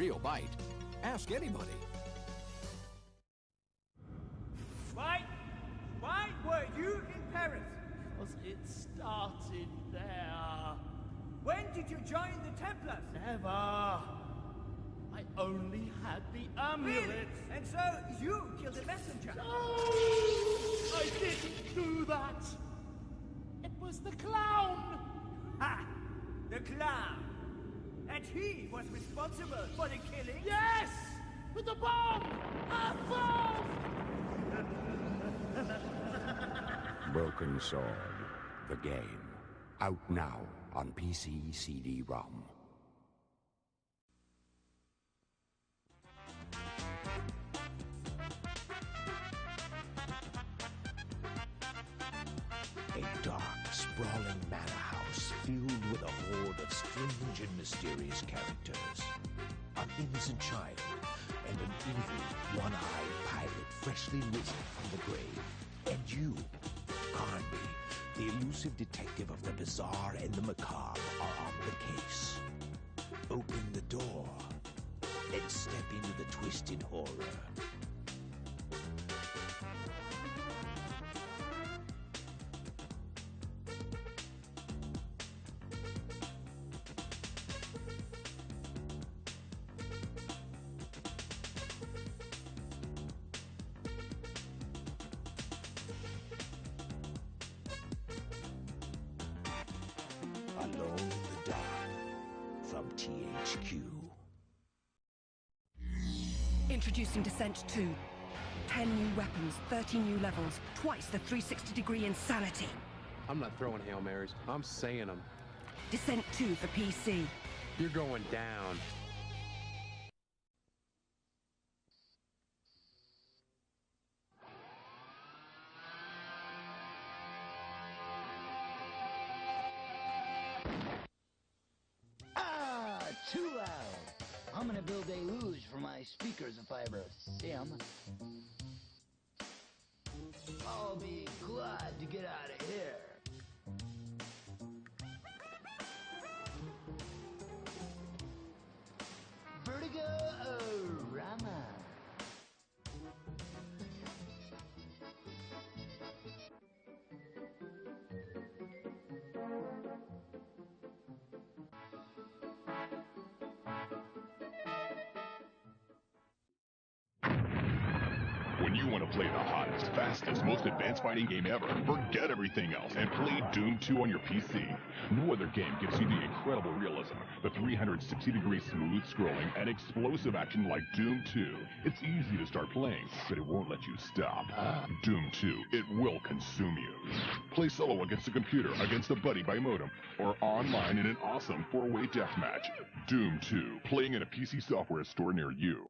real bite. Ask anybody. Why were you in Paris? Because it started there. When did you join the Templars? Never. I only had the amulet. Really? And so you killed the messenger? No! I didn't do that. It was the clown. Ha! The clown! And he was responsible for the killing? Yes! With the bomb! A bomb! Broken Sword, the game. Out now on PC CD-ROM. A dark, sprawling manor house filled with a horde of strange and mysterious characters. An innocent child and an evil, one-eyed pirate freshly risen from the grave. And you, Carnby, the elusive detective of the bizarre and the macabre, are on the case. Open the door and step into the twisted horror. Alone in the Dark from THQ. Introducing Descent 2. 10 new weapons, 13 new levels, twice the 360-degree insanity. I'm not throwing Hail Marys. I'm saying them. Descent 2 for PC. You're going down. Too loud. I'm gonna build a luge for my speakers if I ever see 'em. I'll be glad to get out of here. Vertigo-Rama. When you want to play the hottest, fastest, most advanced fighting game ever, forget everything else and play Doom 2 on your PC. No other game gives you the incredible realism, the 360-degree smooth scrolling, and explosive action like Doom 2. It's easy to start playing, but it won't let you stop. Doom 2, it will consume you. Play solo against a computer, against a buddy by modem, or online in an awesome 4-way deathmatch. Doom 2, playing in a PC software store near you.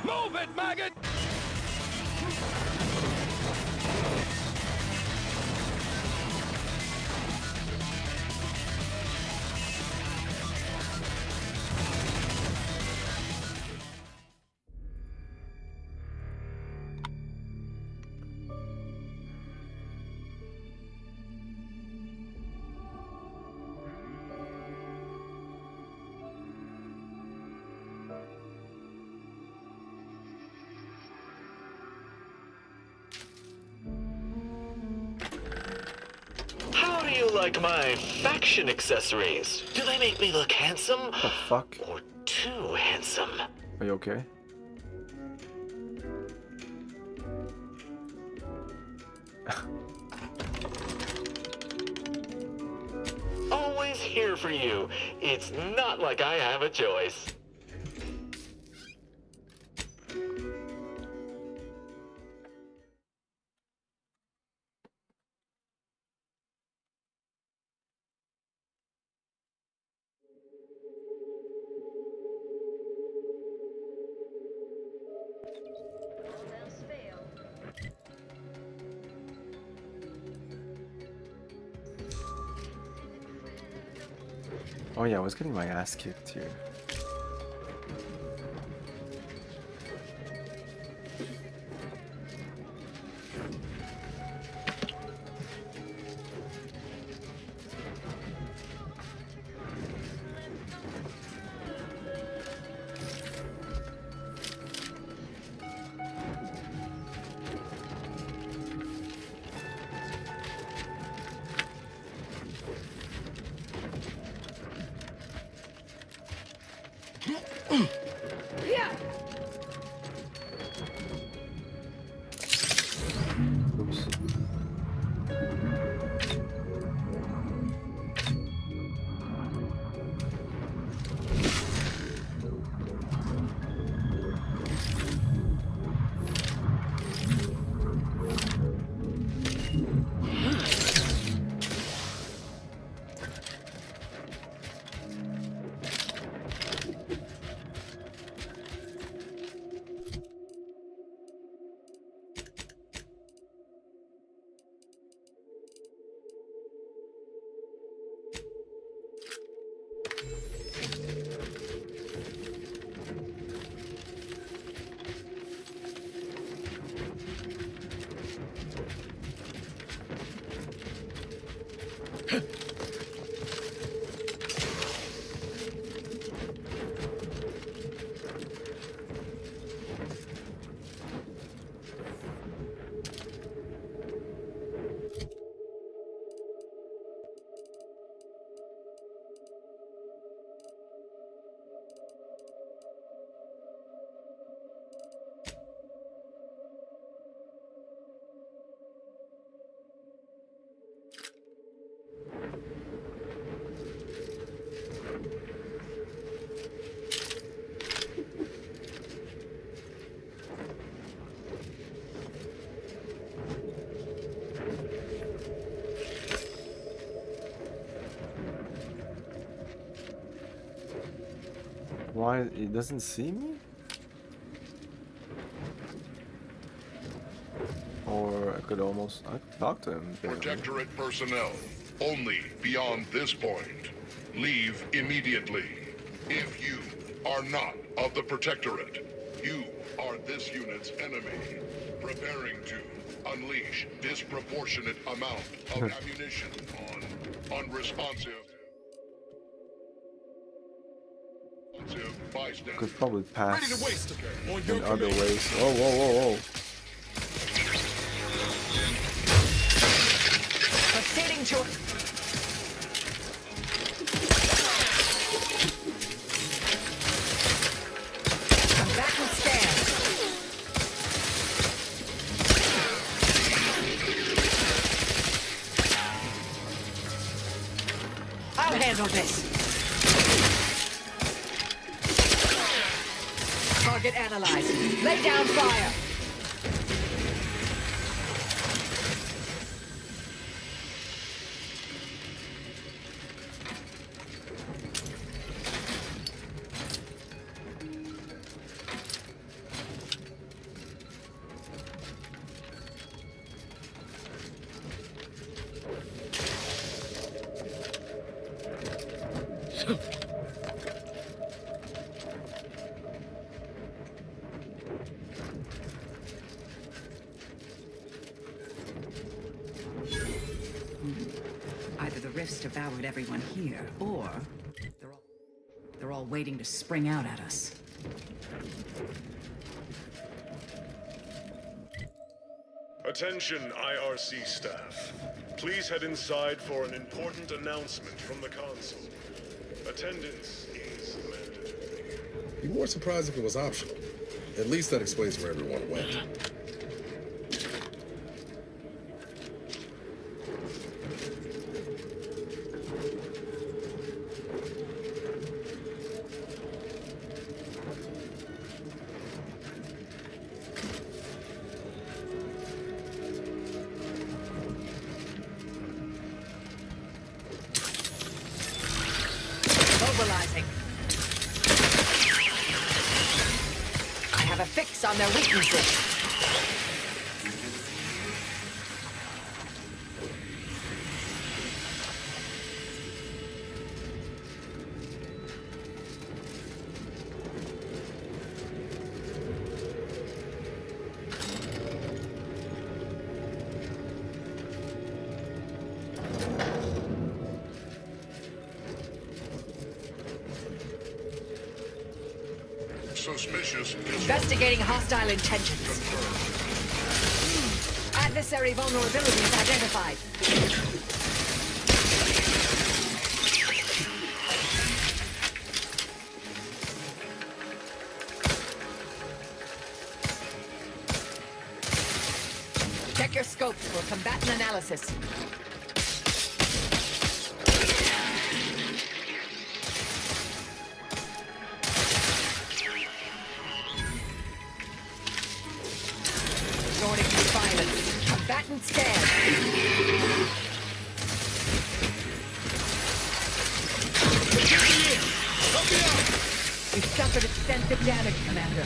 Move it, maggot! How do you like my faction accessories? Do they make me look handsome? What the fuck? Or too handsome? Are you okay? Always here for you. It's not like I have a choice. Oh yeah, I was getting my ass kicked here. Oops. Why it doesn't see me? Or I could talk to him. Protectorate personnel, only beyond this point. Leave immediately. If you are not of the Protectorate, you are this unit's enemy. Preparing to unleash disproportionate amount of ammunition on unresponsive bystanders. Could probably pass Ready to waste in other ways. Whoa, whoa, whoa, whoa. Proceeding to... Come back and stand. I'll handle this. Target analyzed. Lay down fire. Either the rifts devoured everyone here, or they're all waiting to spring out at us. Attention, IRC staff. Please head inside for an important announcement from the console. Attendance is mandatory. Be more surprised if it was optional. At least that explains where everyone went. Mobilizing. I have a fix on their weaknesses. Suspicious. Investigating hostile intentions. Adversary vulnerabilities identified. Check your scopes for combatant analysis. Nordic violence. Combatant scared. You suffered extensive damage, Commander.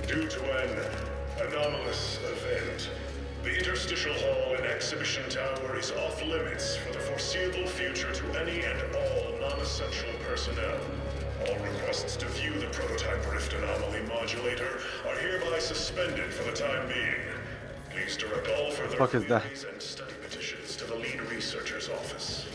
Due to an anomalous event, the Interstitial Hall and Exhibition Tower is off limits for the foreseeable future to any and all non-essential personnel. All requests to view the prototype Rift Anomaly Modulator are hereby suspended for the time being. Please direct all further queries and study petitions to the lead researcher's office.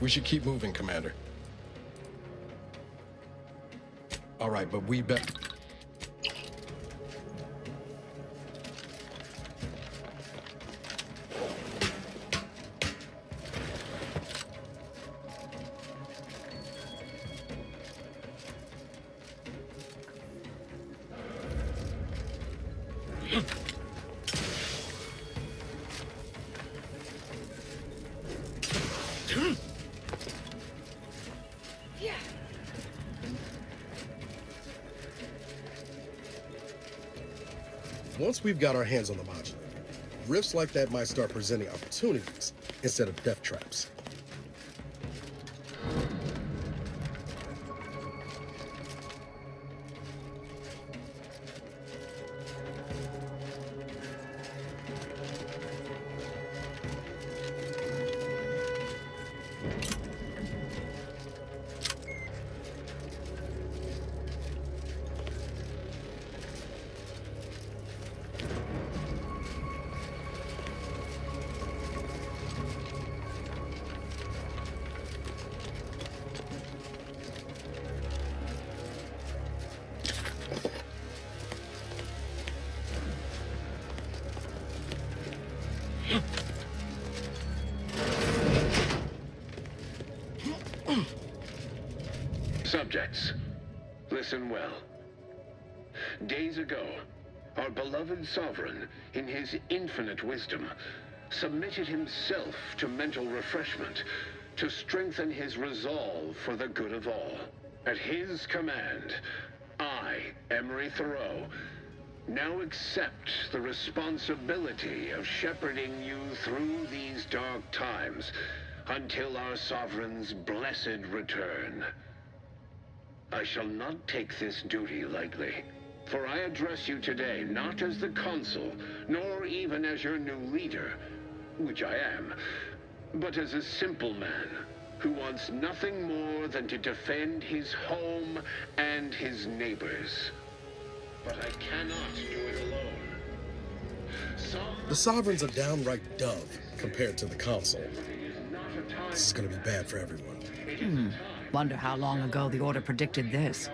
We should keep moving, Commander. All right, but we bet. Once we've got our hands on the modulator, rifts like that might start presenting opportunities instead of death traps. Subjects, listen well. Days ago, our beloved sovereign, in his infinite wisdom, submitted himself to mental refreshment to strengthen his resolve for the good of all. At his command, I, Emery Thoreau, now accept the responsibility of shepherding you through these dark times until our sovereign's blessed return. I shall not take this duty lightly, for I address you today not as the consul, nor even as your new leader, which I am, but as a simple man who wants nothing more than to defend his home and his neighbors. But I cannot do it alone. The sovereign's a downright dove compared to the consul. This is gonna be bad for everyone. Wonder how long ago the Order predicted this.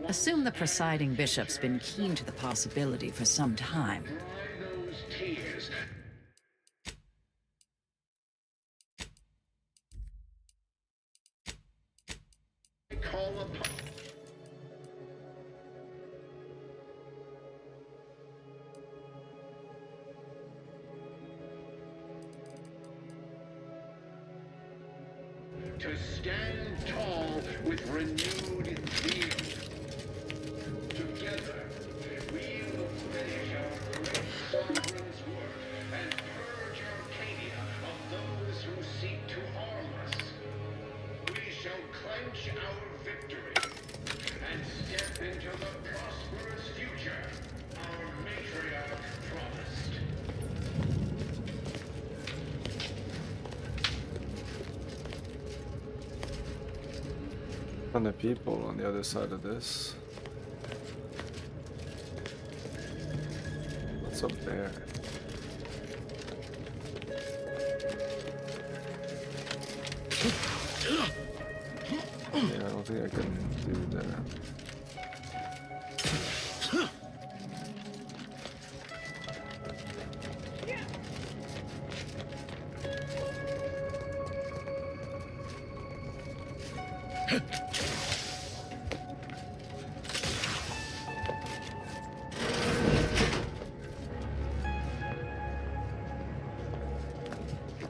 Assume the presiding bishop's been keen to the possibility for some time. To stand tall with renewed zeal. Together, we will finish our great sovereign's work and purge Arcadia of those who seek to harm us. We shall clench our victory and step into the prosperous future our matriarch promised. And the people on the other side of this. What's up there? Yeah, I don't think I can do that.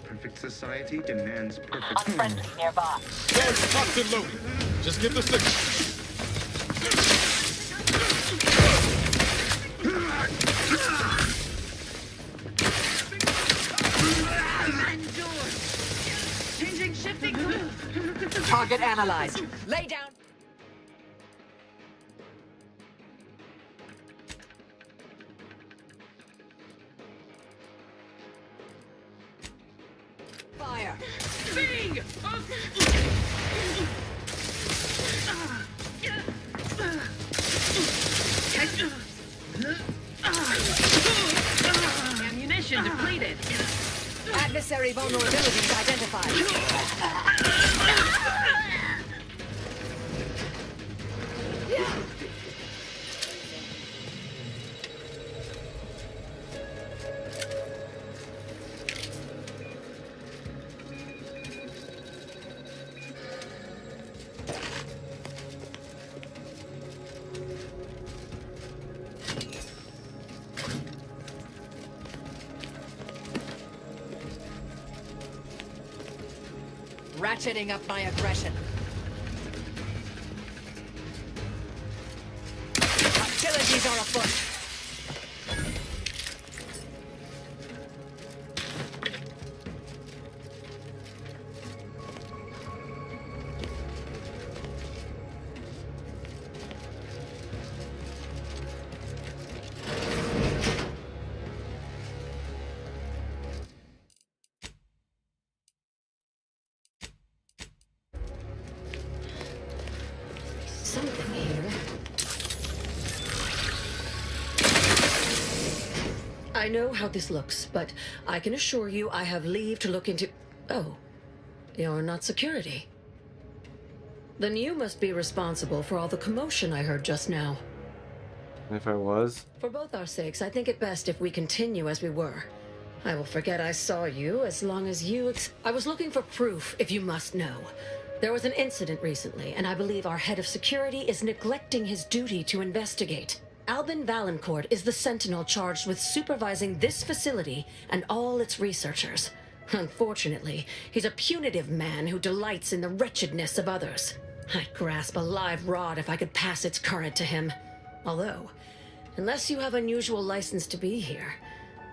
Perfect society demands perfect. Unfriendly nearby. Guards locked and loaded. Just give the signal. Changing shifting. Target analyzed. Lay down. Fire. Bing! Ammunition depleted. Adversary vulnerabilities identified. Ratcheting up my aggression. Hostilities are afoot. I know how this looks, but I can assure you I have leave to look into... Oh, you're not security. Then you must be responsible for all the commotion I heard just now. If I was? For both our sakes, I think it best if we continue as we were. I will forget I saw you as long as you... I was looking for proof, if you must know. There was an incident recently, and I believe our head of security is neglecting his duty to investigate. Albin Valancourt is the sentinel charged with supervising this facility and all its researchers. Unfortunately, he's a punitive man who delights in the wretchedness of others. I'd grasp a live rod if I could pass its current to him. Although, unless you have unusual license to be here,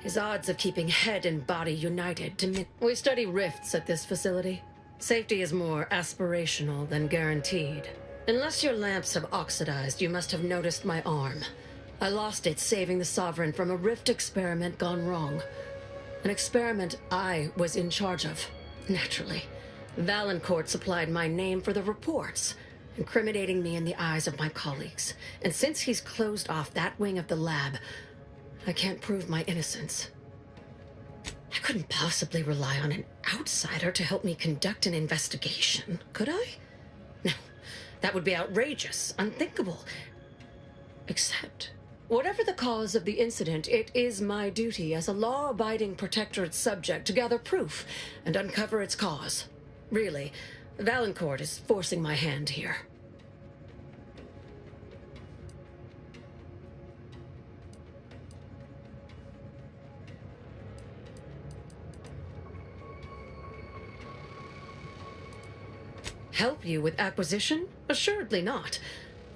his odds of keeping head and body united to We study rifts at this facility. Safety is more aspirational than guaranteed. Unless your lamps have oxidized, you must have noticed my arm. I lost it saving the Sovereign from a rift experiment gone wrong. An experiment I was in charge of, naturally. Valancourt supplied my name for the reports, incriminating me in the eyes of my colleagues. And since he's closed off that wing of the lab, I can't prove my innocence. I couldn't possibly rely on an outsider to help me conduct an investigation, could I? No, that would be outrageous, unthinkable. Except, whatever the cause of the incident, it is my duty as a law-abiding Protectorate subject to gather proof and uncover its cause. Really, Valancourt is forcing my hand here. Help you with acquisition? Assuredly not.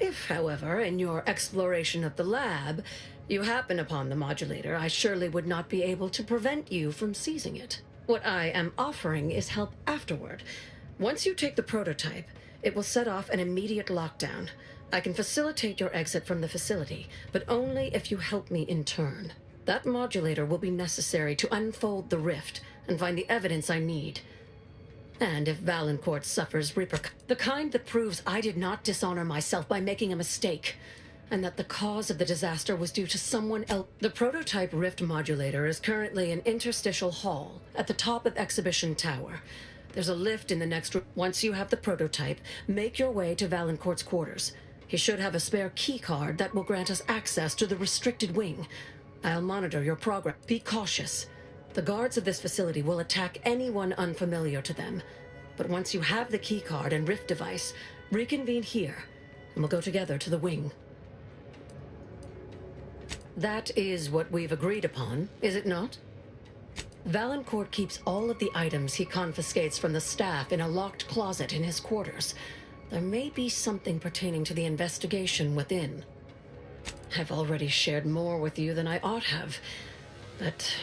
If, however, in your exploration of the lab, you happen upon the modulator, I surely would not be able to prevent you from seizing it. What I am offering is help afterward. Once you take the prototype, it will set off an immediate lockdown. I can facilitate your exit from the facility, but only if you help me in turn. That modulator will be necessary to unfold the rift and find the evidence I need. And if Valancourt suffers the kind that proves I did not dishonor myself by making a mistake, and that the cause of the disaster was due to someone else. The prototype rift modulator is currently in Interstitial Hall, at the top of Exhibition Tower. There's a lift in the next room. Once you have the prototype, make your way to Valancourt's quarters. He should have a spare key card that will grant us access to the restricted wing. I'll monitor your progress. Be cautious. The guards of this facility will attack anyone unfamiliar to them. But once you have the keycard and rift device, reconvene here, and we'll go together to the wing. That is what we've agreed upon, is it not? Valancourt keeps all of the items he confiscates from the staff in a locked closet in his quarters. There may be something pertaining to the investigation within. I've already shared more with you than I ought have, but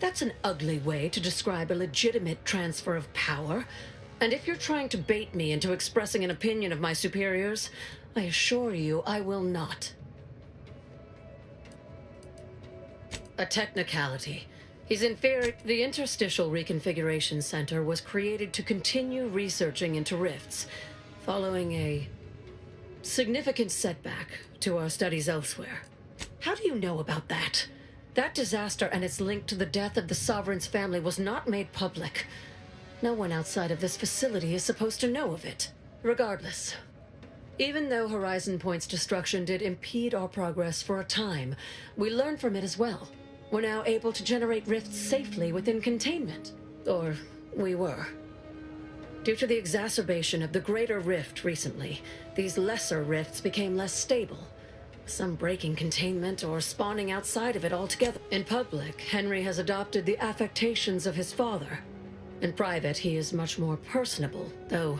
that's an ugly way to describe a legitimate transfer of power. And if you're trying to bait me into expressing an opinion of my superiors, I assure you I will not. A technicality. He's inferior. The Interstitial Reconfiguration Center was created to continue researching into rifts, following a significant setback to our studies elsewhere. How do you know about that? That disaster and its link to the death of the Sovereign's family was not made public. No one outside of this facility is supposed to know of it. Regardless, even though Horizon Point's destruction did impede our progress for a time, we learned from it as well. We're now able to generate rifts safely within containment. Or we were. Due to the exacerbation of the greater rift recently, these lesser rifts became less stable. Some breaking containment or spawning outside of it altogether. In public, Henry has adopted the affectations of his father. In private, he is much more personable, though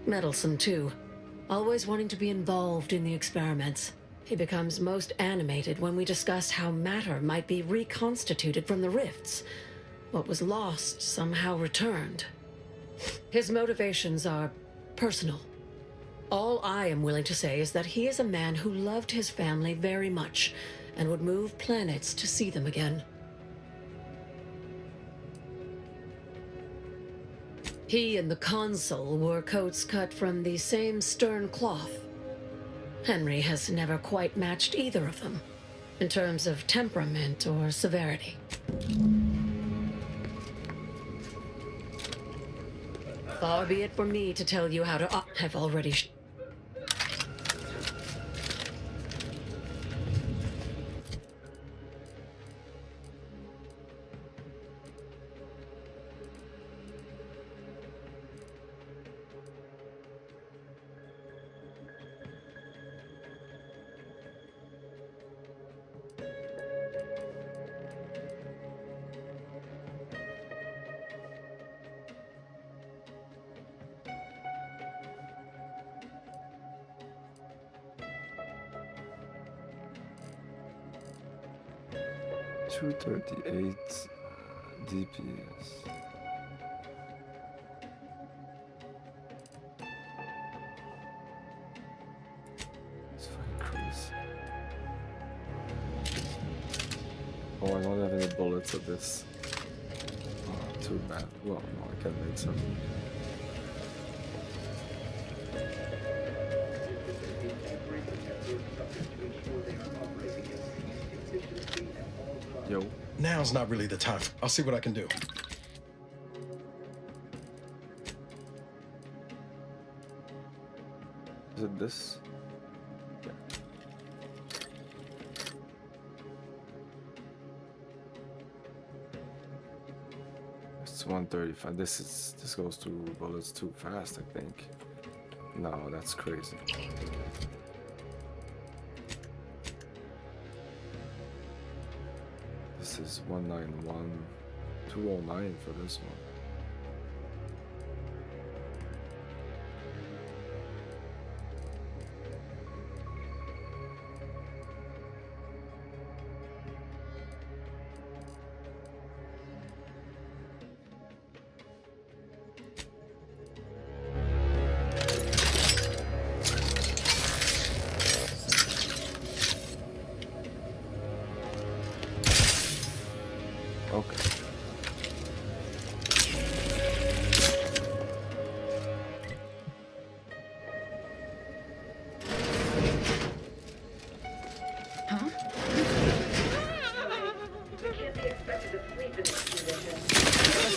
meddlesome too. Always wanting to be involved in the experiments. He becomes most animated when we discuss how matter might be reconstituted from the rifts. What was lost somehow returned. His motivations are personal. All I am willing to say is that he is a man who loved his family very much and would move planets to see them again. He and the Consul wore coats cut from the same stern cloth. Henry has never quite matched either of them. in terms of temperament or severity. Far be it for me to tell you how to. I've already. $238 DPS. It's fucking crazy. Oh, I don't have any bullets of this. Oh, too bad. Well, no, I can make some. Yo. Now's not really the time. I'll see what I can do. Is it this? Yeah. It's 135. This goes to bullets too fast, I think. No, that's crazy. This is 191, 209 for this one. Okay. Huh?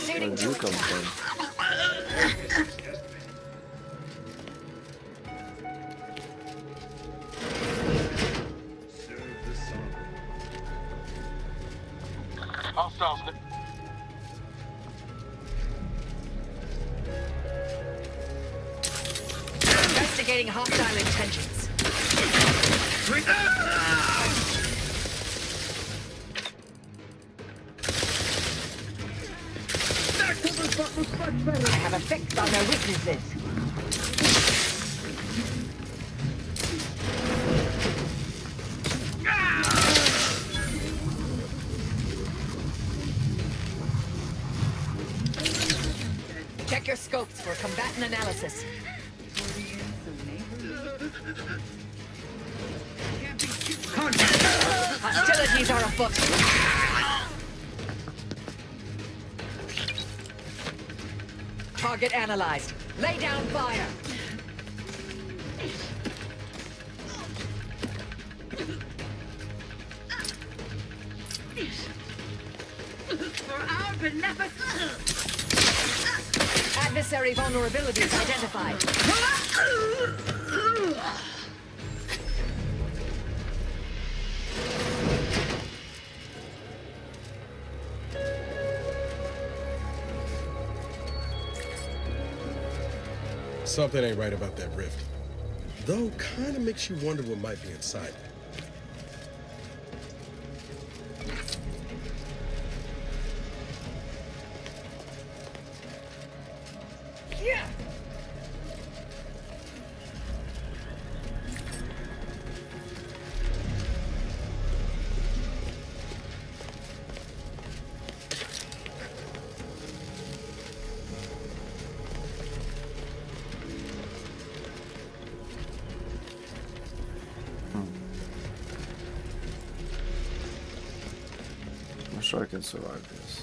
Where did you come from? Hostiles. Investigating hostile intentions. I have a fix on their weaknesses. Check your scopes for combatant analysis. Hostilities are afoot. Target analyzed. Lay down fire. For our beneficence! Adversary vulnerabilities identified. Something ain't right about that rift. Though, kinda makes you wonder what might be inside it. I'm sure I can survive this.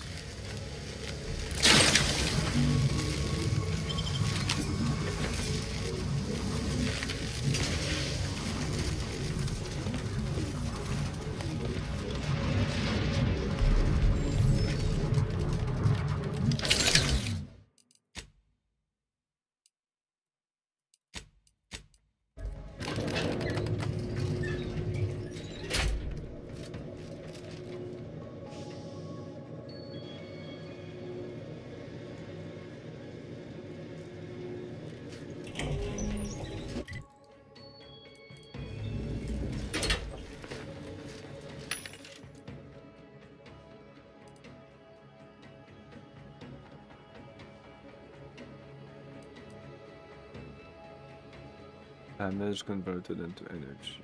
Damage converted into energy.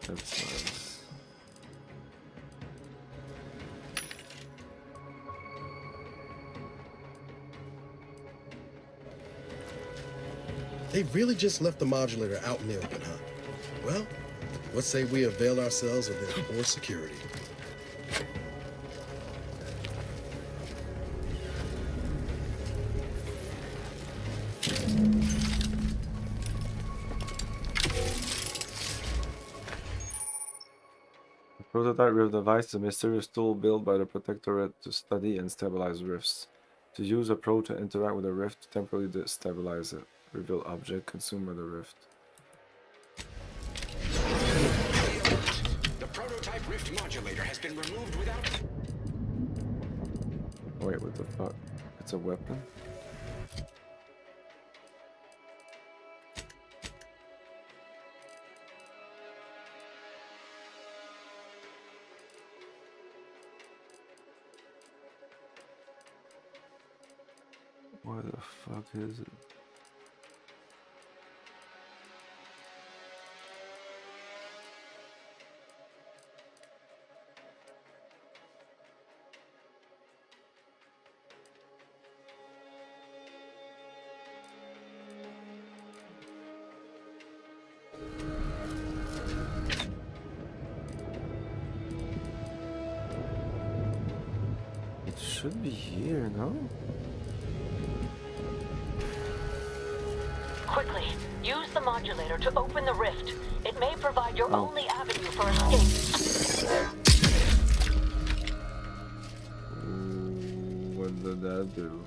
That's nice. They really just left the modulator out in the open, huh? Well, let's say we avail ourselves of their poor security. Prototype rift device is a mysterious tool built by the Protectorate to study and stabilize rifts. To use a probe to interact with a rift to temporarily destabilize it. Reveal object consumed by the rift. The prototype rift modulator has been removed without... Wait, what the fuck? It's a weapon? Where the fuck is it? It should be here, no? Quickly, use the modulator to open the rift. It may provide your only avenue for escape. What did that do?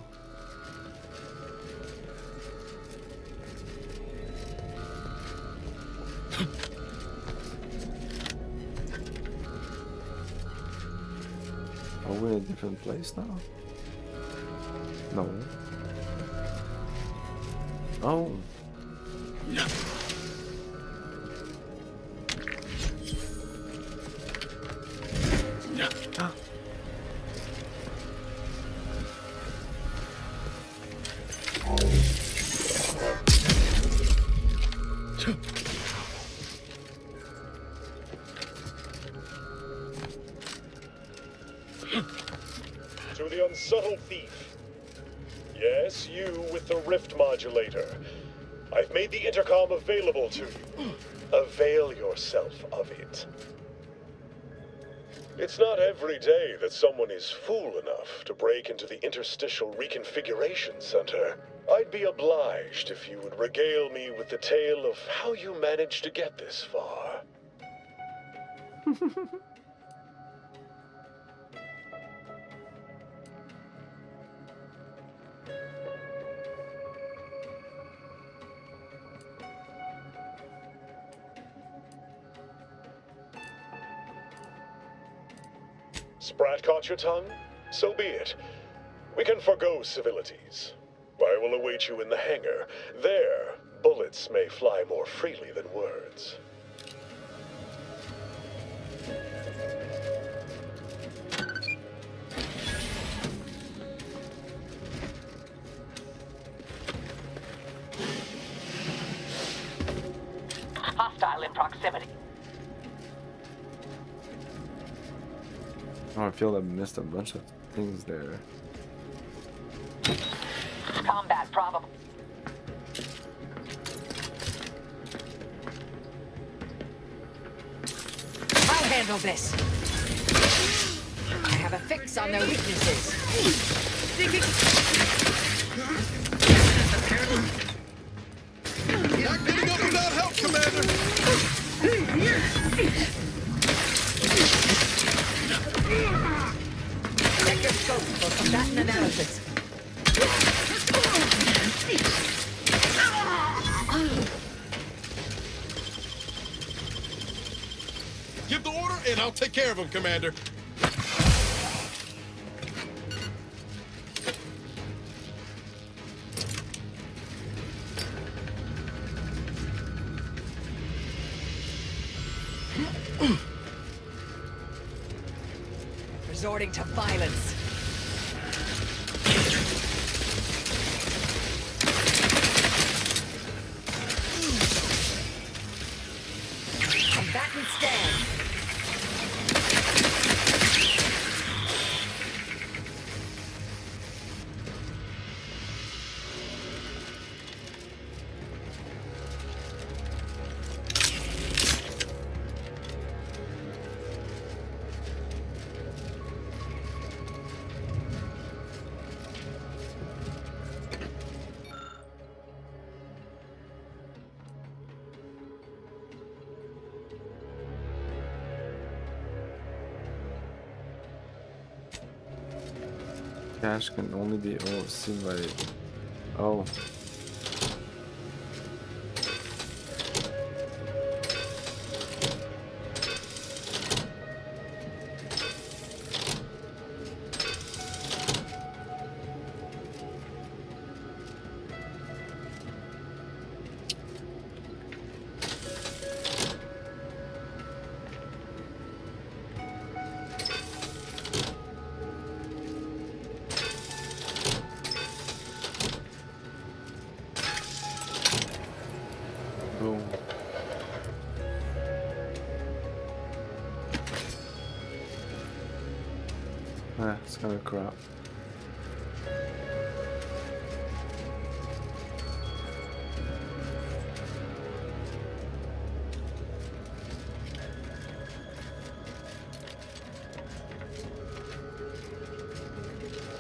Are we in a different place now? No. Oh. To the unsubtle thief. Yes, you with the rift modulator. I've made the intercom available to you. Avail yourself of it. It's not every day that someone is fool enough to break into the Interstitial Reconfiguration Center. I'd be obliged if you would regale me with the tale of how you managed to get this far. Sprat caught your tongue? So be it. We can forgo civilities. I will await you in the hangar. There, bullets may fly more freely than words. Hostile in proximity. Oh, I feel I missed a bunch of things there. Combat probable. I'll handle this. I have a fix on their weaknesses. Not getting up without help, Commander! Check your scope for combatant analysis. Give the order and I'll take care of him, Commander. Resorting to violence. stand. Cash can only be overseen by... Oh. Boom. Ah, it's kind of crap.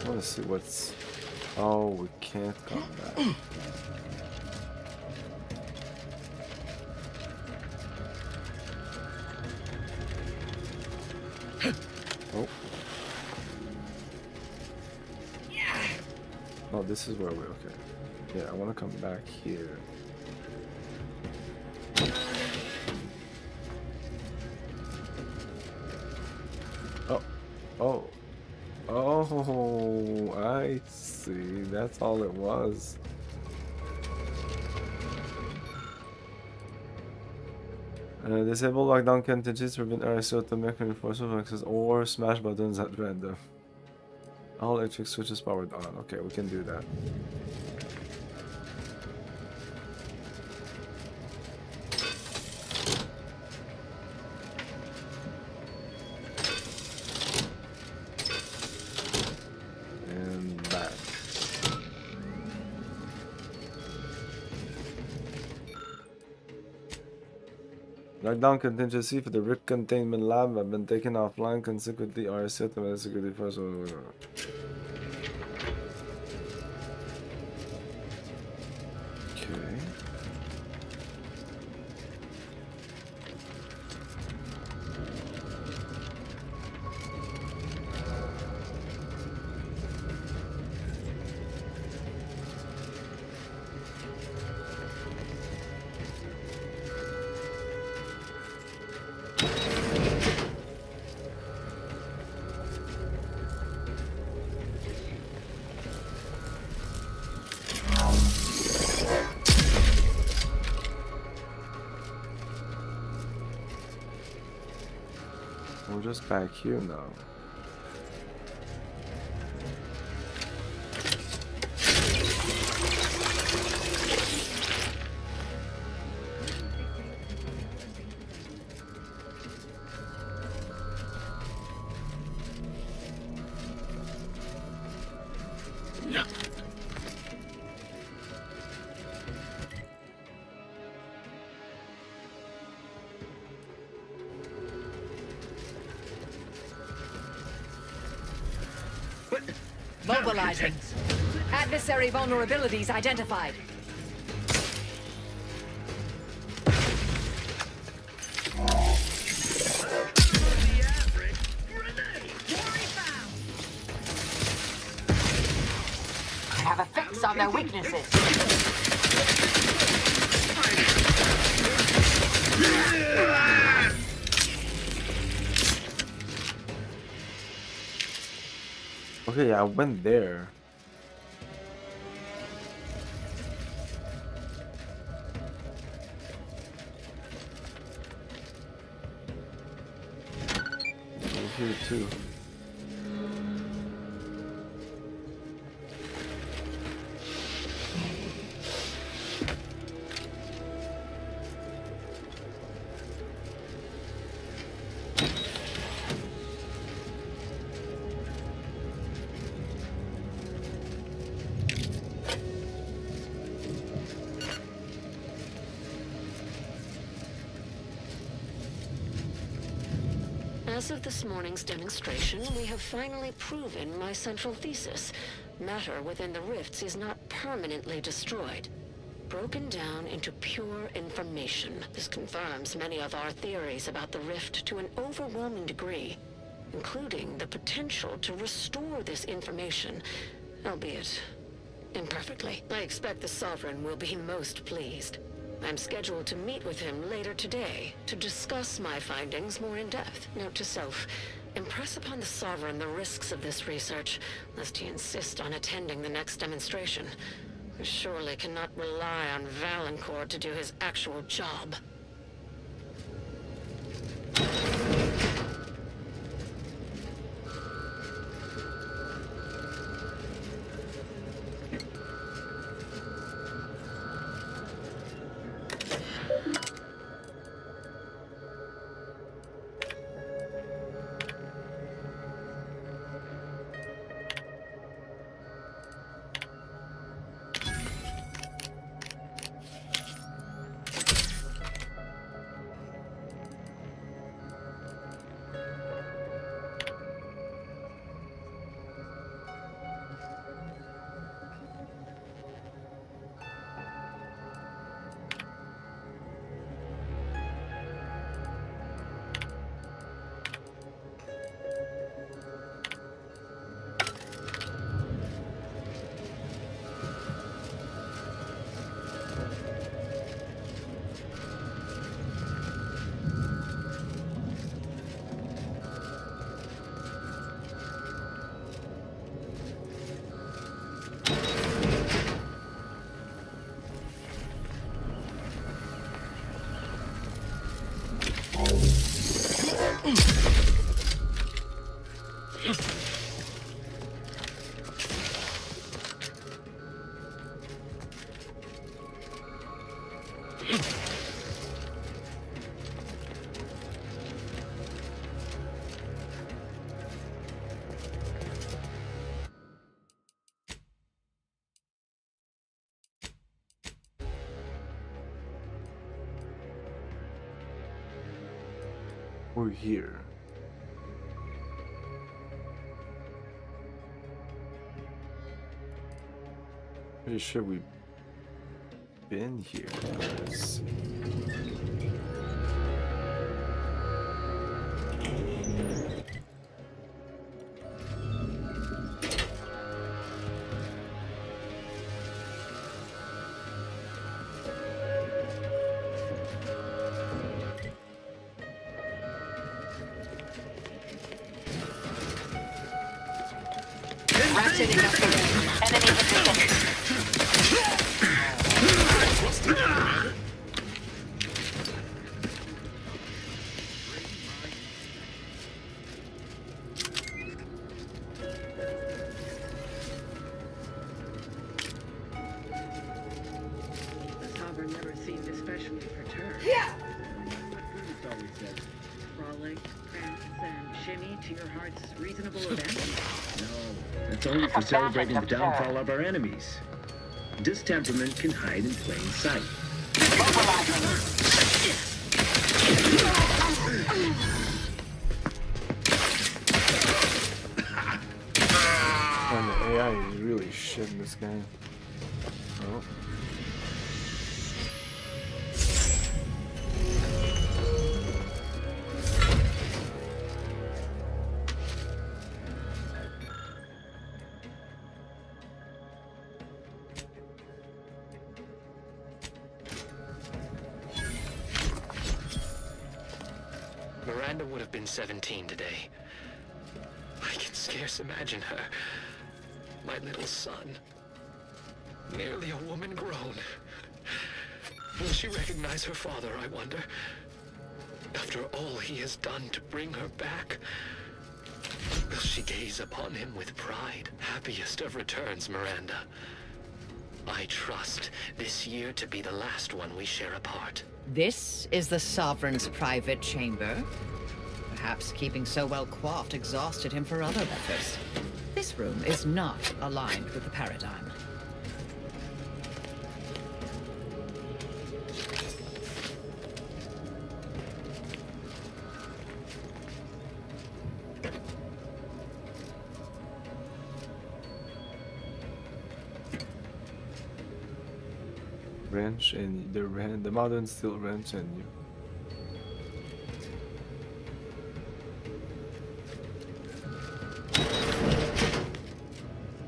I want to see what's... Oh, we can't come back. Oh. Oh, this is where we're okay. Yeah, I want to come back here. Oh. Oh. Oh, I see. That's all it was. Disable lockdown contingencies to prevent RSO to make reinforcement access or smash buttons at random. All electric switches powered on. Okay, we can do that. And back. Lockdown contingency for the Rift containment lab have been taken offline consequently. RSO to manage security first. Okay. We're just back here now. Mobilizing. Adversary vulnerabilities identified. I have a fix on their weaknesses. Okay, I went there. Over here too. As of this morning's demonstration, we have finally proven my central thesis. Matter within the rifts is not permanently destroyed. Broken down into pure information. This confirms many of our theories about the rift to an overwhelming degree, including the potential to restore this information, albeit imperfectly. I expect the Sovereign will be most pleased. I'm scheduled to meet with him later today to discuss my findings more in depth. Note to self, impress upon the Sovereign the risks of this research, lest he insist on attending the next demonstration. I surely cannot rely on Valancourt to do his actual job. We're here. Pretty sure we've been here. Let's see. Ratchet enough. Enemy position. The Sovereign never seemed especially perturbed. What Bruce always says, frolic, prance, and shimmy to your heart's reasonable event. No, that's only for celebrating the downfall of our enemies. Distemperament can hide in plain sight. And the AI is really shit in this game. Oh. Miranda would have been 17 today. I can scarce imagine her. My little son. Nearly a woman grown. Will she recognize her father, I wonder? After all he has done to bring her back, will she gaze upon him with pride? Happiest of returns, Miranda. I trust this year to be the last one we share apart. This is the Sovereign's private chamber. Perhaps keeping so well coiffed exhausted him for other efforts. This room is not aligned with the paradigm. wrench and the modern steel wrench and you.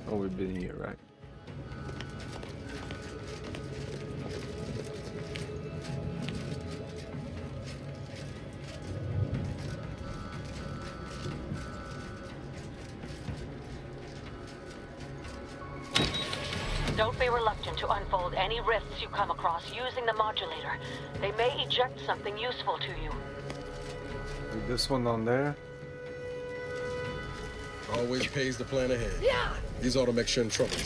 Oh, we've been here, right? Don't be reluctant to unfold any rifts you come across using the modulator. They may eject something useful to you. With this one on there. Always pays to plan ahead. Yeah. These ought to make sure in trouble.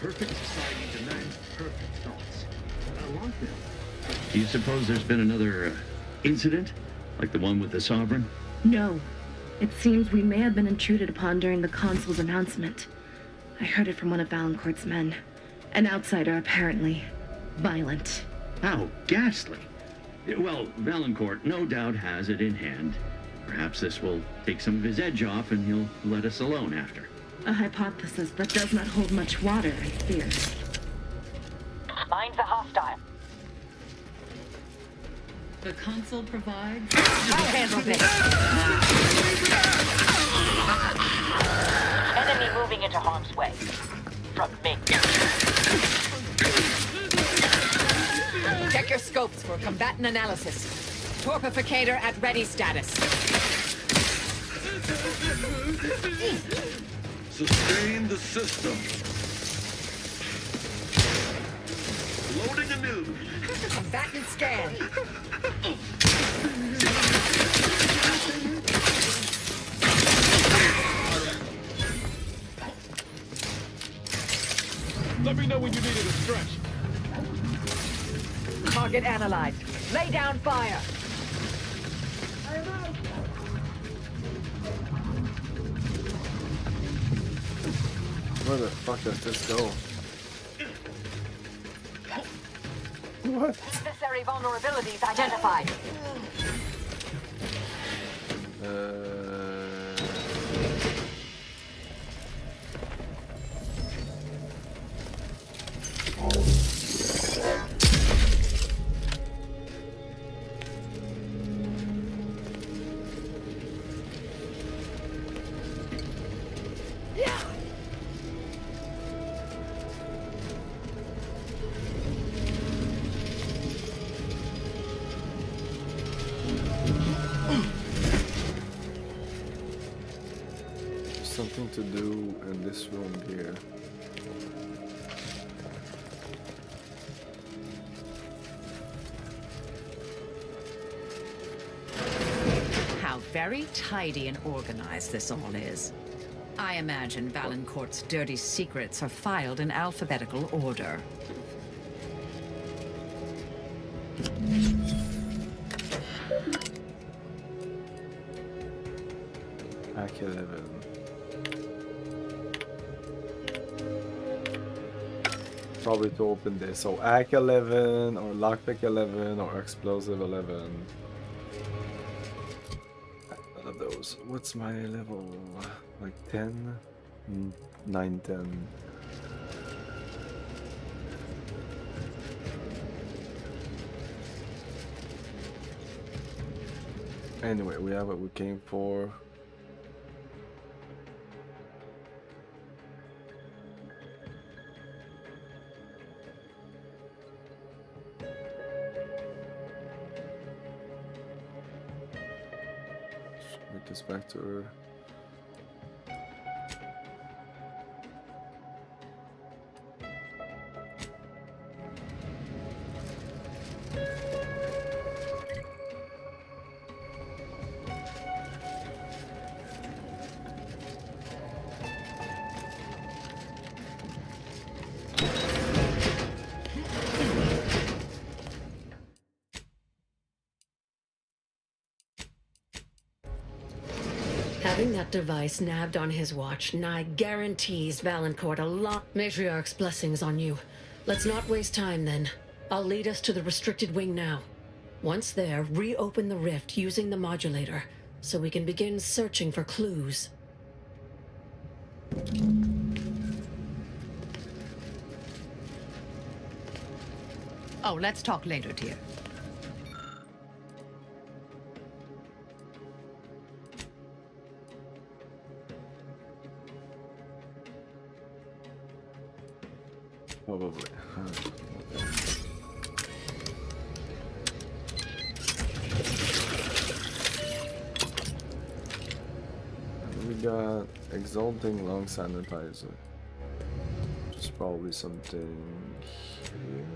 Perfect society demands perfect thoughts. I want them. Do you suppose there's been another incident? Like the one with the Sovereign? No. It seems we may have been intruded upon during the Consul's announcement. I heard it from one of Valancourt's men. An outsider, apparently. Violent. How ghastly. Well, Valancourt no doubt has it in hand. Perhaps this will take some of his edge off and he'll let us alone after. A hypothesis that does not hold much water, I fear. Mind the hostile. The Consul provides... I'll handle this. Enemy moving into harm's way. From me. Check your scopes for combatant analysis. Torpificator at ready status. Sustain the system. Loading anew. Combatant scan. Let me know when you needed a stretch. Target analyzed. Lay down fire. Where the fuck does this go? What? Necessary vulnerabilities identified. Something to do in this room here. How very tidy and organized this all is. I imagine Valancourt's dirty secrets are filed in alphabetical order. Hack 11. Probably to open this. So AC 11 or lockpick 11 or explosive 11. None of those. What's my level? Like 10? 9, 10. Anyway, we have what we came for. Get this back to her. Having that device nabbed on his watch nigh guarantees Valancourt a lot. Matriarch's blessings on you. Let's not waste time then. I'll lead us to the restricted wing now. Once there, reopen the rift using the modulator, so we can begin searching for clues. Oh, let's talk later, dear. Probably. We got Exalting Lung Sanitizer. Which is probably something here.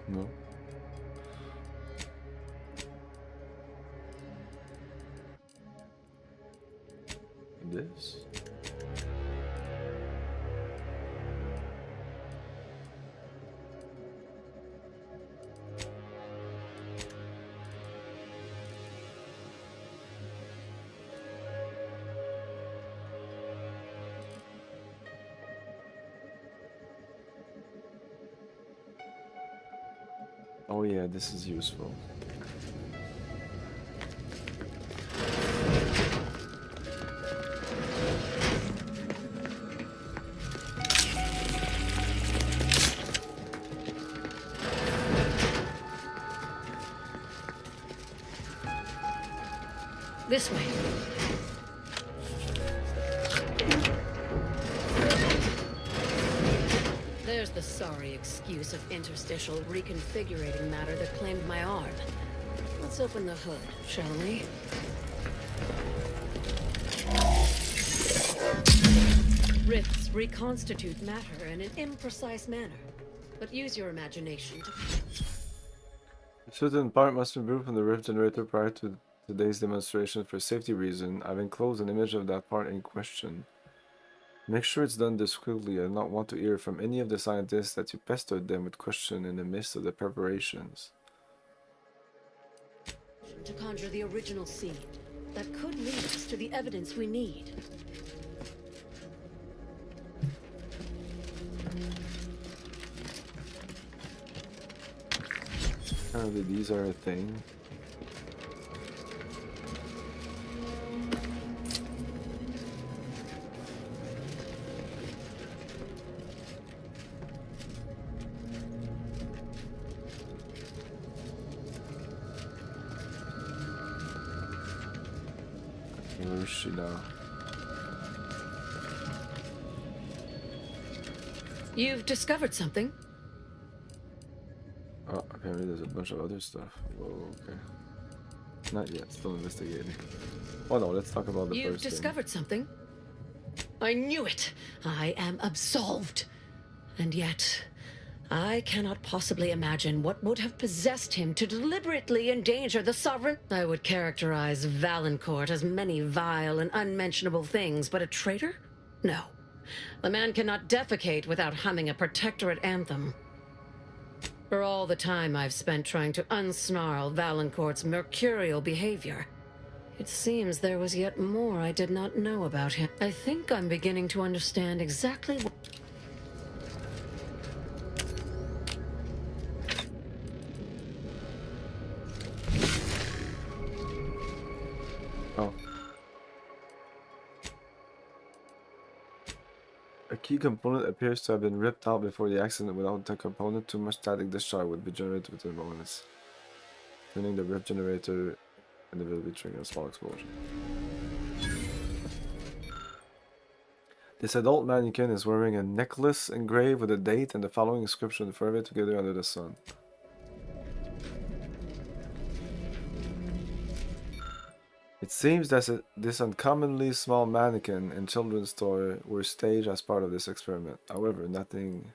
No. This. Oh yeah, this is useful. This way. There's the sorry excuse of interstitial reconfigurating matter that claimed my arm. Let's open the hood, shall we? Rifts reconstitute matter in an imprecise manner, but use your imagination to... A certain part must be removed from the rift generator prior to today's demonstration. For safety reason, I've enclosed an image of that part in question. Make sure it's done discreetly. I do not want to hear from any of the scientists that you pestered them with questions in the midst of the preparations. To conjure the original seed that could lead us to the evidence we need. Apparently these are a thing. Where is she now? You've discovered something? Oh, apparently there's a bunch of other stuff. Whoa, okay. Not yet, still investigating. Oh no, let's talk about the You've first discovered something? I knew it! I am absolved. And yet, I cannot possibly imagine what would have possessed him to deliberately endanger the Sovereign. I would characterize Valancourt as many vile and unmentionable things, but a traitor? No. The man cannot defecate without humming a Protectorate anthem. For all the time I've spent trying to unsnarl Valancourt's mercurial behavior, it seems there was yet more I did not know about him. I think I'm beginning to understand exactly what... Oh. A key component appears to have been ripped out before the accident. Without the component, too much static discharge would be generated within moments, turning the rift generator and the will be triggering a small explosion. This adult mannequin is wearing a necklace engraved with a date and the following inscription: "Forever together under the sun." It seems that this uncommonly small mannequin and children's toy were staged as part of this experiment. However, nothing...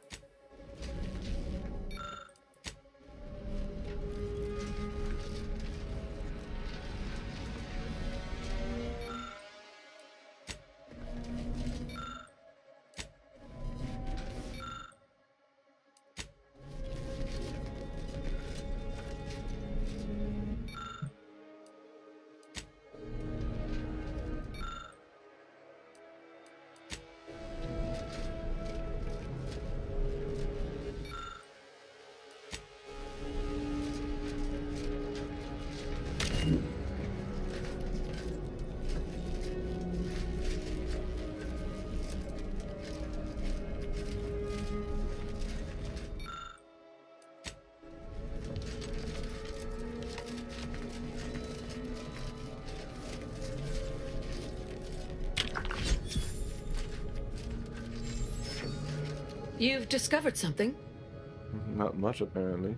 You've discovered something? Not much, apparently.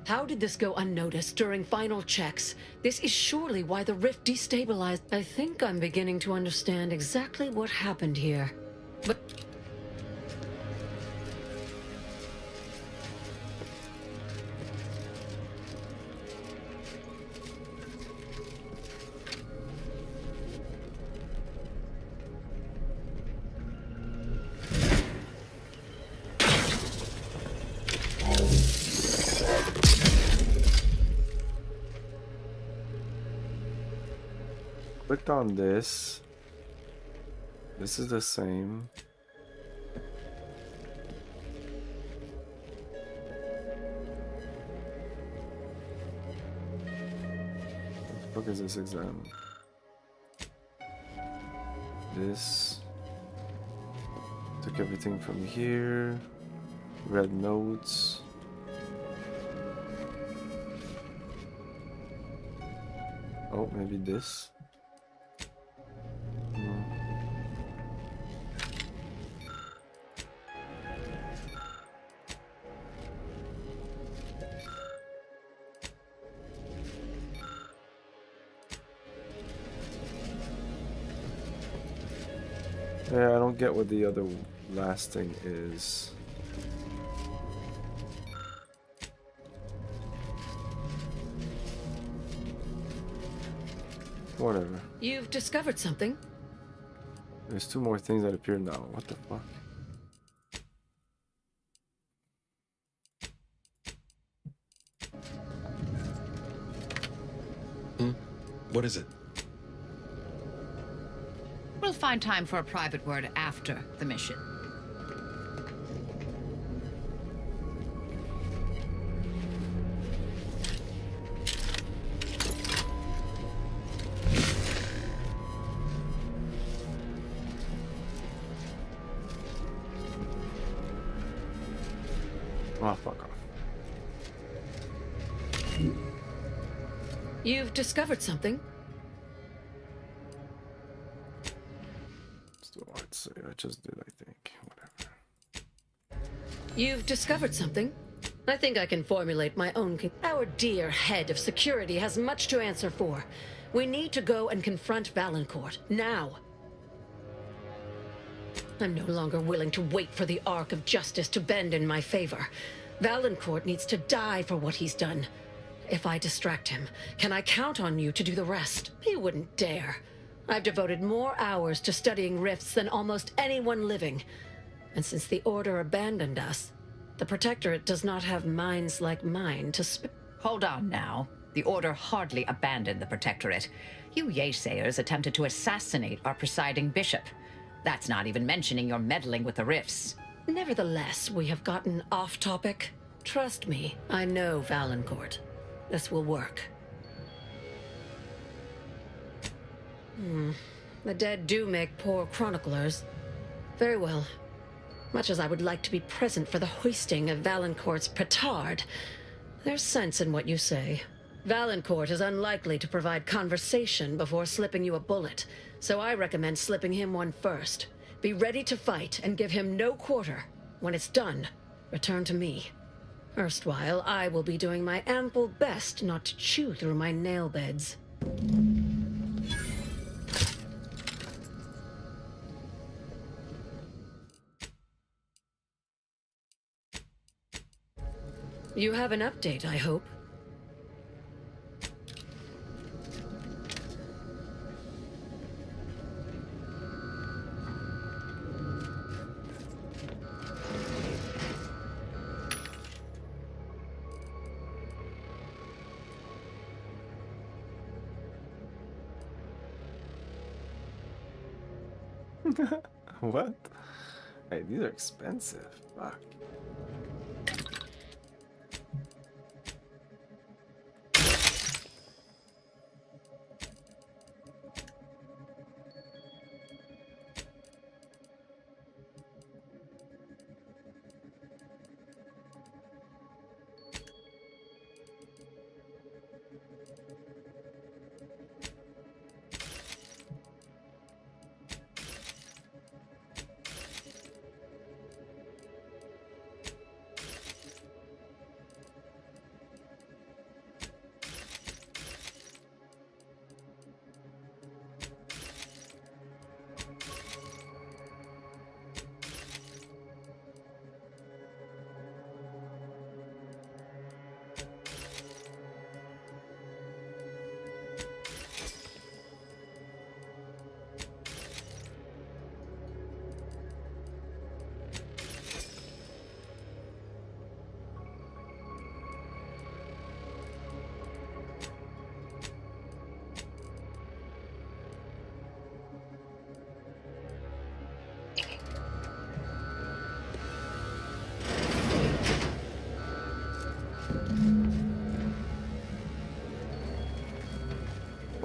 How did this go unnoticed during final checks? This is surely why the rift destabilized. I think I'm beginning to understand exactly what happened here. But... Clicked on this. This is the same. What the fuck is this exam? This. Took everything from here. Read notes. Oh, maybe this. Yeah, I don't get what the other last thing is. Whatever. You've discovered something? There's 2 more things that appear now. What the fuck? What is it? We'll find time for a private word after the mission. Oh, fuck off. You've discovered something? Still hard to say. I just did, I think. Whatever. You've discovered something? I think I can formulate my own. Our dear head of security has much to answer for. We need to go and confront Valancourt, now. I'm no longer willing to wait for the arc of justice to bend in my favor. Valancourt needs to die for what he's done. If I distract him, can I count on you to do the rest? He wouldn't dare. I've devoted more hours to studying rifts than almost anyone living. And since the Order abandoned us, the Protectorate does not have minds like mine to Hold on now. The Order hardly abandoned the Protectorate. You Yaysayers attempted to assassinate our presiding bishop. That's not even mentioning your meddling with the rifts. Nevertheless, we have gotten off topic. Trust me, I know Valancourt. This will work. The dead do make poor chroniclers. Very well. Much as I would like to be present for the hoisting of Valancourt's petard, there's sense in what you say. Valancourt is unlikely to provide conversation before slipping you a bullet, so I recommend slipping him one first. Be ready to fight and give him no quarter. When it's done, return to me. Erstwhile, I will be doing my ample best not to chew through my nail beds. You have an update, I hope. What? Hey, these are expensive. Fuck.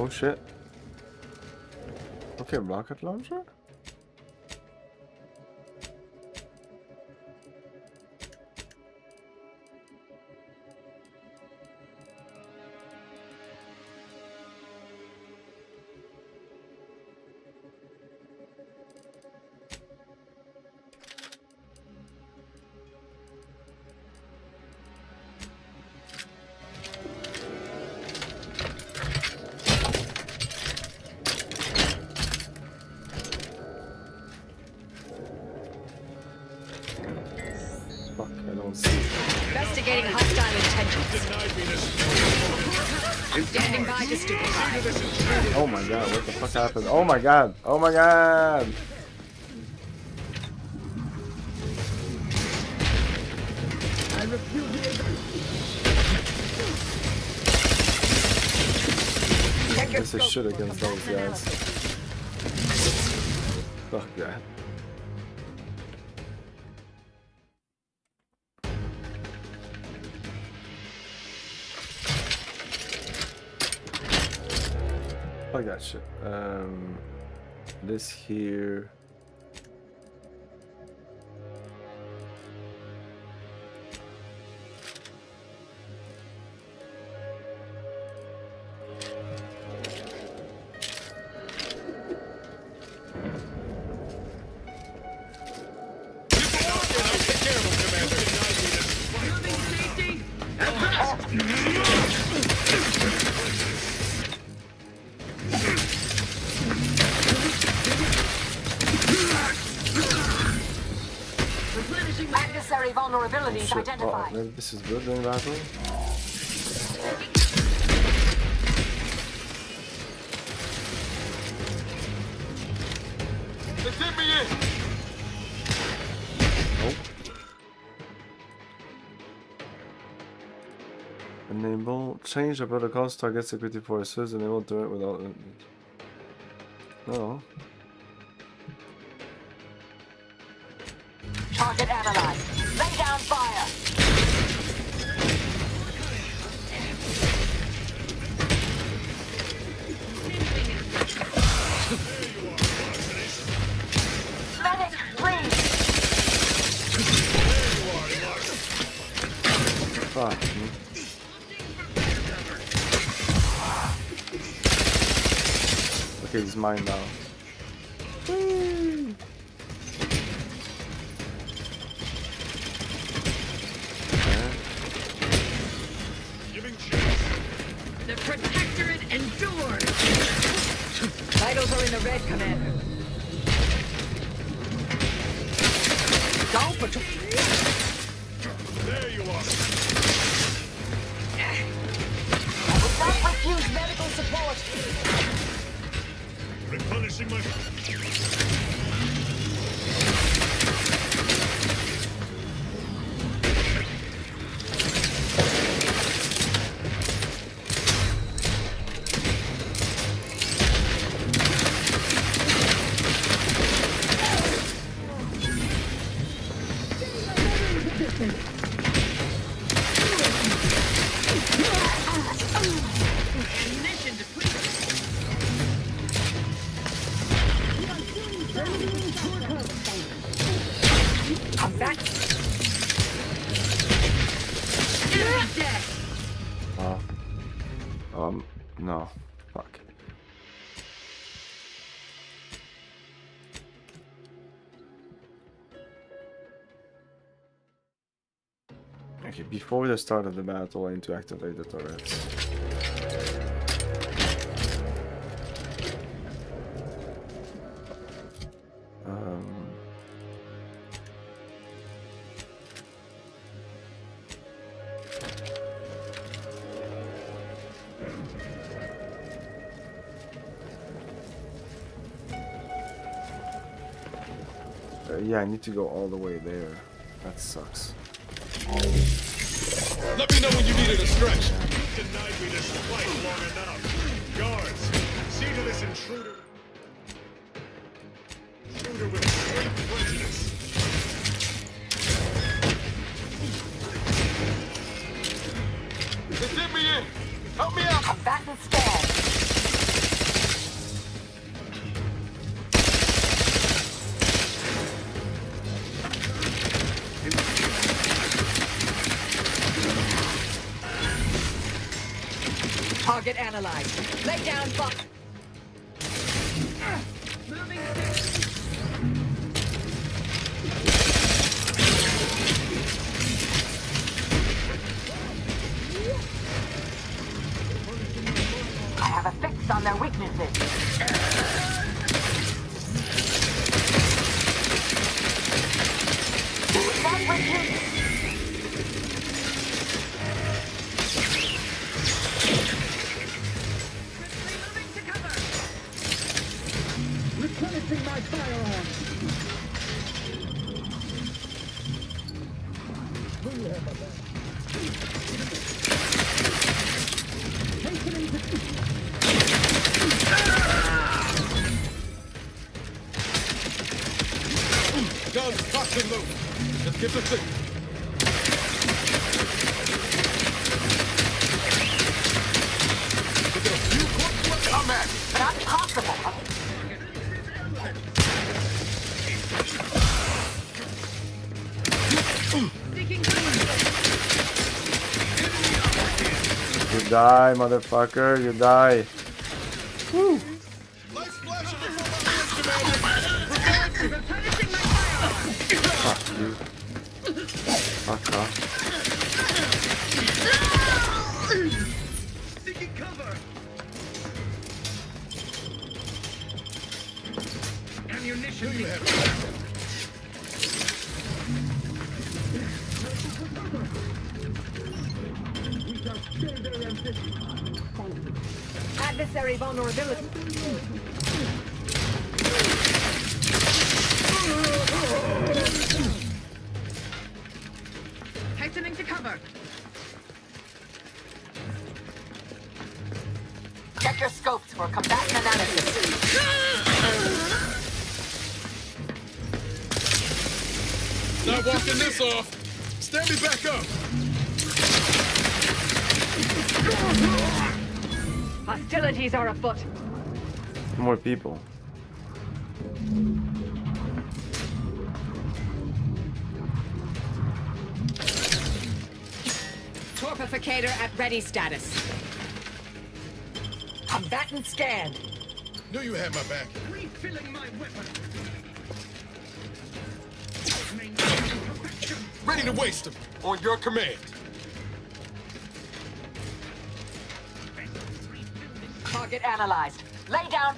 Oh shit. Okay, rocket launcher? Investigating hostile intentions. Standing by to stupefy. Oh my god, what the fuck happened? Oh my god! Oh my god! I repudiate. This is shit against those guys. Fuck that. I got shit. This here. Adversary vulnerabilities Shit. identified. Oh, maybe this is good in battle. Let's hit me in. Nope. Enable change the protocols target security forces. Enable turret without. No. Target analyzed. Lay down fire. Medic, please. Fuck me. Okay, he's mine now. Whee! The Protectorate endures. Vitals are in the red, Commander. Go patrol. There you are. Don't refuse medical support. Replenishing my... I'm back. No. Fuck. Okay, before the start of the battle, I need to activate the turrets. Yeah, I need to go all the way there. That sucks. Let me know when you needed a stretch. You denied me this fight long enough. Guards, see to this intruder. Intruder with a straight prejudice. Let's hit me in. Help me out. Combatant stand. Target analyzed. Lay down, Buck. Moving. I have a fix on their weaknesses. That Richard? Replenishing my firearm. Guns, cocked and loose. Let's get the thing. Combat! Not possible. You die, motherfucker, you die. Woo. Fuck you. Fuck off. Seeking cover. Ammunition. Adversary vulnerability. Hastening to cover. Check your scopes for combatant analysis. Not walking this off. Stand me back up. Hostilities are afoot. More people. Torpificator at ready status. Combatant scanned. Knew you had my back. Refilling my weapon. Ready to waste them. On your command. Target analyzed. Lay down.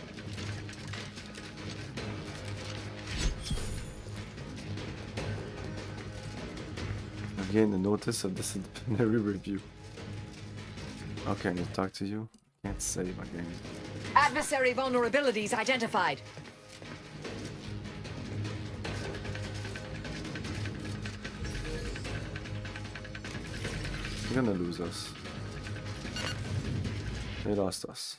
Again, the notice of disciplinary review. Okay, I need to talk to you. Can't save again. Adversary vulnerabilities identified. You're gonna lose us. They lost us.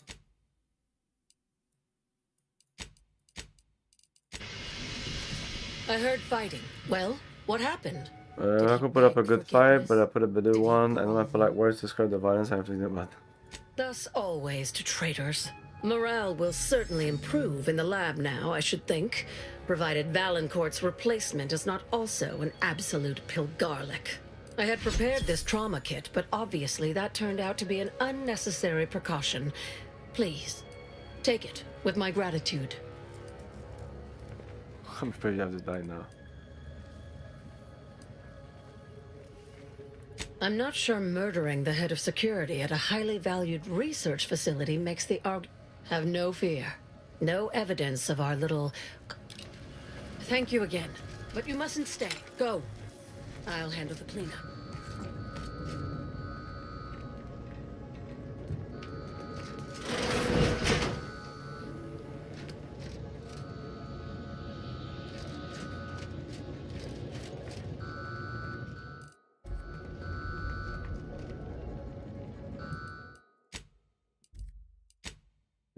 I heard fighting. Well, what happened? I could put up a good fight, but I put a better one. I don't have polite words to describe the violence I have to think about. Thus always to traitors. Morale will certainly improve in the lab now, I should think, provided Valancourt's replacement is not also an absolute Pilgarlic. I had prepared this trauma kit, but obviously that turned out to be an unnecessary precaution. Please, take it with my gratitude. I'm afraid you have to die now. I'm not sure murdering the head of security at a highly valued research facility makes the Have no fear. No evidence of our little... Thank you again, but you mustn't stay. Go. I'll handle the cleanup.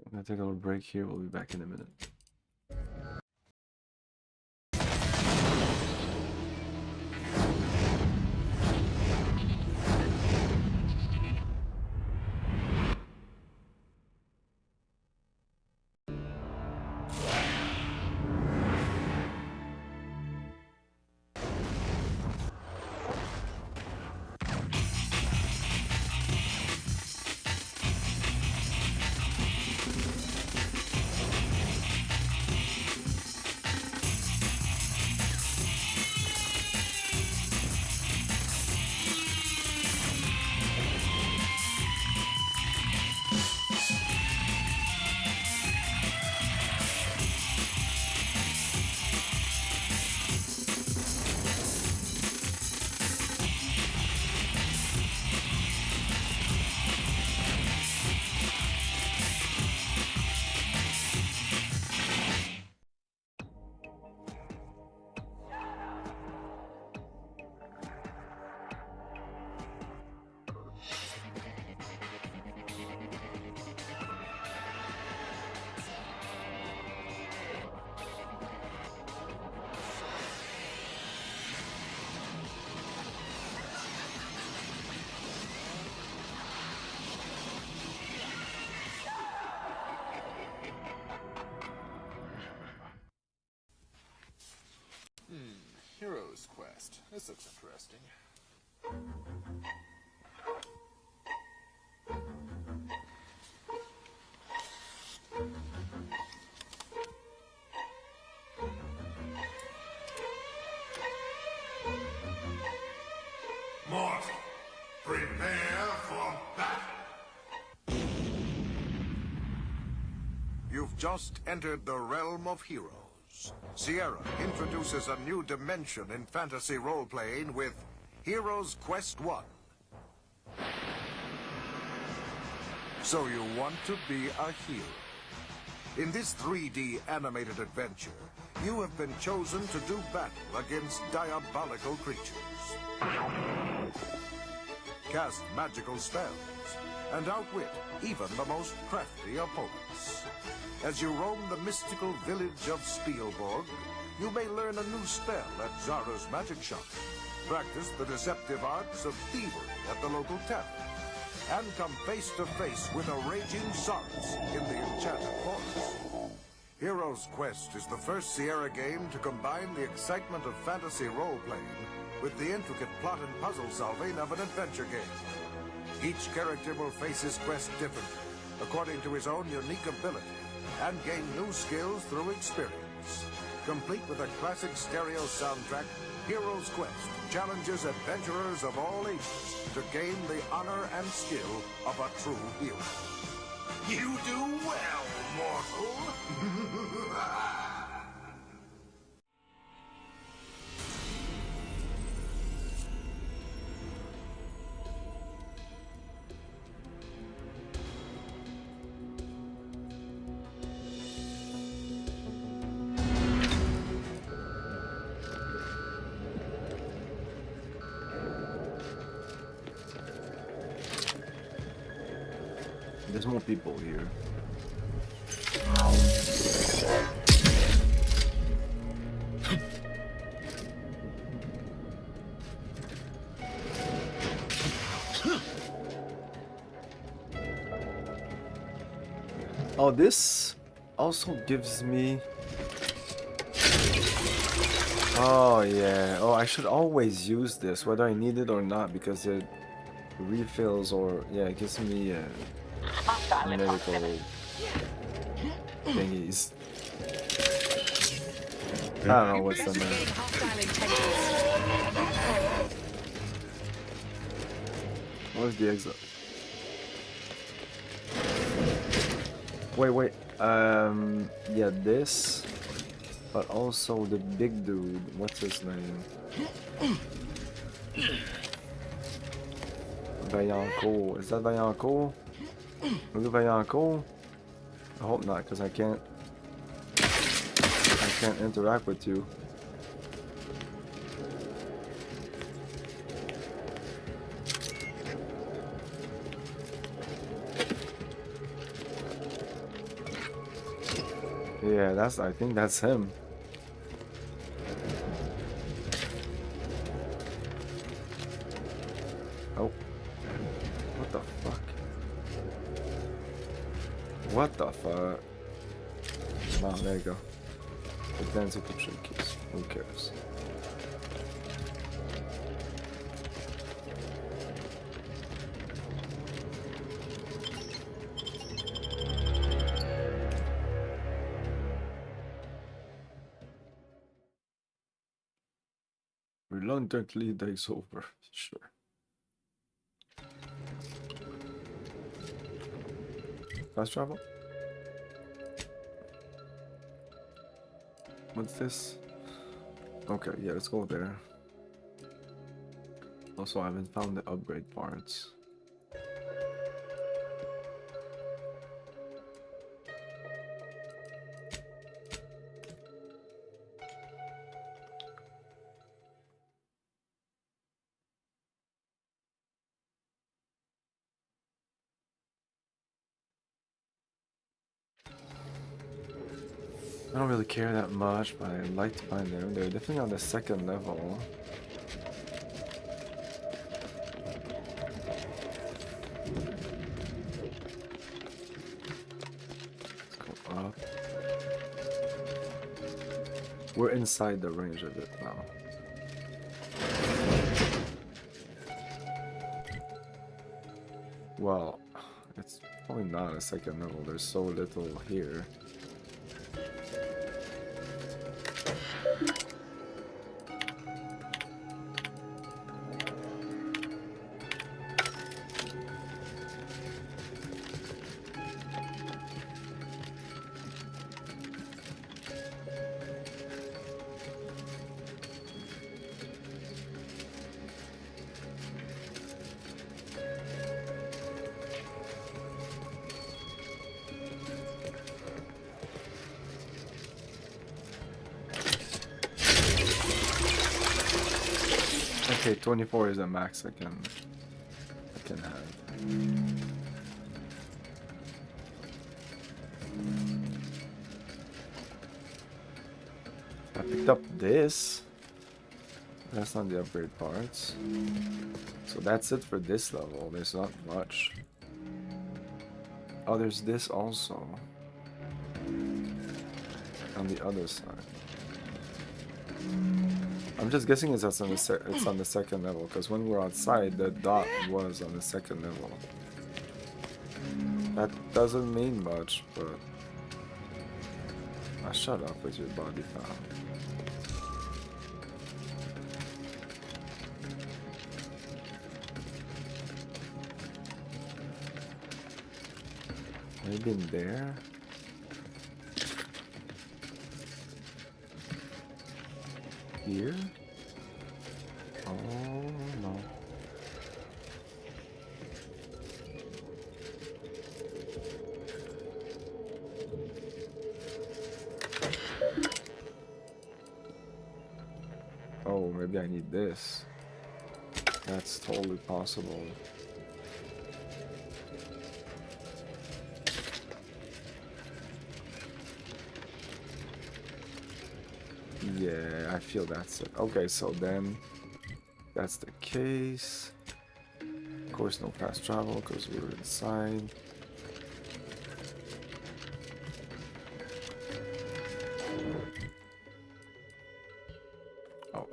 I'm gonna take a little break here. We'll be back in a minute. Hero's Quest. This looks interesting. Mortal, prepare for battle. You've just entered the realm of heroes. Sierra introduces a new dimension in fantasy role-playing with Heroes Quest 1. So you want to be a hero. In this 3D animated adventure, you have been chosen to do battle against diabolical creatures. Cast magical spells, and outwit even the most crafty opponents. As you roam the mystical village of Spielborg, you may learn a new spell at Zara's magic shop, practice the deceptive arts of thievery at the local tavern, and come face to face with a raging Saurus in the Enchanted Forest. Heroes Quest is the first Sierra game to combine the excitement of fantasy role-playing with the intricate plot and puzzle solving of an adventure game. Each character will face his quest differently, according to his own unique ability, and gain new skills through experience. Complete with a classic stereo soundtrack, Heroes Quest challenges adventurers of all ages to gain the honor and skill of a true hero. You do well, mortal. There's more people here. Oh, this also gives me... Oh yeah, oh I should always use this whether I need it or not because it refills or yeah it gives me medical thingies. I don't know what's the name. What's the exit? Wait, yeah, this, but also the big dude, what's his name? Vaillancourt, is that Vaillancourt? Louis Vaillancourt? I hope not, because I can't interact with you. Yeah, I think that's him. Oh. What the fuck? What the fuck? Wow, there you go. Advanced encryption keys. Who cares? Reluctantly days over. Sure. Fast travel? What's this? Okay, yeah, let's go there. Also, I haven't found the upgrade parts. I don't really care that much, but I'd like to find them. They're definitely on the second level. Let's go up. We're inside the range of it now. Well, it's probably not a second level. There's so little here. Okay, 24 is a max I can have. I picked up this. That's not the upgrade parts. So that's it for this level. There's not much. Oh, there's this also. On the other side. I'm just guessing it's on the second level, because when we're outside, the dot was on the second level. That doesn't mean much, but... shut up with your body found. Maybe in there? Here? Oh no. Oh, maybe I need this. That's totally possible. Yeah, I feel that's it. Okay, so then that's the case. Of course, no fast travel because we were inside. Oh.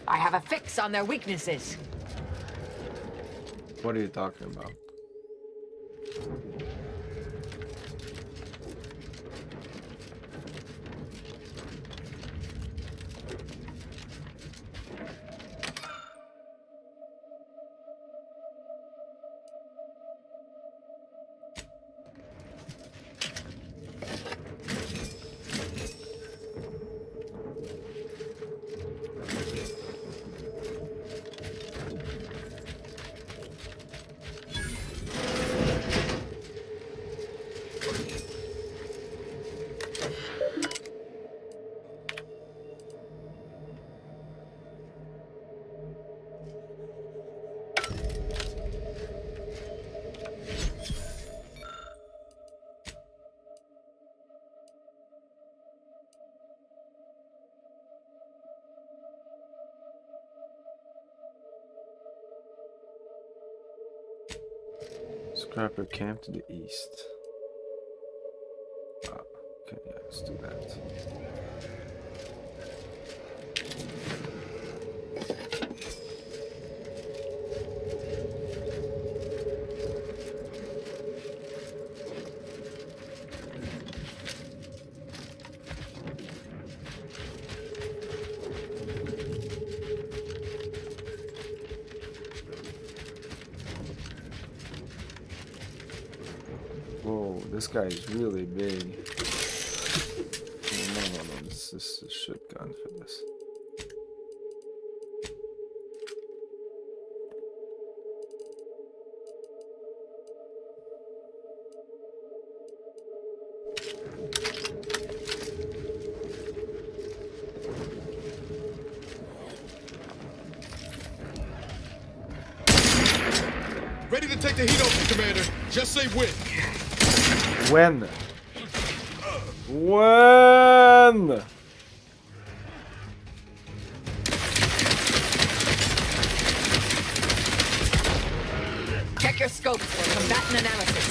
I have a fix on their weaknesses. What are you talking about? Scrapper camp to the east. Okay, yeah, let's do that. Whoa, this guy is really big. No, this is a shit gun for this. Ready to take the heat off you, Commander. Just say when. When? When? Check your scopes for combatant analysis.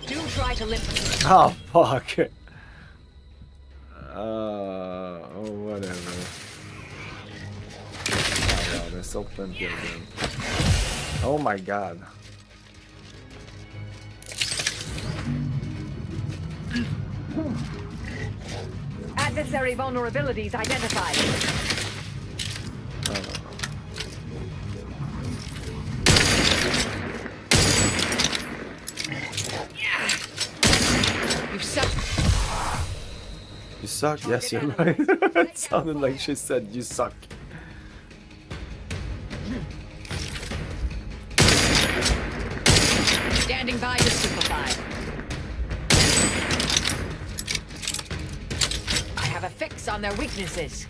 Do try to lift. Oh, fuck. Oh, whatever. Oh, wow, there's so plenty of them. Oh my god. Adversary vulnerabilities identified. You suck. You suck? Yes, you're right. It sounded like she said you suck. Standing by to stupefy. I have a fix on their weaknesses.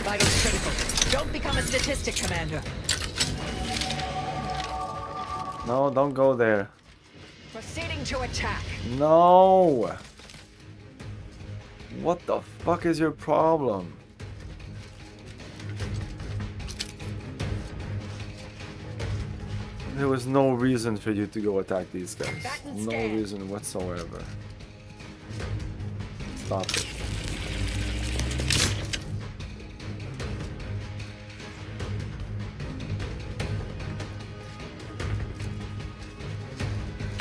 Vitals critical. Don't become a statistic, Commander. No, don't go there. Proceeding to attack. No! What the fuck is your problem? There was no reason for you to go attack these guys. No reason whatsoever. Stop it.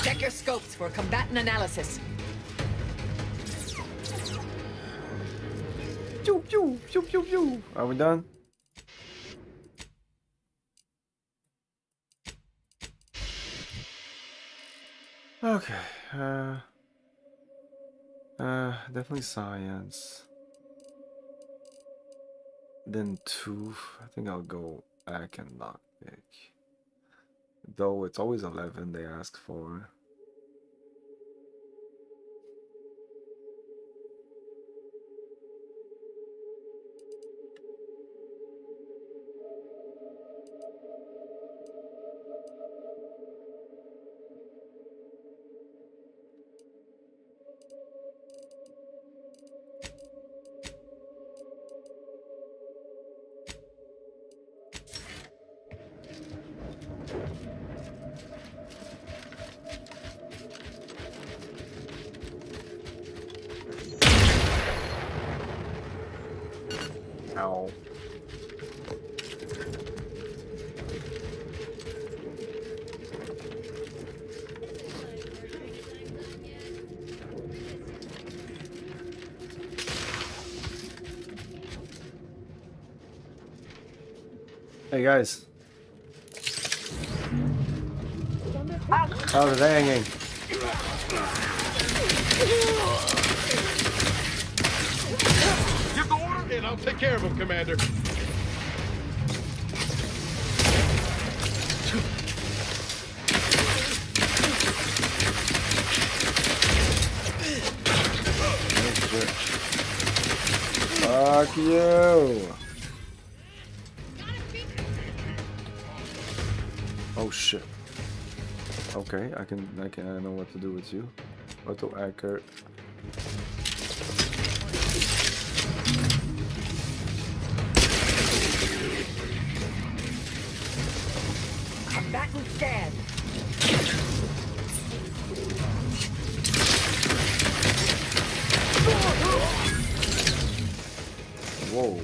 Check your scopes for combatant analysis. Pew, pew, pew, pew, pew. Are we done? Okay. Definitely science. Then 2. I think I'll go Ack and lockpick. Though it's always 11 they ask for. Ow. Hey guys. How's it hanging? Give the order and I'll take care of him, Commander. Fuck you. Oh shit. Okay, I know what to do with you. Auto anchor. Combatant scan. Whoa.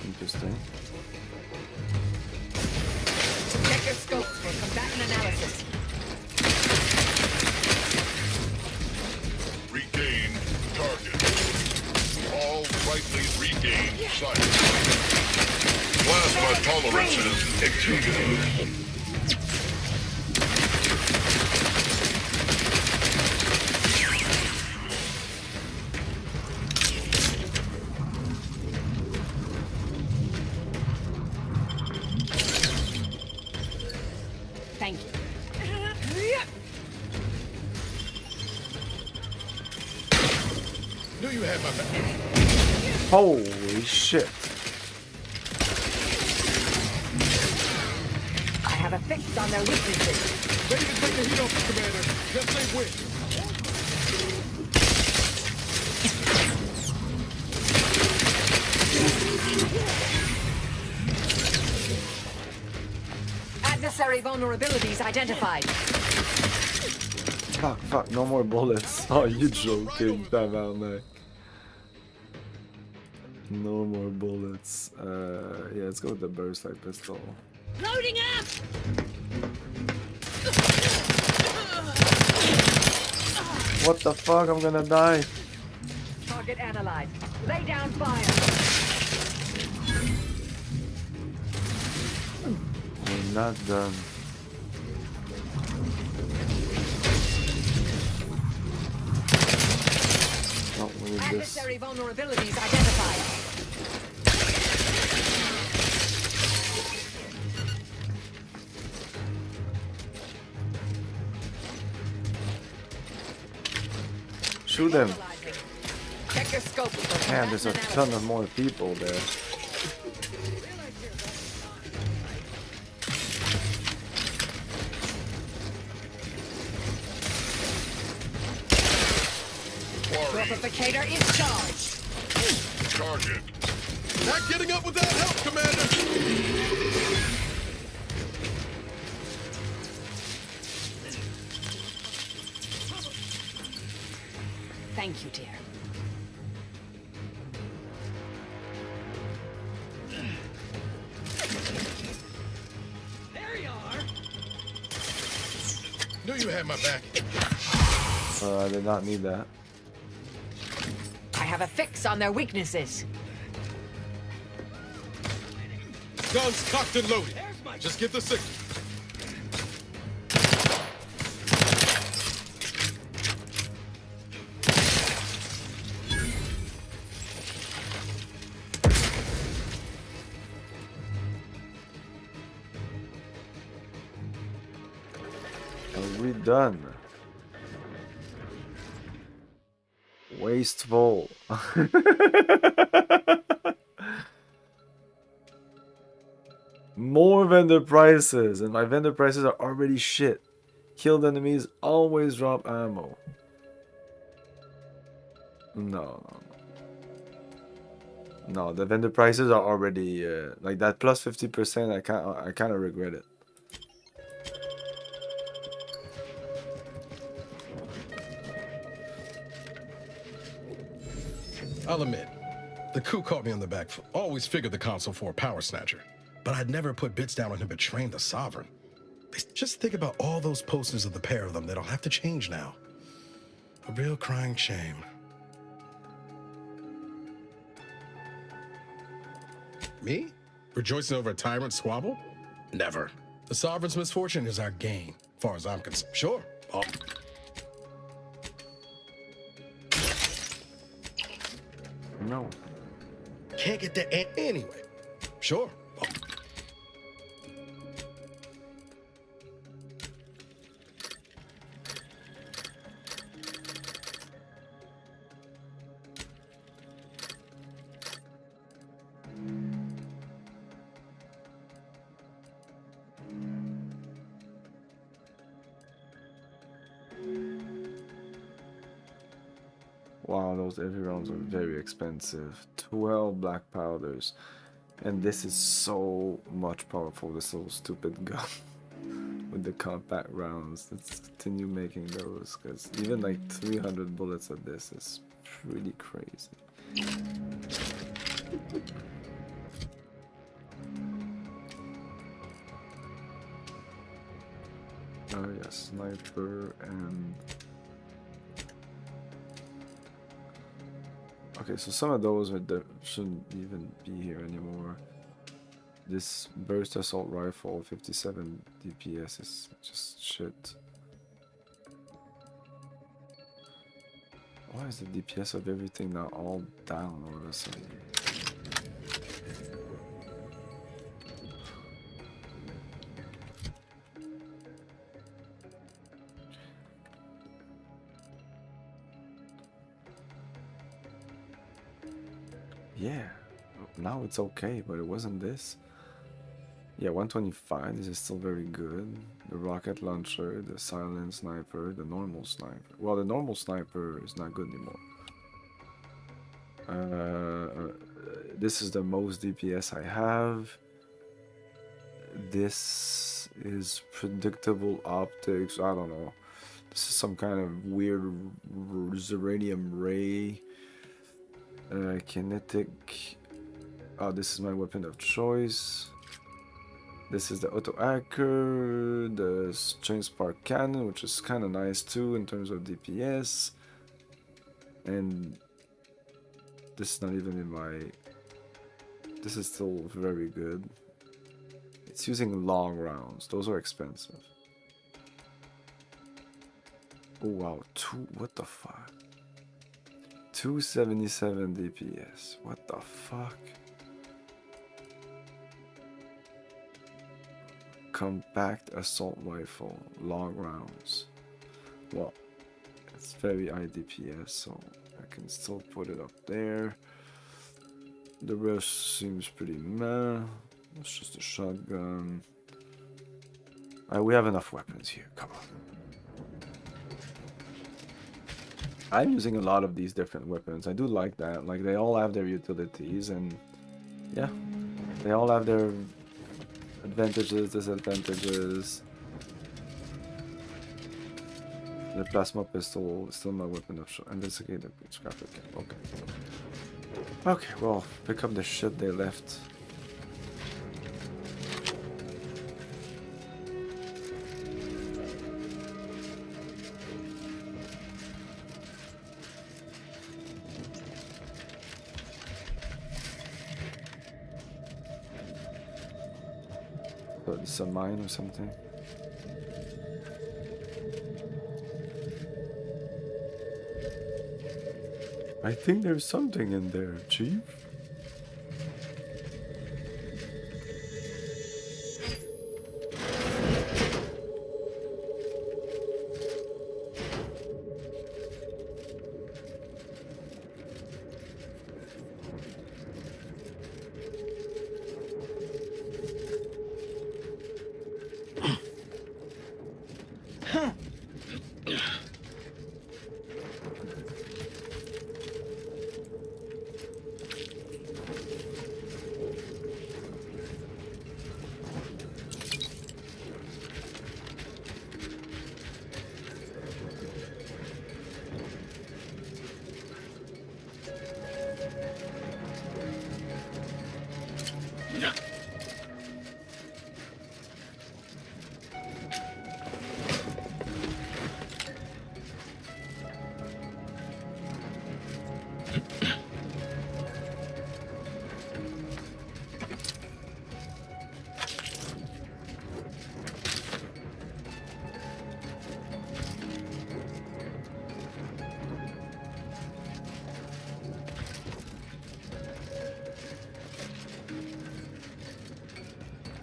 Interesting. Check your scopes for combatant analysis. Regain target. All rightly regained sight. Plasma tolerances exceeded. Thank you. Knew you had my back. Holy shit. I have a fix on their weaknesses. Ready to take the heat off, Commander. Just say when. Adversary vulnerabilities identified. Fuck, no more bullets. Oh, you joking, tabarnak. No more bullets. Yeah, let's go with the burst light pistol. Loading up! What the fuck? I'm gonna die. Target analyzed. Lay down fire. We're not done. Oh, we need this. Adversary vulnerabilities identified. Shoot them. Check your scope. Man, there's a ton of more people there. Fortificator is charged. Charge it. Not getting up without help, Commander. Thank you, dear. There you are. Knew you had my back. I did not need that. I have a fix on their weaknesses. Guns cocked and loaded. Just get the signal. Are we done? Wasteful. More vendor prices, and my vendor prices are already shit. Killed enemies always drop ammo. No, the vendor prices are already like that plus 50%. I kind of regret it. I'll admit, the coup caught me on the back foot. Always figured the console for a power snatcher, but I'd never put bits down on him betraying the Sovereign. Just think about all those posters of the pair of them that'll have to change now. A real crying shame. Me? Rejoicing over a tyrant squabble? Never. The Sovereign's misfortune is our gain, as far as I'm concerned. Sure. No. Can't get that anyway. Sure. Wow, those heavy rounds are very expensive. 12 black powders. And this is so much powerful, this little stupid gun. With the compact rounds. Let's continue making those, because even like 300 bullets of this is pretty crazy. Oh yeah, sniper and... Okay, so some of those shouldn't even be here anymore. This burst assault rifle, 57 DPS is just shit. Why is the DPS of everything now all down all of a sudden? Yeah, now it's okay, but it wasn't this. Yeah, 125, this is still very good. The rocket launcher, the silent sniper, the normal sniper. Well, the normal sniper is not good anymore. This is the most DPS I have. This is predictable optics, I don't know. This is some kind of weird Zeranium ray. Kinetic. Oh, this is my weapon of choice. This is the auto anchor, the chain spark cannon, which is kind of nice too in terms of DPS. And this is not even in my. This is still very good. It's using long rounds. Those are expensive. Oh wow, what the fuck? 277 DPS. What the fuck? Compact assault rifle, long rounds. Well, it's very high DPS, so I can still put it up there. The rest seems pretty meh. It's just a shotgun. We have enough weapons here. Come on. I'm using a lot of these different weapons. I do like that. Like, they all have their utilities, and yeah, they all have their advantages, disadvantages. The plasma pistol is still my weapon of choice. Investigator, scrapper camp. Okay. Okay, well, pick up the shit they left. So it's a mine or something. I think there's something in there, Chief.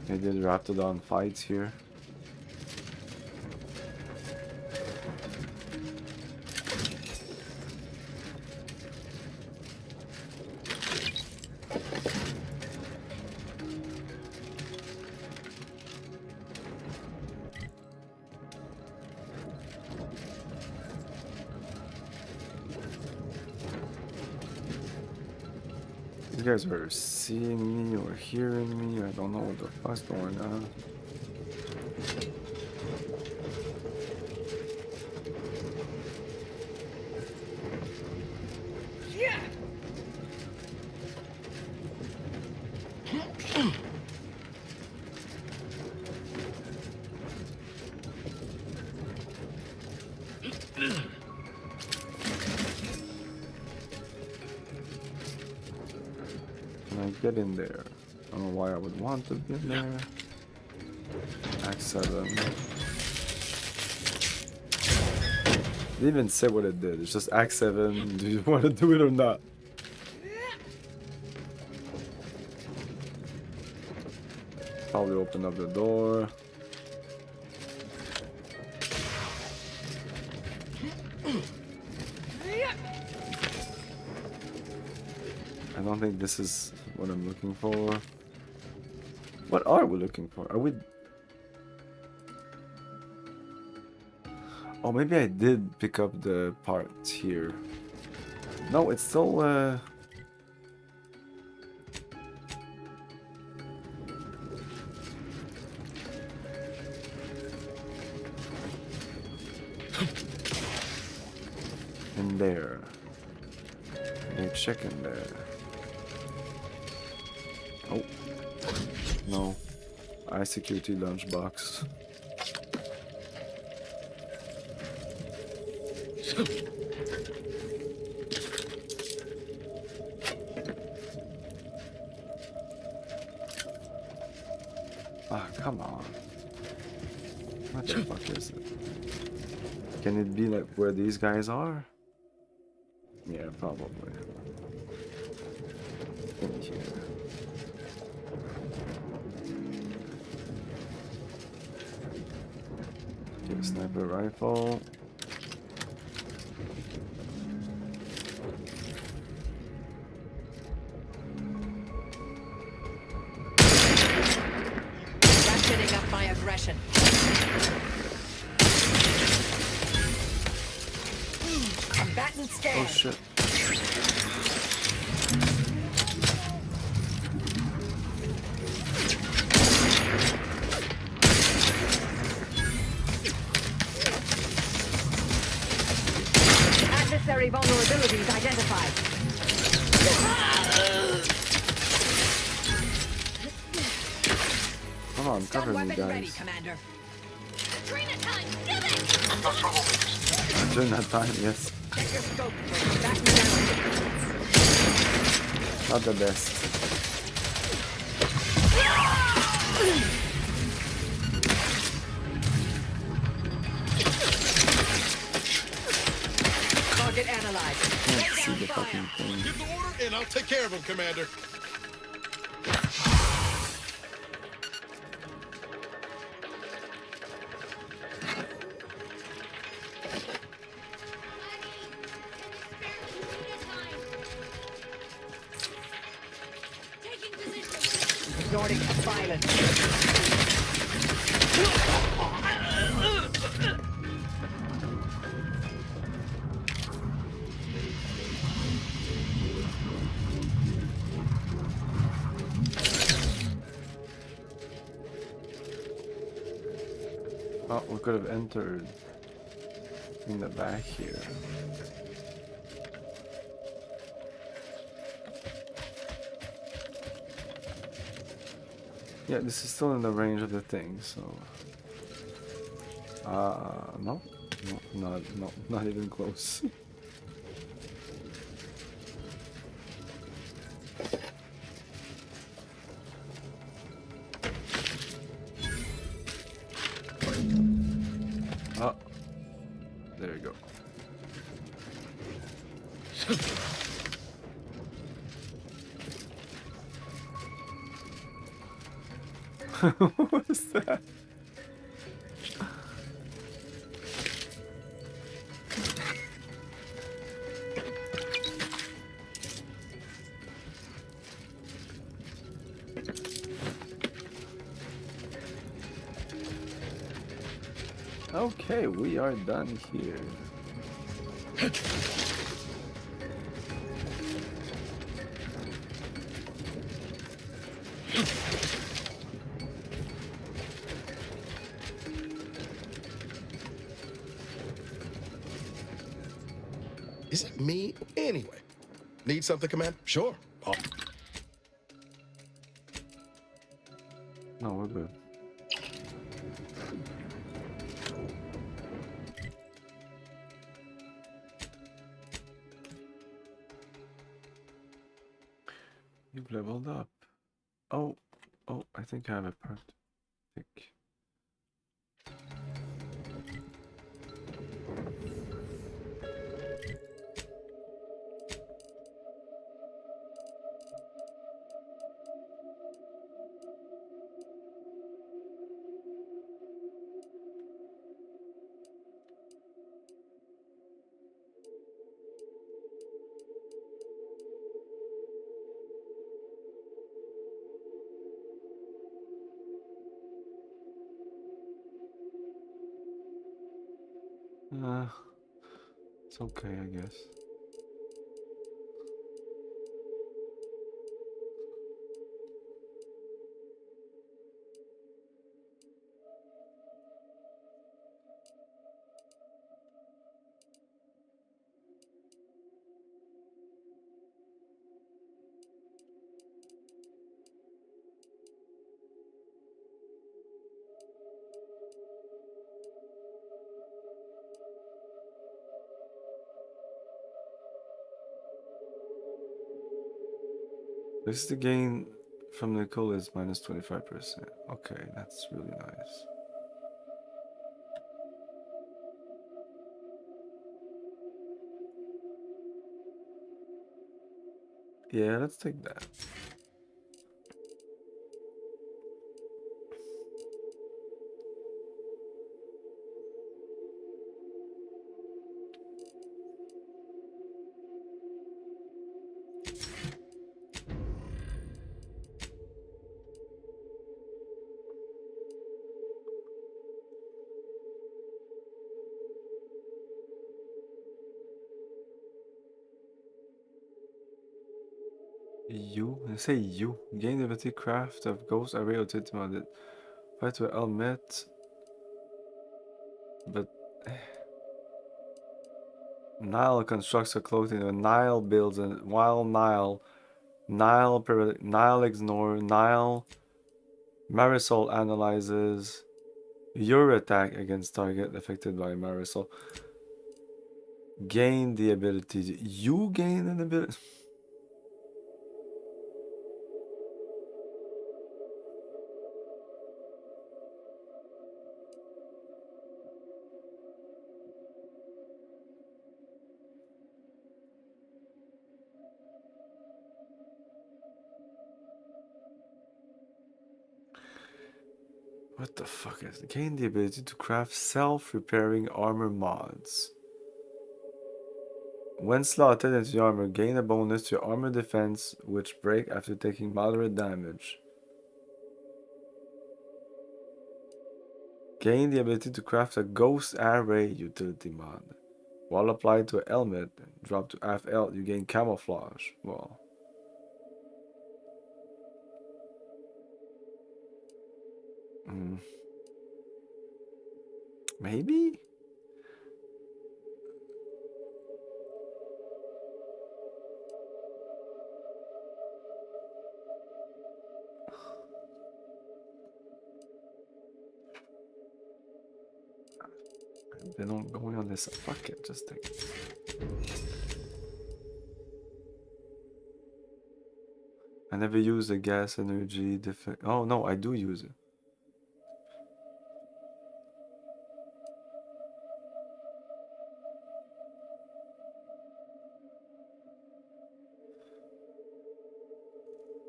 They did Raptidon fights here. These guys are seeing me or hearing me. I don't know what the fuck's going on. Yeah. Can I get in there? I don't know why I would want to get in there. Act 7. Didn't even say what it did. It's just Act 7. Do you want to do it or not? Probably open up the door. I don't don't think this is what I'm looking for. What are we looking for? Are we... Oh, maybe I did pick up the part here. No, it's still... in there. A chicken there. Oh. No. iSecurity lunchbox. Ah, come on. What the fuck is it? Can it be like where these guys are? Yeah, probably. In here. Okay, sniper rifle. Ratcheting up my aggression. Combatant scan. Oh shit. Adversary vulnerabilities identified. Come on, cover me, Weapon ready, guys. Commander. Trina time, give it! During that time, yes. Check your scope. Not the best. Target analyzed. Can't see the fucking thing. Give the order, and I'll take care of him, Commander. Resorting to violence. Oh, we could have entered in the back here. Yeah, this is still in the range of the thing, so... no? No, not even close. Oh, there you go. What is that? Okay, we are done here. Is it me? Anyway. Need something, Commander? Sure. Oh. No, we're good. You've leveled up. Oh, I think I have a part. Pick. It's okay, I guess. This is the gain from Nicole is minus 25%. Okay, that's really nice. Yeah, let's take that. Say you gain the ability craft of ghost array or modded. Fight with Elmet, but Nile constructs a clothing. Nile builds a wild Nile ignore Nile. Marisol analyzes your attack against target affected by Marisol. Gain the ability. You gain an ability. What the fuck is it? Gain the ability to craft self-repairing armor mods. When slotted into your armor, gain a bonus to your armor defense, which break after taking moderate damage. Gain the ability to craft a ghost array utility mod. While applied to a helmet, drop to half health, you gain camouflage. Well. Maybe? I've been on going on this. Fuck it, just take it. I never use the gas energy defense. Oh no, I do use it.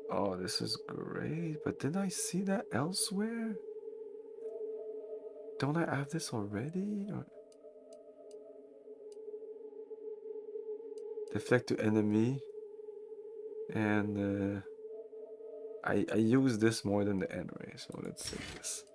Oh, this is great, but didn't I see that elsewhere? Don't I have this already? Or... deflect to enemy, and I use this more than the N ray, so let's take this.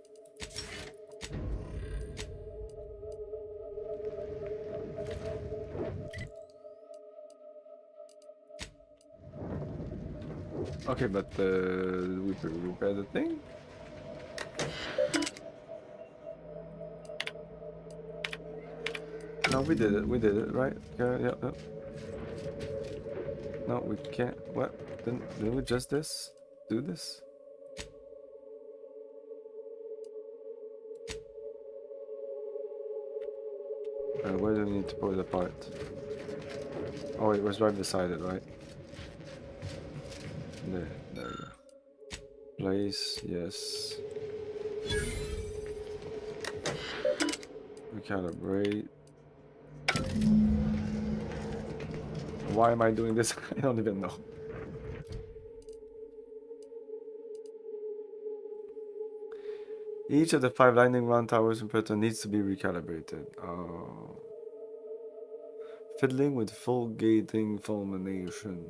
Okay, but we repair the thing. No, we did it, right? Yeah. No, we can't. What? Didn't we just do this? Where do we need to pull it apart? Oh, it was right beside it, right? There we go. Place, yes. Recalibrate. Why am I doing this? I don't even know. Each of the 5 lightning round towers in Puerto needs to be recalibrated. Fiddling with full gating fulmination.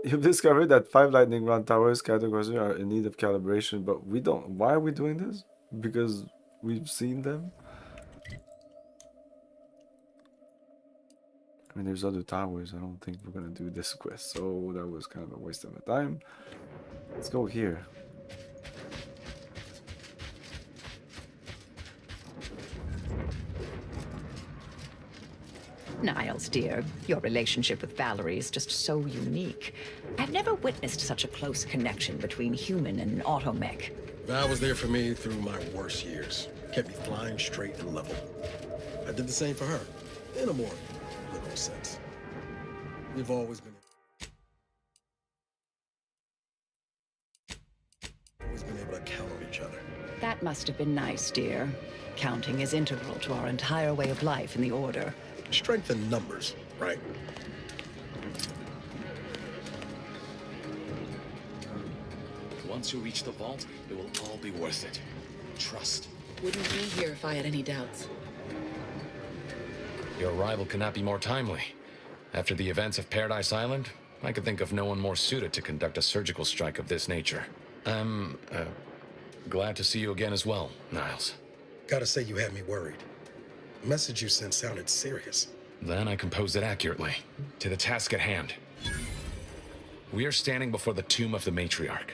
You've discovered that 5 lightning round towers categories are in need of calibration, but we don't. Why are we doing this? Because we've seen them. I mean, there's other towers. I don't think we're gonna do this quest, so that was kind of a waste of my time. Let's go here. Niles, dear, your relationship with Valerie is just so unique. I've never witnessed such a close connection between human and automech. Val was there for me through my worst years. Kept me flying straight and level. I did the same for her, in a more literal sense. We've always been able to count on each other. That must have been nice, dear. Counting is integral to our entire way of life in the Order. Strength in numbers, right? Once you reach the vault, it will all be worth it. Trust. Wouldn't be here if I had any doubts. Your arrival could not be more timely. After the events of Paradise Island, I could think of no one more suited to conduct a surgical strike of this nature. I'm, glad to see you again as well, Niles. Gotta say you had me worried. The message you sent sounded serious. Then I composed it accurately. To the task at hand. We are standing before the tomb of the Matriarch.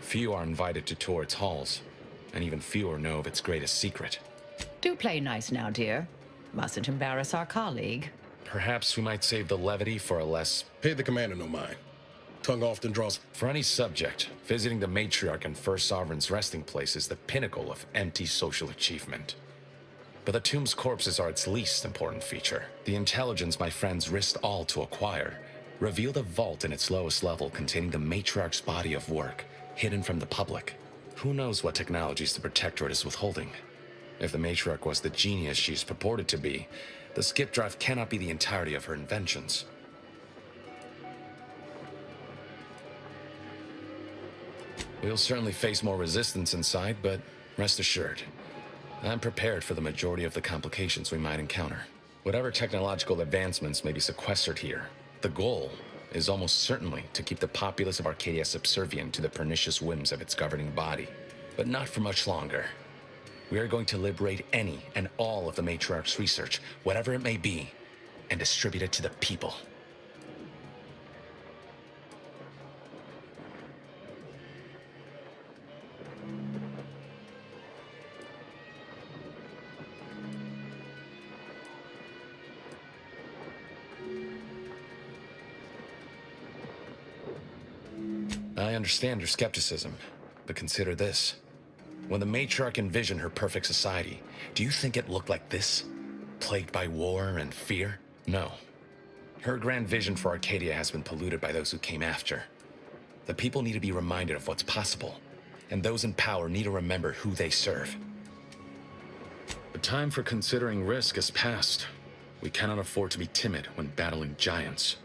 Few are invited to tour its halls, and even fewer know of its greatest secret. Do play nice now, dear. Mustn't embarrass our colleague. Perhaps we might save the levity for a less... Pay the commander no mind. Tongue often draws... For any subject, visiting the Matriarch and First Sovereign's resting place is the pinnacle of empty social achievement. But the tomb's corpses are its least important feature. The intelligence my friends risked all to acquire revealed a vault in its lowest level containing the Matriarch's body of work, hidden from the public. Who knows what technologies the Protectorate is withholding? If the Matriarch was the genius she's purported to be, the skip drive cannot be the entirety of her inventions. We'll certainly face more resistance inside, but rest assured, I'm prepared for the majority of the complications we might encounter. Whatever technological advancements may be sequestered here, the goal is almost certainly to keep the populace of Arcadia subservient to the pernicious whims of its governing body. But not for much longer. We are going to liberate any and all of the Matriarch's research, whatever it may be, and distribute it to the people. I understand your skepticism, but consider this. When the Matriarch envisioned her perfect society, do you think it looked like this? Plagued by war and fear? No. Her grand vision for Arcadia has been polluted by those who came after. The people need to be reminded of what's possible, and those in power need to remember who they serve. The time for considering risk is past. We cannot afford to be timid when battling giants.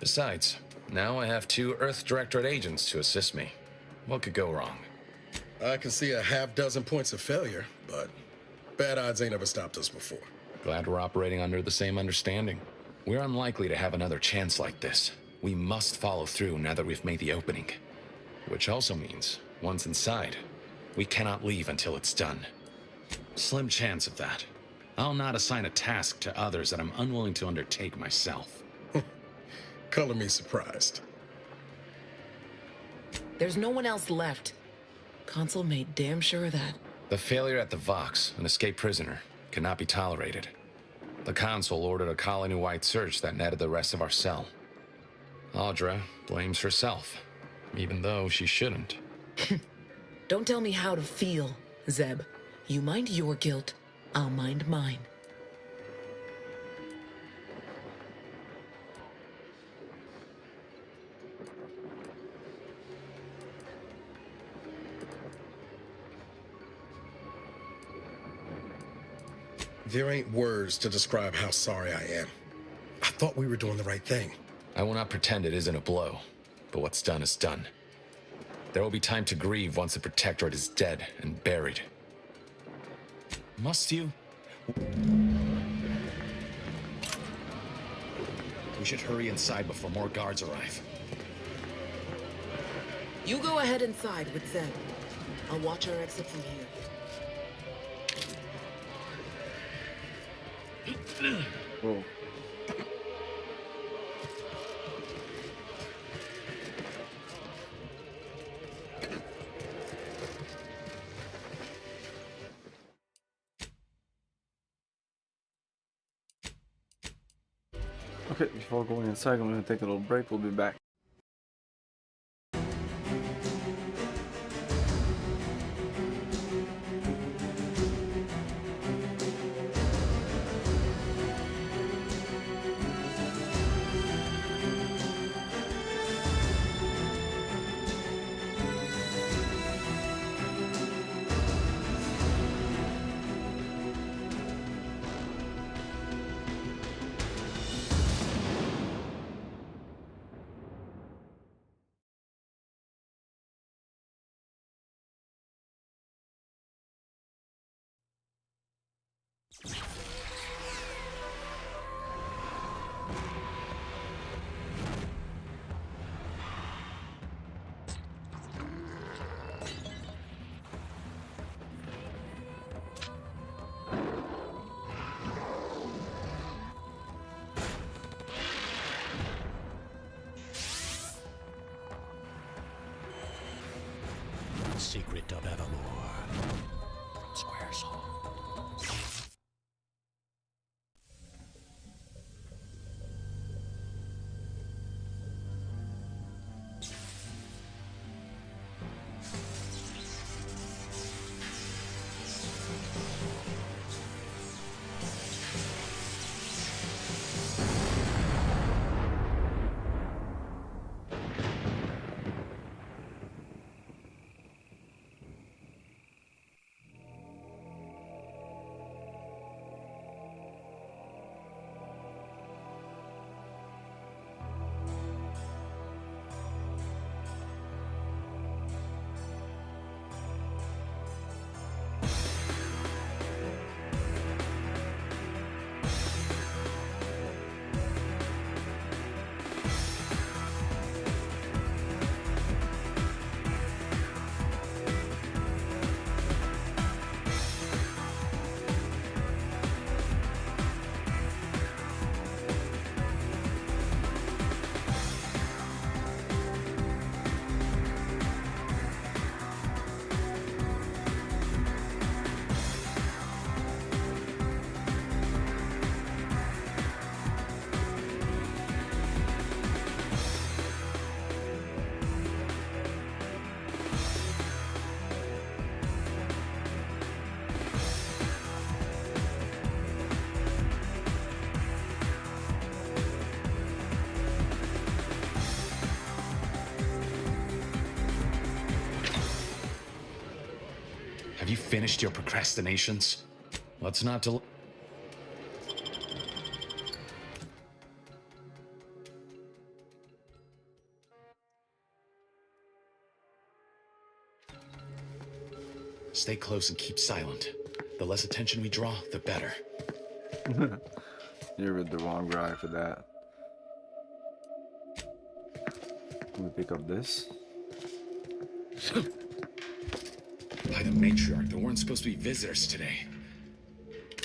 Besides, now I have 2 Earth Directorate agents to assist me. What could go wrong? I can see a half-dozen points of failure, but bad odds ain't ever stopped us before. Glad we're operating under the same understanding. We're unlikely to have another chance like this. We must follow through now that we've made the opening. Which also means, once inside, we cannot leave until it's done. Slim chance of that. I'll not assign a task to others that I'm unwilling to undertake myself. Color me surprised. There's no one else left. Consul made damn sure of that. The failure at the Vox, an escaped prisoner, cannot be tolerated. The Consul ordered a colony-wide search that netted the rest of our cell. Audra blames herself, even though she shouldn't. Don't tell me how to feel, Zeb. You mind your guilt, I'll mind mine. There ain't words to describe how sorry I am. I thought we were doing the right thing. I will not pretend it isn't a blow, but what's done is done. There will be time to grieve once the Protectorate is dead and buried. Must you? We should hurry inside before more guards arrive. You go ahead inside with Zeb. I'll watch our exit from here. Whoa. Okay, before going inside, I'm gonna take a little break. We'll be back. Secret of Evermore. Squaresoft. Have you finished your procrastinations? Let's not delay. Stay close and keep silent. The less attention we draw, the better. You're with the wrong guy for that. Let me pick up this. By the matriarch, there weren't supposed to be visitors today.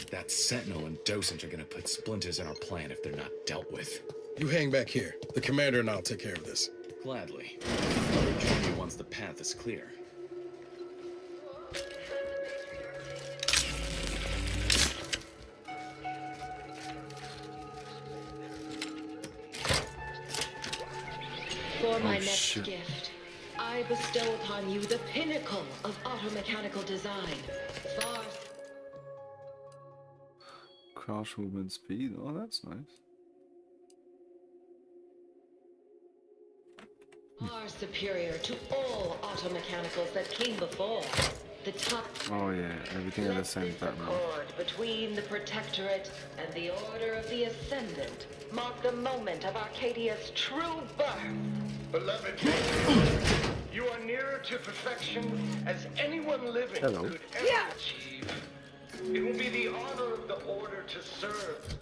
That Sentinel and Docent are gonna put splinters in our plan if they're not dealt with. You hang back here. The commander and I'll take care of this. Gladly. I'll join you once the path is clear. For my next gift, I bestow upon you the pinnacle of automechanical design. Far, Crouch movement speed. Oh, that's nice. far superior to all automechanicals that came before. The top Oh yeah, everything at the same time. chord between the Protectorate and the Order of the Ascendant mark the moment of Arcadia's true birth. Beloved, you are nearer to perfection as anyone living Hello. could ever achieve. It will be the honor of the Order to serve.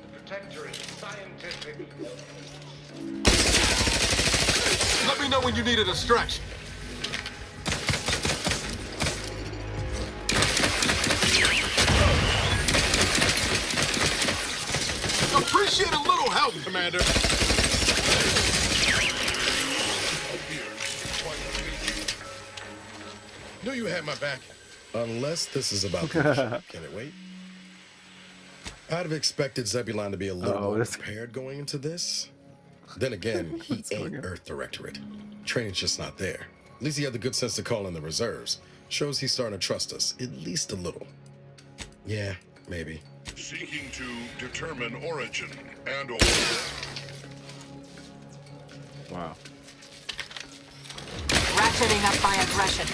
The Protectorate is scientific. Let me know when you needed a stretch. Appreciate a little help, Commander. Knew you had my back. Unless this is about to Can it wait? I'd have expected Zebulon to be a little more prepared going into this. Then again, he ain't Earth Directorate. Training's just not there. At least he had the good sense to call in the reserves. Shows he's starting to trust us, at least a little. Yeah, maybe. Seeking to determine origin and or... Wow. Ratcheting up my aggression.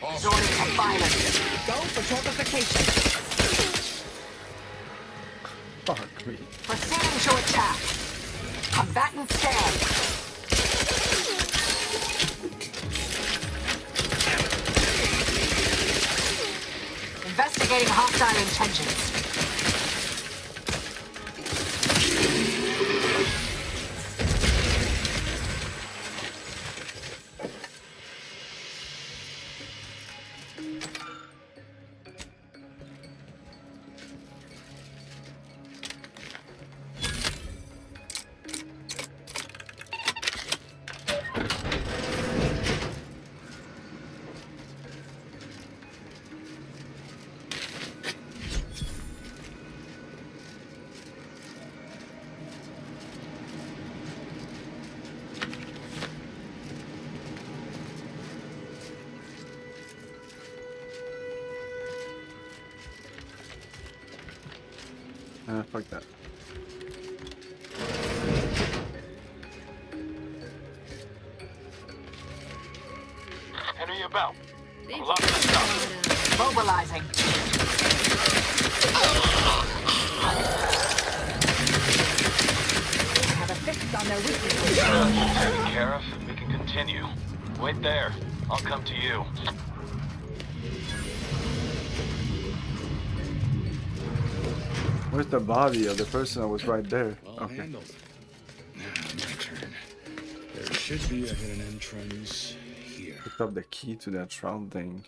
Resorting to violence. Go for torpification. Fuck me. Proceeding to attack. Combatant stand. Investigating hostile intentions. Fuck that. Enemy about. I'm loving the stuff. Mobilizing. Have a fix on their weaknesses. Taken care of. We can continue. Wait there. I'll come to you. Where's the body of the person that was right there? Well Okay. handled. Now, my turn. There should be a hidden entrance here. Picked up the key to that shroud thing.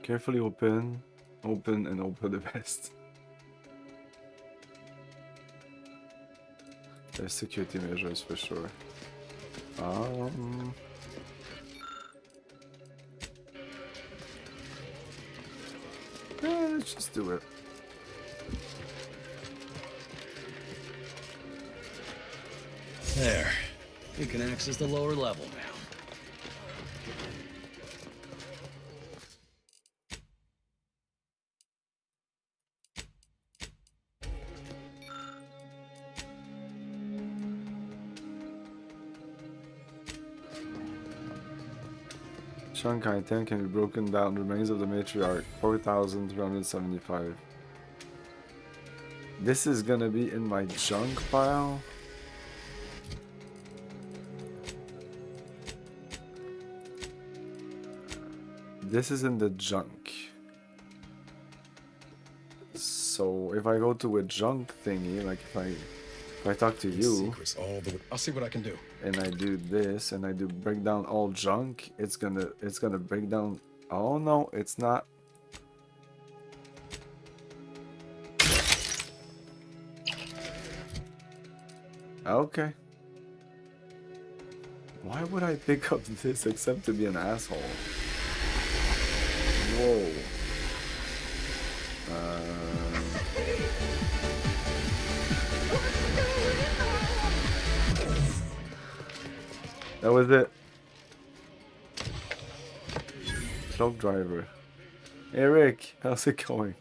Carefully open, and open the vest. There's security measures for sure. Let's just do it. There. You can access the lower level now. Shankai 10 can be broken down. Remains of the matriarch 4,375. This is gonna be in my junk pile. This is in the junk. So if I go to a junk thingy, like if I talk to you, I'll see what I can do. And I do this, and I do break down all junk, it's gonna break down. Oh no, it's not. Okay. Why would I pick up this except to be an asshole? Whoa. That was it. Cloak driver. Hey Rick, how's it going?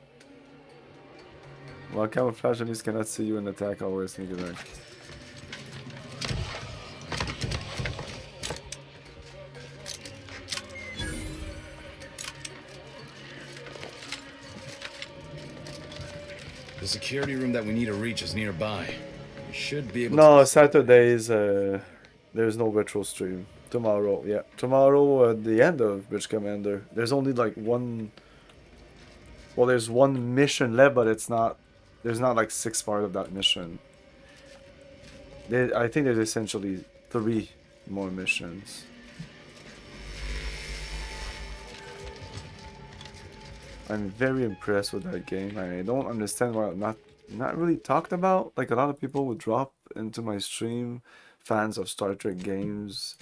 While camouflage enemies cannot see you and attack, always sneak attack. The security room that we need to reach is nearby. We should be able No, Saturdays, there's no retro stream. Tomorrow, yeah. Tomorrow at the end of Bridge Commander. There's only like one... Well, there's one mission left, but it's not... There's not like 6 parts of that mission. I think there's essentially 3 more missions. I'm very impressed with that game. I don't understand why I'm not really talked about. Like, a lot of people would drop into my stream, fans of Star Trek games,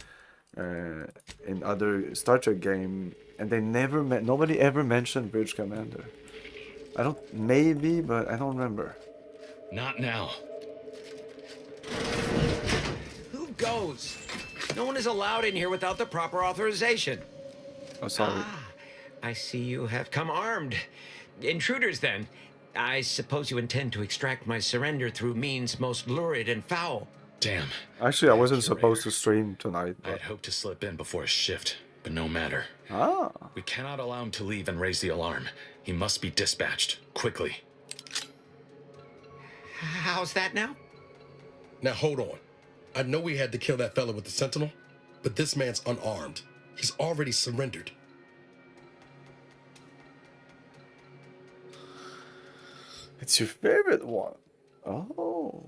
in other Star Trek game, and they never nobody ever mentioned Bridge Commander. I don't, maybe, but I don't remember. Not now. Who goes? No one is allowed in here without the proper authorization. Oh, sorry. Ah, I see you have come armed. Intruders, then. I suppose you intend to extract my surrender through means most lurid and foul. Damn. Actually, I wasn't supposed to stream tonight. I'd hoped to slip in before his shift, but no matter. Ah. We cannot allow him to leave and raise the alarm. He must be dispatched, quickly. How's that now? Now hold on. I know we had to kill that fella with the Sentinel, but this man's unarmed. He's already surrendered. It's your favorite one. Oh.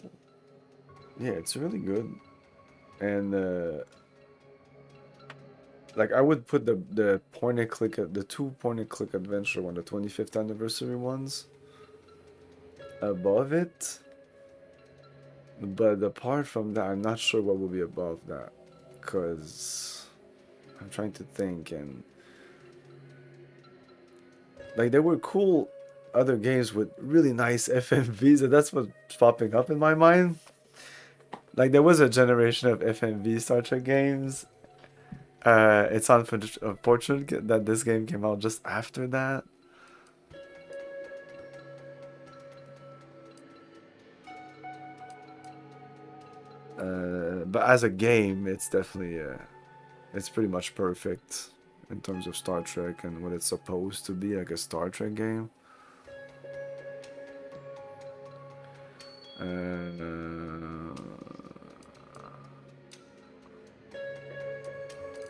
Yeah, it's really good. And like, I would put the point and click, the 2 point and click adventure one, the 25th anniversary ones, above it. But apart from that, I'm not sure what will be above that, because I'm trying to think. And like, there were cool other games with really nice FMVs, and that's what's popping up in my mind. Like, there was a generation of FMV Star Trek games. It's unfortunate that this game came out just after that. But as a game, it's definitely it's pretty much perfect in terms of Star Trek and what it's supposed to be, like a Star Trek game.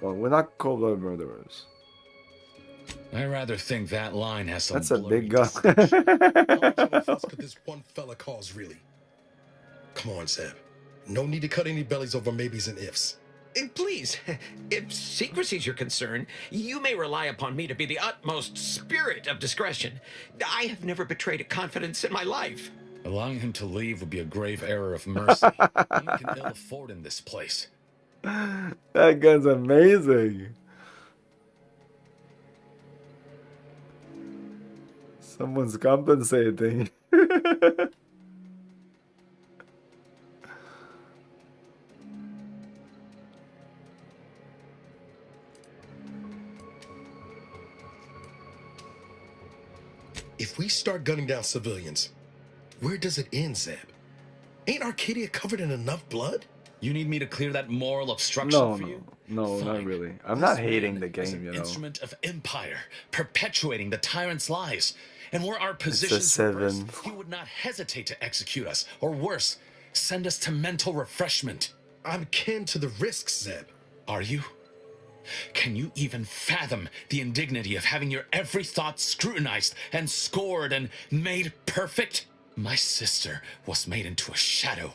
Well, we're not cold-blooded murderers. I rather think that line has some. That's a blurry big gun. How much of a fuss could this one fella cause, really? Come on, Zeb. No need to cut any bellies over maybes and ifs. Please, if secrecy's your concern, you may rely upon me to be the utmost spirit of discretion. I have never betrayed a confidence in my life. Allowing him to leave would be a grave error of mercy. One can ill afford in this place. That gun's amazing. Someone's compensating. If we start gunning down civilians, where does it end, Zeb? Ain't Arcadia covered in enough blood? You need me to clear that moral obstruction for you? No, Fine. not really. I'm This not hating man the is game, an you know. instrument of empire, perpetuating the tyrant's lies. And were our It's a positions 7. reversed, he would not hesitate to execute us, or worse, send us to mental refreshment. I'm kin to the risks, Zeb. Are you? Can you even fathom the indignity of having your every thought scrutinized and scored and made perfect? My sister was made into a shadow.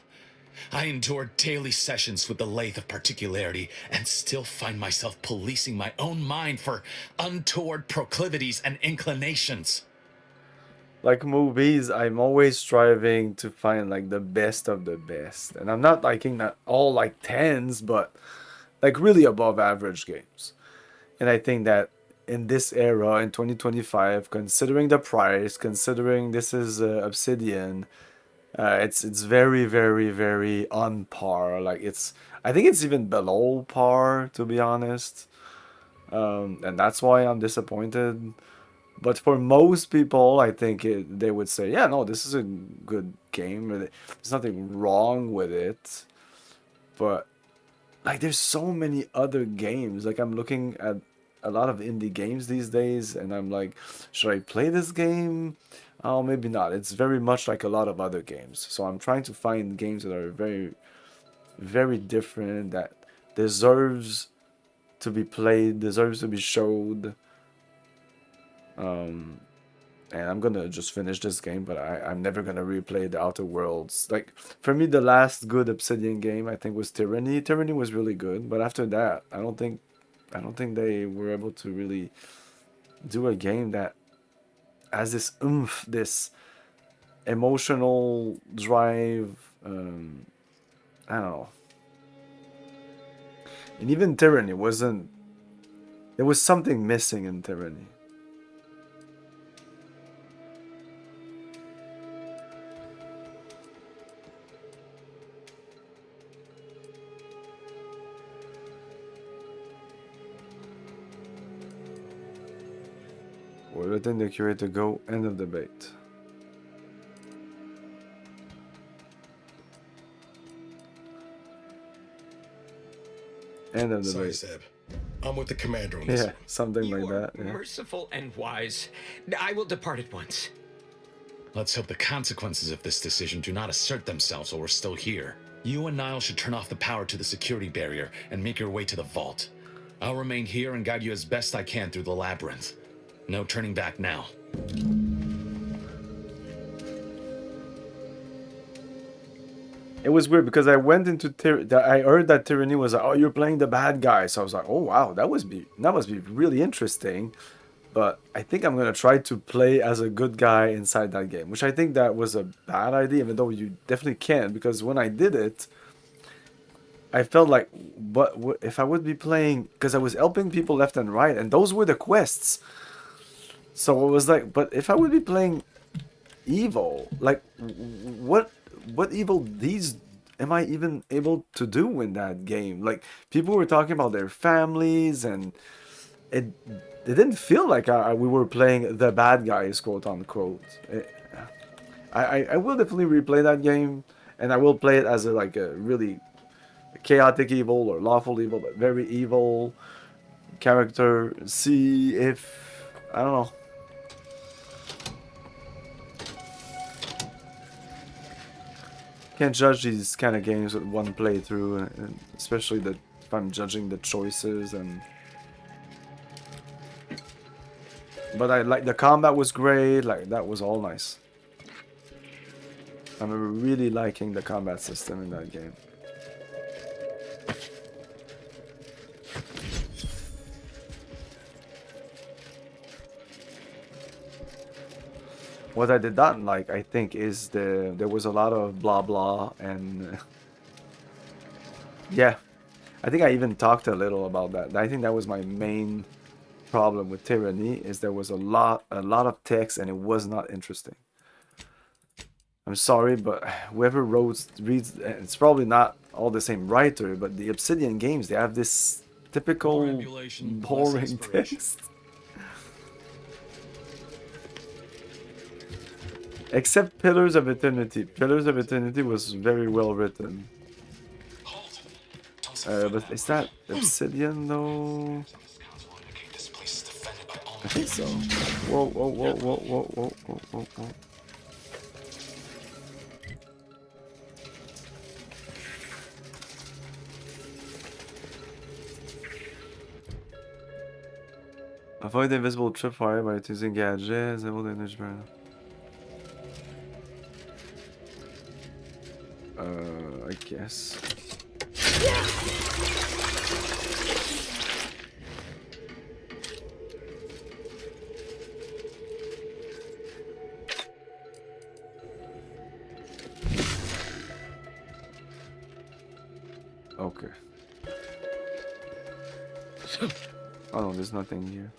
I endure daily sessions with the lathe of particularity and still find myself policing my own mind for untoward proclivities and inclinations. Like movies, I'm always striving to find like the best of the best. And I'm not liking that all like 10s, but like really above average games. And I think that in this era, in 2025, considering the price, considering this is Obsidian, it's very, very, very on par. Like I think it's even below par, to be honest. And that's why I'm disappointed. But for most people, I think they would say, yeah, no, this is a good game. There's nothing wrong with it. But like, there's so many other games. Like, I'm looking at a lot of indie games these days, and I'm like, should I play this game? Oh, maybe not. It's very much like a lot of other games. So I'm trying to find games that are very, very different, that deserves to be played, deserves to be showed. And I'm gonna just finish this game, but I'm never gonna replay the Outer Worlds. Like, for me, the last good Obsidian game I think was Tyranny. Tyranny was really good, but after that, I don't think they were able to really do a game that has this oomph, this emotional drive. I don't know. And even Tyranny wasn't. There was something missing in Tyranny. We're letting the curator go. End of debate. End of Sorry, debate. Zeb. I'm with the commander on this Yeah, one. something You like are that. Yeah. merciful and wise. I will depart at once. Let's hope the consequences of this decision do not assert themselves while we're still here. You and Niall should turn off the power to the security barrier and make your way to the vault. I'll remain here and guide you as best I can through the labyrinth. No turning back now. It was weird because I went into I heard that Tyranny was like, oh, you're playing the bad guy. So I was like, oh wow, that must be really interesting. But I think I'm gonna try to play as a good guy inside that game, which I think that was a bad idea, even though you definitely can, because when I did it, I felt like, what if I would be playing, because I was helping people left and right, and those were the quests. So it was like, but if I would be playing evil, like what evil deeds am I even able to do in that game? Like, people were talking about their families, and it didn't feel like we were playing the bad guys, quote unquote. I will definitely replay that game, and I will play it as a really chaotic evil or lawful evil, but very evil character. See if, I don't know. Can't judge these kind of games with one playthrough, and especially if I'm judging the choices. But I like the combat was great. Like, that was all nice. I'm really liking the combat system in that game. What I did not like, I think, is there was a lot of blah blah, and yeah, I think I even talked a little about that. I think that was my main problem with Tyranny, is there was a lot of text and it was not interesting. I'm sorry, but whoever reads, it's probably not all the same writer, but the Obsidian games, they have this typical boring text. Except Pillars of Eternity. Pillars of Eternity was very well written. But is that Obsidian though? I think so. Whoa, whoa, whoa, whoa, whoa, whoa, whoa, whoa, whoa. Avoid invisible tripwire by using gadgets. Able to energy burn. I guess. Okay. Oh no, there's nothing here.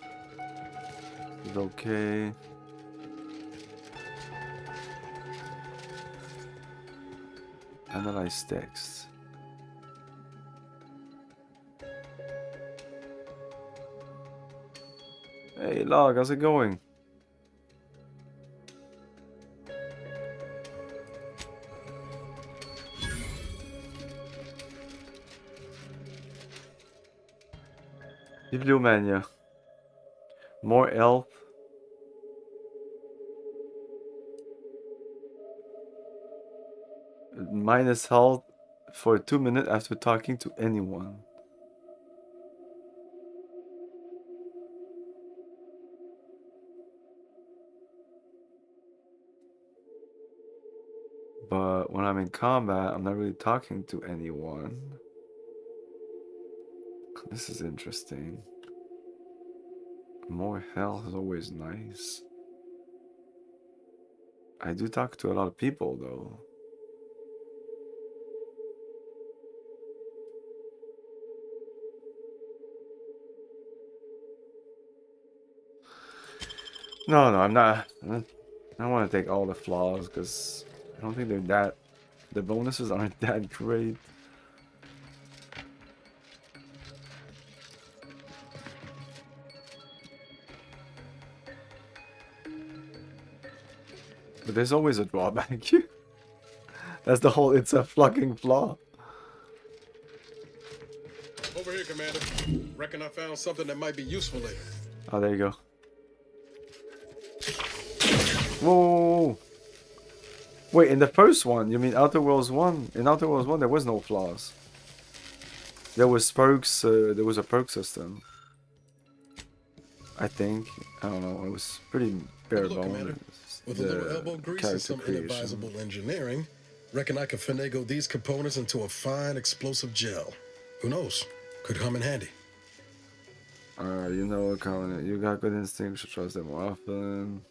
It's okay. Analyze text. Hey Log, how's it going? Bibliomania. More health. Minus health for 2 minutes after talking to anyone. But when I'm in combat, I'm not really talking to anyone. This is interesting. More health is always nice. I do talk to a lot of people though. No, I'm not. I don't want to take all the flaws because I don't think they're that. The bonuses aren't that great. But there's always a drawback. That's the whole, it's a fucking flaw. Over here, Commander. Reckon I found something that might be useful later. Oh, there you go. Whoa. Wait, in the first one, you mean Outer Worlds 1? In Outer Worlds 1, there was no flaws. There was perks, there was a perk system. I think. I don't know, it was pretty bare bones. With a little elbow grease and some inadvisable engineering, reckon I can finagle these components into a fine explosive gel. Who knows? Could come in handy. You know, Covenant, you got good instincts, should trust them more often.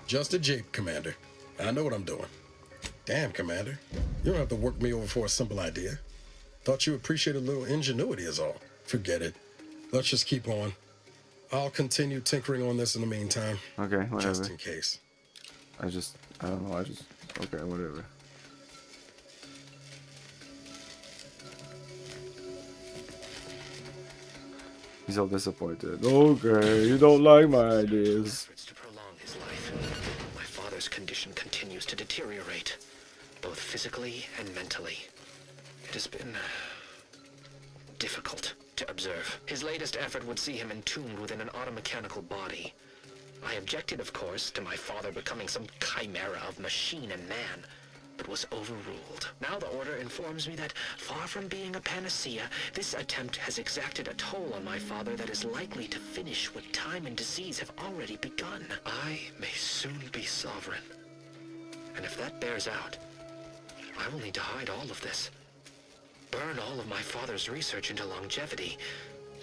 Just a jape, Commander. I know what I'm doing. Damn, Commander. You don't have to work me over for a simple idea. Thought you appreciated a little ingenuity is all. Forget it. Let's just keep on. I'll continue tinkering on this in the meantime. Okay, whatever. Just in case. I don't know, okay, whatever. He's all disappointed. Okay, you don't like my ideas. To prolong his life, my father's condition continues to deteriorate, both physically and mentally. It has been difficult to observe. His latest effort would see him entombed within an automechanical body. I objected, of course, to my father becoming some chimera of machine and man, but was overruled. Now the Order informs me that, far from being a panacea, this attempt has exacted a toll on my father that is likely to finish what time and disease have already begun. I may soon be sovereign. And if that bears out, I will need to hide all of this. Burn all of my father's research into longevity.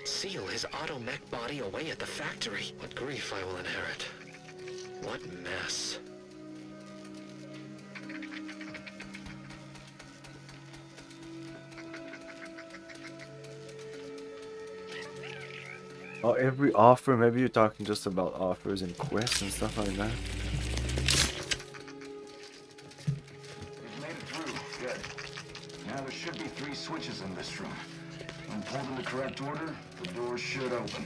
Seal his auto-mech body away at the factory. What grief I will inherit. What mess. Oh, every offer, maybe you're talking just about offers and quests and stuff like that. We've made it through. Good. Now there should be 3 switches in this room. When pulled in the correct order, the doors should open.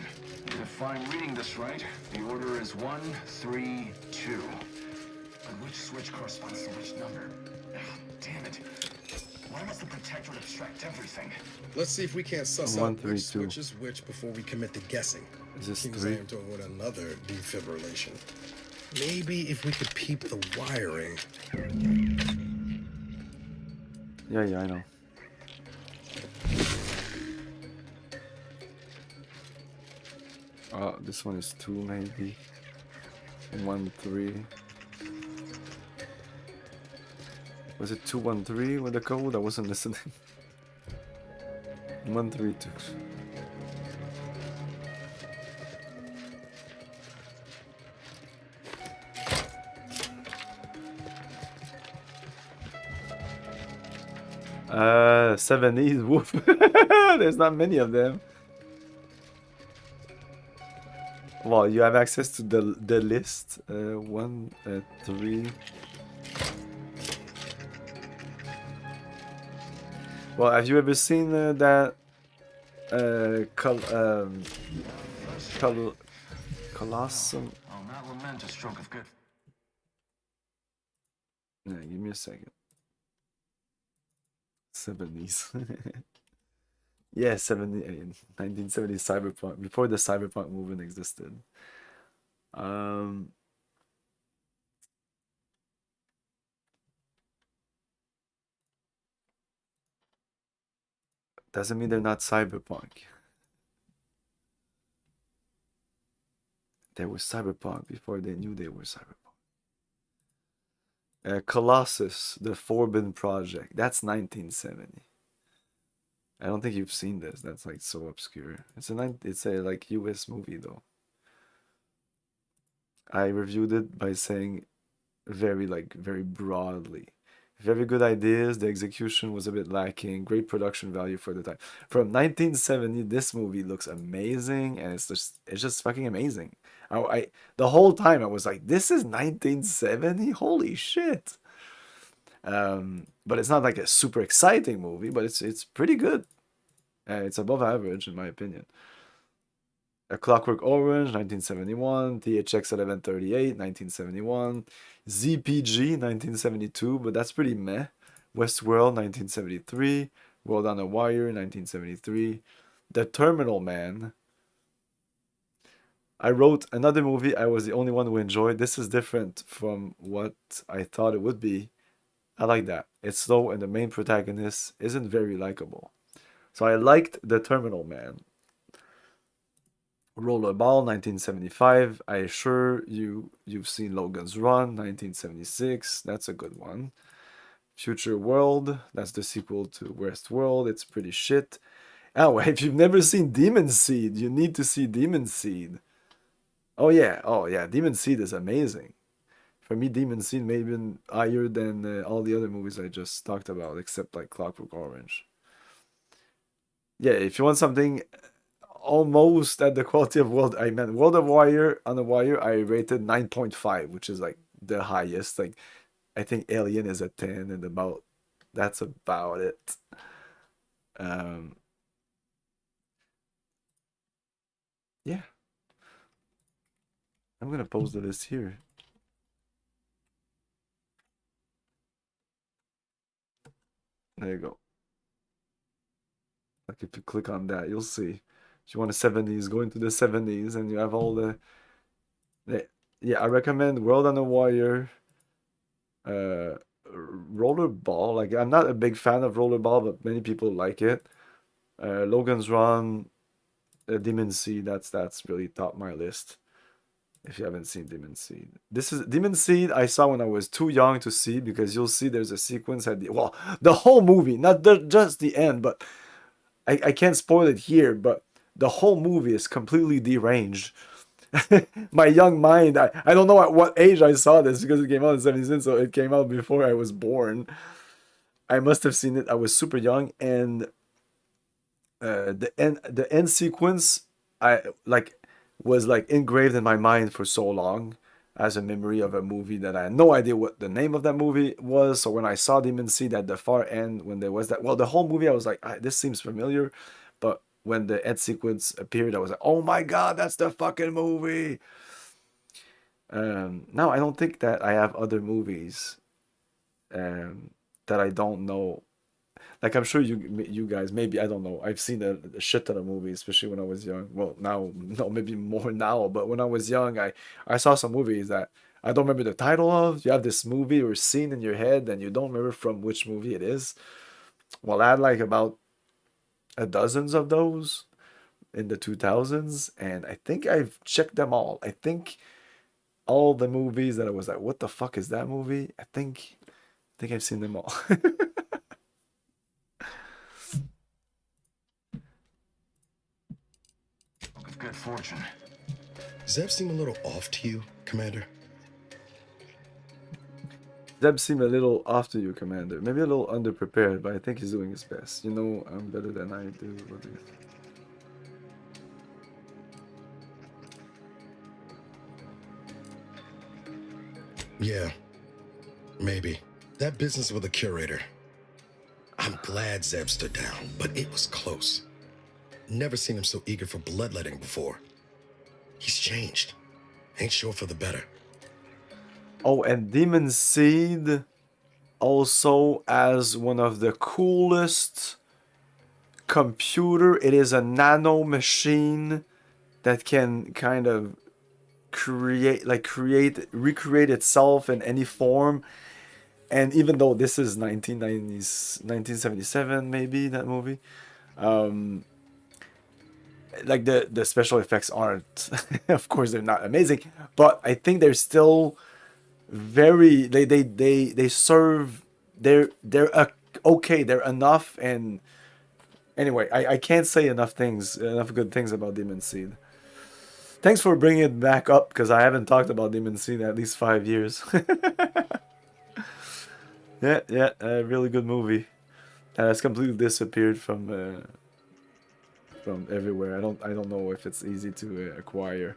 And if I'm reading this right, the order is 1, 3, 2. But which switch corresponds to which number? Damn it. Why must the Protectorate abstract everything? Let's see if we can't suss 1, out 3, which 2. switch is which before we commit to guessing. Is this King's 3? aim to avoid another defibrillation. Maybe if we could peep the wiring. Yeah, I know. This one is 2 maybe. 1, 3. Was it 213 with the code? I wasn't listening. 132. '70s. Woof. There's not many of them. Well, you have access to the list. 1, 3. Well, have you ever seen that Colossum? I'll not lament a stroke of good. Yeah, give me a second. 70s. Yeah, 1970 cyberpunk, before the cyberpunk movement existed. Doesn't mean they're not cyberpunk. They were cyberpunk before they knew they were cyberpunk. Colossus, The Forbidden Project. That's 1970. I don't think you've seen this. That's like so obscure. It's a like US movie though. I reviewed it by saying very broadly. Very good ideas. The execution was a bit lacking. Great production value for the time. From 1970, this movie looks amazing, and it's just fucking amazing. The whole time I was like, this is 1970? Holy shit. But it's not like a super exciting movie, but it's pretty good. It's above average in my opinion. A Clockwork Orange, 1971. THX 1138, 1971. ZPG, 1972, but that's pretty meh. Westworld, 1973. World on a Wire, 1973. The Terminal Man. I wrote another movie I was the only one who enjoyed. This is different from what I thought it would be. I like that. It's slow and the main protagonist isn't very likable. So I liked The Terminal Man. Rollerball, 1975. I assure you've seen Logan's Run, 1976. That's a good one. Future World, that's the sequel to Westworld. It's pretty shit. Oh, if you've never seen Demon Seed, you need to see Demon Seed. Oh yeah, Demon Seed is amazing. For me, Demon Seed may have been higher than all the other movies I just talked about, except like Clockwork Orange. Yeah, if you want something almost at the quality of World of Wire on the Wire, I rated 9.5, which is like the highest. Like I think Alien is a 10, and that's about it. Yeah. I'm gonna post the list here. There you go. Like if you click on that, you'll see. If you want a 70s, go into the 70s, and you have all the yeah, I recommend World on the Wire, Rollerball. Like I'm not a big fan of Rollerball, but many people like it. Logan's Run, Demon Seed. That's really top my list. If you haven't seen Demon Seed, this is Demon Seed. I saw when I was too young to see, because you'll see there's a sequence at the whole movie, not just the end, but I can't spoil it here, but the whole movie is completely deranged. My young mind, I don't know at what age I saw this, because it came out in 76, so it came out before I was born. I must have seen it. I was super young, and the end sequence was engraved in my mind for so long as a memory of a movie that I had no idea what the name of that movie was. So when I saw Demon Seed at the far end, when there was that, the whole movie, I was like, this seems familiar. But when the end sequence appeared, I was like, oh my God, that's the fucking movie. Now, I don't think that I have other movies that I don't know. Like, I'm sure you guys, maybe, I don't know. I've seen a shit ton of movies, especially when I was young. Well, now, no, maybe more now. But when I was young, I saw some movies that I don't remember the title of. You have this movie or scene in your head, and you don't remember from which movie it is. Well, I had like about a dozen of those in the 2000s, and I think I've checked them all. I think all the movies that I was like, what the fuck is that movie? I think I've seen them all. Good fortune. Zeb seem a little off to you, Commander? Zeb seemed a little off to you, Commander. Maybe a little underprepared, but I think he's doing his best. You know, I'm better than I do. Yeah, maybe. That business with the curator. I'm glad Zeb stood down, but it was close. Never seen him so eager for bloodletting before. He's changed. Ain't sure for the better. Oh, and Demon Seed also has one of the coolest computer. It is a nano machine that can kind of recreate itself in any form. And even though this is 1977, maybe, that movie, like the special effects aren't, of course, they're not amazing, but I think they're still very they serve they're okay, they're enough. And anyway, I can't say enough good things about Demon Seed. Thanks for bringing it back up, because I haven't talked about Demon Seed in at least 5 years. Yeah, a really good movie that has completely disappeared from everywhere. I don't know if it's easy to acquire,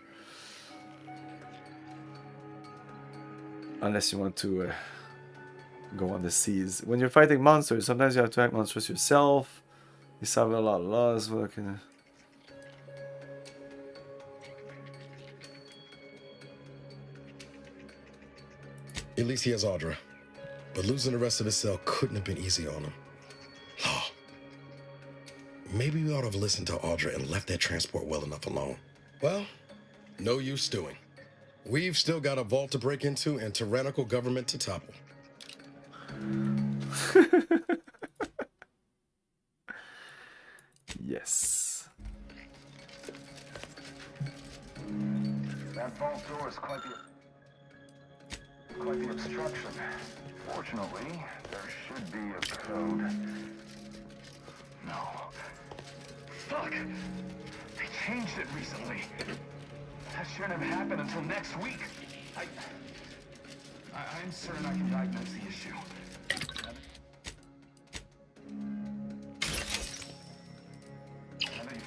unless you want to go on the seas. When you're fighting monsters, sometimes you have to act monsters yourself. You solve a lot of laws. At least he has Audra. But losing the rest of his cell couldn't have been easy on him. Oh. Maybe we ought to have listened to Audra and left that transport well enough alone. Well, no use stewing. We've still got a vault to break into and tyrannical government to topple. Yes. That vault door is quite the obstruction. Fortunately, there should be a code. No. Fuck! They changed it recently. That shouldn't have happened until next week. I'm certain I can diagnose the issue.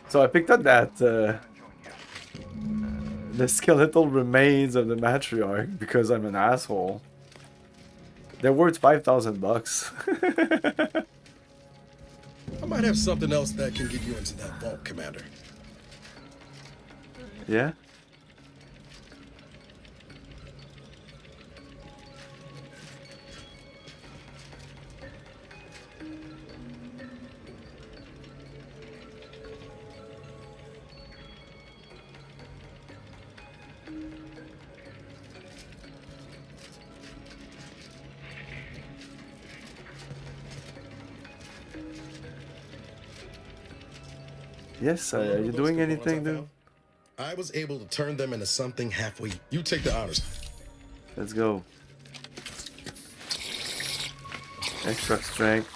So I picked up that the skeletal remains of the matriarch because I'm an asshole. They're worth $5,000. I might have something else that can get you into that vault, Commander. Yeah? Yes, are you doing anything, dude? I was able to turn them into something halfway. You take the honors. Let's go. Extra strength.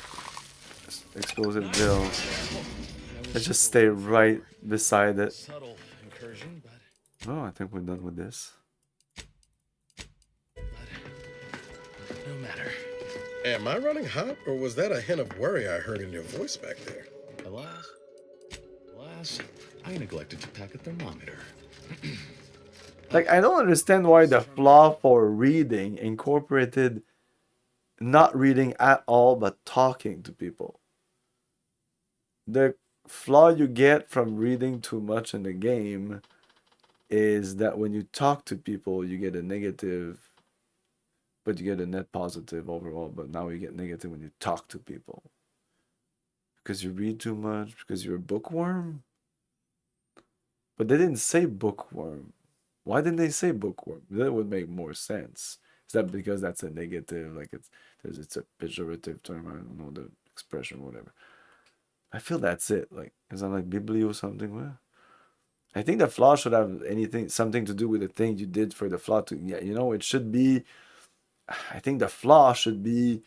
Explosive bill. Let's just stay right beside it. Subtle incursion, but Oh, I think we're done with this. no matter. Am I running hot, or was that a hint of worry I heard in your voice back there? Alas, I neglected to pack a thermometer. Like, I don't understand why the flaw for reading incorporated not reading at all, but talking to people. The flaw you get from reading too much in the game is that when you talk to people, you get a negative, but you get a net positive overall. But now you get negative when you talk to people. Because you read too much, because you're a bookworm? But they didn't say bookworm. Why didn't they say bookworm? That would make more sense. Is that because that's a negative, like it's a pejorative term? I don't know the expression, whatever. I feel that's it. Like, is that like biblio or something? Well, I think the flaw should have something to do with the thing you did for the flaw to. Yeah, you know, it should be. I think the flaw should be.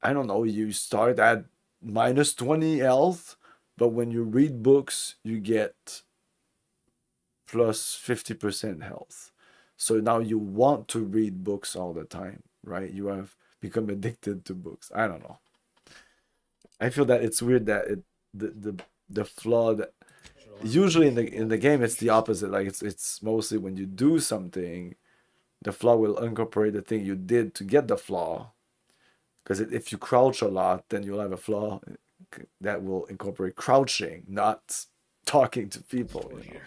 I don't know. You start at minus 20 health, but when you read books, you get plus 50% health. So now you want to read books all the time, right? You have become addicted to books. I don't know. I feel that it's weird that the flaw that usually in the game it's the opposite. Like it's mostly when you do something, the flaw will incorporate the thing you did to get the flaw. Because if you crouch a lot, then you'll have a flaw that will incorporate crouching, not talking to people. You know?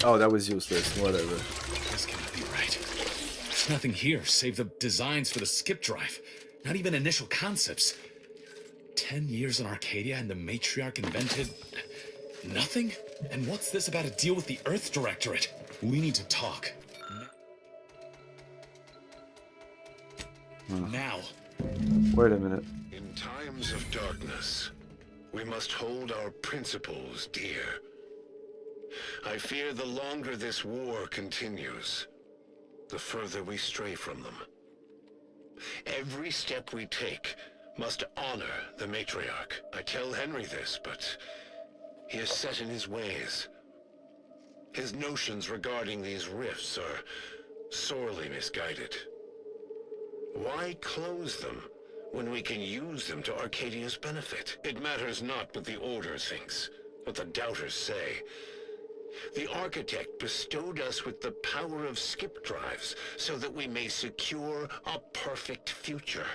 Oh, that was useless. Whatever. This cannot be right. There's nothing here save the designs for the skip drive. Not even initial concepts. 10 years in Arcadia and the matriarch invented nothing? And what's this about a deal with the Earth Directorate? We need to talk. Now, Wait a minute. In times of darkness, we must hold our principles dear. I fear the longer this war continues, the further we stray from them. Every step we take must honor the matriarch. I tell Henry this, but he is set in his ways. His notions regarding these rifts are sorely misguided. Why close them when we can use them to Arcadia's benefit? It matters not what the Order thinks, what the Doubters say. The Architect bestowed us with the power of skip drives so that we may secure a perfect future.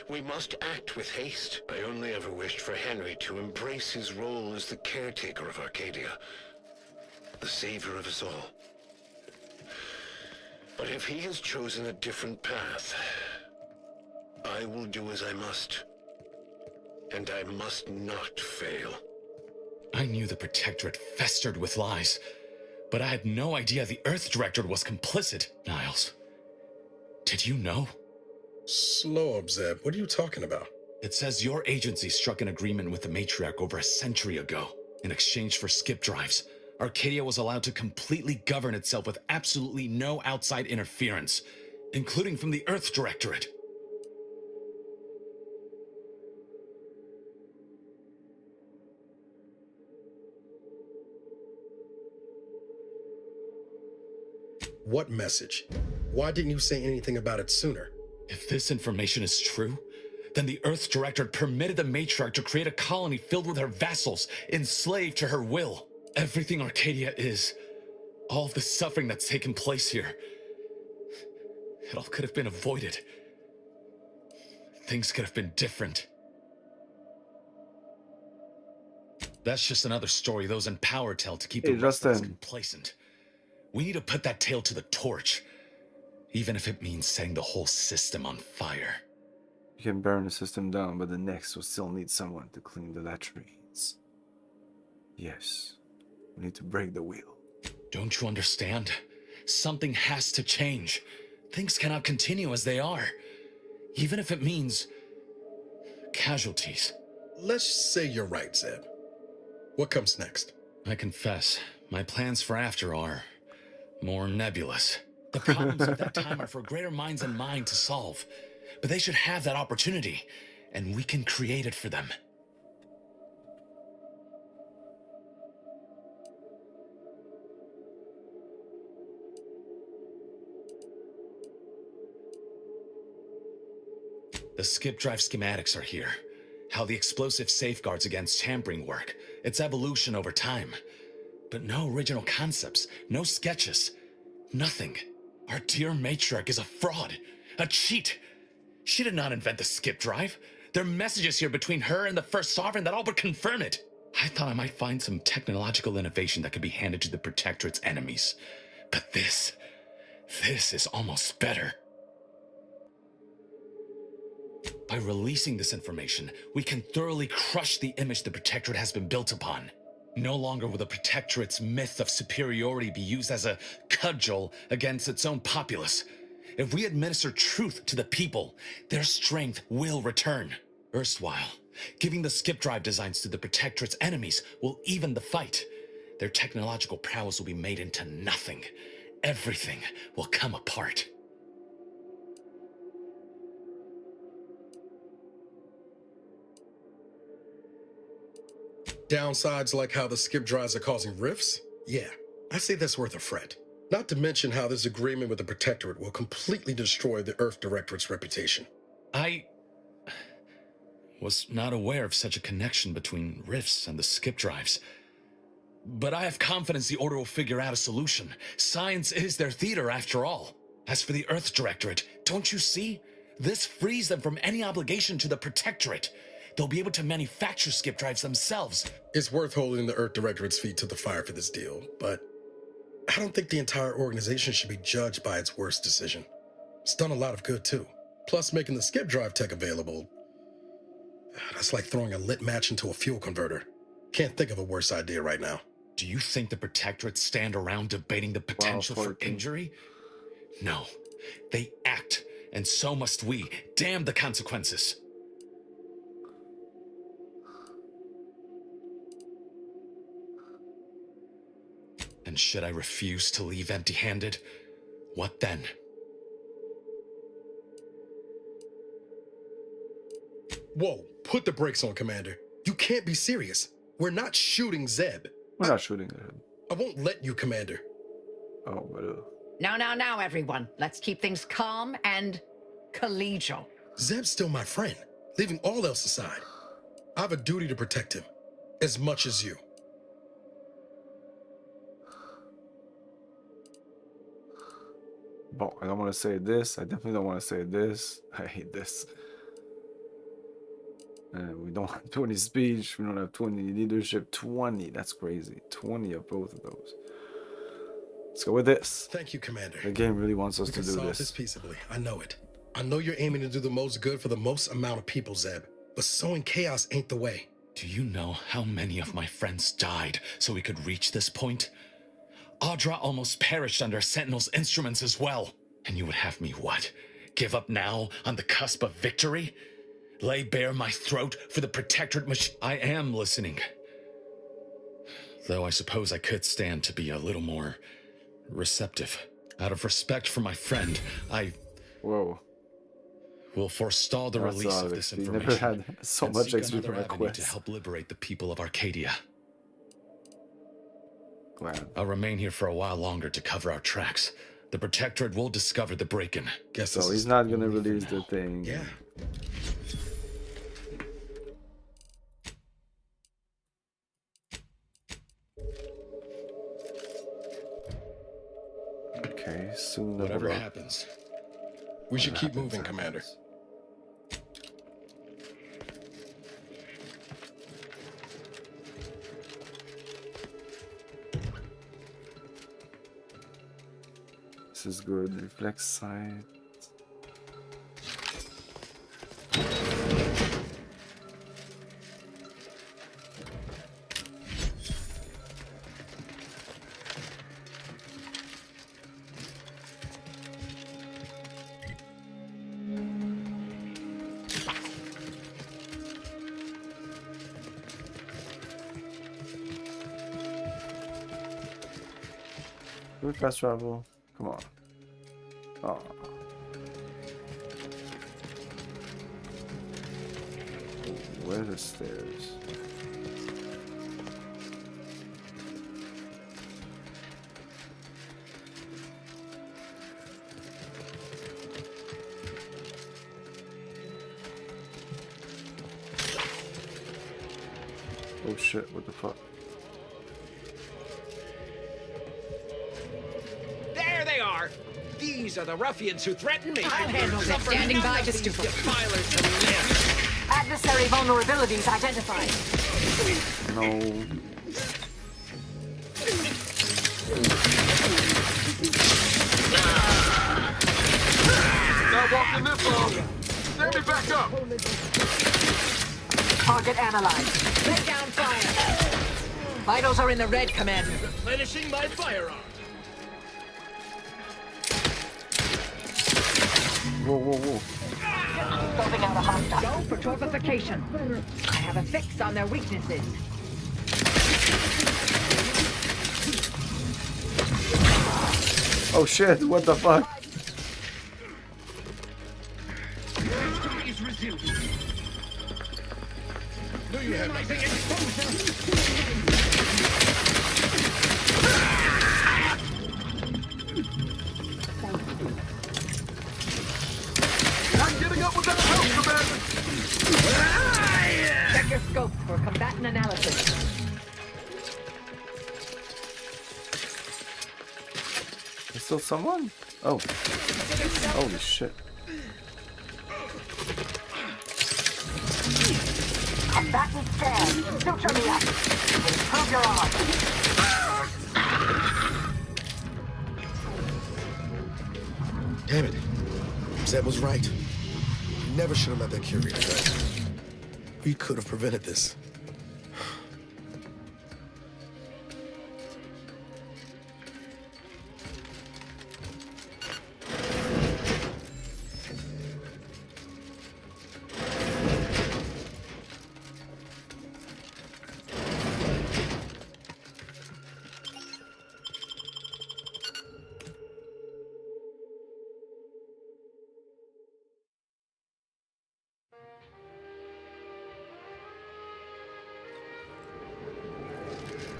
We must act with haste. I only ever wished for Henry to embrace his role as the caretaker of Arcadia, the savior of us all. But if he has chosen a different path, I will do as I must. And I must not fail. I knew the Protectorate festered with lies, but I had no idea the Earth Directorate was complicit. Niles, did you know? Slow up, Zeb. What are you talking about? It says your agency struck an agreement with the Matriarch over a century ago. In exchange for skip drives, Arcadia was allowed to completely govern itself with absolutely no outside interference, including from the Earth Directorate. What message? Why didn't you say anything about it sooner? If this information is true, then the Earth Directorate permitted the Matriarch to create a colony filled with her vassals, enslaved to her will. Everything Arcadia is, all of the suffering that's taken place here, it all could have been avoided. Things could have been different. That's just another story those in power tell to keep the rest of us complacent. We need to put that tale to the torch, even if it means setting the whole system on fire. You can burn the system down, but the next will still need someone to clean the latrines. Yes, we need to break the wheel. Don't you understand? Something has to change. Things cannot continue as they are, even if it means casualties. Let's say you're right, Zeb. What comes next? I confess, my plans for after are more nebulous. The problems of that time are for greater minds than mine to solve, but they should have that opportunity, and we can create it for them. The skip drive schematics are here. How the explosive safeguards against tampering work, its evolution over time. But no original concepts, no sketches, nothing. Our dear Matriarch is a fraud, a cheat. She did not invent the skip drive. There are messages here between her and the First Sovereign that all but confirm it. I thought I might find some technological innovation that could be handed to the Protectorate's enemies. But this is almost better. By releasing this information, we can thoroughly crush the image the Protectorate has been built upon. No longer will the Protectorate's myth of superiority be used as a cudgel against its own populace. If we administer truth to the people, their strength will return. Erstwhile, giving the skip drive designs to the Protectorate's enemies will even the fight. Their technological prowess will be made into nothing. Everything will come apart. Downsides like how the skip drives are causing rifts? Yeah, I say that's worth a fret. Not to mention how this agreement with the Protectorate will completely destroy the Earth Directorate's reputation. I was not aware of such a connection between rifts and the skip drives. But I have confidence the Order will figure out a solution. Science is their theater, after all. As for the Earth Directorate, don't you see? This frees them from any obligation to the Protectorate. They'll be able to manufacture skip drives themselves. It's worth holding the Earth Directorate's feet to the fire for this deal, but I don't think the entire organization should be judged by its worst decision. It's done a lot of good, too. Plus, making the skip drive tech available, that's like throwing a lit match into a fuel converter. Can't think of a worse idea right now. Do you think the Protectorate stand around debating the potential for injury? No. They act, and so must we. Damn the consequences. And should I refuse to leave empty-handed, what then? Whoa, put the brakes on, Commander. You can't be serious. We're not shooting Zeb. We're not shooting at him. I won't let you, Commander. Oh, but Now, everyone. Let's keep things calm and collegial. Zeb's still my friend, leaving all else aside. I have a duty to protect him, as much as you. Bon, I don't want to say this. I definitely don't want to say this. I hate this. We don't have 20 speech. We don't have 20 leadership. 20. That's crazy. 20 of both of those. Let's go with this. Thank you, Commander. The game really wants us We to can do solve this. this peaceably. I know it. I know you're aiming to do the most good for the most amount of people, Zeb. But sowing chaos ain't the way. Do you know how many of my friends died so we could reach this point? Audra almost perished under Sentinel's instruments as well. And you would have me what? Give up now on the cusp of victory? Lay bare my throat for the Protectorate machine? I am listening. Though I suppose I could stand to be a little more receptive. Out of respect for my friend, I... Whoa. Will forestall the That's release of this XP. information. Never had so and much seek XP another from a avenue quest. to help liberate the people of Arcadia. Glad. I'll remain here for a while longer to cover our tracks. The Protectorate will discover the break-in. So he's not gonna release the thing. Yeah. Okay, soon. Whatever happens, we should keep moving, Commander. This is good. Reflex sight. Good fast travel. Come on. Oh. Where are the stairs? Oh shit, what the fuck? There they are! These are the ruffians who threatened me! I'll handle this. Standing by to stupefy. Defilers to live! Adversary vulnerabilities identified. No. Not walking this long. Stand me back up. Target analyzed. Lay down fire. Vitals are in the red, Commander. Replenishing my firearm. Whoa, whoa, whoa. Scoping out a hostile. Go for torpification. I have a fix on their weaknesses. Oh shit, what the fuck? Do you have nothing? I'm getting up without help, Commander! Check your scope for combatant analysis. There's still someone? Oh. Holy shit. Combatant scan. Filter me up. Improve your arm. Damn it. Zeb was right. We never should have let that curator go. We could have prevented this.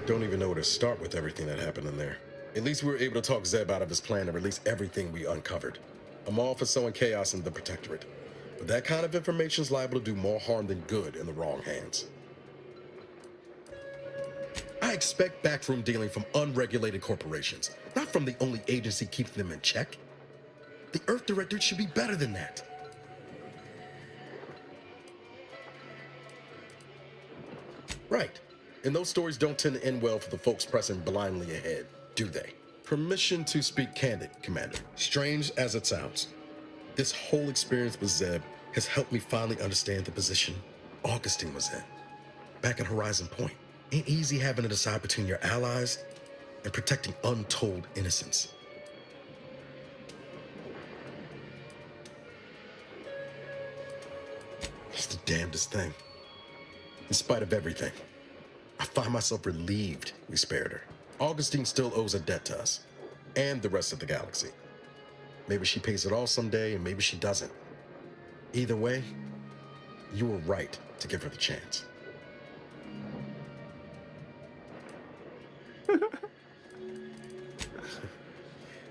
Don't even know where to start with everything that happened in there. At least we were able to talk Zeb out of his plan and release everything we uncovered. I'm all for sowing chaos in the Protectorate, but that kind of information is liable to do more harm than good in the wrong hands. I expect backroom dealing from unregulated corporations, not from the only agency keeping them in check. The Earth Directorate should be better than that. Right. And those stories don't tend to end well for the folks pressing blindly ahead, do they? Permission to speak candid, Commander. Strange as it sounds, this whole experience with Zeb has helped me finally understand the position Augustine was in. Back at Horizon Point, ain't easy having to decide between your allies and protecting untold innocence. It's the damnedest thing. In spite of everything, I find myself relieved we spared her. Augustine still owes a debt to us, and the rest of the galaxy. Maybe she pays it all someday, and maybe she doesn't. Either way, you were right to give her the chance.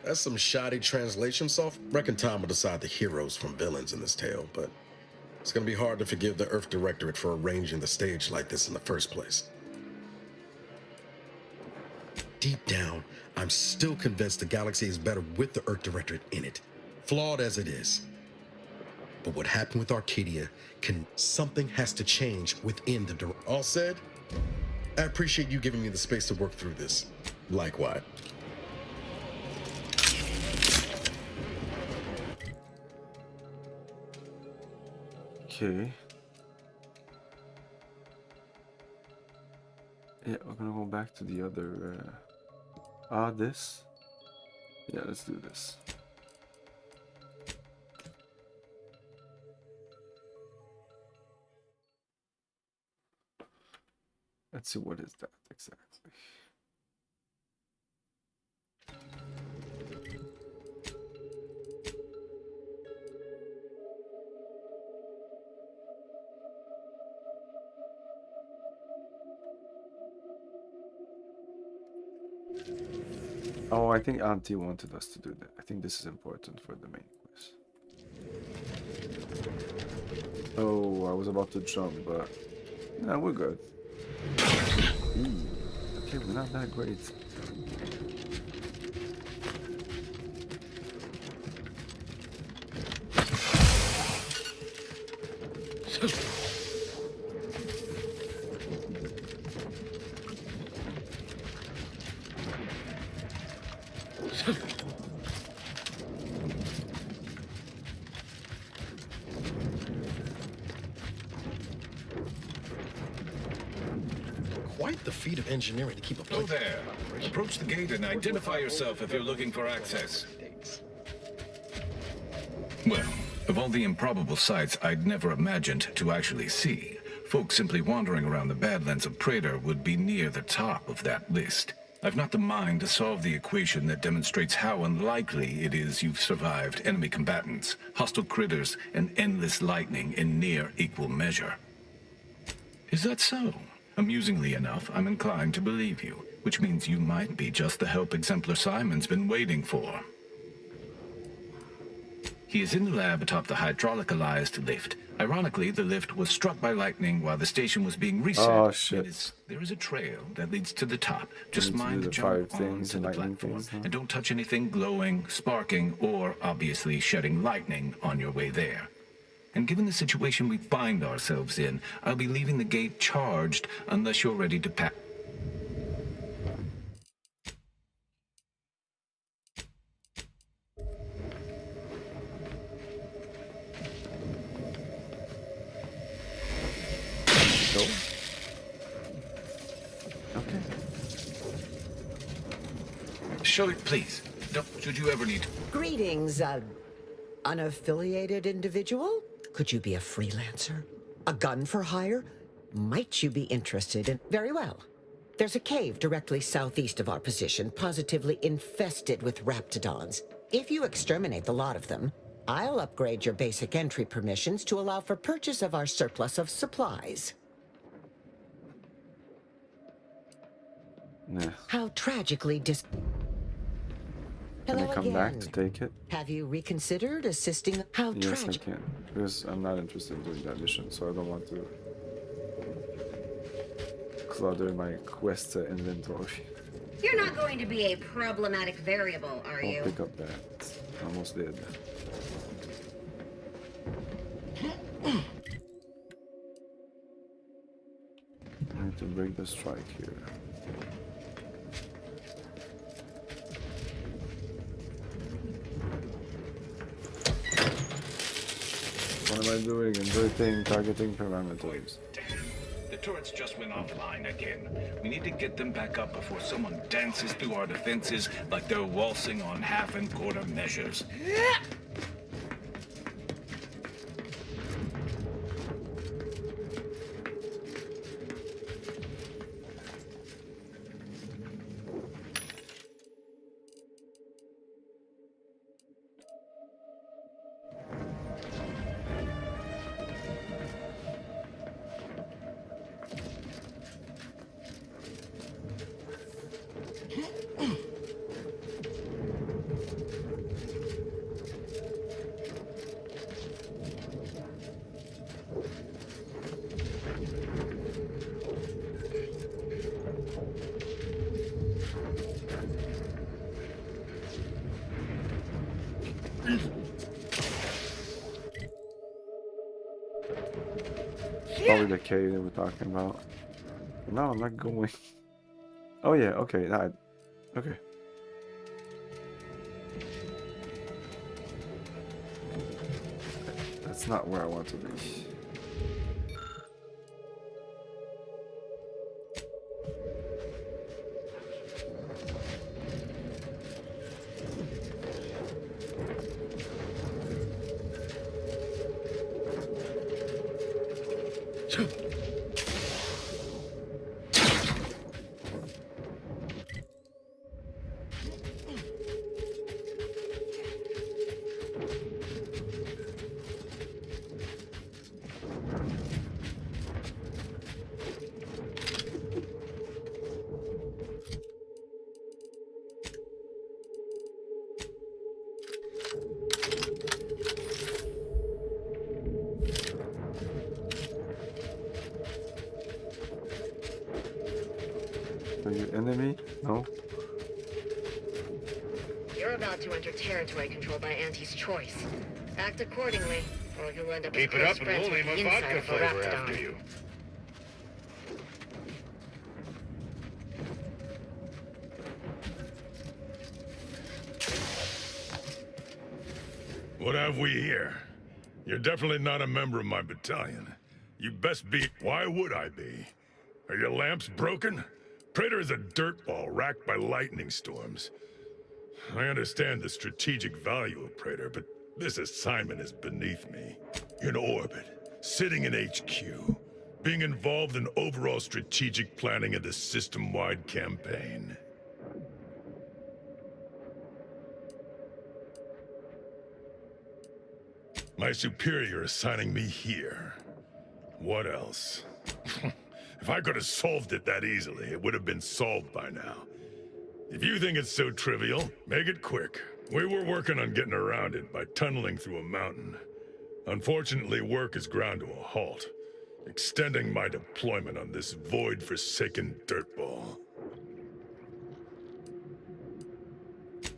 That's some shoddy translation soft. Reckon time will decide the heroes from villains in this tale, but it's gonna be hard to forgive the Earth Directorate for arranging the stage like this in the first place. Deep down, I'm still convinced the galaxy is better with the Earth Directorate in it, flawed as it is. But what happened with Arcadia something has to change within the All said, I appreciate you giving me the space to work through this. Likewise. Okay. Yeah, we're gonna go back to the other. This? Yeah, let's do this. Let's see, what is that exactly? Oh, I think Auntie wanted us to do that. I think this is important for the main quest. Oh, I was about to jump, but no, we're good. Okay, we're not that great. Quite the feat of engineering to keep a Hello there. Approach the gate and identify yourself if you're looking for access. Well, of all the improbable sights I'd never imagined to actually see, folks simply wandering around the Badlands of Praetor would be near the top of that list. I've not the mind to solve the equation that demonstrates how unlikely it is you've survived enemy combatants, hostile critters, and endless lightning in near equal measure. Is that so? Amusingly enough, I'm inclined to believe you, which means you might be just the help Exemplar Simon's been waiting for. He is in the lab atop the hydraulicalized lift. Ironically, the lift was struck by lightning while the station was being reset. Oh, shit. There is a trail that leads to the top. Just mind the five jump things onto and the lightning platform. things, huh? And don't touch anything glowing, sparking, or obviously shedding lightning on your way there. And given the situation we find ourselves in, I'll be leaving the gate charged unless you're ready to pack. Okay. Show it, please. Should you ever need... Greetings, unaffiliated individual? Could you be a freelancer? A gun for hire? Might you be interested in... Very well. There's a cave directly southeast of our position, positively infested with raptidons. If you exterminate the lot of them, I'll upgrade your basic entry permissions to allow for purchase of our surplus of supplies. Yeah. How tragically Can I Hello come again. back to take it? Have you reconsidered assisting? How Yes, tragic. I can. Because I'm not interested in doing that mission, so I don't want to clutter my quest inventory. You're not going to be a problematic variable, are I'll you? pick up that. Almost did. I need to break the strike here. What am I doing? Inverting targeting parameters. The turrets just went offline again. We need to get them back up before someone dances through our defenses like they're waltzing on half and quarter measures. Probably the cave that we're talking about. No, I'm not going. Oh yeah, okay, okay. That's not where I want to be. Are you enemy? No? You're about to enter territory controlled by Auntie's choice. Act accordingly, or you'll end up Keep with it close up and friends we'll with name the a inside vodka of a flavor raptidon. after you. What have we here? You're definitely not a member of my battalion. You best be. Why would I be? Are your lamps broken? Praetor is a dirtball racked by lightning storms. I understand the strategic value of Praetor, but this assignment is beneath me. In orbit, sitting in HQ, being involved in overall strategic planning of this system-wide campaign. My superior assigning me here. What else? If I could have solved it that easily, it would have been solved by now. If you think it's so trivial, make it quick. We were working on getting around it by tunneling through a mountain. Unfortunately, work is ground to a halt, extending my deployment on this void-forsaken dirtball.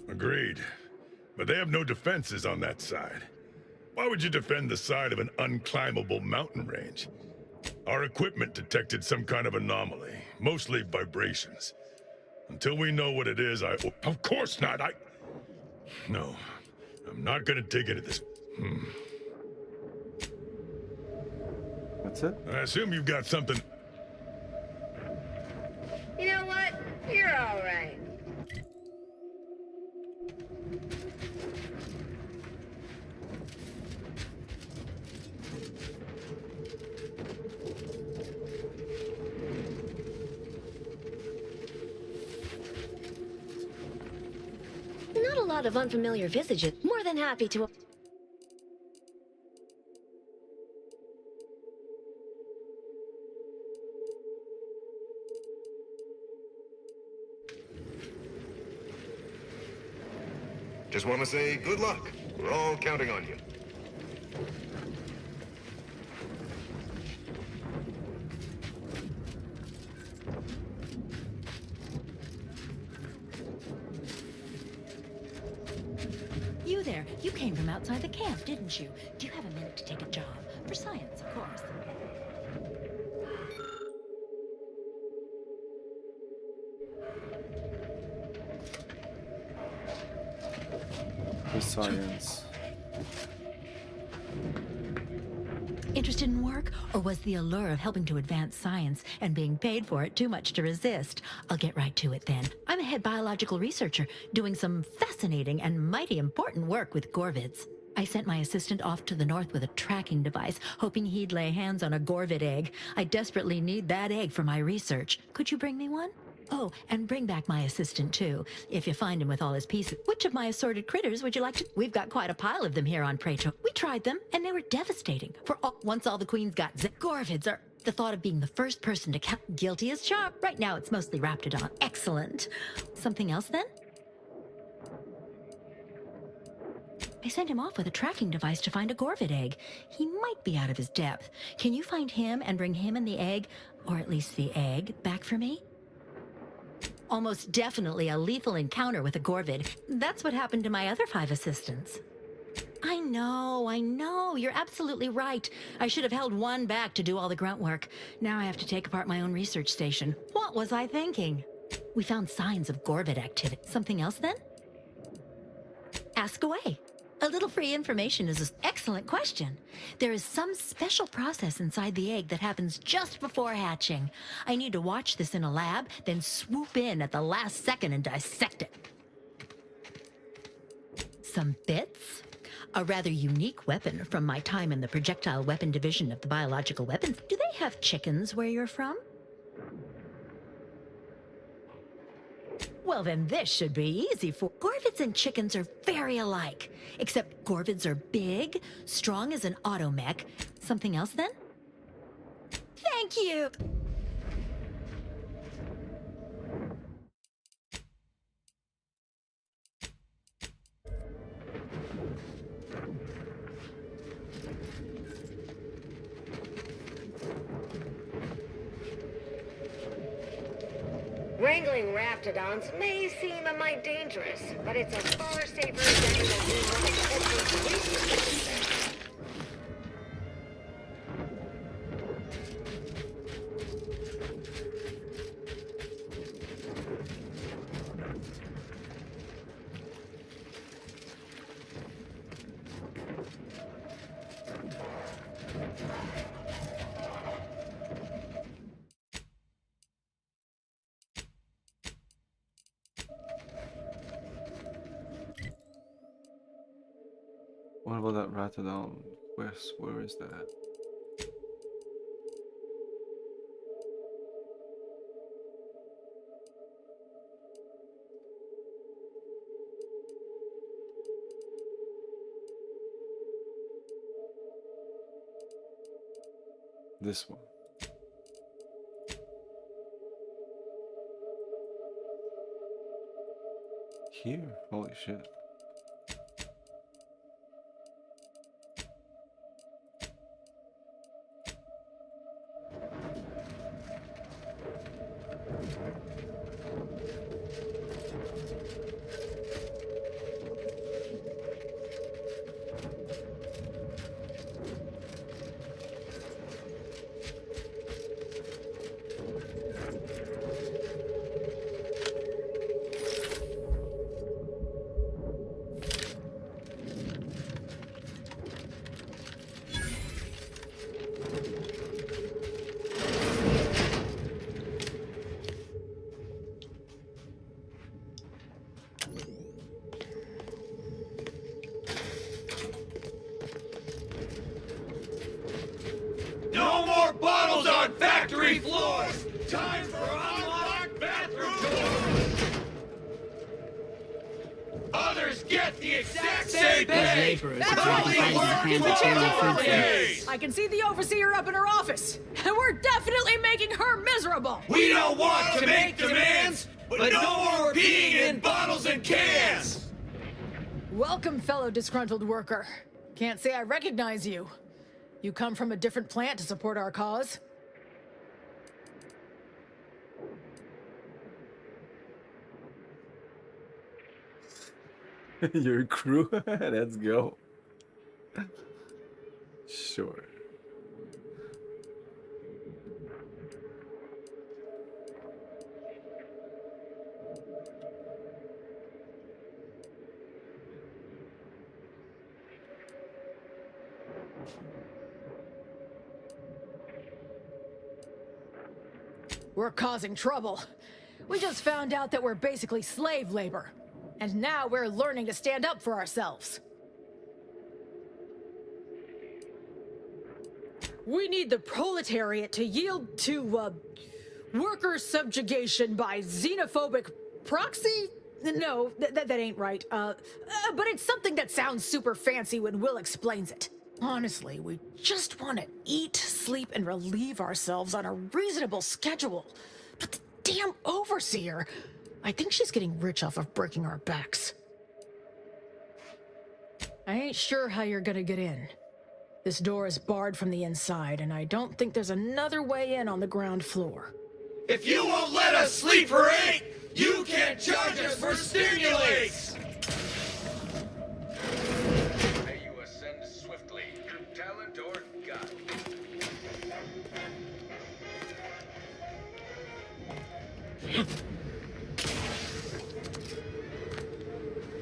Agreed. But they have no defenses on that side. Why would you defend the side of an unclimbable mountain range? Our equipment detected some kind of anomaly, mostly vibrations. Until we know what it is, Of course not! No, I'm not gonna dig into this. That's it? I assume you've got something... You know what? You're all right. Not a lot of unfamiliar visages. More than happy to... Just want to say good luck. We're all counting on you. You there. You came from outside the camp, didn't you? Do you have a minute to take a job? For science, of course. For science. Interested in work? Or was the allure of helping to advance science and being paid for it too much to resist? I'll get right to it then. I'm a head biological researcher doing some fascinating and mighty important work with Gorvids. I sent my assistant off to the north with a tracking device, hoping he'd lay hands on a Gorvid egg. I desperately need that egg for my research. Could you bring me one? Oh, and bring back my assistant, too, if you find him with all his pieces. Which of my assorted critters would you like to... We've got quite a pile of them here on Praetor. We tried them, and they were devastating. Once all the queens got Gorvids are... The thought of being the first person to count... Guilty as charged. Right now, it's mostly Raptidon. Excellent. Something else, then? I sent him off with a tracking device to find a Gorvid egg. He might be out of his depth. Can you find him and bring him and the egg, or at least the egg, back for me? Almost definitely a lethal encounter with a Gorvid. That's what happened to my other 5 assistants. I know. You're absolutely right. I should have held one back to do all the grunt work. Now I have to take apart my own research station. What was I thinking? We found signs of Gorvid activity. Something else, then? Ask away. A little free information is an excellent question. There is some special process inside the egg that happens just before hatching. I need to watch this in a lab, then swoop in at the last second and dissect it. Some bits? A rather unique weapon from my time in the projectile weapon division of the biological weapons. Do they have chickens where you're from? Well, then this should be easy for... Gorvids and chickens are very alike, except Gorvids are big, strong as an automech. Something else, then? Thank you! Wrangling Raptidons may seem a mite dangerous, but it's a far safer endeavor than doing what the research says. What about that Ratadon? Where is that? This one. Here? Holy shit. No more bottles on factory floors! Time for unlocked bathroom doors! Others get the exact same pay! That's right. I can see the overseer up in her office, and we're definitely making her miserable. We don't want to make demands, but no more peeing in bottles and cans! Welcome, fellow disgruntled worker. Can't say I recognize you. You come from a different plant to support our cause? Your crew? Let's go. Sure. We're causing trouble. We just found out that we're basically slave labor. And now we're learning to stand up for ourselves. We need the proletariat to yield to, worker subjugation by xenophobic proxy? No, that ain't right. But it's something that sounds super fancy when Will explains it. Honestly, we just want to eat, sleep, and relieve ourselves on a reasonable schedule. But the damn overseer, I think she's getting rich off of breaking our backs. I ain't sure how you're gonna get in. This door is barred from the inside, and I don't think there's another way in on the ground floor. If you won't let us sleep for 8, you can't charge us for stimulates! May you ascend swiftly through talent or God.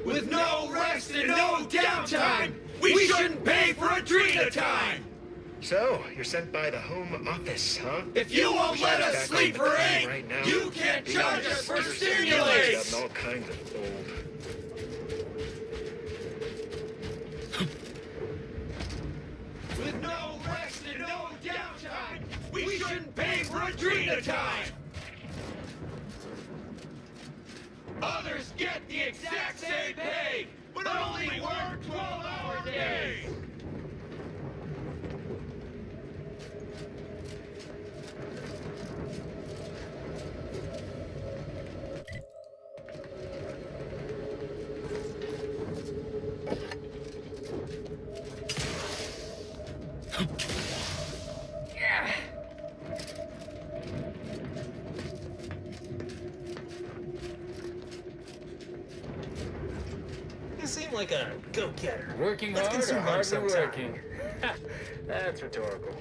With no rest and no downtime, we shouldn't pay for Adrena time! So, you're sent by the Home Office, huh? If you won't let us sleep for 8, right now, you can't being charge honest, us for you're stimulates! gotten all kinds of old. With no rest and no downtime, we shouldn't pay for Adrena time! Others get the exact same pay, but only work 12-hour days! You seem like a go-getter. Working Let's hard consume or lunch hardly sometime. working? That's rhetorical.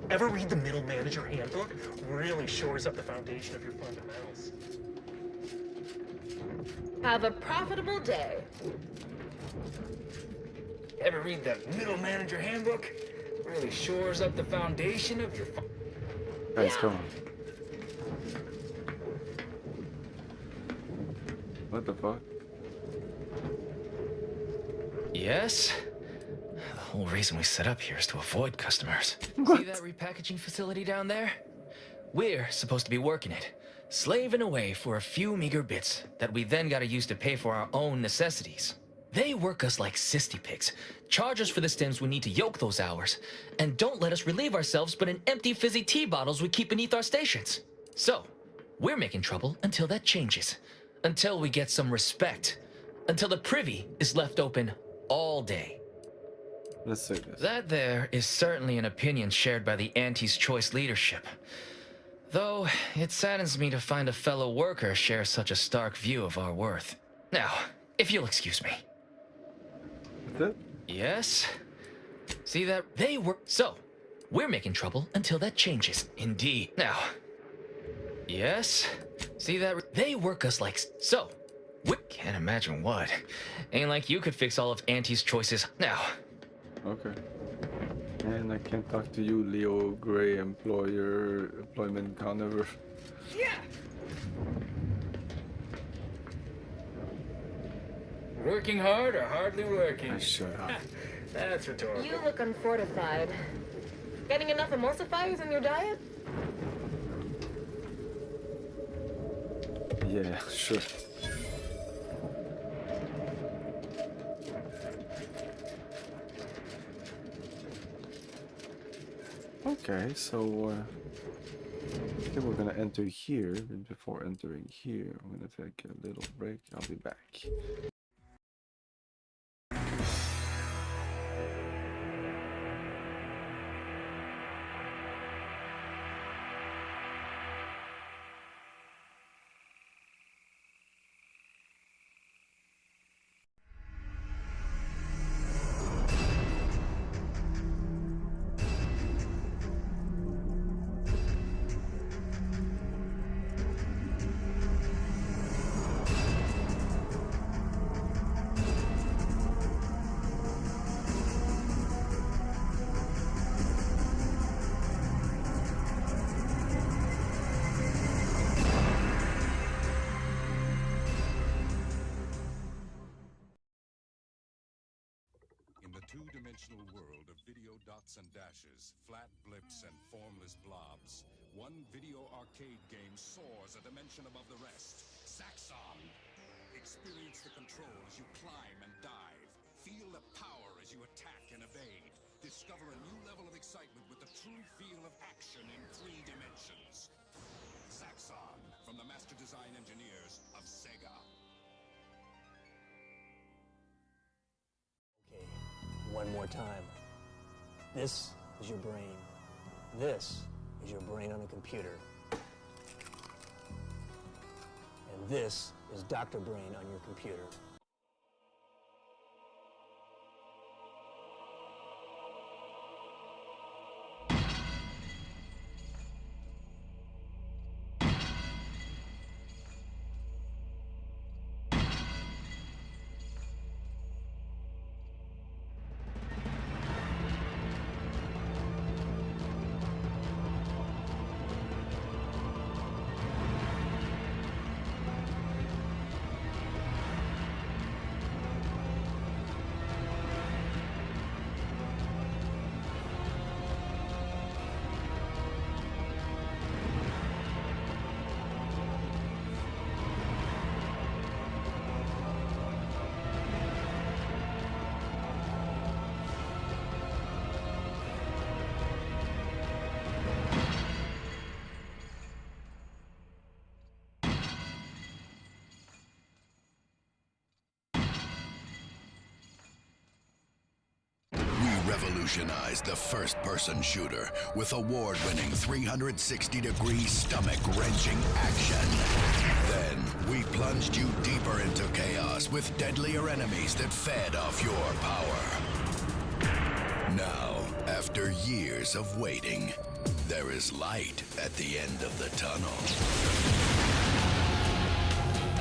Ever read the Middle Manager Handbook? Really shores up the foundation of your fundamentals. Have a profitable day. Ever read the Middle Manager Handbook? Really shores up the foundation of your. Guys, come on. What the fuck? Yes? The whole reason we set up here is to avoid customers. See that repackaging facility down there? We're supposed to be working it, slaving away for a few meager bits that we then gotta use to pay for our own necessities. They work us like cysty pigs, charge us for the stems we need to yoke those hours, and don't let us relieve ourselves but in empty fizzy tea bottles we keep beneath our stations. So, we're making trouble until that changes. Until we get some respect. Until the privy is left open all day. Let's say this. That there is certainly an opinion shared by the Auntie's Choice leadership. Though, it saddens me to find a fellow worker share such a stark view of our worth. Now, if you'll excuse me. That's it? Yes? See that? They work. So, we're making trouble until that changes. Indeed. Now. Yes? See that? They work us like. So, we can't imagine what. Ain't like you could fix all of Auntie's choices. Now. Okay. And I can't talk to you, Leo Gray, employment Conover. Yeah. Working hard or hardly working? Shut up. That's rhetorical. You look unfortified. Getting enough emulsifiers in your diet? Yeah, sure. Okay, so I think we're gonna enter here, but before entering here, I'm gonna take a little break. I'll be back. two-dimensional world of video dots and dashes, flat blips and formless blobs, one video arcade game soars a dimension above the rest. Zaxxon! Experience the control as you climb and dive. Feel the power as you attack and evade. Discover a new level of excitement with the true feel of action in 3 dimensions. Zaxxon, from the master design engineers of Sega. Okay, one more time. This is your brain. This is your brain on a computer. And this is Dr. Brain on your computer. Revolutionized the first-person shooter with award-winning 360-degree stomach-wrenching action. Then, we plunged you deeper into chaos with deadlier enemies that fed off your power. Now, after years of waiting, there is light at the end of the tunnel.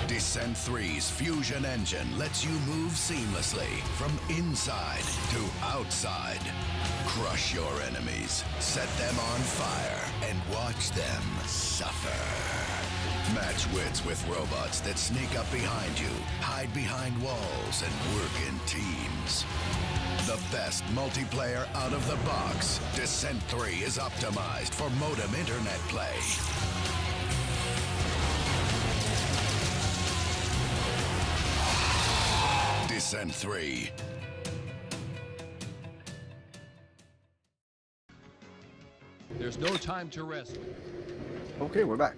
Descent 3's fusion engine lets you move seamlessly from inside to outside. Crush your enemies, set them on fire, and watch them suffer. Match wits with robots that sneak up behind you, hide behind walls, and work in teams. The best multiplayer out of the box, Descent 3 is optimized for modem internet play. Descent 3. There's no time to rest. Okay, we're back.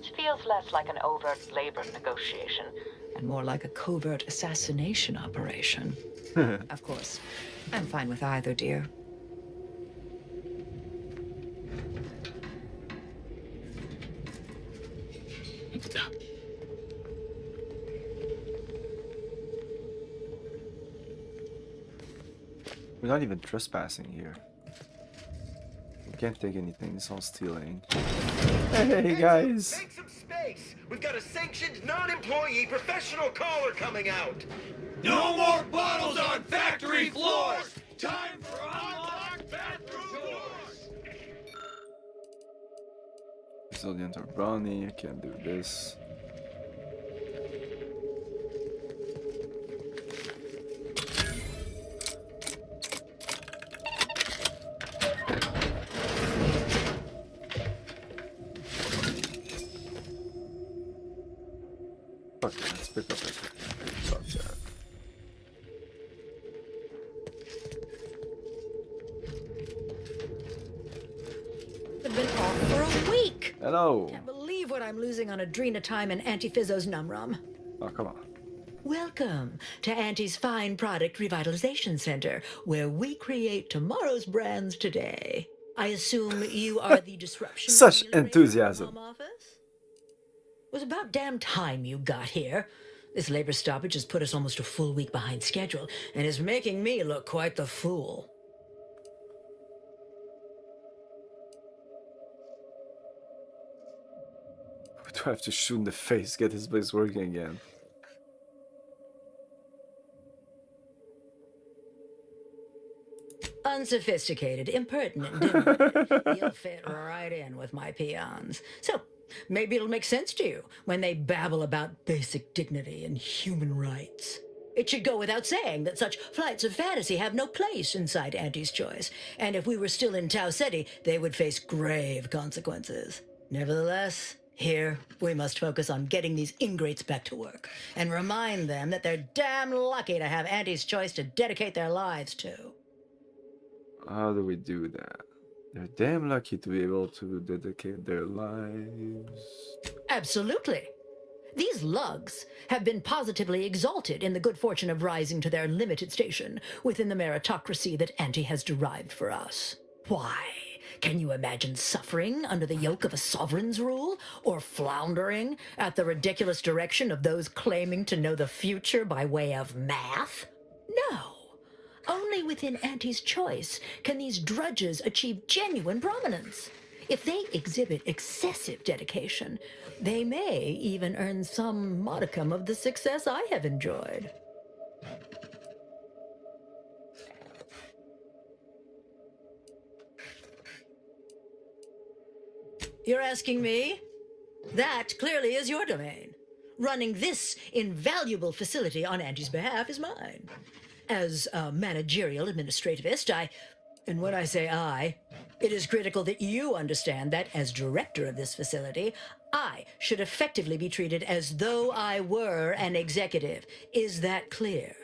It feels less like an overt labor negotiation and more like a covert assassination operation. Of course, I'm fine with either, dear. We're not even trespassing here. We can't take anything, it's all stealing. Hey guys! Make some space! We've got a sanctioned, non-employee professional caller coming out! No more bottles on factory floors! Time for unlocked bathroom doors! Resilient or brownie, I can't do this. Okay, let's pick up everything. Fuck that. I've been off for a week. Hello. Can't believe what I'm losing on Adrenatime and Antiphysos Numrum. Oh, come on. Welcome to Auntie's Fine Product Revitalization Center, where we create tomorrow's brands today. I assume you are the disruption. Such enthusiasm. Home office? It was about damn time you got here. This labor stoppage has put us almost a full week behind schedule and is making me look quite the fool. Do I have to shoot in the face, get his place working again? Unsophisticated, impertinent, dim-witted. You'll fit right in with my peons. So, maybe it'll make sense to you when they babble about basic dignity and human rights. It should go without saying that such flights of fantasy have no place inside Auntie's Choice, and if we were still in Tau Ceti, they would face grave consequences. Nevertheless, here, we must focus on getting these ingrates back to work, and remind them that they're damn lucky to have Auntie's Choice to dedicate their lives to. How do we do that? They're damn lucky to be able to dedicate their lives. Absolutely. These lugs have been positively exalted in the good fortune of rising to their limited station within the meritocracy that Auntie has derived for us. Why? Can you imagine suffering under the yoke of a sovereign's rule, or floundering at the ridiculous direction of those claiming to know the future by way of math? No. Only within Auntie's Choice can these drudges achieve genuine prominence. If they exhibit excessive dedication, they may even earn some modicum of the success I have enjoyed. You're asking me? That clearly is your domain. Running this invaluable facility on Auntie's behalf is mine. As a managerial administrativist, and when I say I, it is critical that you understand that as director of this facility, I should effectively be treated as though I were an executive. Is that clear?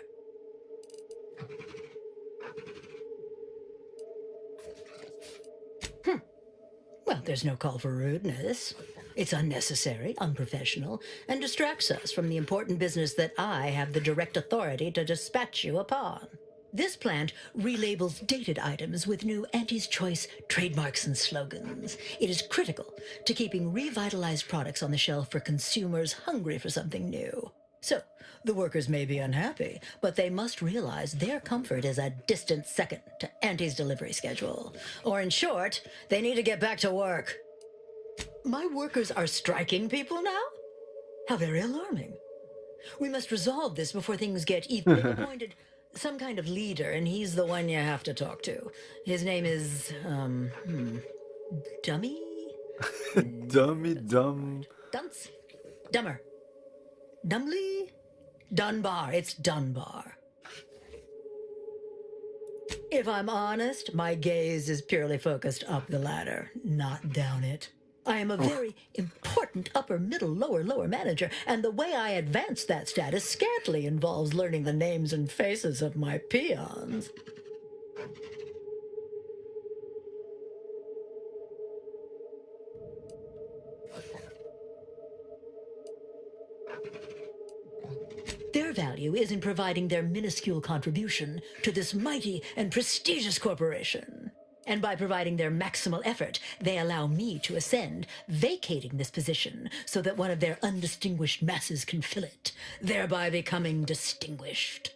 Well, there's no call for rudeness. It's unnecessary, unprofessional, and distracts us from the important business that I have the direct authority to dispatch you upon. This plant relabels dated items with new Auntie's Choice trademarks and slogans. It is critical to keeping revitalized products on the shelf for consumers hungry for something new. So, the workers may be unhappy, but they must realize their comfort is a distant second to Auntie's delivery schedule. Or in short, they need to get back to work. My workers are striking people now? How very alarming. We must resolve this before things get even appointed some kind of leader, and he's the one you have to talk to. His name is, Dummy? Dunce? Dummer. Dumbly? Dunbar. It's Dunbar. If I'm honest, my gaze is purely focused up the ladder, not down it. I am a very important upper, middle, lower manager, and the way I advance that status scantily involves learning the names and faces of my peons. Their value is in providing their minuscule contribution to this mighty and prestigious corporation. And by providing their maximal effort, they allow me to ascend, vacating this position so that one of their undistinguished masses can fill it, thereby becoming distinguished.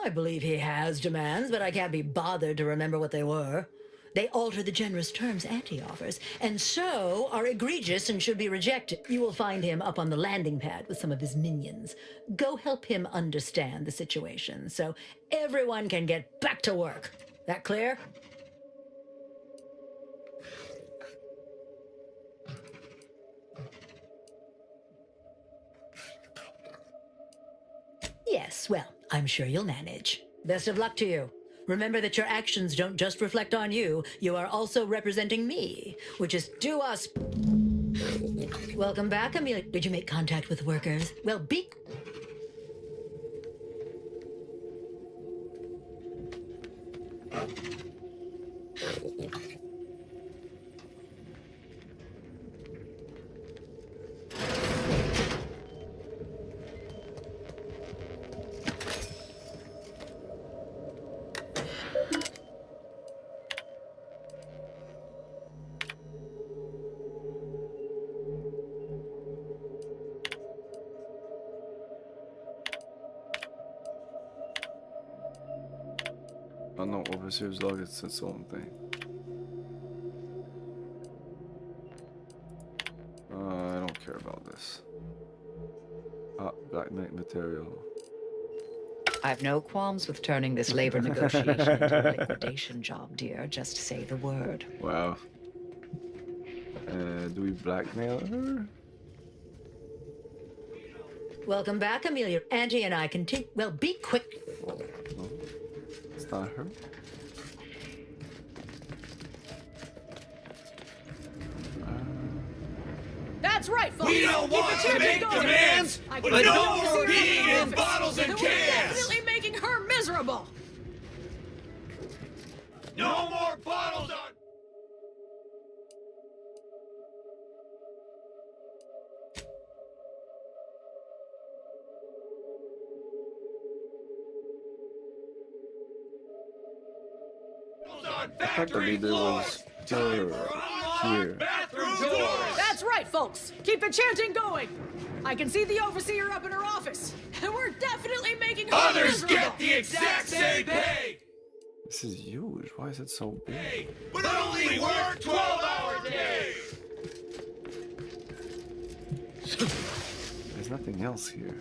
I believe he has demands, but I can't be bothered to remember what they were. They alter the generous terms Auntie offers, and so are egregious and should be rejected. You will find him up on the landing pad with some of his minions. Go help him understand the situation so everyone can get back to work. That clear? Yes, well, I'm sure you'll manage. Best of luck to you. Remember that your actions don't just reflect on you, you are also representing me, which is due us. Welcome back, Amelia. Did you make contact with workers? Well, be... Oh no, overseer's log, it's its own thing. I don't care about this. Ah, black knight material. I've no qualms with turning this labor negotiation into a liquidation job, dear. Just say the word. Wow. Do we blackmail her? Welcome back, Amelia. Auntie and I continue. Well, be quick. No, it's not her. That's right, folks. We don't want to make demands, but no more peeing in bottles and We're cans. definitely making her miserable. No more bottles on. I thought the leader was here. That's right, folks. Keep the chanting going. I can see the overseer up in her office, and we're definitely making her Others miserable. get the exact same pay, This is huge. Why is it so big? but only work 12-hour days. There's nothing else here.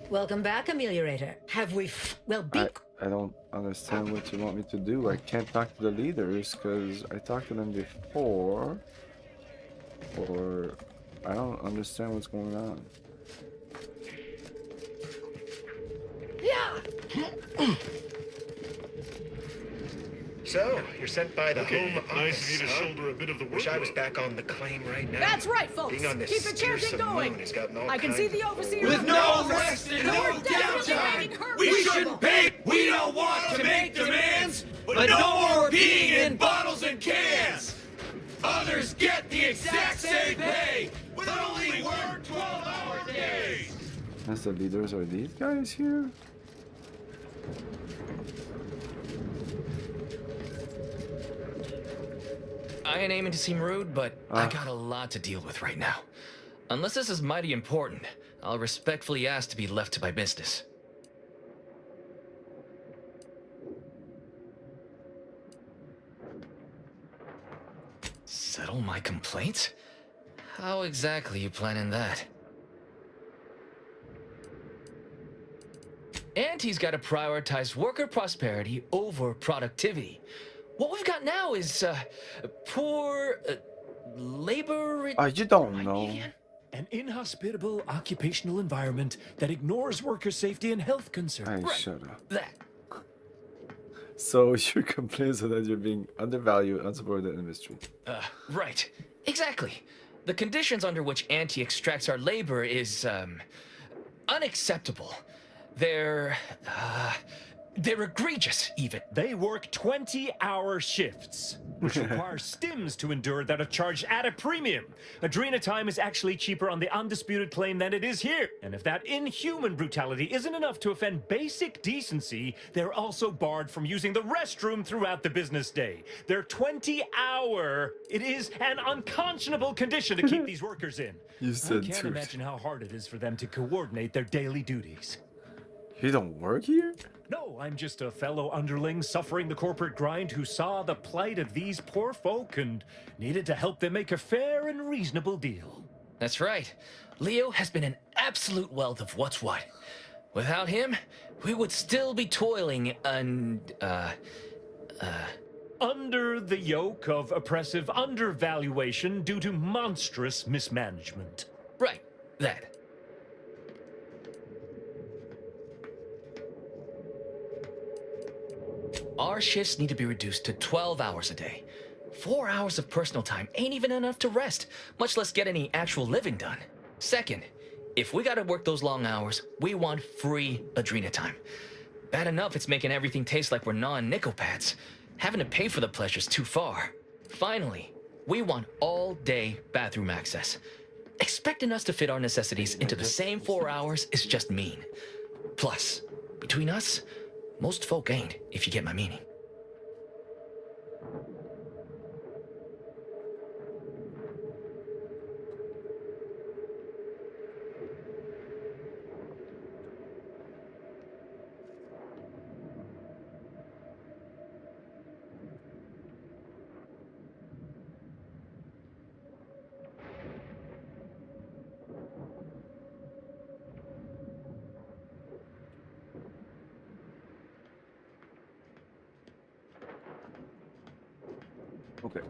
Welcome back, Ameliorator. Have we? Well, be. I don't understand what you want me to do. I can't talk to the leaders because I talked to them before. Or I don't understand what's going on. So, you're sent by the Okay, home nice office, of you to huh? shoulder a bit of the Wish I was workload. back on the claim right now. That's right, folks. Being on this Keep the chanting fearsome going. moon has gotten all I can see kinds the of overseer With up in no her office, rest and we're no definitely downtime, making her we miserable. shouldn't pay. We don't want to make demands, but no more peeing in bottles and cans. Others get the exact same pay, but only work 12-hour days. As the leaders are these guys here? I ain't aiming to seem rude, but I got a lot to deal with right now. Unless this is mighty important, I'll respectfully ask to be left to my business. Settle my complaints? How exactly you planning that? Auntie's got to prioritize worker prosperity over productivity. What we've got now is poor labor. You don't know. An inhospitable occupational environment that ignores worker safety and health concerns. Hey, shut up. That. So your complaints are that you're being undervalued, unsupported, and mistreated. Right. Exactly. The conditions under which Auntie extracts our labor is unacceptable. They're egregious, even. They work 20-hour shifts, which require stims to endure that are charged at a premium. Adrena time is actually cheaper on the undisputed claim than it is here. And if that inhuman brutality isn't enough to offend basic decency, they're also barred from using the restroom throughout the business day. Their 20-hour, it is an unconscionable condition to keep these workers in. You said I can't truth. imagine how hard it is for them to coordinate their daily duties. You don't work here? No, I'm just a fellow underling suffering the corporate grind who saw the plight of these poor folk and needed to help them make a fair and reasonable deal. That's right. Leo has been an absolute wealth of what's what. Without him, we would still be toiling under the yoke of oppressive undervaluation due to monstrous mismanagement. Right, that. Our shifts need to be reduced to 12 hours a day. 4 hours of personal time ain't even enough to rest, much less get any actual living done. Second, if we gotta work those long hours, we want free Adrena time. Bad enough it's making everything taste like we're non-nickel pads. Having to pay for the pleasure's too far. Finally, we want all-day bathroom access. Expecting us to fit our necessities into the same 4 hours is just mean. Plus, between us, most folk ain't, if you get my meaning. Okay.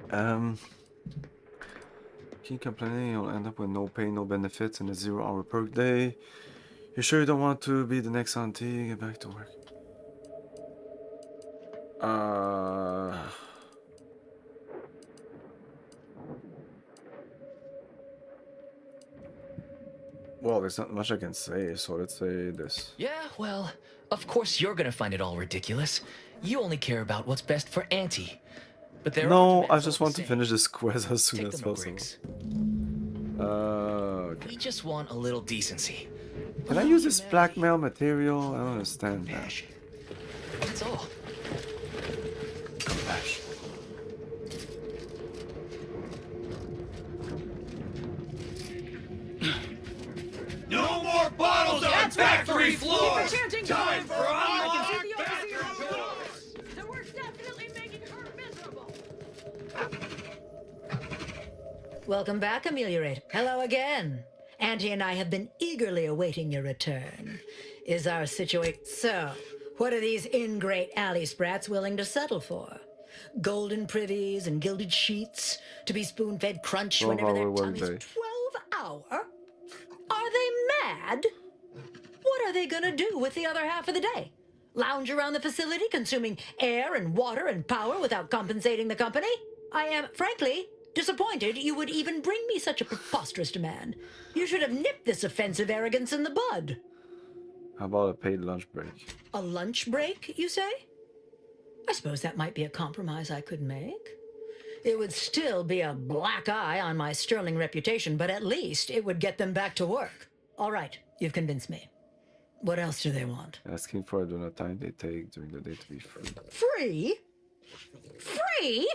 Keep complaining, you'll end up with no pay, no benefits, and a 0-hour perk day. You sure you don't want to be the next auntie? Get back to work. Well, there's not much I can say, so let's say this. Yeah, well, of course you're gonna find it all ridiculous. You only care about what's best for Auntie. But there No, are I just want to finish this quest as soon as possible. Okay. We just want a little decency. Can I use this blackmail material? I don't understand that. That's all. Compassion. No more bottles on factory floors! chanting Time for unlock the factory overseer doors! So we're definitely making her miserable. Welcome back, Ameliorate. Hello again. Auntie and I have been eagerly awaiting your return. Is our situation... So, what are these ingrate alley sprats willing to settle for? Golden privies and gilded sheets to be spoon-fed crunch whenever their 12-hour tummy's workday. 12-hour? Are they mad? What are they gonna do with the other half of the day? Lounge around the facility consuming air and water and power without compensating the company? I am, frankly, disappointed you would even bring me such a preposterous demand. You should have nipped this offensive arrogance in the bud. How about a paid lunch break? A lunch break, you say? I suppose that might be a compromise I could make. It would still be a black eye on my sterling reputation, but at least it would get them back to work. All right, you've convinced me. What else do they want? Asking for the time they take during the day to be free. Free? Free?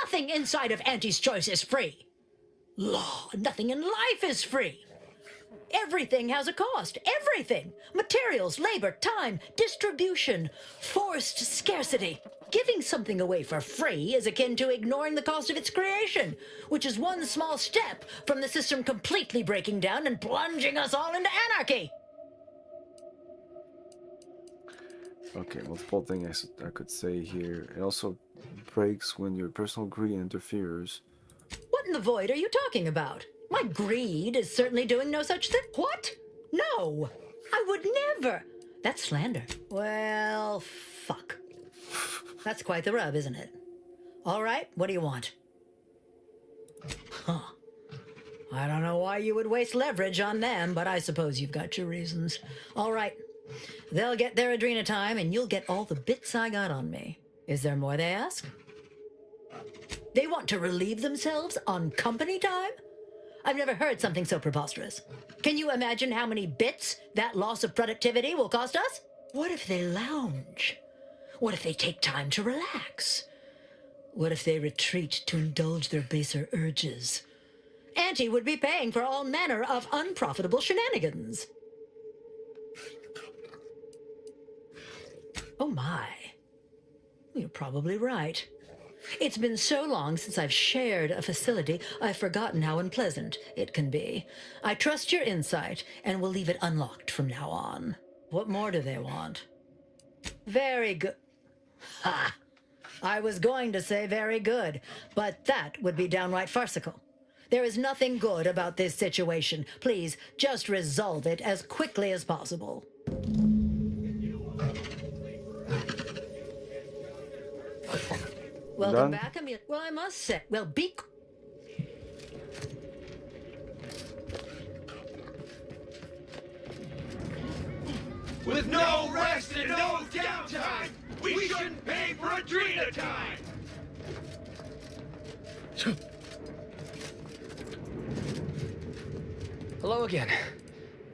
Nothing inside of Auntie's Choice is free. Law, nothing in life is free. Everything has a cost. Everything. Materials, labor, time, distribution, forced scarcity. Giving something away for free is akin to ignoring the cost of its creation, which is one small step from the system completely breaking down and plunging us all into anarchy. Okay, multiple things I could say here. It also breaks when your personal greed interferes. What in the void are you talking about? My greed is certainly doing no such thing. What? No, I would never. That's slander. Well, fuck. That's quite the rub, isn't it? All right, what do you want? Huh. I don't know why you would waste leverage on them, but I suppose you've got your reasons. All right. They'll get their Adrena time, and you'll get all the bits I got on me. Is there more they ask? They want to relieve themselves on company time? I've never heard something so preposterous. Can you imagine how many bits that loss of productivity will cost us? What if they lounge? What if they take time to relax? What if they retreat to indulge their baser urges? Auntie would be paying for all manner of unprofitable shenanigans. Oh my. You're probably right. It's been so long since I've shared a facility, I've forgotten how unpleasant it can be. I trust your insight and will leave it unlocked from now on. What more do they want? Very good. Ha! I was going to say very good, but that would be downright farcical. There is nothing good about this situation. Please, just resolve it as quickly as possible. Welcome back, Amelia. Well, I must say, well, be... With no rest and no downtime, we shouldn't pay for Adrena time! Hello again.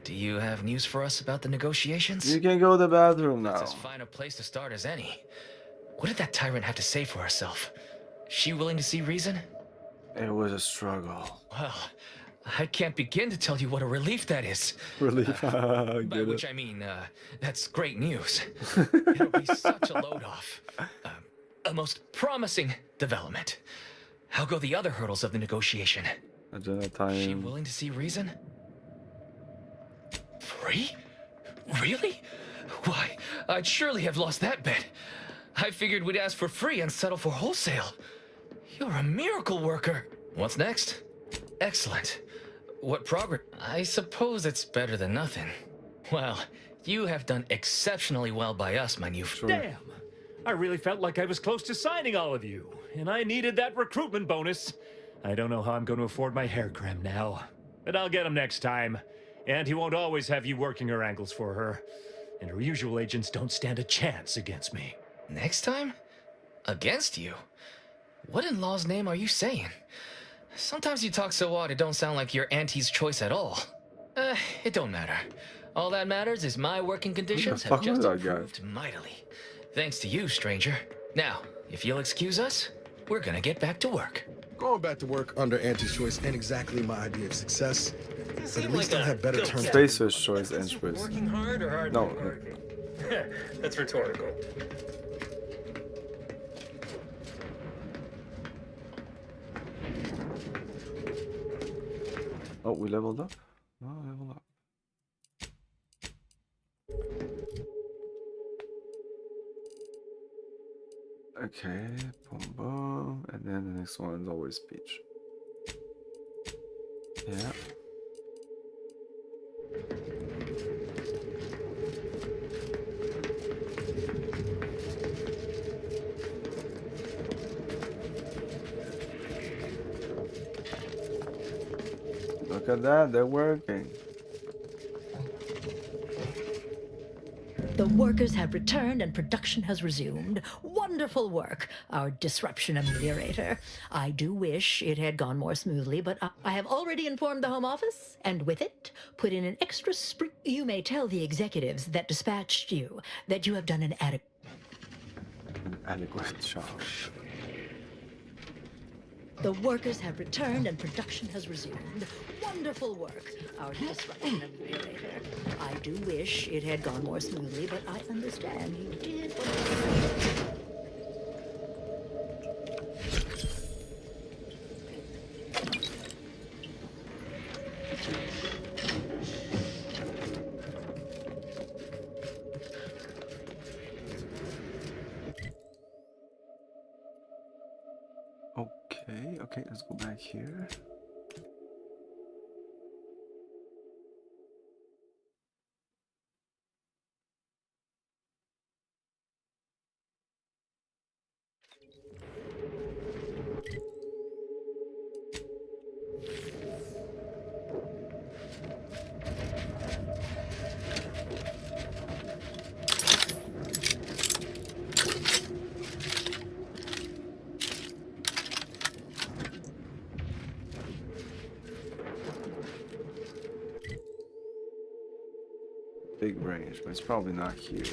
Do you have news for us about the negotiations? You can go to the bathroom now. It's as fine a place to start as any. What did that tyrant have to say for herself? She willing to see reason? It was a struggle. Well, I can't begin to tell you what a relief that is. Relief? By Get which it. I mean, that's great news. It'll be such a load off. A most promising development. How go the other hurdles of the negotiation? Agenda She time. willing to see reason? Free? Really? Why, I'd surely have lost that bet. I figured we'd ask for free and settle for wholesale. You're a miracle worker. What's next? Excellent. What progress? I suppose it's better than nothing. Well, you have done exceptionally well by us, my new friend. Damn! I really felt like I was close to signing all of you, and I needed that recruitment bonus. I don't know how I'm going to afford my hair cream now, but I'll get him next time. And he won't always have you working her ankles for her. And her usual agents don't stand a chance against me. Next time? Against you? What in law's name are you saying? Sometimes you talk so odd it don't sound like you're Auntie's choice at all. It don't matter. All that matters is my working conditions have just improved mightily. Thanks to you, stranger. Now, if you'll excuse us, we're gonna get back to work. Going back to work under Auntie's choice ain't exactly my idea of success, but at least I'll have better terms. Spacer's choice entries. Working hard or hard? No. That's rhetorical. Oh, we leveled up? No, level up. Okay, boom boom, and then the next one is always speech. Yeah. Look at that, they're working. The workers have returned and production has resumed. Wonderful work, our disruption ameliorator. I do wish it had gone more smoothly, but I have already informed the Home Office, and with it, put in an extra spring. You may tell the executives that dispatched you that you have done an adequate job. The workers have returned and production has resumed. Wonderful work, our disruption ameliorator. I do wish it had gone more smoothly, but I understand you did what Okay, let's go back here. Big range, but it's probably not here.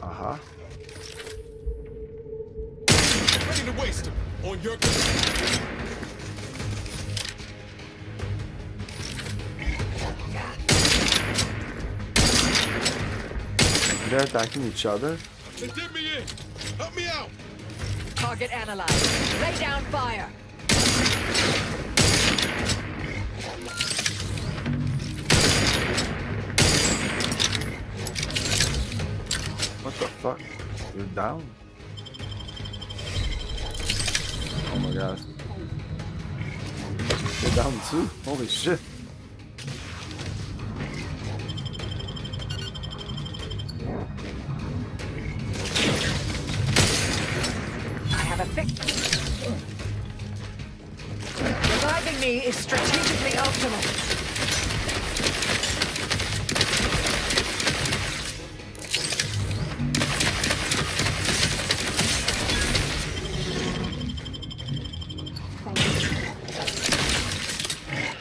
Uh-huh. Ready to waste him on your They're attacking each other? They did me in. Help me out. Target analyzed. Lay down fire. What the fuck? You're down? Oh my god. You're down too? Holy shit. Reviving me is strategically optimal.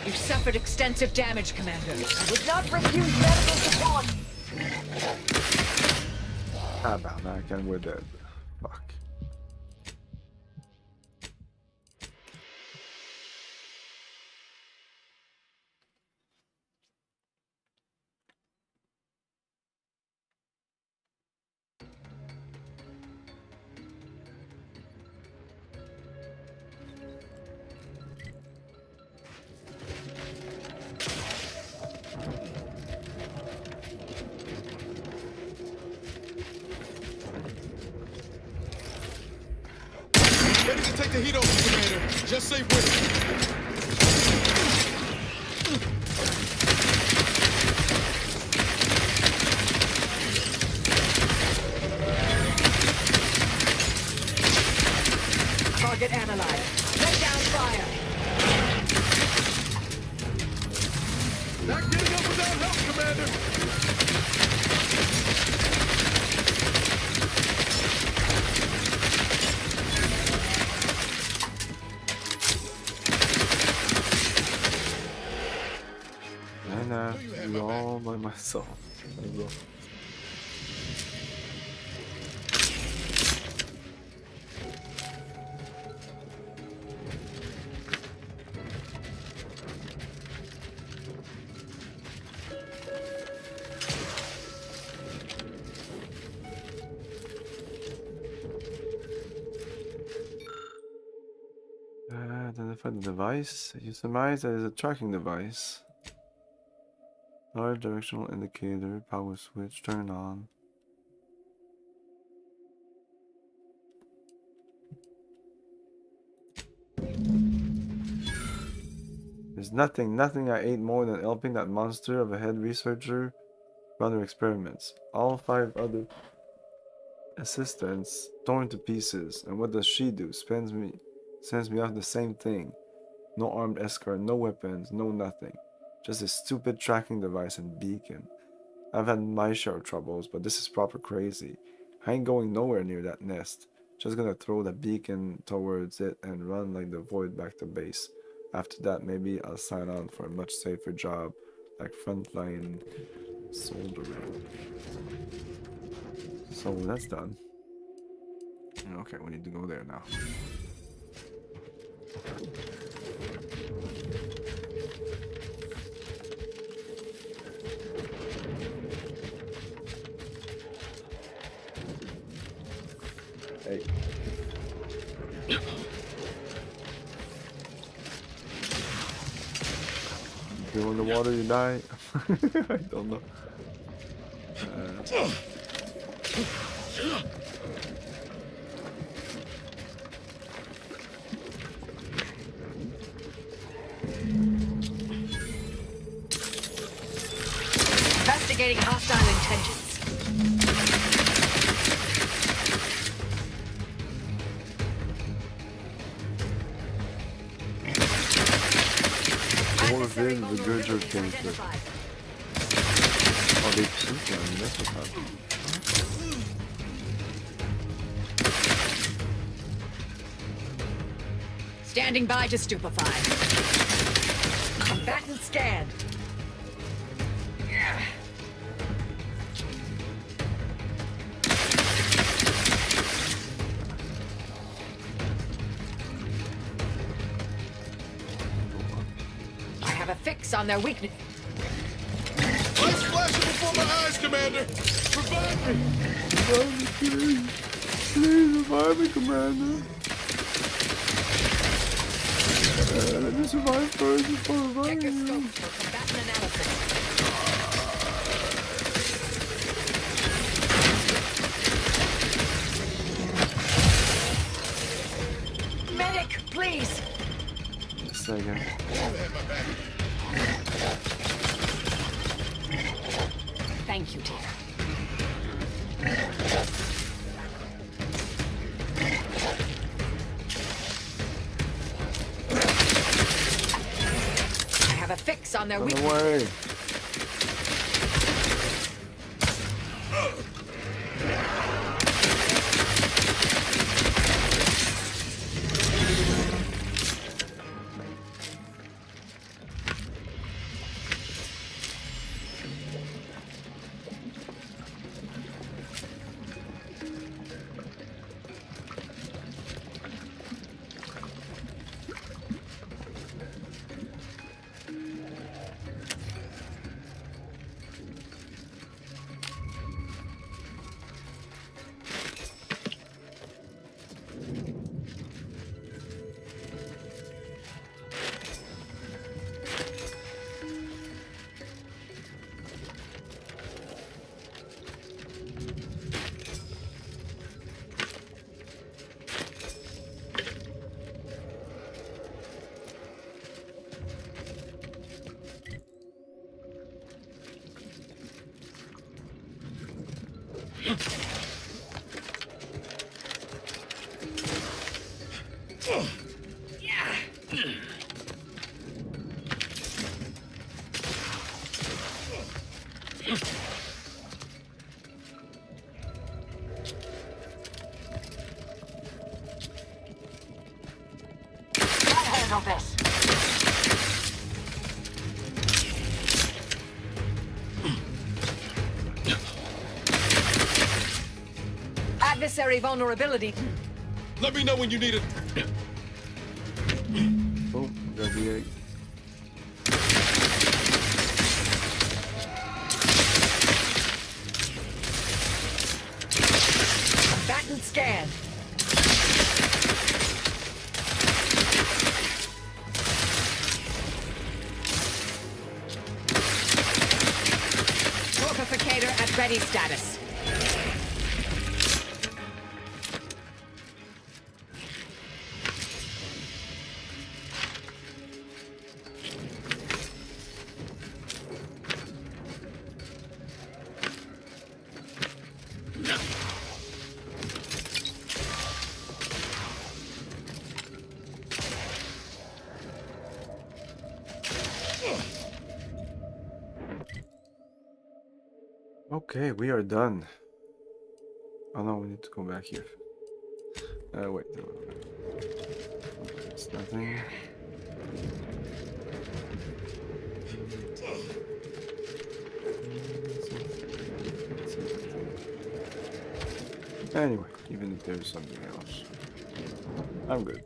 You've suffered extensive damage, Commander. I would not refuse medical support. How about that? And we're dead. Fuck. the heat open, Commander. Just say whistle. Target analyzed. Lay down fire. Not getting up without help, Commander. And I have to do all by myself. There you go. Identify the device. You surmise that is a tracking device. Large directional indicator, power switch, turn on. There's nothing I ate more than helping that monster of a head researcher run her experiments. All 5 other assistants torn to pieces. And what does she do? Sends me off the same thing. No armed escort, no weapons, no nothing. Just a stupid tracking device and beacon. I've had my share of troubles, but this is proper crazy. I ain't going nowhere near that nest. Just gonna throw the beacon towards it and run like the void back to base. After that, maybe I'll sign on for a much safer job, like frontline soldering. So that's done. Okay, we need to go there now. Hey. If you're in the water, you die. I don't know. Investigating hostile intentions. Within the Gurger character. Oh, they took him, that's what happened. Standing by to stupefy. Combatant scanned. I have a fix on their weakness. Lights flashing before my eyes, Commander. Revive me. Revive me, please. Please revive me, Commander. Let me survive first before reviving you. For combatant analysis. Medic, please. Just a second. Thank you, dear. I have a fix on their Run weakness. away. Handle this. Adversary vulnerability. Let me know when you need it. Oh, got the egg. Batten scan. Torpificator at ready status. Okay, we are done. Oh no, we need to go back here. Wait. No. It's nothing. Anyway, even if there's something else, I'm good.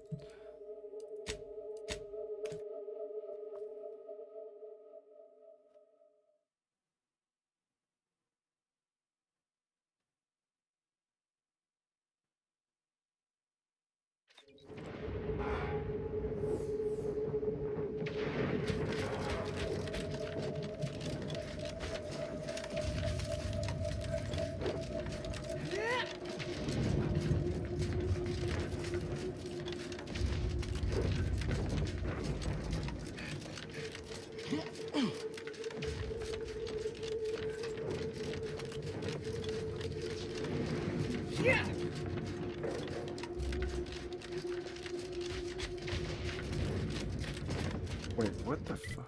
Wait, what the fuck?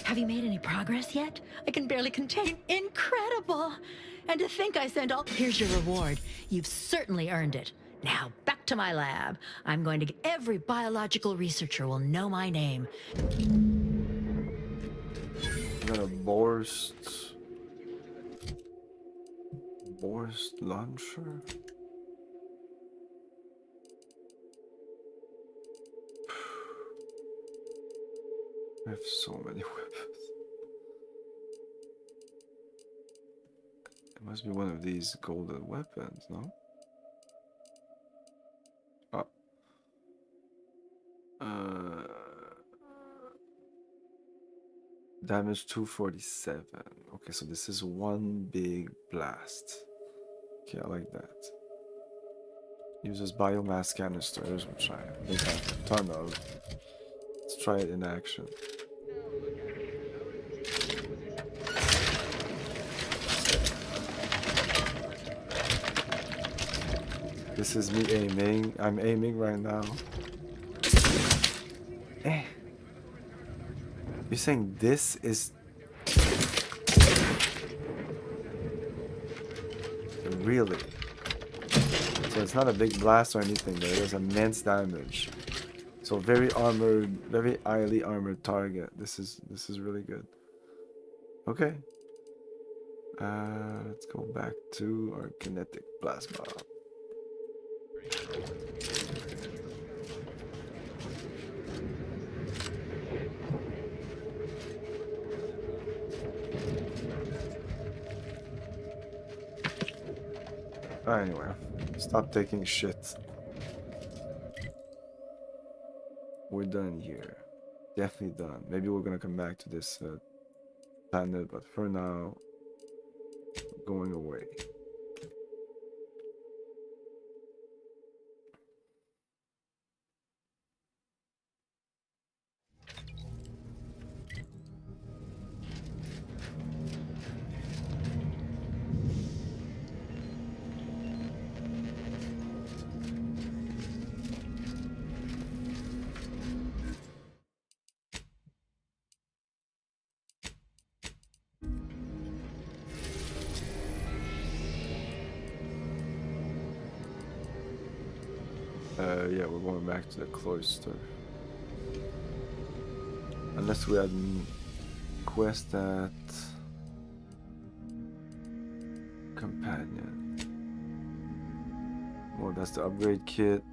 Have you made any progress yet? I can barely contain. Incredible! And to think I sent all. Here's your reward. You've certainly earned it. Now back to my lab. I'm going to get every biological researcher will know my name. I got a Borst launcher. I have so many weapons. It must be one of these golden weapons, no? Oh. Damage 247. Okay, so this is one big blast. Okay, I like that. Uses biomass canisters, which I think I have a ton of. Let's try it in action. This is me aiming. I'm aiming right now. Eh. You're saying this is... Really? So it's not a big blast or anything, but it does immense damage. So very armored, very highly armored target. This is really good. Okay. Let's go back to our kinetic plasma. Anyway, stop taking shit. we're done here. Definitely done. Maybe we're gonna come back to this planet, but for now, going away. Yeah, we're going back to the cloister. Unless we had quest at companion. Well, that's the upgrade kit.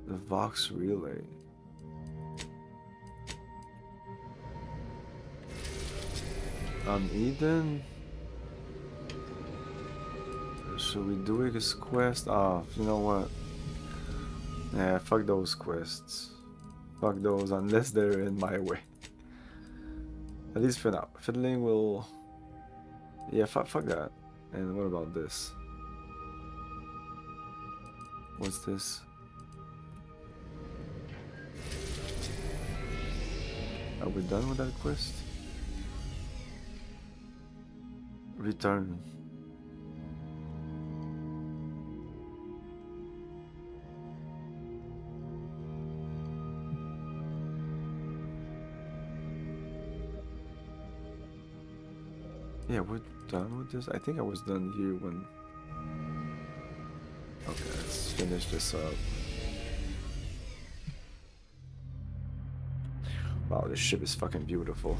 The Vox relay. Eden. Should we do this quest? Oh, you know what? Yeah, fuck those quests. Fuck those unless they're in my way. At least for now. Fiddling will... Yeah, fuck that. And what about this? What's this? Are we done with that quest? Return. Yeah, we're done with this. I think I was done here when... Okay, let's finish this up. Wow, this ship is fucking beautiful.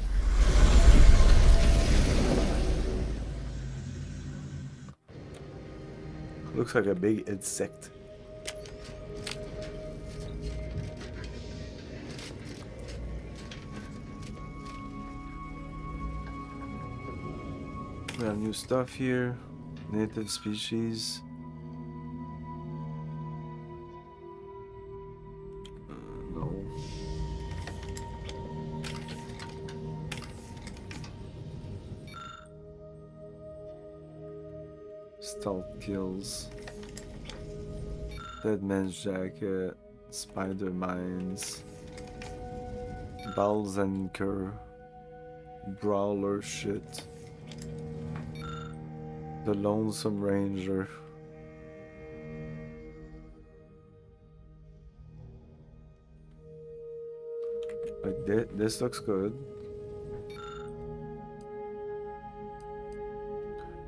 Looks like a big insect. We have new stuff here. Native species. No. Stealth kills. Dead man's jacket. Spider mines. Bowels anchor. Brawler shit. The Lonesome Ranger. Like this looks good.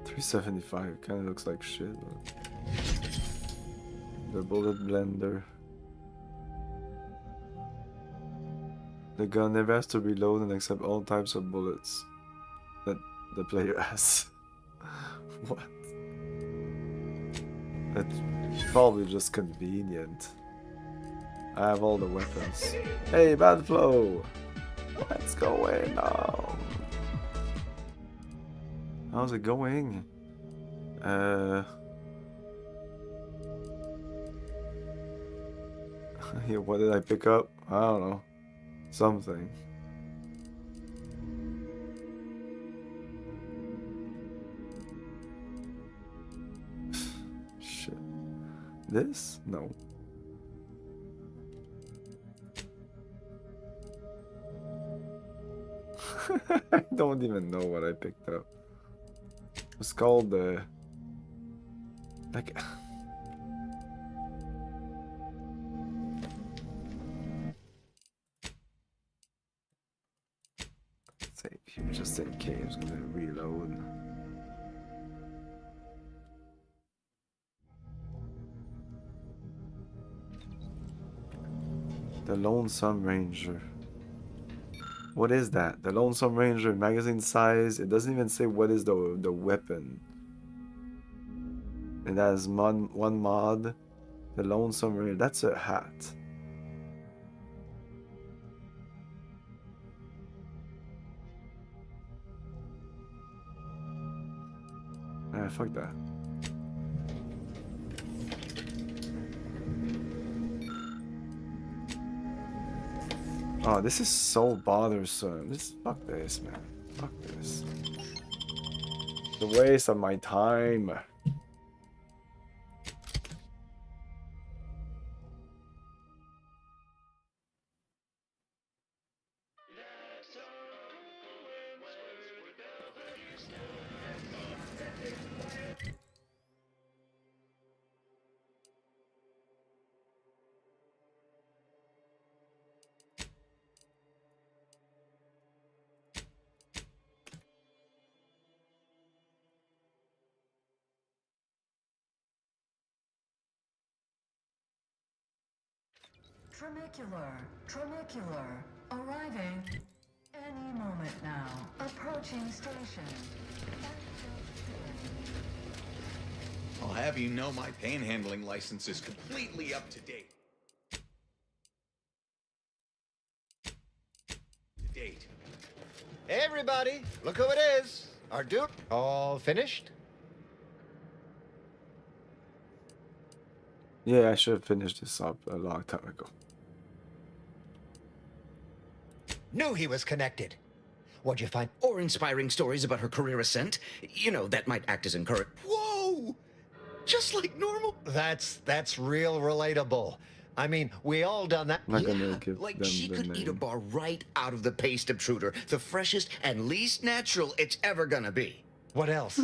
375 kind of looks like shit. The bullet blender. The gun never has to reload and accept all types of bullets that the player has. What? That's probably just convenient. I have all the weapons. Hey, Bad Flow! What's going on? How's it going? Yeah, what did I pick up? I don't know. Something. Shit. This? No. I don't even know what I picked up. It's called the... like... Save here just in case. I'm gonna reload. The Lonesome Ranger. What is that? The Lonesome Ranger magazine size. It doesn't even say what is the weapon. It has one mod. The Lonesome Ranger. That's a hat. Ah, fuck that. Oh, this is so bothersome. Fuck this, man. Fuck this. The waste of my time. Tramicular, arriving any moment now. Approaching station. I'll have you know my panhandling license is completely up to date. Hey everybody, look who it is. Our Duke, all finished? Yeah, I should have finished this up a long time ago. Knew he was connected. What'd you find? Or inspiring stories about her career ascent. You know, that might act as encouragement. Whoa! Just like normal. That's real relatable. I mean, we all done that. I'm not gonna give Like them she the could name. eat a bar right out of the paste obtruder. The freshest and least natural it's ever gonna be. What else?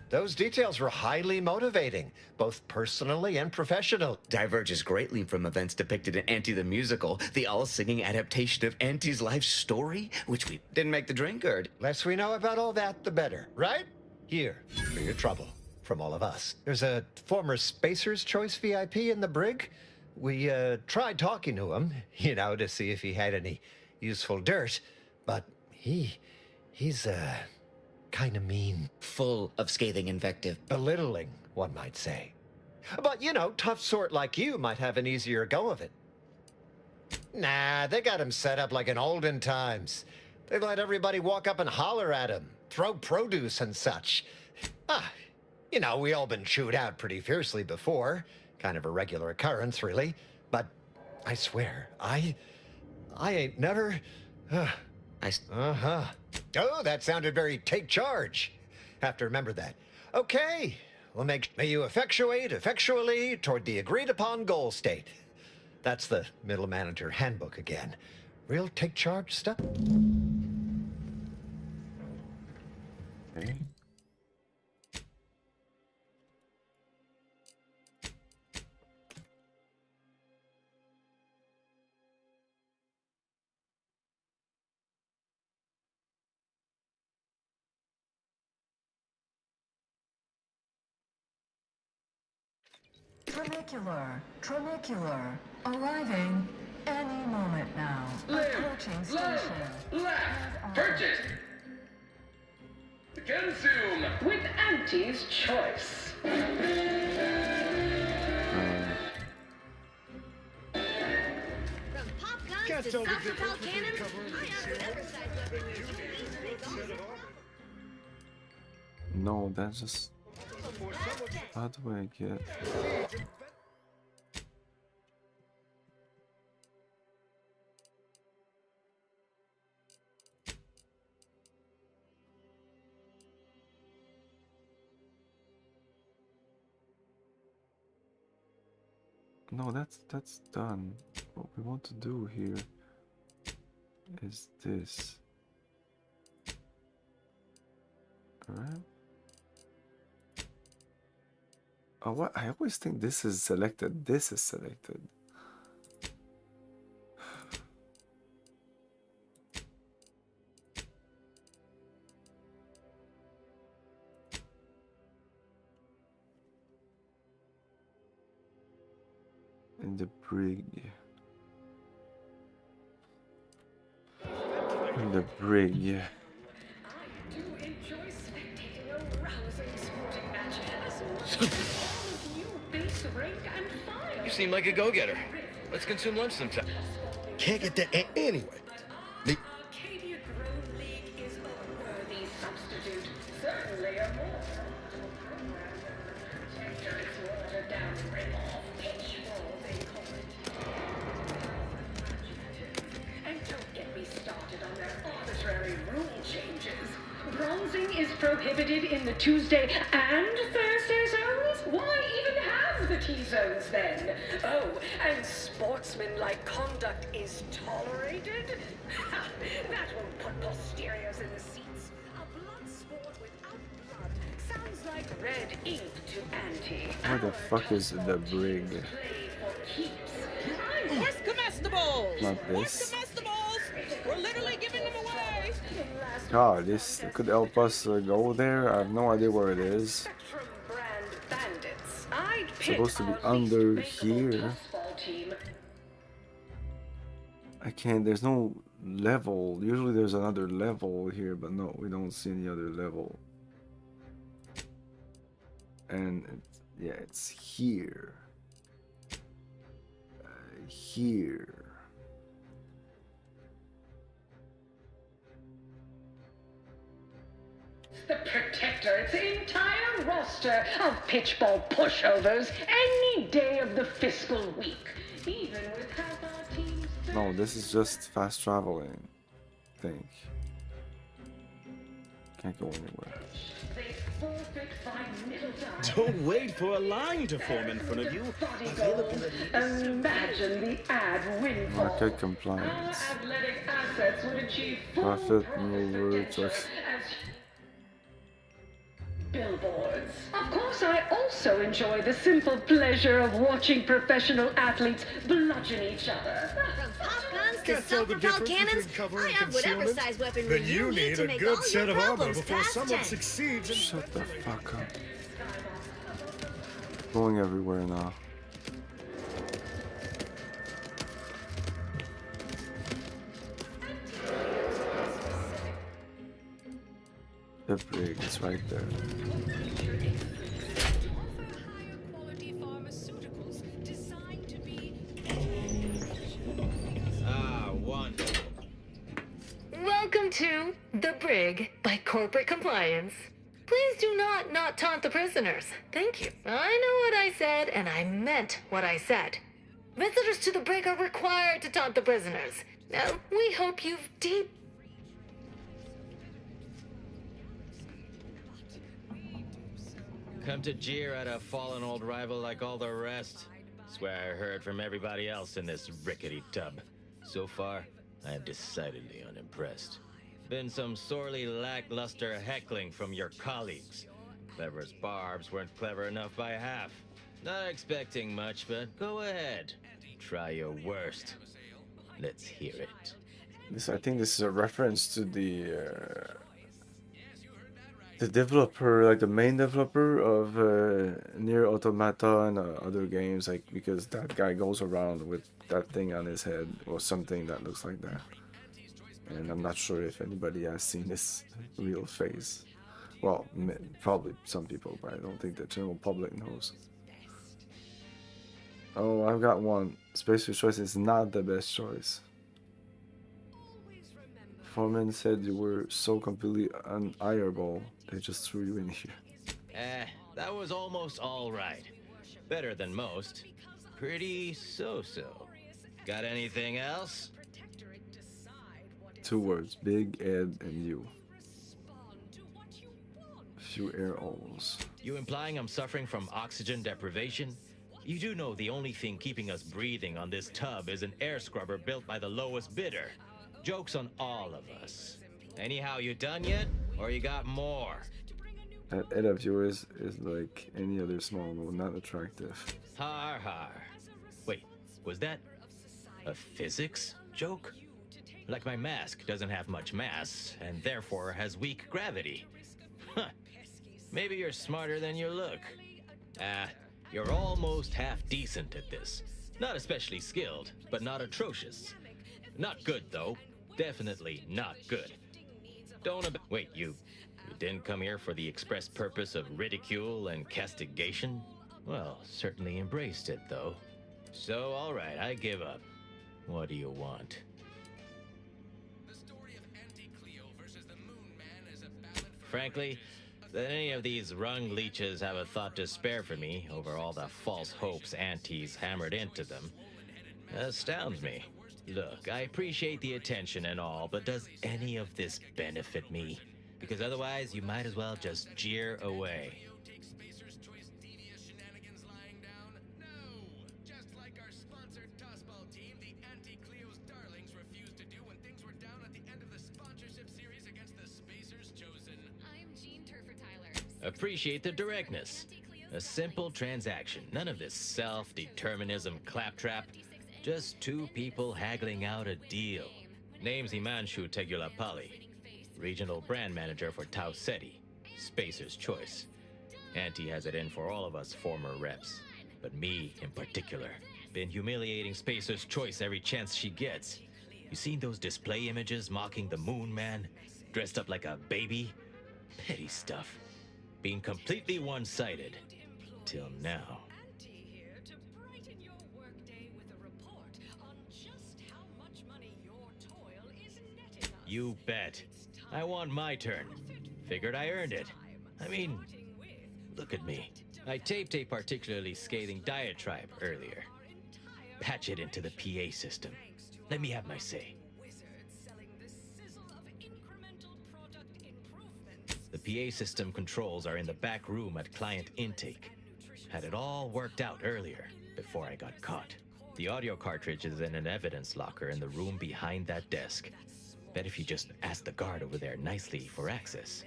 Those details were highly motivating, both personally and professional. Diverges greatly from events depicted in Auntie the Musical, the all-singing adaptation of Auntie's life story, which we didn't make the drink, or... Less we know about all that, the better, right? Here, for your trouble, from all of us. There's a former Spacer's Choice VIP in the brig. We tried talking to him, you know, to see if he had any useful dirt, but he's kind of mean. Full of scathing invective. Belittling, one might say. But, you know, tough sort like you might have an easier go of it. Nah, they got him set up like in olden times. They let everybody walk up and holler at him, throw produce and such. You know, we all been chewed out pretty fiercely before. Kind of a regular occurrence, really. But I swear, I ain't never... Oh, that sounded very take charge. Have to remember that. Okay, we'll may you effectuate effectually toward the agreed upon goal state. That's the middle manager handbook again. Real take charge stuff. Okay. Tramicular, arriving any moment now. Approaching station. Left, purchase. Consume with Auntie's Choice. From pop guns to self-propelled cannons, I exercise weapons. No, that's just... How do I get... No, that's done. What we want to do here is this. Alright. Oh, what? I always think this is selected. This is selected. In the brig. In the brig, yeah. I do enjoy spectating a rousing sporting matches. New base rank and file. You seem like a go-getter. Let's consume lunch sometime. Can't get that anyway. Arcadia Grove League is a worthy substitute. Certainly a more protector is watered down rim off pitch, they call it. prohibited in the Tuesday and Thursday zones? Why even have the T-zones then? Oh, and sportsmanlike conduct is tolerated? That will put posteriors in the seats. A blood sport without blood sounds like red ink to Auntie. What the fuck is the brig? Horse comestibles! Not this. Comestibles! We're literally giving them away! God, this could help us go there. I have no idea where it is. It's supposed to be under here. I can't. There's no level. Usually there's another level here, but no, we don't see any other level. And yeah, it's here. Here. The Protector, its entire roster of pitchball pushovers any day of the fiscal week. Even with half our teams. No, this is just fast traveling. I think. Can't go anywhere. They forfeit 5 middle time. Don't wait for a line to form in front of you. Availability. Imagine the ad windfall. Market compliance. Athletic assets would achieve full Profit mover trucks. billboards. Of course, I also enjoy the simple pleasure of watching professional athletes bludgeon each other. Pop guns to Can't tell the self-propelled difference cannons, between cover I and have whatever concealment. size weaponry Then you need to a make good all set your of armor problems before past someone tense. succeeds in Shut the fuck up. Going everywhere now. The brig is right there. Wonderful. Welcome to The Brig by Corporate Compliance. Please do not taunt the prisoners. Thank you. I know what I said, and I meant what I said. Visitors to the brig are required to taunt the prisoners. Now, we hope you've deep... Come to jeer at a fallen old rival like all the rest. Swear I heard from everybody else in this rickety tub. So far, I am decidedly unimpressed. Been some sorely lackluster heckling from your colleagues. Clever as barbs weren't clever enough by half. Not expecting much, but go ahead. Try your worst. Let's hear it. This, I think this is a reference to the developer, like the main developer of Nier Automata and other games, like because that guy goes around with that thing on his head or something that looks like that. And I'm not sure if anybody has seen his real face. Well, probably some people, but I don't think the general public knows. Oh, I've got one. Space Force choice is not the best choice. Foreman said you were so completely unhireable, they just threw you in here. That was almost all right. Better than most. Pretty so-so. Got anything else? 2 words, Big Ed and you. Few air holes. You implying I'm suffering from oxygen deprivation? You do know the only thing keeping us breathing on this tub is an air scrubber built by the lowest bidder. Joke's on all of us. Anyhow, you done yet? Or you got more? That Ed of yours is like any other small mode, not attractive. Har har. Wait, was that a physics joke? Like my mask doesn't have much mass, and therefore has weak gravity. Huh. Maybe you're smarter than you look. You're almost half decent at this. Not especially skilled, but not atrocious. Not good, though. Definitely not good. Wait, you didn't come here for the express purpose of ridicule and castigation? Well, certainly embraced it, though. So, all right, I give up. What do you want? Frankly, that any of these rung leeches have a thought to spare for me over all the false hopes Auntie's hammered into them astounds me. Look, I appreciate the attention and all, but does any of this benefit me? because otherwise you might as well just jeer away. Appreciate the directness. A simple transaction. None of this self-determinism claptrap. Just two people haggling out a deal. Name's Himanshu Tegulapalli, regional brand manager for Tau Ceti, Spacer's Choice. Auntie has it in for all of us former reps, but me in particular. Been humiliating Spacer's Choice every chance she gets. You seen those display images mocking the Moon Man, dressed up like a baby? Petty stuff. Being completely one-sided. Till now. You bet. I won my turn. Figured I earned it. I mean, look at me. I taped a particularly scathing diatribe earlier. Patch it into the PA system. Let me have my say. The PA system controls are in the back room at client intake. Had it all worked out earlier, before I got caught. The audio cartridge is in an evidence locker in the room behind that desk. Bet if you just ask the guard over there nicely for access,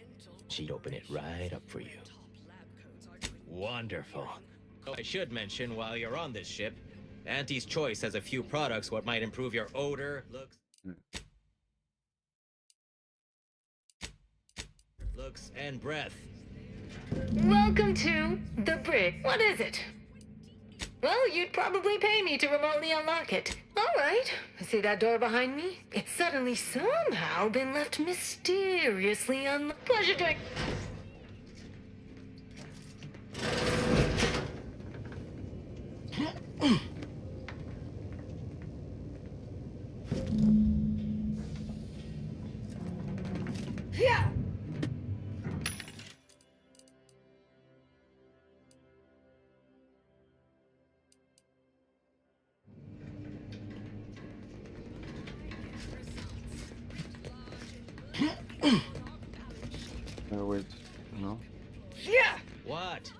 she'd open it right up for you. Wonderful. I should mention while you're on this ship, Auntie's Choice has a few products what might improve your odor, looks and breath. Welcome to the Brig. What is it? Well, you'd probably pay me to remotely unlock it. All right. See that door behind me? It's suddenly somehow been left mysteriously unlocked. Pleasure drink. Yeah. Wait, no? Yeah! What?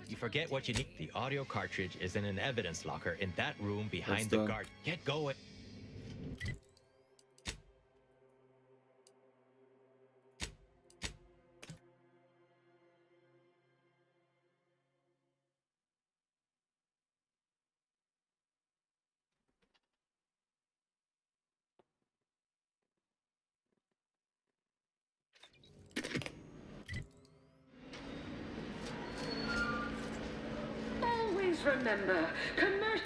You forget what you need. The audio cartridge is in an evidence locker in that room behind That's the done. guard. Get going. Always remember, commercial.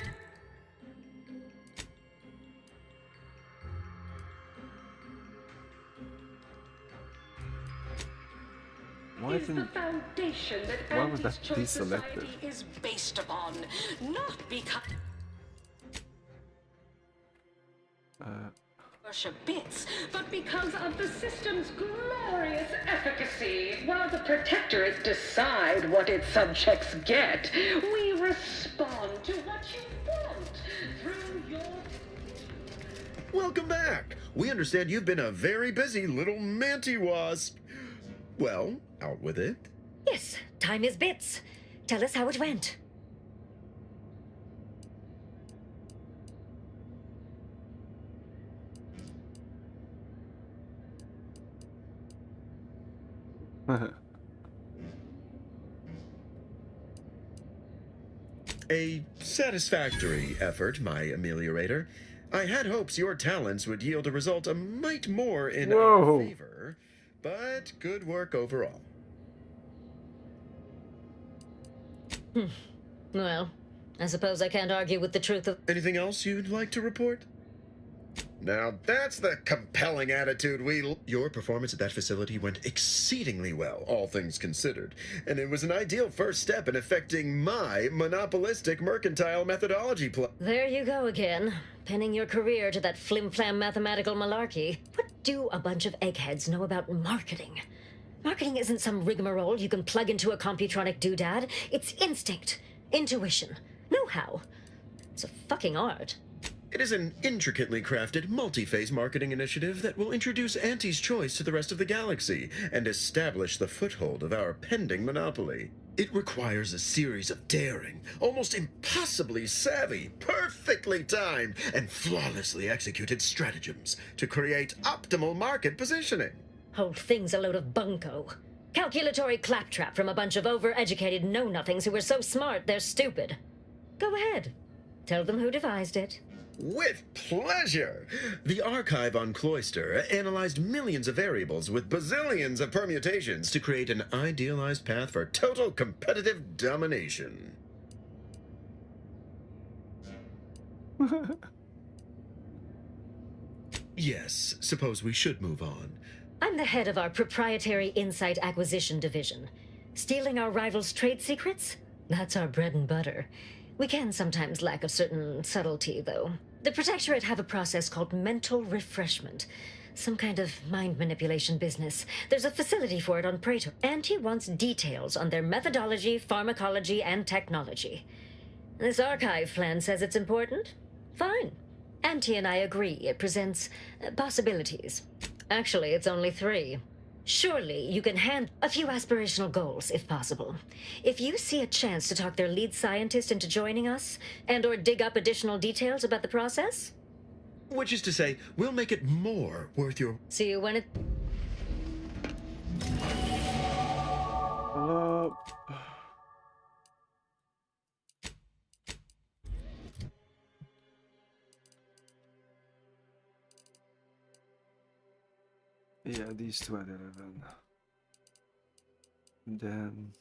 Why Is the didn't... foundation that Why was Auntie's that Choice deselected? Society is based upon, not because worship bits, but because of the system's glorious efficacy. While the Protectorate decide what its subjects get, we respond to what you want through your... Welcome back. We understand you've been a very busy little manty-wasp. Well, out with it. Yes, time is bits. Tell us how it went. A satisfactory effort, my ameliorator. I had hopes your talents would yield a result a mite more in our favor, but good work overall. Well, I suppose I can't argue with the truth of... Anything else you'd like to report? Now that's the compelling attitude Your performance at that facility went exceedingly well, all things considered. And it was an ideal first step in effecting my monopolistic mercantile methodology There you go again, pinning your career to that flim-flam mathematical malarkey. What do a bunch of eggheads know about marketing? Marketing isn't some rigmarole you can plug into a computronic doodad. It's instinct, intuition, know-how. It's a fucking art. It is an intricately crafted, multi-phase marketing initiative that will introduce Auntie's Choice to the rest of the galaxy and establish the foothold of our pending monopoly. It requires a series of daring, almost impossibly savvy, perfectly timed, and flawlessly executed stratagems to create optimal market positioning. Whole thing's a load of bunco. Calculatory claptrap from a bunch of overeducated know-nothings who are so smart they're stupid. Go ahead. Tell them who devised it. With pleasure! The archive on Cloister analyzed millions of variables with bazillions of permutations to create an idealized path for total competitive domination. Yes, suppose we should move on. I'm the head of our proprietary insight acquisition division. Stealing our rivals' trade secrets? That's our bread and butter. We can sometimes lack a certain subtlety, though. The Protectorate have a process called mental refreshment. Some kind of mind manipulation business. There's a facility for it on Praetor. Auntie wants details on their methodology, pharmacology, and technology. This archive plan says it's important? Fine. Auntie and I agree it presents possibilities. Actually, it's only 3. Surely you can hand a few aspirational goals, if possible. If you see a chance to talk their lead scientist into joining us, and/or dig up additional details about the process? Which is to say, we'll make it more worth your... See you when it... Yeah, these two at 11. Then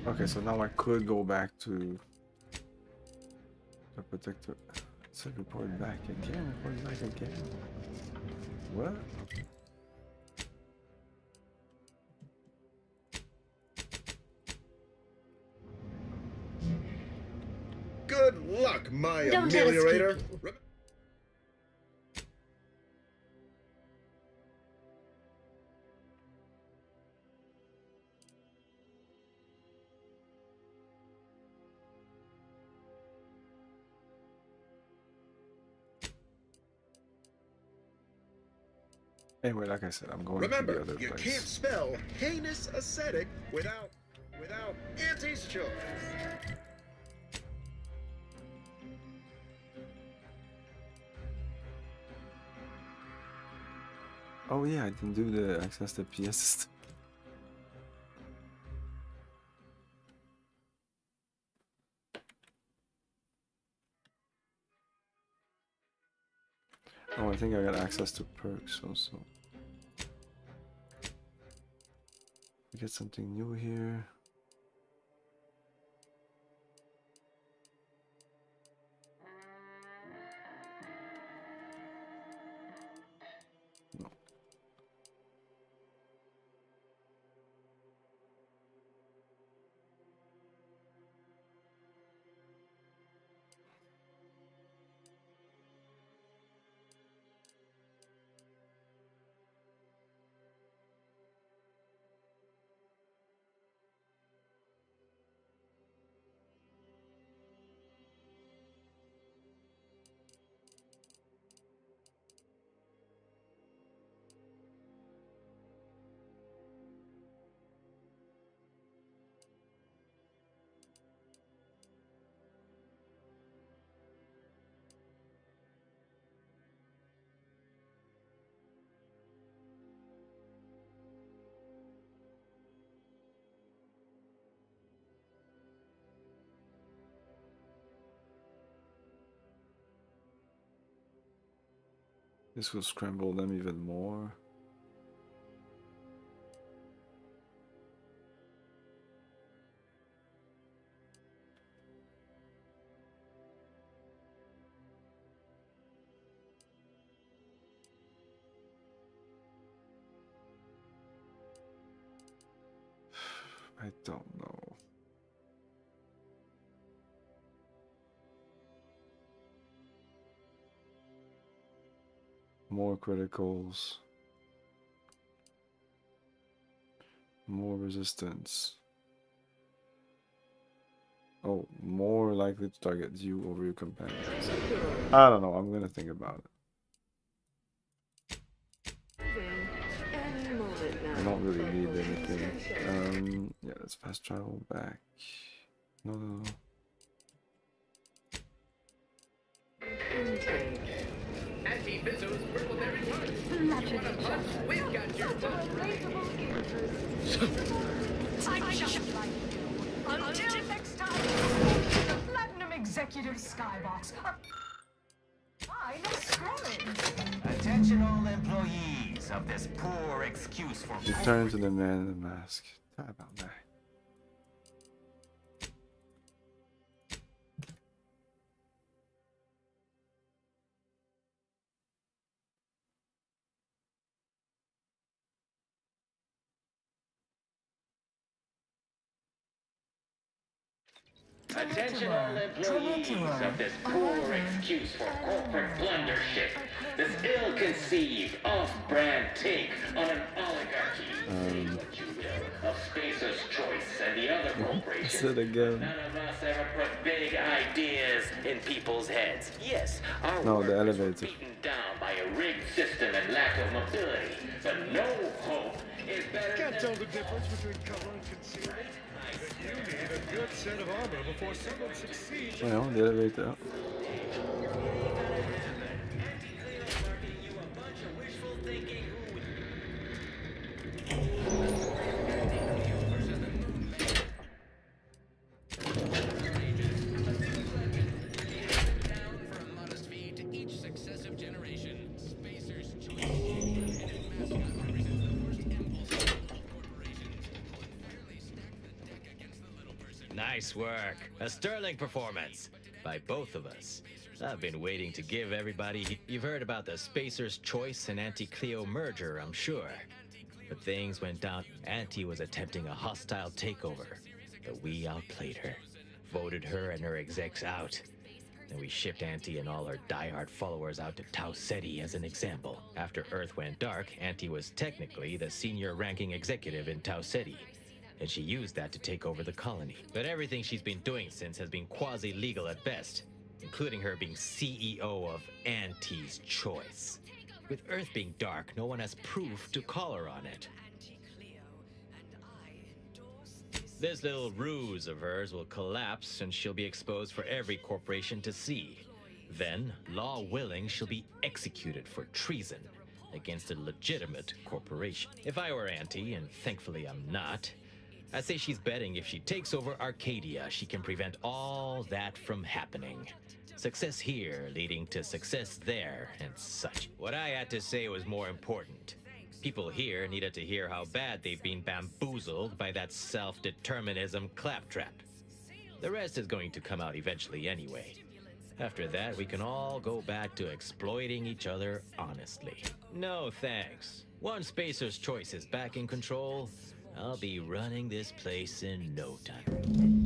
okay, so now I could go back to the Protector. So report back again, report back again. What? Good luck, my Don't let us keep ameliorator. Anyway, like I said, I'm going Remember, to the other you place. can't spell heinous ascetic without Auntie's Choice. Oh yeah, I didn't do the access to PS. Oh, I think I got access to perks also. Get something new here. No. This will scramble them even more. I don't know. More criticals. More resistance. Oh, more likely to target you over your companions. I don't know, I'm gonna think about it. I don't really need anything. Yeah, let's fast travel back. No. We've got your Until next time, the Platinum Executive Skybox. I know scrolling. Attention all employees of this poor excuse for Return to the man in the mask. How about that? Attention all employees of this poor excuse for corporate blundership. This ill-conceived, off-brand take on an oligarchy, what you will, of Spacer's Choice and the other corporations. Said again. None of us ever put big ideas in people's heads. Yes, our No, the workers were elevator. beaten down by a rigged system and lack of mobility, but no hope is better Can't than... tell the difference between cover and concealment. But you need a good set of armor before someone succeeds. Well, the elevator. Nice work. A sterling performance by both of us. I've been waiting to give everybody... You've heard about the Spacer's Choice and Anti-Cleo merger, I'm sure. But things went down. Anti was attempting a hostile takeover, but we outplayed her. Voted her and her execs out. Then we shipped Anti and all her diehard followers out to Tau Ceti as an example. After Earth went dark, Anti was technically the senior ranking executive in Tau Ceti, and she used that to take over the colony. But everything she's been doing since has been quasi-legal at best, including her being CEO of Anti's Choice. With Earth being dark, no one has proof to call her on it. This little ruse of hers will collapse and she'll be exposed for every corporation to see. Then, law willing, she'll be executed for treason against a legitimate corporation. If I were Anti, and thankfully I'm not, I'd say she's betting if she takes over Arcadia, she can prevent all that from happening. Success here leading to success there and such. What I had to say was more important. People here needed to hear how bad they've been bamboozled by that self-determinism claptrap. The rest is going to come out eventually anyway. After that, we can all go back to exploiting each other honestly. No thanks. Once Spacer's Choice is back in control, I'll be running this place in no time.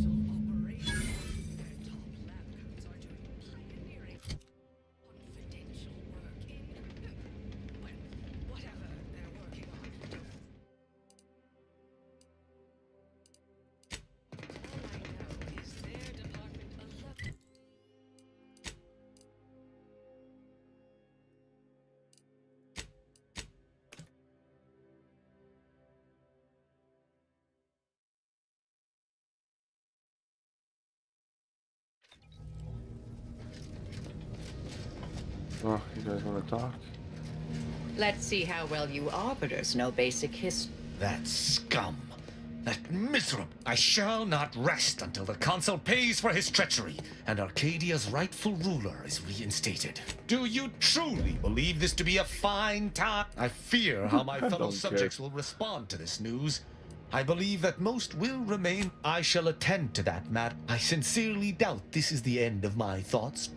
Oh, you guys want to talk? Let's see how well you arbiters know basic history. That scum! That miserable! I shall not rest until the Council pays for his treachery and Arcadia's rightful ruler is reinstated. Do you truly believe this to be a fine time? I fear how my fellow don't subjects care. will respond to this news. I believe that most will remain. I shall attend to that matter. I sincerely doubt this is the end of my thoughts.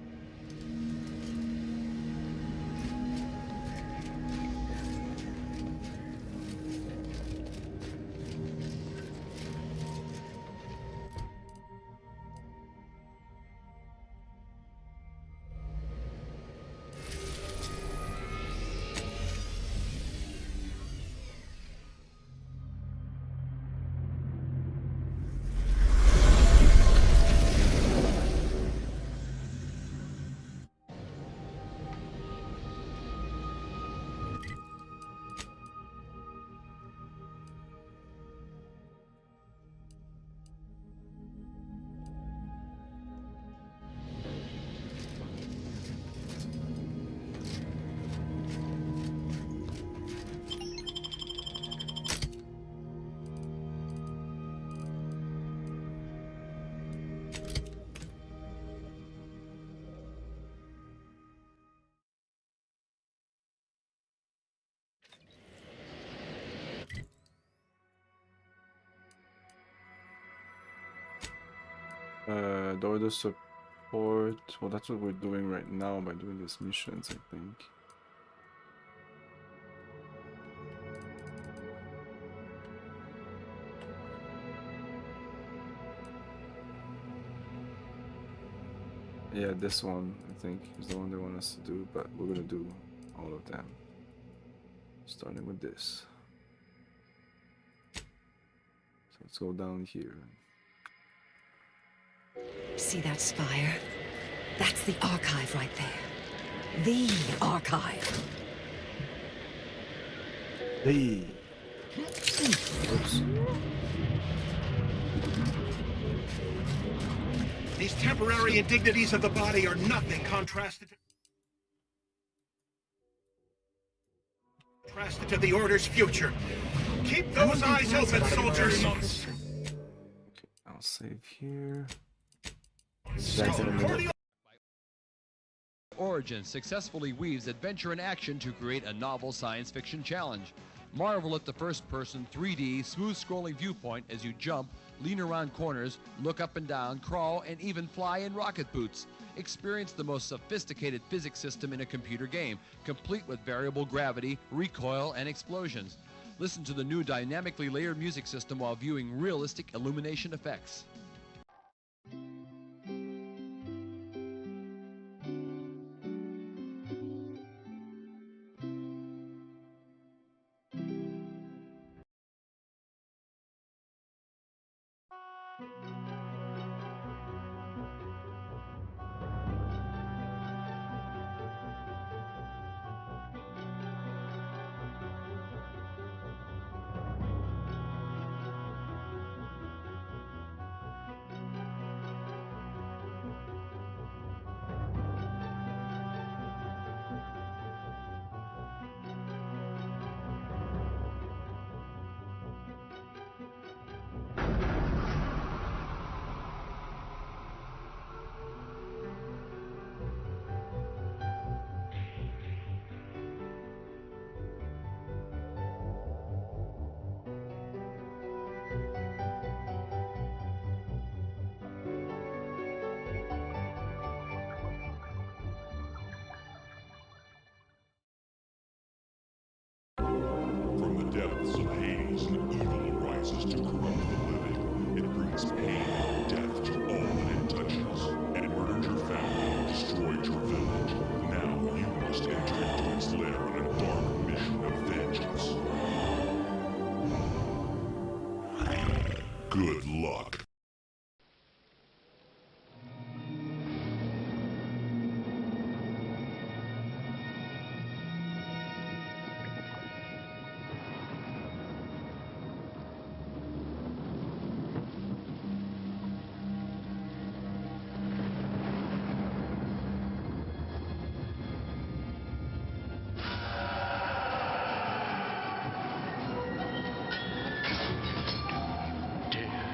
Door to support. Well, that's what we're doing right now by doing these missions, I think. Yeah, this one, I think, is the one they want us to do, but we're gonna do all of them. Starting with this. So let's go down here. See that spire? That's the archive right there. The archive. Hey! These temporary indignities of the body are nothing contrasted to the Order's future. Keep those eyes open, soldiers! Okay, I'll save here. Origin successfully weaves adventure and action to create a novel science fiction challenge. Marvel at the first-person, 3D, smooth-scrolling viewpoint as you jump, lean around corners, look up and down, crawl, and even fly in rocket boots. Experience the most sophisticated physics system in a computer game, complete with variable gravity, recoil, and explosions. Listen to the new dynamically layered music system while viewing realistic illumination effects. From the depths of Hades, evil arises to corrupt the living. It brings pain and death to all that it touches. It murdered your family, destroyed your village. Now you must enter into its lair on a dark mission of vengeance. Good luck.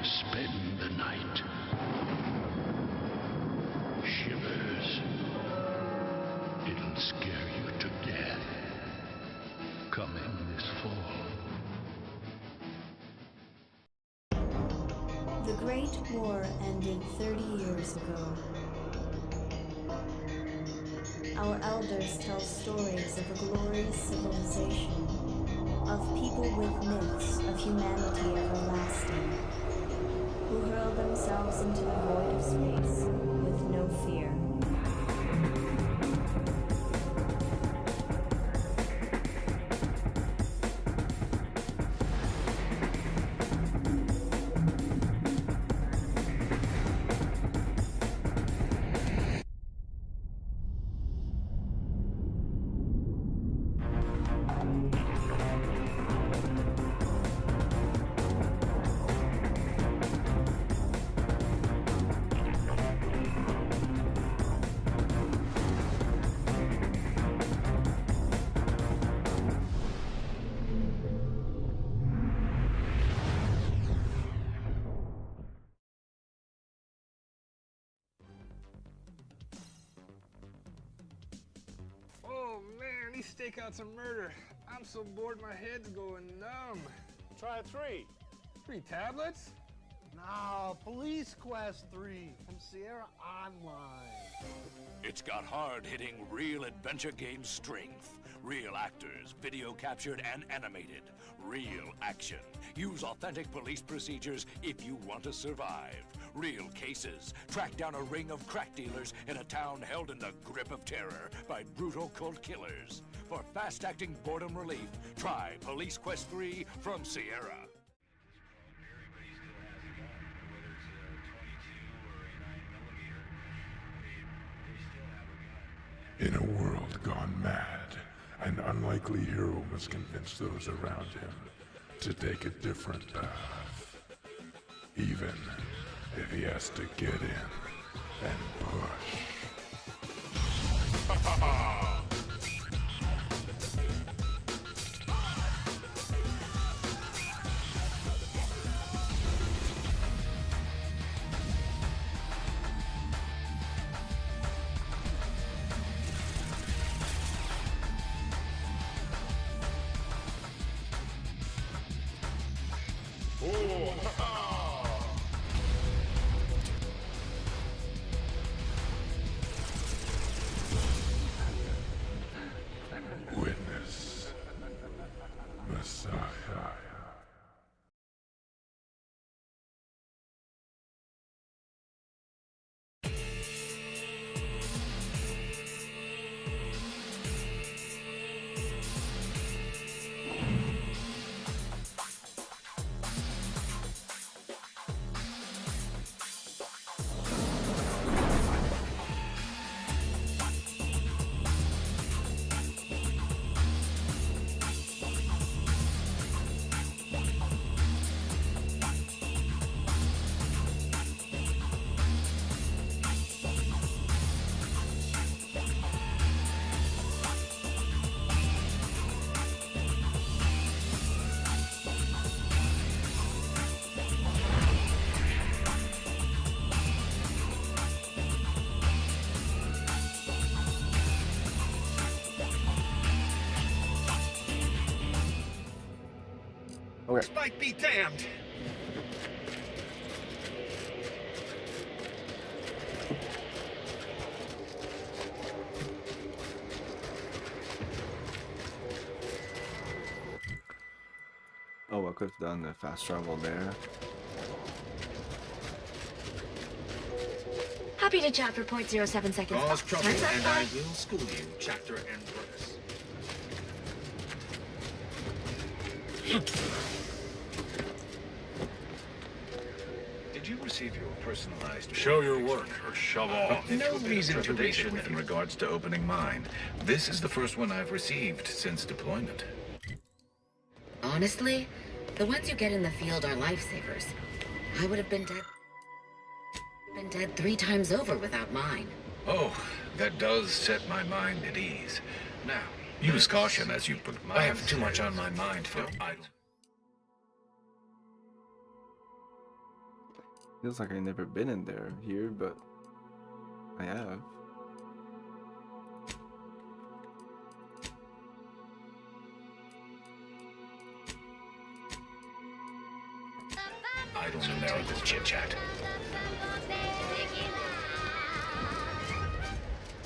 Spend the night. Shivers. It'll scare you to death. Coming this fall. The Great War ended 30 years ago. Our elders tell stories of a glorious civilization, of people with myths of humanity everlasting, who hurl themselves into the void of space with no fear. Oh man, these stakeouts are murder. I'm so bored my head's going numb. Try 3. 3 tablets? No, Police Quest 3 from Sierra Online. It's got hard-hitting, real adventure game strength. Real actors, video captured and animated. Real action. Use authentic police procedures if you want to survive. Real cases. Track down a ring of crack dealers in a town held in the grip of terror by brutal cult killers. For fast-acting boredom relief, try Police Quest 3 from Sierra. In a world gone mad, an unlikely hero must convince those around him to take a different path. Even if he has to get in and push. Witness Messiah. Okay. Spike be damned! Oh, I could have done the fast travel there. Happy to chat for 0.07 seconds. Cause trouble, Turns out and fine. I will school you, chapter and verse. Did you receive your personalized... Show your work, or shove off. No reason to trepidation reason in regards to opening mind. This is the first one I've received since deployment. Honestly, the ones you get in the field are lifesavers. I would have been dead 3 times over without mine. Oh, that does set my mind at ease. Now, use caution as you put... I have too much on my mind for idle. Feels like I've never been in there here, but I have. Idle numerical chit-chat.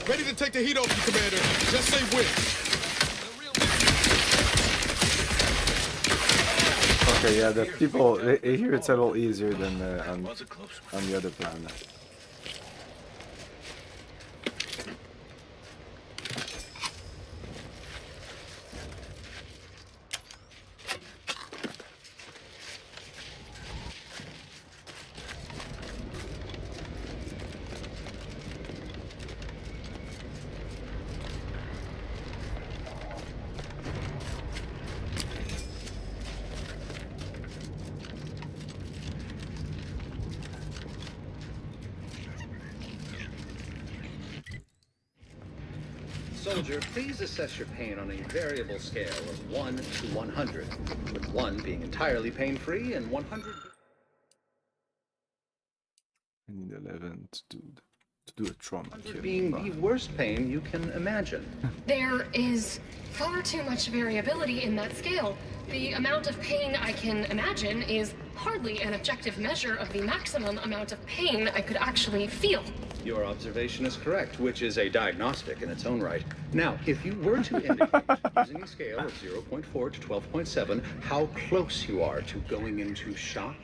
Ready to take the heat off you, Commander. Just say when. Okay, yeah, the people here it's a little easier than on the other planet. Soldier, please assess your pain on a variable scale of 1 to 100, with 1 being entirely pain-free and 100... I need 11 to do a trauma kill. being the worst pain you can imagine. There is far too much variability in that scale. The amount of pain I can imagine is hardly an objective measure of the maximum amount of pain I could actually feel. Your observation is correct, which is a diagnostic in its own right. Now, if you were to indicate, using a scale of 0.4 to 12.7, how close you are to going into shock?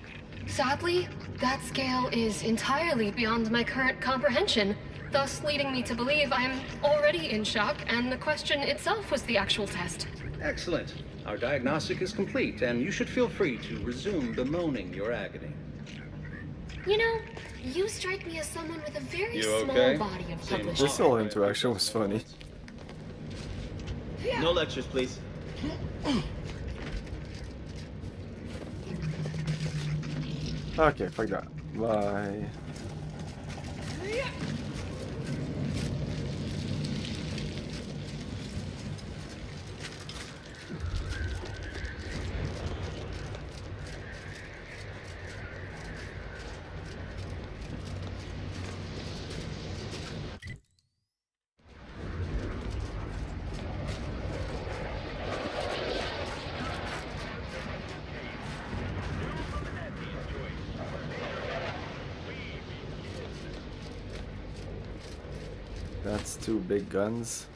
Sadly, that scale is entirely beyond my current comprehension, thus leading me to believe I'm already in shock, and the question itself was the actual test. Excellent. Our diagnostic is complete, and you should feel free to resume bemoaning your agony. You know, you strike me as someone with a very You small okay? body of Seems publishing. This whole interaction was funny. No lectures, please. Okay, fuck that. Bye. That's two big guns.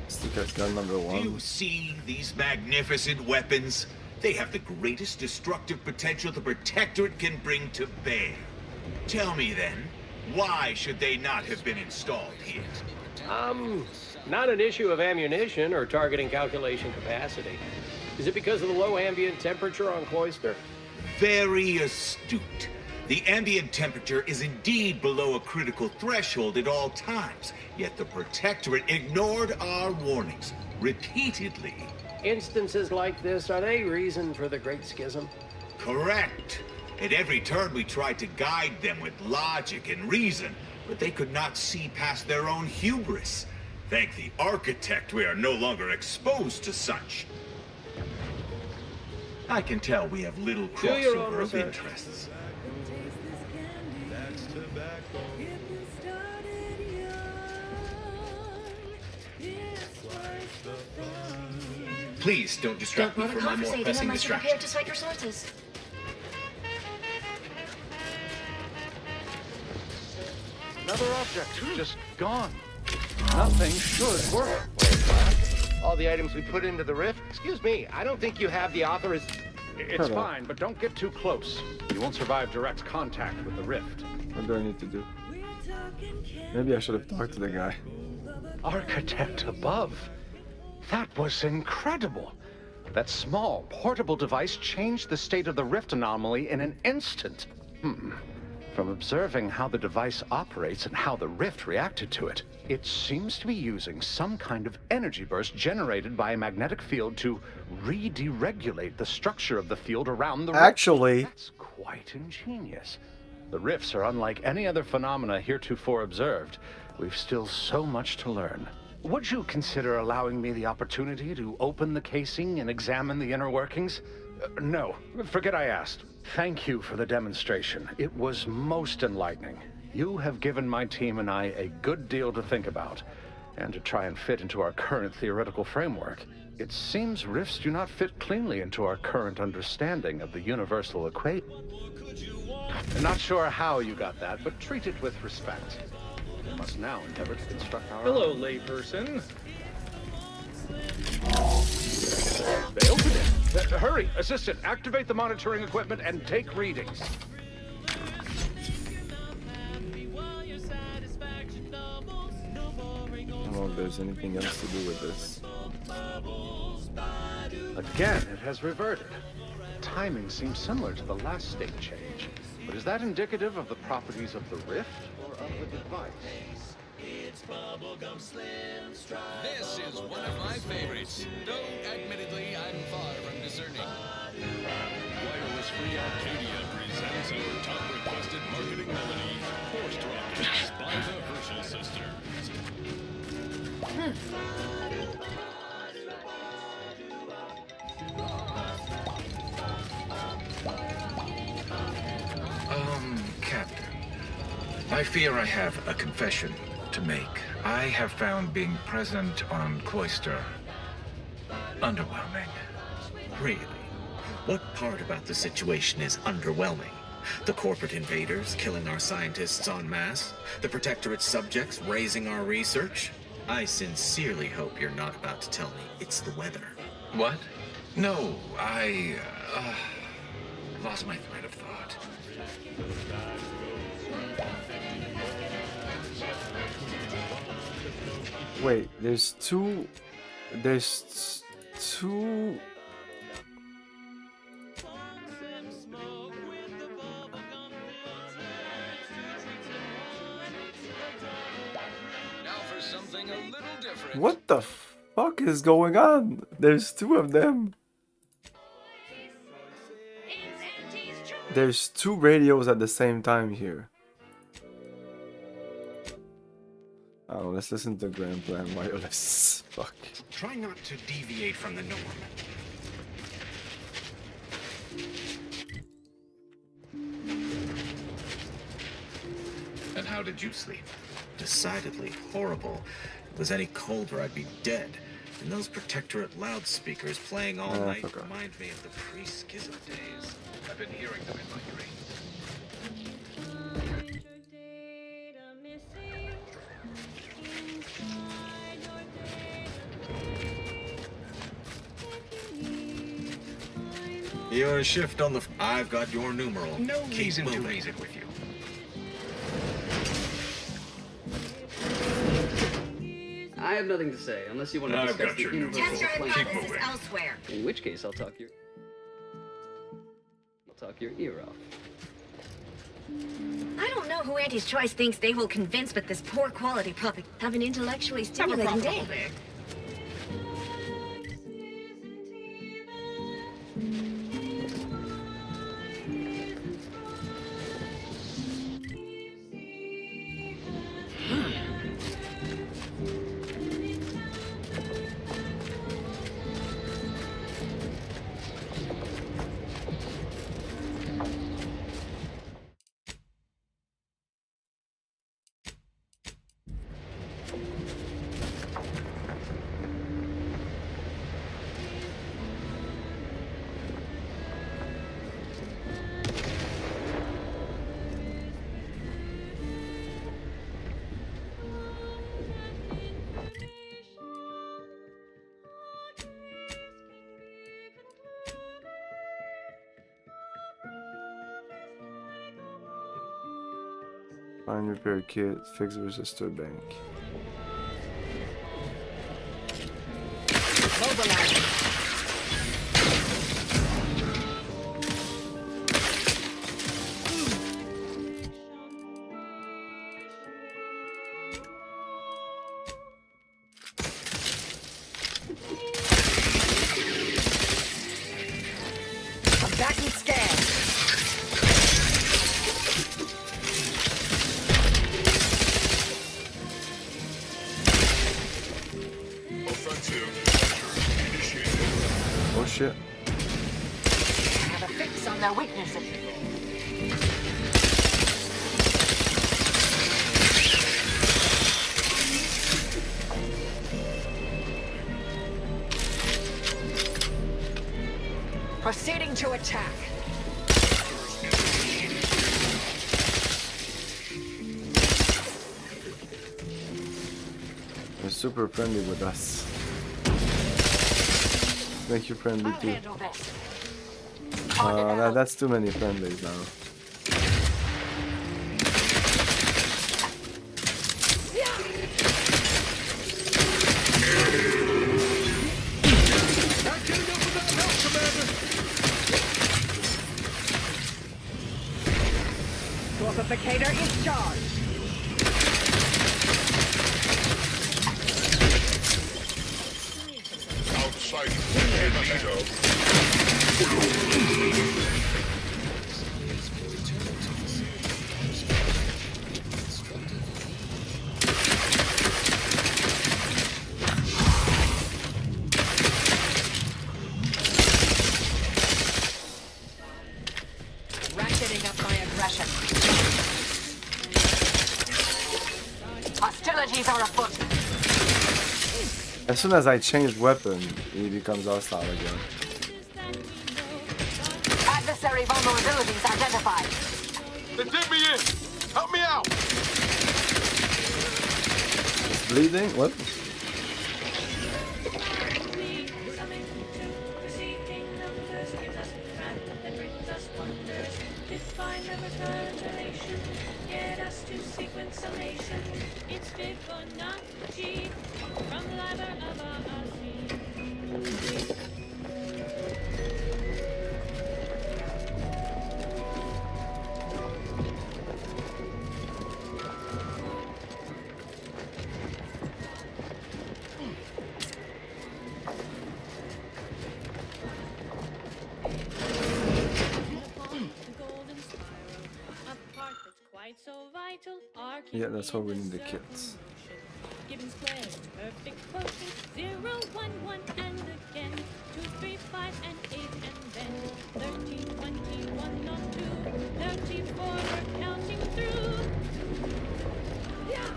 Stick at gun number Do one. you see these magnificent weapons? They have the greatest destructive potential the Protectorate can bring to bear. Tell me then, why should they not have been installed here? Not an issue of ammunition or targeting calculation capacity. Is it because of the low ambient temperature on Cloister? Very astute. The ambient temperature is indeed below a critical threshold at all times, yet the Protectorate ignored our warnings repeatedly. Instances like this, are they reason for the Great Schism? Correct. At every turn we tried to guide them with logic and reason, but they could not see past their own hubris. Thank the Architect we are no longer exposed to such. I can tell we have little Do your own crossover of research. interests. Please don't distract Don't me bother from my more conversating pressing unless you're distraction. prepared to cite your sources. Another object, just gone. Nothing should work. All the items we put into the rift? Excuse me, I don't think you have the authorization. It's fine, but don't get too close. You won't survive direct contact with the rift. What do I need to do? Maybe I should have talked to the guy. Architect above. That was incredible. That small, portable device changed the state of the rift anomaly in an instant. From observing how the device operates and how the rift reacted to it, it seems to be using some kind of energy burst generated by a magnetic field to re-deregulate the structure of the field around the rift. Actually, That's quite ingenious. The rifts are unlike any other phenomena heretofore observed. We've still so much to learn. Would you consider allowing me the opportunity to open the casing and examine the inner workings? No, forget I asked. Thank you for the demonstration. It was most enlightening. You have given my team and I a good deal to think about, and to try and fit into our current theoretical framework. It seems rifts do not fit cleanly into our current understanding of the universal equation. I'm not sure how you got that, but treat it with respect. We must now endeavor to construct our Hello, own. layperson. They opened it. Hurry, assistant, activate the monitoring equipment and take readings. I don't know if there's anything else to do with this. Again, it has reverted. Timing seems similar to the last state change. But is that indicative of the properties of the rift or of the device? This is one of my favorites, though admittedly I'm far from discerning. Wireless Free Arcadia presents our top requested marketing melody, Forced Rockets by the Herschel Sisters. Captain, I fear I have a confession to make. I have found being present on Cloister underwhelming. Really. What part about the situation is underwhelming? The corporate invaders killing our scientists en masse? The Protectorate's subjects raising our research? I sincerely hope you're not about to tell me it's the weather. What? No, I lost my thread of thought. Wait, there's two. What the fuck is going on? There's two of them. There's two radios at the same time here. Oh, let's listen to Grand Plan Wireless. Fuck. Try not to deviate from the norm. And how did you sleep? Decidedly horrible. If it was any colder, I'd be dead. And those Protectorate loudspeakers playing all night remind me of the pre-schism days. I've been hearing them in my dreams. Your shift on the... I've got your numeral. No Keep reason to moving. reason with you. I have nothing to say, unless you want to I've discuss got the your universal Test your plane. hypothesis elsewhere. In which case, I'll talk your ear off. I don't know who Auntie's Choice thinks they will convince with this poor quality puppet. Have an intellectually stimulating day. Find repair kit, fix resistor bank. I'm back in scan. Oh shit. I have a fix on their weaknesses. Proceeding to attack. They're super friendly with us. Make you friendly too. That's too many friendlies now. Classificator is charged. Outside Magneto. Ratcheting up my aggression. Hostilities are afoot. As soon as I change weapon, he becomes hostile again. Necessary vulnerabilities identified. They did me in. Help me out. Bleeding? What? Get us to sequence summation. It's Fibonacci from the library of our so vital. Yeah, that's why we need the kits. Given squares, perfect quotient, 0, 1, 1, and again 2, 3, 5, and 8, and then 13, 21, not 2, 34, we're counting through. Yeah.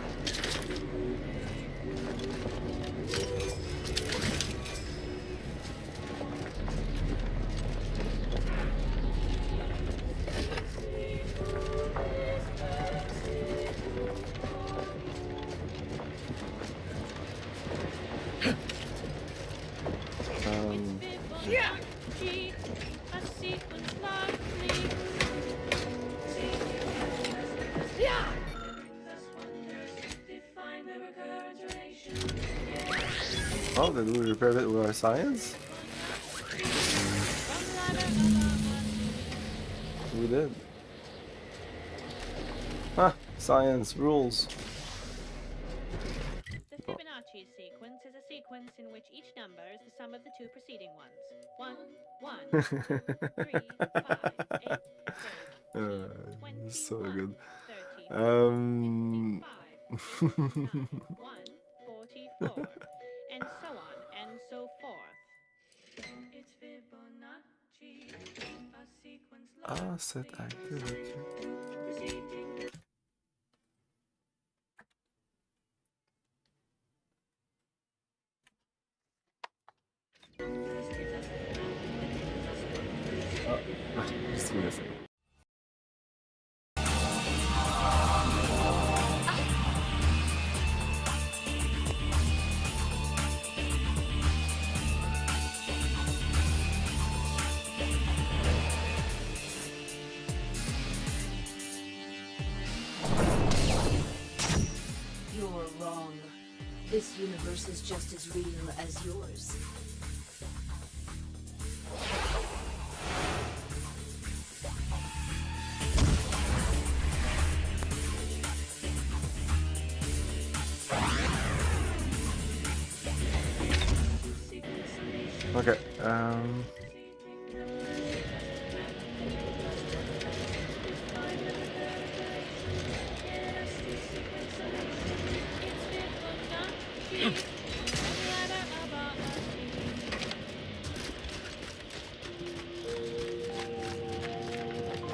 Oh, did we repair it with our science? We did. Huh, science rules. The Fibonacci sequence is a sequence in which each number is the sum of the two preceding ones. 1, 1, 3, 5, 8, 6, so good. 13, 44, and so on and so forth. It's Fibonacci, a sequence Set activity. Just give me a second. You're wrong. This universe is just as real as yours. Okay,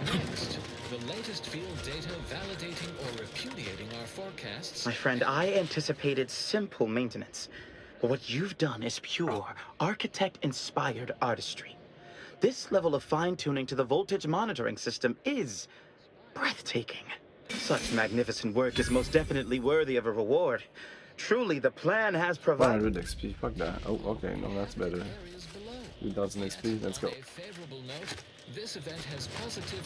Next, the latest field data validating or repudiating our forecasts. My friend, I anticipated simple maintenance. But what you've done is pure, architect-inspired artistry. This level of fine-tuning to the voltage monitoring system is breathtaking. Such magnificent work is most definitely worthy of a reward. Truly, the plan has provided... 100 XP, fuck that. Oh, okay, no, that's better. 2000 XP, let's go. This event has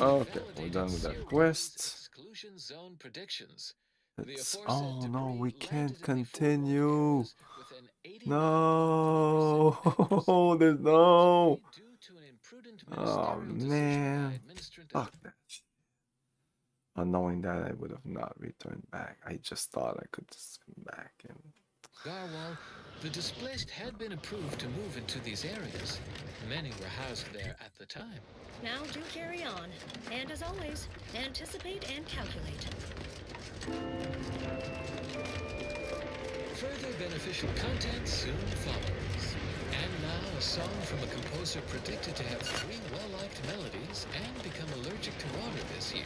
Okay, we're done with that quest. exclusion zone predictions. Oh no, we can't continue. No, there's no. Oh man, fuck that shit. Knowing that, I would have not returned back. I just thought I could just come back and. Garwal, the displaced had been approved to move into these areas. Many were housed there at the time. Now do carry on. And as always, anticipate and calculate. Further beneficial content soon follows. And now a song from a composer predicted to have 3 well-liked melodies and become allergic to water this year.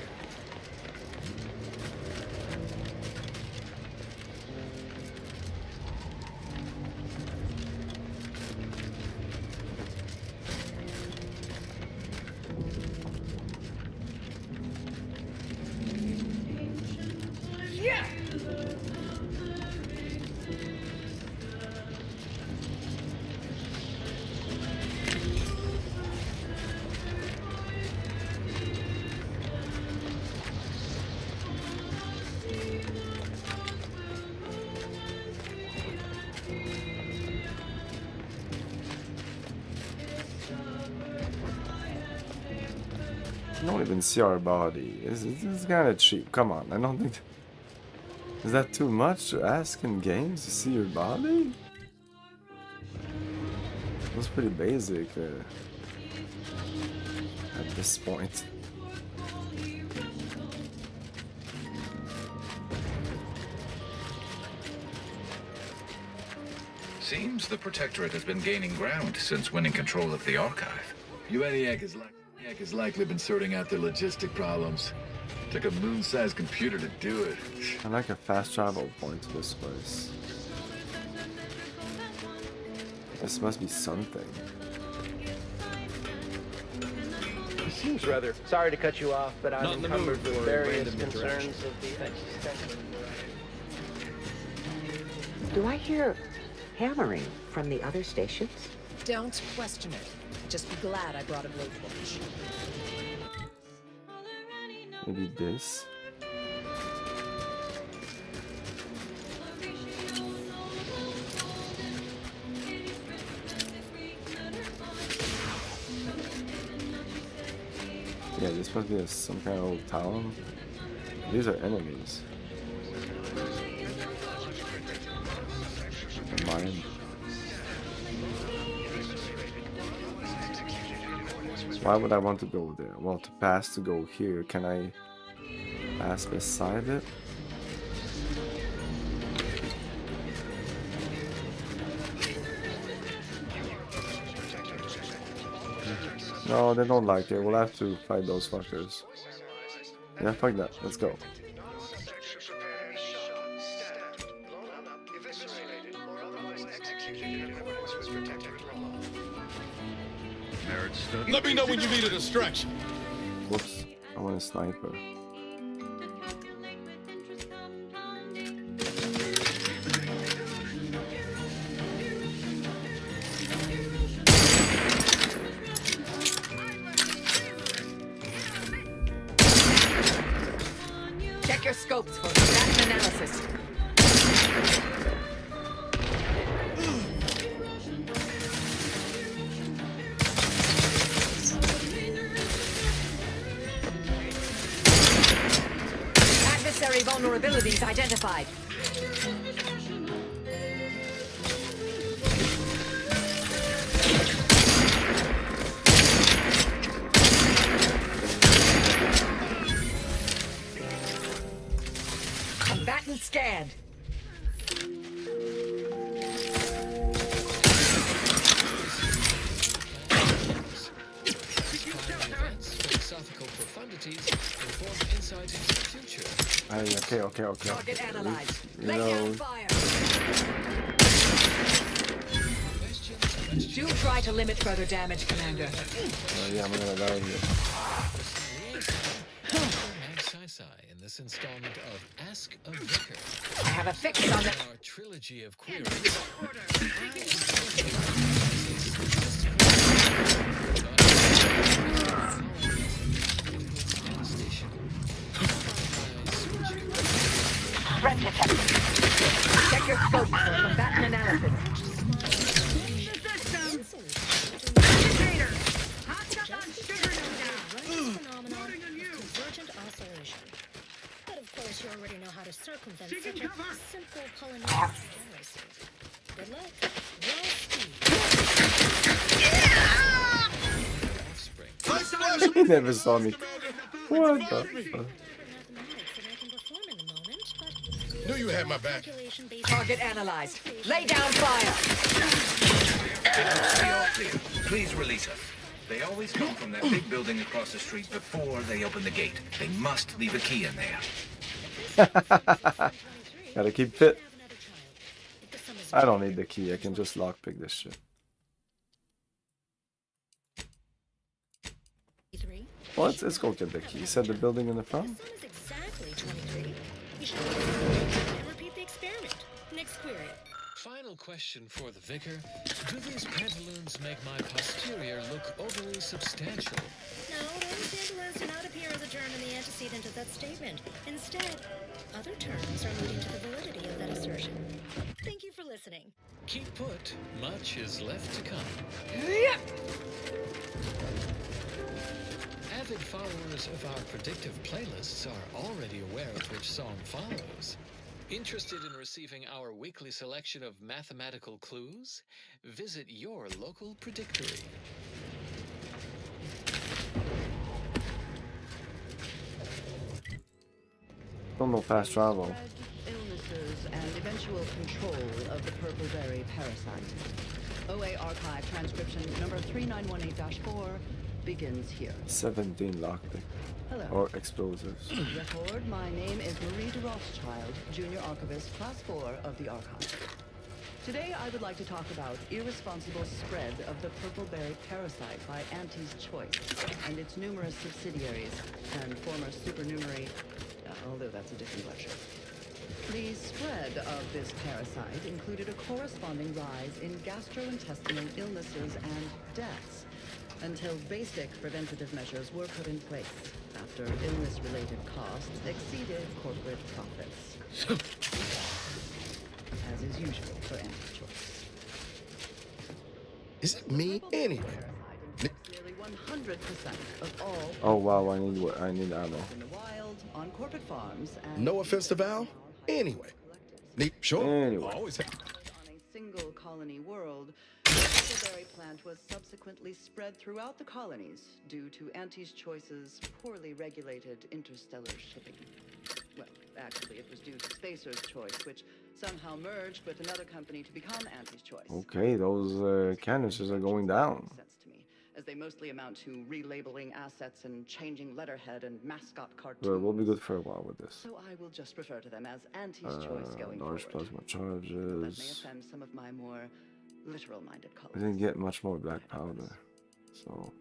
You don't even see our body. It's kind of cheap. Come on, I don't think. Is that too much to ask in games to see your body? It was pretty basic at this point. Seems the Protectorate has been gaining ground since winning control of the archive. ENIAC has likely been sorting out their logistic problems. Took a moon-sized computer to do it. I like a fast travel point to this place. This must be something. It seems rather... Sorry to cut you off, but I'm encumbered with various concerns of the existential... Do I hear hammering from the other stations? Don't question it. Just be glad I brought a blowtorch. Maybe this? Yeah, this must be some kind of old town. These are enemies. Mine. Why would I want to go there? Well, to pass to go here, can I pass beside it? No, they don't like it. We'll have to fight those fuckers. Yeah, fuck that. Let's go. Let me know when you need a distraction. Whoops, I want a sniper. Check your scopes for stat analysis. Vulnerabilities identified. Combatant scanned. Philosophical profundities inform insight into the future. Okay. Target analyzed. You Lay know, down fire. Do try to limit further damage, Commander. yeah, I'm gonna die here. In this installment of Ask a Vicar. I have a fix on the our trilogy of queries. Threat detected. Check your scope for combatant analysis. Convergent oscillation. But of course, you already know how to circumvent such a simple polynomial fallacy. Good luck. Offspring. He never saw me. What the fuck? Knew you had my back. Target analyzed. Lay down fire. Please release us. They always come from that big building across the street before they open the gate. They must leave a key in there. Gotta keep fit. I don't need the key. I can just lockpick this shit. Well, let's go get the key. You said the building in the front? Exactly 23. You should repeat the experiment. Next query. Final question for the Vicar. Do these pantaloons make my posterior look overly substantial? No, those pantaloons do not appear as a term in the antecedent of that statement. Instead, other terms are leading to the validity of that assertion. Thank you for listening. Keep put. Much is left to come. Avid followers of our predictive playlists are already aware of which song follows. Interested in receiving our weekly selection of mathematical clues? Visit your local predictory. Don't know fast travel. Illnesses and eventual control of the purple berry parasite. OA archive transcription number 3918-4 begins here. 17 lockpick. Hello. Or explosives. Record, my name is Marie de Rothschild, Junior Archivist, Class 4 of the Archive. Today I would like to talk about irresponsible spread of the purple berry parasite by Auntie's Choice and its numerous subsidiaries and former supernumerary, although that's a different lecture. The spread of this parasite included a corresponding rise in gastrointestinal illnesses and deaths until basic preventative measures were put in place after illness-related costs exceeded corporate profits. As is usual for Auntie's Choice. Is it me anyway? Nearly 100% of all Oh wow, I need ammo. in the wild, on corporate farms, and No offense to Val. Anyway. Sure. Anyway. Always have. on a single colony world, the purple berry plant was subsequently spread throughout the colonies due to Auntie's Choice's poorly regulated interstellar shipping. Well, actually, it was due to Spacer's Choice, which somehow merged with another company to become Auntie's Choice. Okay, those canisters are going down. Sense to me, as they mostly amount to relabeling assets and changing letterhead and mascot cartoons. Well, we'll be good for a while with this. So I will just refer to them as Auntie's Choice going Large forward. plasma That may charges. offend some of my more literal-minded I colleagues. didn't get much more black powder, so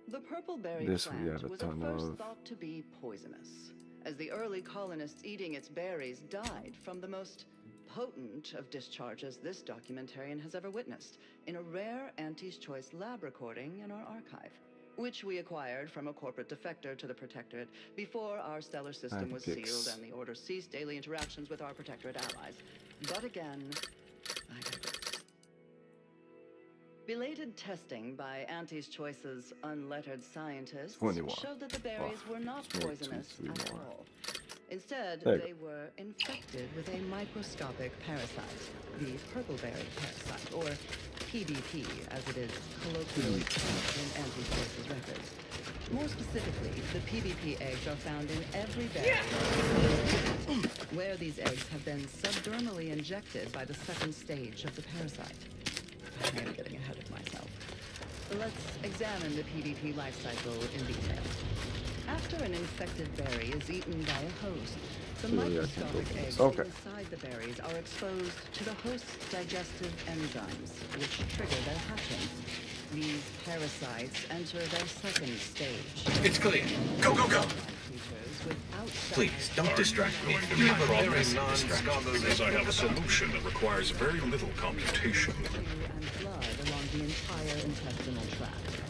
The purple berry this we plant have a was at ton first of. thought to be poisonous, as the early colonists eating its berries died from the most potent of discharges this documentarian has ever witnessed in a rare Auntie's Choice lab recording in our archive, which we acquired from a corporate defector to the Protectorate before our stellar system was Anti-Pix. sealed and the Order ceased daily interactions with our Protectorate allies. But again, I digress. Belated testing by Auntie's Choice's unlettered scientists 21. showed that the berries were not Let's make poisonous 2, 3 at more. all. Instead, There you they were infected with a microscopic parasite, the purple berry parasite, or PBP, as it is colloquially called in Auntie's Choice's records. More specifically, the PBP eggs are found in every berry, where these eggs have been subdermally injected by the second stage of the parasite. I am getting ahead of myself. Let's examine the PBP life cycle in detail. After an infected berry is eaten by a host, the Yeah, I can microscopic go for eggs this. Okay. inside the berries are exposed to the host's digestive enzymes, which trigger their hatching. These parasites enter their second stage. It's clear. Go, go, go! Please, don't distract me. Going to You be have a very progress non-scholarly as I have a solution that requires very little computation. And blood along the entire intestinal tract.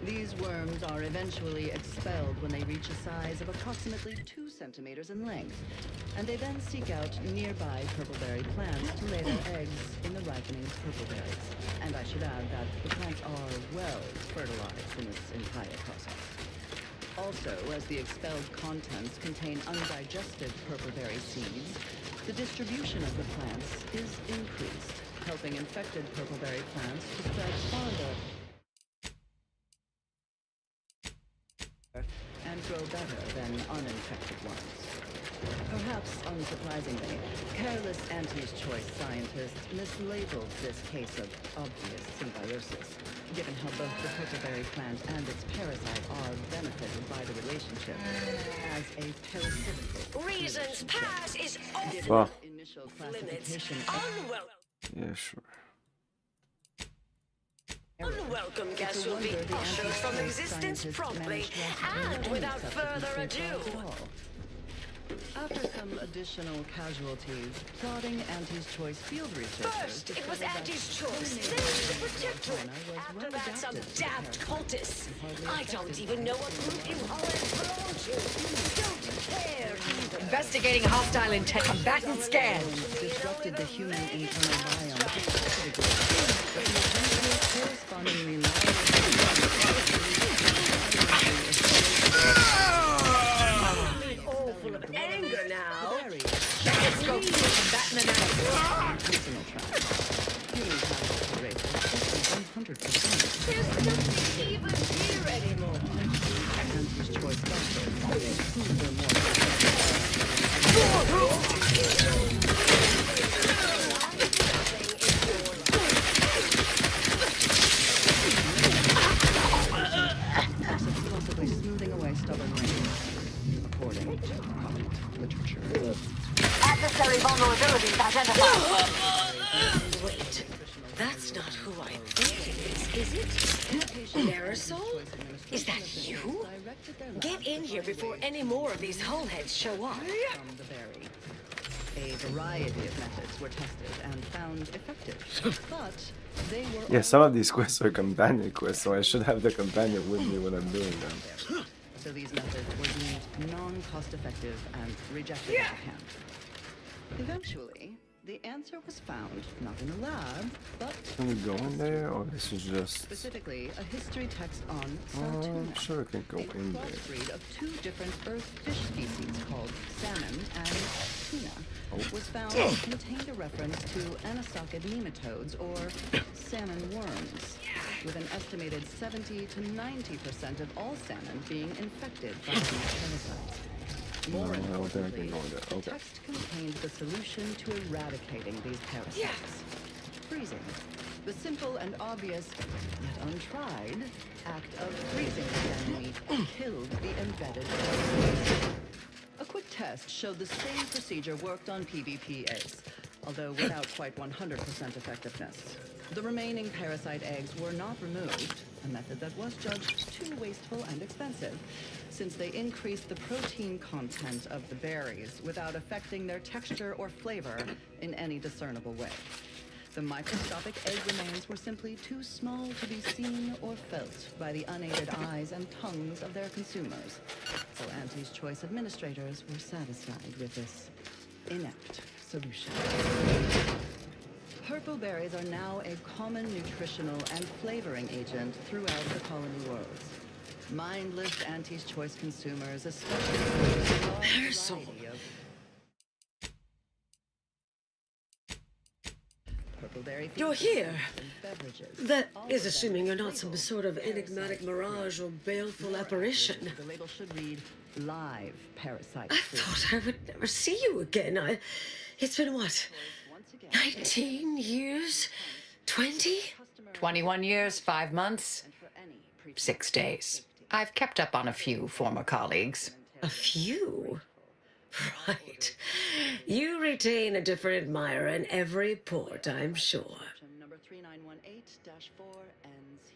These worms are eventually expelled when they reach a size of approximately 2 centimeters in length, and they then seek out nearby purpleberry plants to lay their eggs in the ripening purpleberries. And I should add that the plants are well fertilized in this entire process. Also, as the expelled contents contain undigested purpleberry seeds, the distribution of the plants is increased, helping infected purpleberry plants to spread farther and grow better than uninfected ones. Perhaps unsurprisingly, careless Auntie's Choice scientists mislabeled this case of obvious symbiosis, given how both the purpleberry plant and its parasite are benefited by the relationship as a parasitical Reasons pass is given Well. initial limits. classification. Yeah, sure. Unwelcome guests will be ushered from existence promptly and without further ado. After some additional casualties, plodding Auntie's Choice field researchers First, it was discovered that Auntie's Choice, then the Protectorate. After that, some damned cultists. I don't even know what group you all belong to. Don't care either. Investigating hostile intent. Combatant scan. disrupted the human internal biome but the eventual correspondingly identified. Wait, that's not who I think it is it? Marisol? Is that you? Get in here before any more of these hullheads show up. From the berry. A variety of methods were tested and found effective, but they were Yeah, some of these quests are companion quests, so I should have the companion with me when I'm doing them. so these methods were deemed non-cost-effective and rejected as a hand. Eventually, the answer was found not in a lab, but Can we go in there, or this is just... specifically a history text on Oh, Saltuna, I'm sure I can go in there. crossbreed of two different earth fish species called salmon and tuna, was found to contain a reference to anisakid nematodes or salmon worms, with an estimated 70 to 90% of all salmon being infected by these parasites. No, I don't think I can go in there. The Okay. text contained the solution to eradicating these parasites. Freezing. The simple and obvious, yet untried, act of freezing the salmon meat killed the embedded parasites. A quick test showed the same procedure worked on PvP eggs, although without quite 100% effectiveness. The remaining parasite eggs were not removed, a method that was judged too wasteful and expensive, since they increased the protein content of the berries without affecting their texture or flavor in any discernible way. The microscopic egg remains were simply too small to be seen or felt by the unaided eyes and tongues of their consumers, so Auntie's Choice administrators were satisfied with this inept solution. Purple berries are now a common nutritional and flavoring agent throughout the colony worlds. Mindless Auntie's Choice consumers, especially the large variety of purpleberry You're here. beverages. That is assuming you're not some sort of enigmatic mirage or baleful apparition. The label should read live parasite I food. thought I would never see you again. It's been what? 19 years? 20? 21 years, 5 months, 6 days. I've kept up on a few former colleagues. A few? Right. You retain a different admirer in every port, I'm sure. Number 3918-4 ends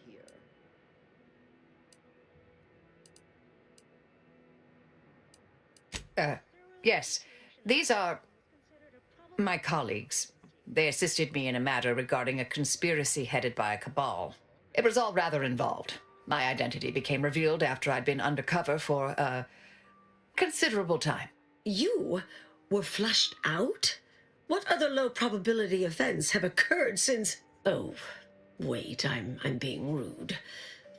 here. Yes, these are my colleagues. They assisted me in a matter regarding a conspiracy headed by a cabal. It was all rather involved. My identity became revealed after I'd been undercover for a considerable time. You were flushed out? What other low probability events have occurred since... Oh, wait, I'm being rude.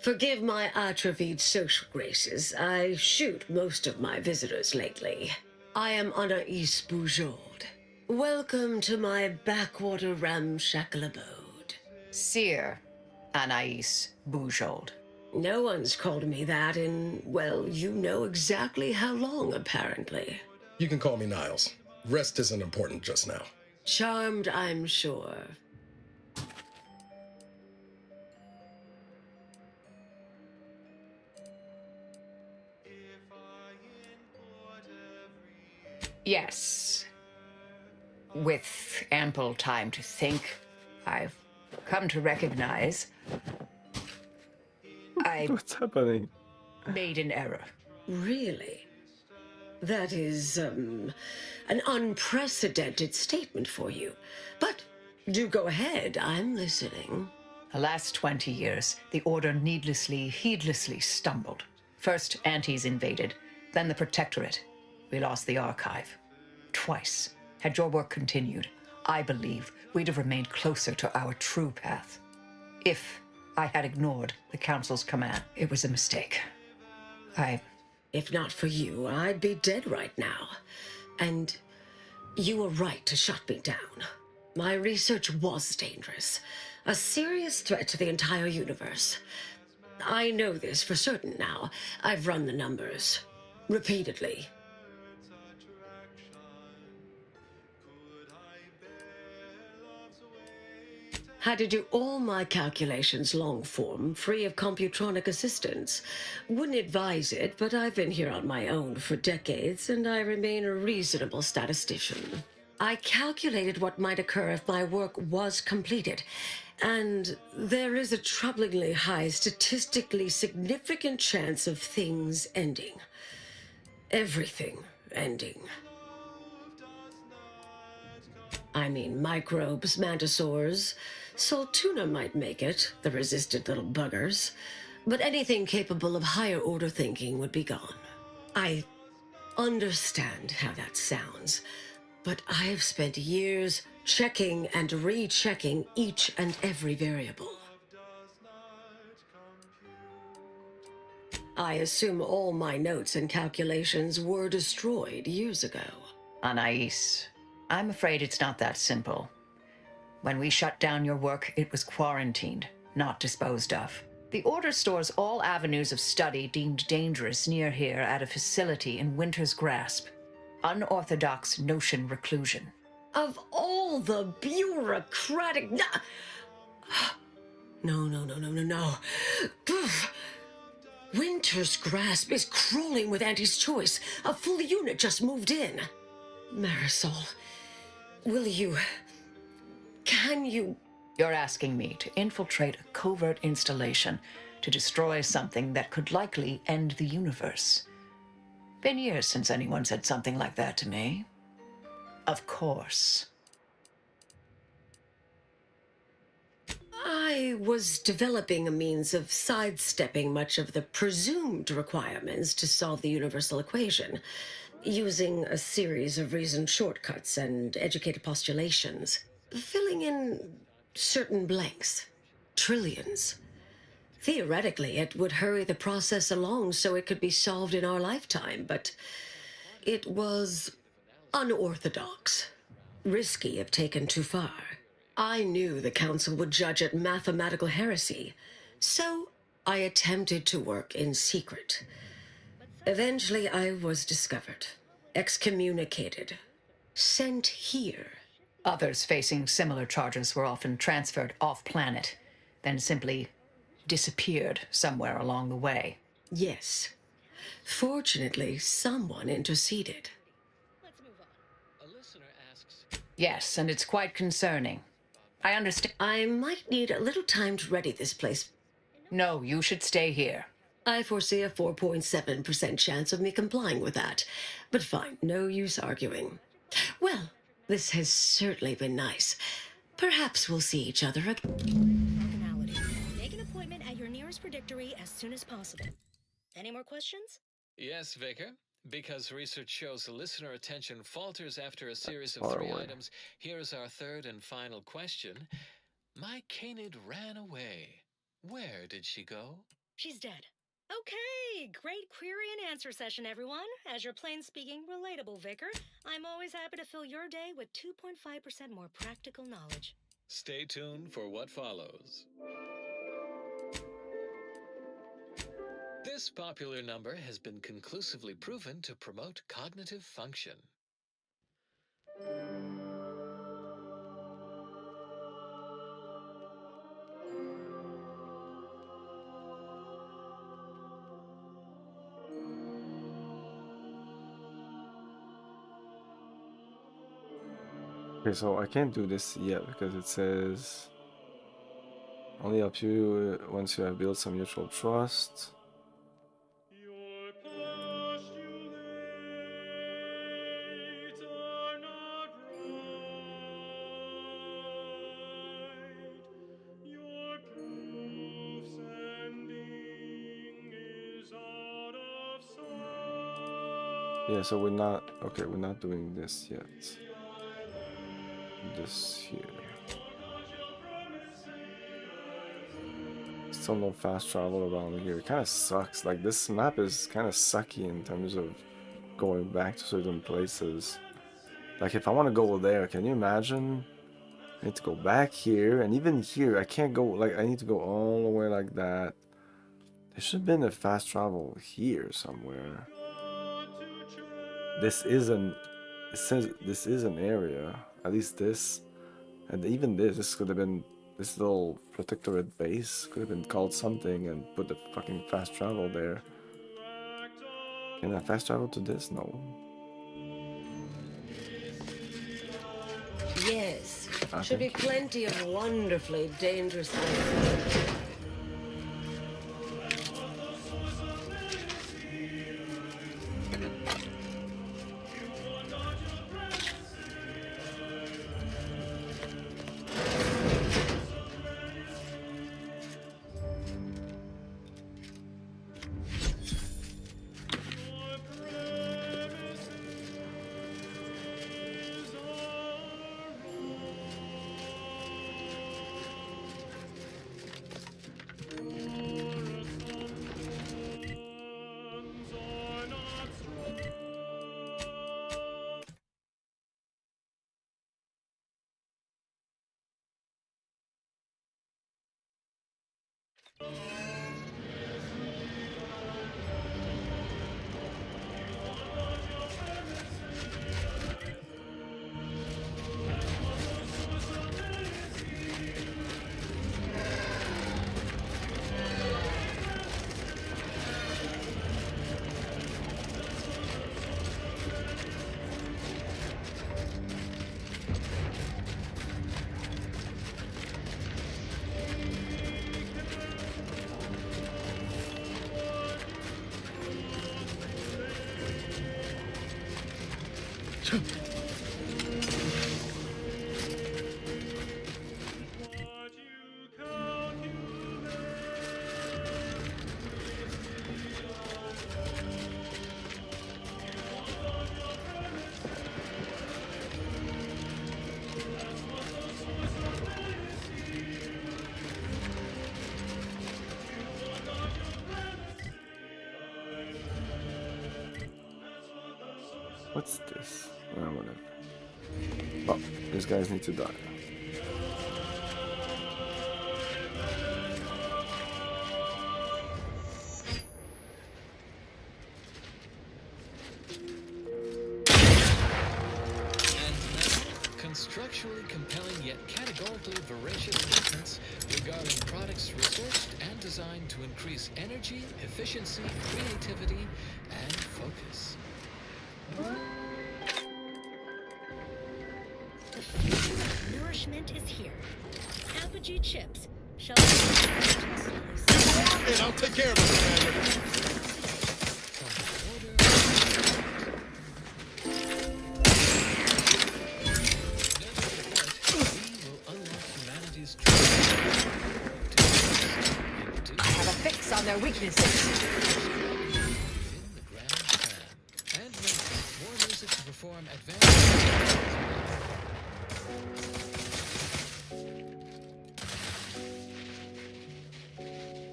Forgive my atrophied social graces. I shoot most of my visitors lately. I am Anaïs Bujold. Welcome to my backwater ramshackle abode. Seer Anaïs Bujold. No one's called me that in, well, you know exactly how long, apparently. You can call me Niles. Rest isn't important just now. Charmed, I'm sure. Yes. With ample time to think, I've come to recognize I What's happening? made an error. Really? That is, an unprecedented statement for you. But do go ahead, I'm listening. The last 20 years, the Order heedlessly stumbled. First, Antes invaded, then the Protectorate. We lost the Archive. Twice. Had your work continued, I believe we'd have remained closer to our true path. If I had ignored the Council's command, it was a mistake. If not for you, I'd be dead right now. And you were right to shut me down. My research was dangerous. A serious threat to the entire universe. I know this for certain now. I've run the numbers. Repeatedly. Had to do all my calculations long form, free of computronic assistance. Wouldn't advise it, but I've been here on my own for decades, and I remain a reasonable statistician. I calculated what might occur if my work was completed, and there is a troublingly high, statistically significant chance of things ending. Everything ending. I mean, microbes, mantisaurs, salt tuna might make it, the resistant little buggers, but anything capable of higher order thinking would be gone. I understand how that sounds, but I have spent years checking and rechecking each and every variable. I assume all my notes and calculations were destroyed years ago. Anais, I'm afraid it's not that simple. When we shut down your work, it was quarantined, not disposed of. The Order stores all avenues of study deemed dangerous near here at a facility in Winter's Grasp. Unorthodox notion reclusion. Of all the bureaucratic... No. Poof. Winter's Grasp is crawling with Auntie's choice. A full unit just moved in. Marisol, will you... Can you... You're asking me to infiltrate a covert installation to destroy something that could likely end the universe. Been years since anyone said something like that to me. Of course. I was developing a means of sidestepping much of the presumed requirements to solve the universal equation, using a series of reasoned shortcuts and educated postulations, filling in certain blanks. Trillions. Theoretically, it would hurry the process along so it could be solved in our lifetime, but it was unorthodox, risky if taken too far. I knew the Council would judge it mathematical heresy, so I attempted to work in secret. Eventually, I was discovered, excommunicated, sent here. Others facing similar charges were often transferred off-planet, then simply disappeared somewhere along the way. Yes. Fortunately, someone interceded. Yes, and it's quite concerning. I understand. I might need a little time to ready this place. No, you should stay here. I foresee a 4.7% chance of me complying with that. But fine, no use arguing. Well, this has certainly been nice. Perhaps we'll see each other again. Make an appointment at your nearest predictory as soon as possible. Any more questions? Yes, Vicar. Because research shows listener attention falters after a series of 3 items, here's our third and final question. My Canid ran away. Where did she go? She's dead. Okay, great query and answer session, everyone. As your plain-speaking, relatable vicar, I'm always happy to fill your day with 2.5% more practical knowledge. Stay tuned for what follows. This popular number has been conclusively proven to promote cognitive function. Okay, so I can't do this yet because it says only help you once you have built some mutual trust. Yeah, so we're not doing this yet. This here. Still no fast travel around here. It kind of sucks. Like, this map is kind of sucky in terms of going back to certain places. Like, if I want to go there, can you imagine? I need to go back here, and even here, I can't go, like, I need to go all the way like that. There should have been a fast travel here somewhere. This is an, it says this is an area, at least this, and even this could have been, this little protectorate base could have been called something and put the fucking fast travel there. Can I fast travel to this? No. Yes. I Should be think. plenty of wonderfully dangerous things. What's this? Whatever. Oh, these guys need to die. Constructually compelling yet categorically voracious statements regarding products researched and designed to increase energy, efficiency, creativity, and focus. The future of nourishment is here. Apogee chips. Shall we? And I'll take care of it, Commander. On their weaknesses. And more music to perform advanced.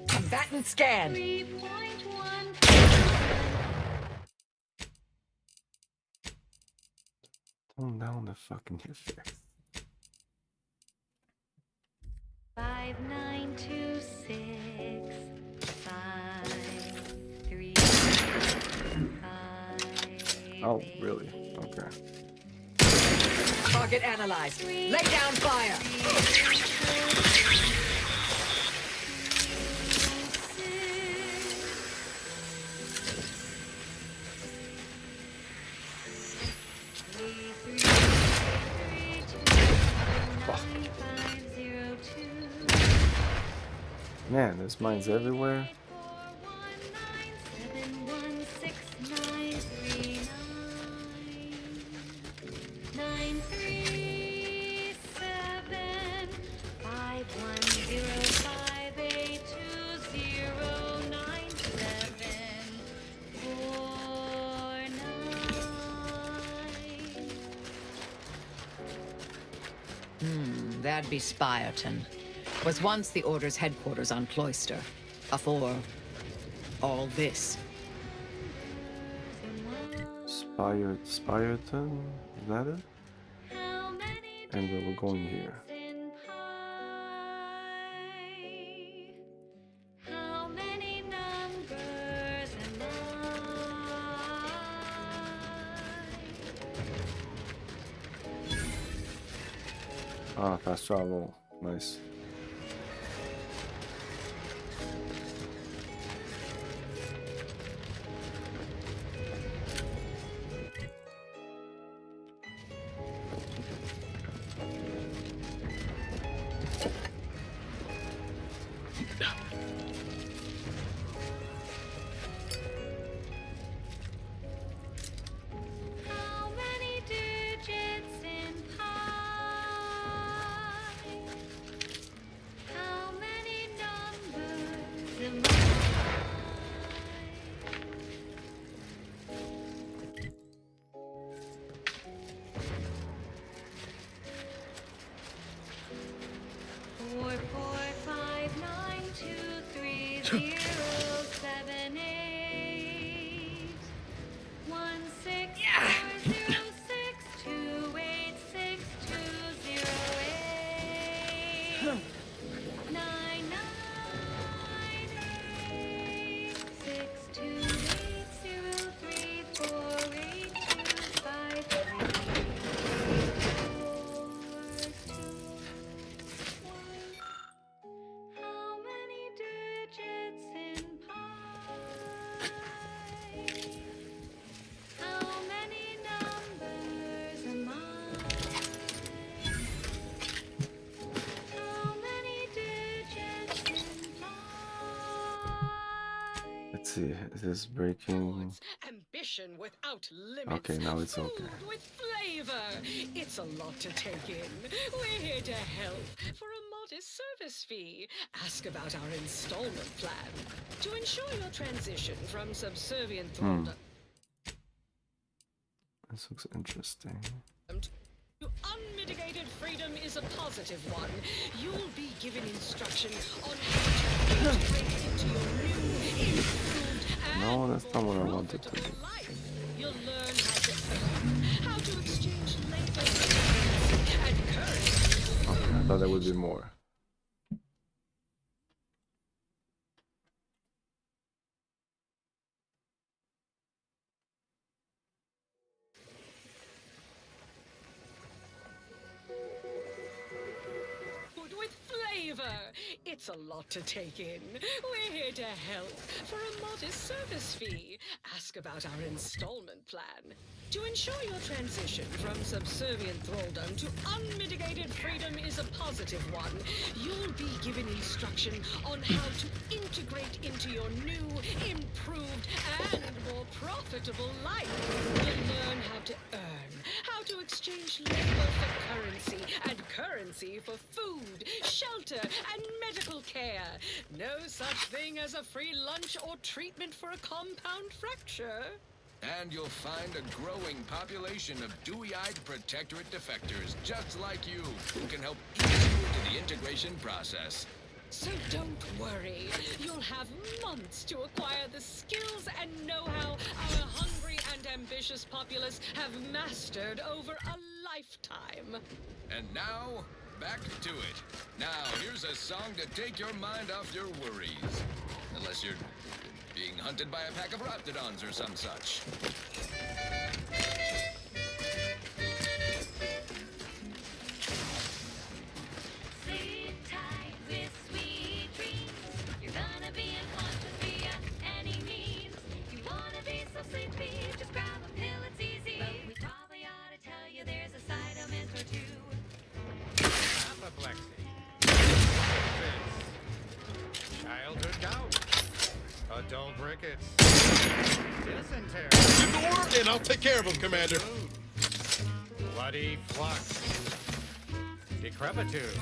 Combatant scan. 3.1. Tone down the fucking your face. 5926. 5, 3, 5. Oh, really? Okay. Target analyzed. Lay down fire. Man, there's mines everywhere. That'd be Spireton. Was once the Order's headquarters on Cloister. Afore all this. Spireton? Is that it? And we were going here. Ah, fast travel. Nice. see. Is this breaking? Ambition without limits. Okay, now it's okay. Food with flavor. It's a lot to take in. We're here to help for a modest service fee. Ask about our installment plan to ensure your transition from subservient thraldom This looks interesting. to unmitigated freedom is a positive one. You'll be given instruction on how to integrate into your new, improved, No, that's not what I wanted to do. You'll learn how to exchange labor and currency. Okay, I thought there would be more. With flavor. It's a lot to take in. We're here to help for a modest service fee. Ask about our installment plan to ensure your transition from subservient thraldom to unmitigated freedom is a positive one. You'll be given instruction on how to integrate into your new, improved, and more profitable life. You'll learn how to earn, how to exchange labor for currency, and currency for food, shelter, and medical care. No such thing as a free lunch or treatment for a compound fracture. And you'll find a growing population of dewy-eyed Protectorate defectors, just like you, who can help ease you into the integration process. So don't worry. You'll have months to acquire the skills and know-how our hungry and ambitious populace have mastered over a lifetime. And now, back to it. Now, here's a song to take your mind off your worries. Unless you're being hunted by a pack of Raptidons or some such. Sleep tight with sweet dreams. You're gonna be unconscious via any means. You wanna be so sleepy, just grab a pill, it's easy. But we probably ought to tell you there's a side element or two. Apoplexy. Fits. Childhood gout. Adult rickets. Dysentery. Get to work and I'll take care of him, Commander. Bloody flux. Decrepitude.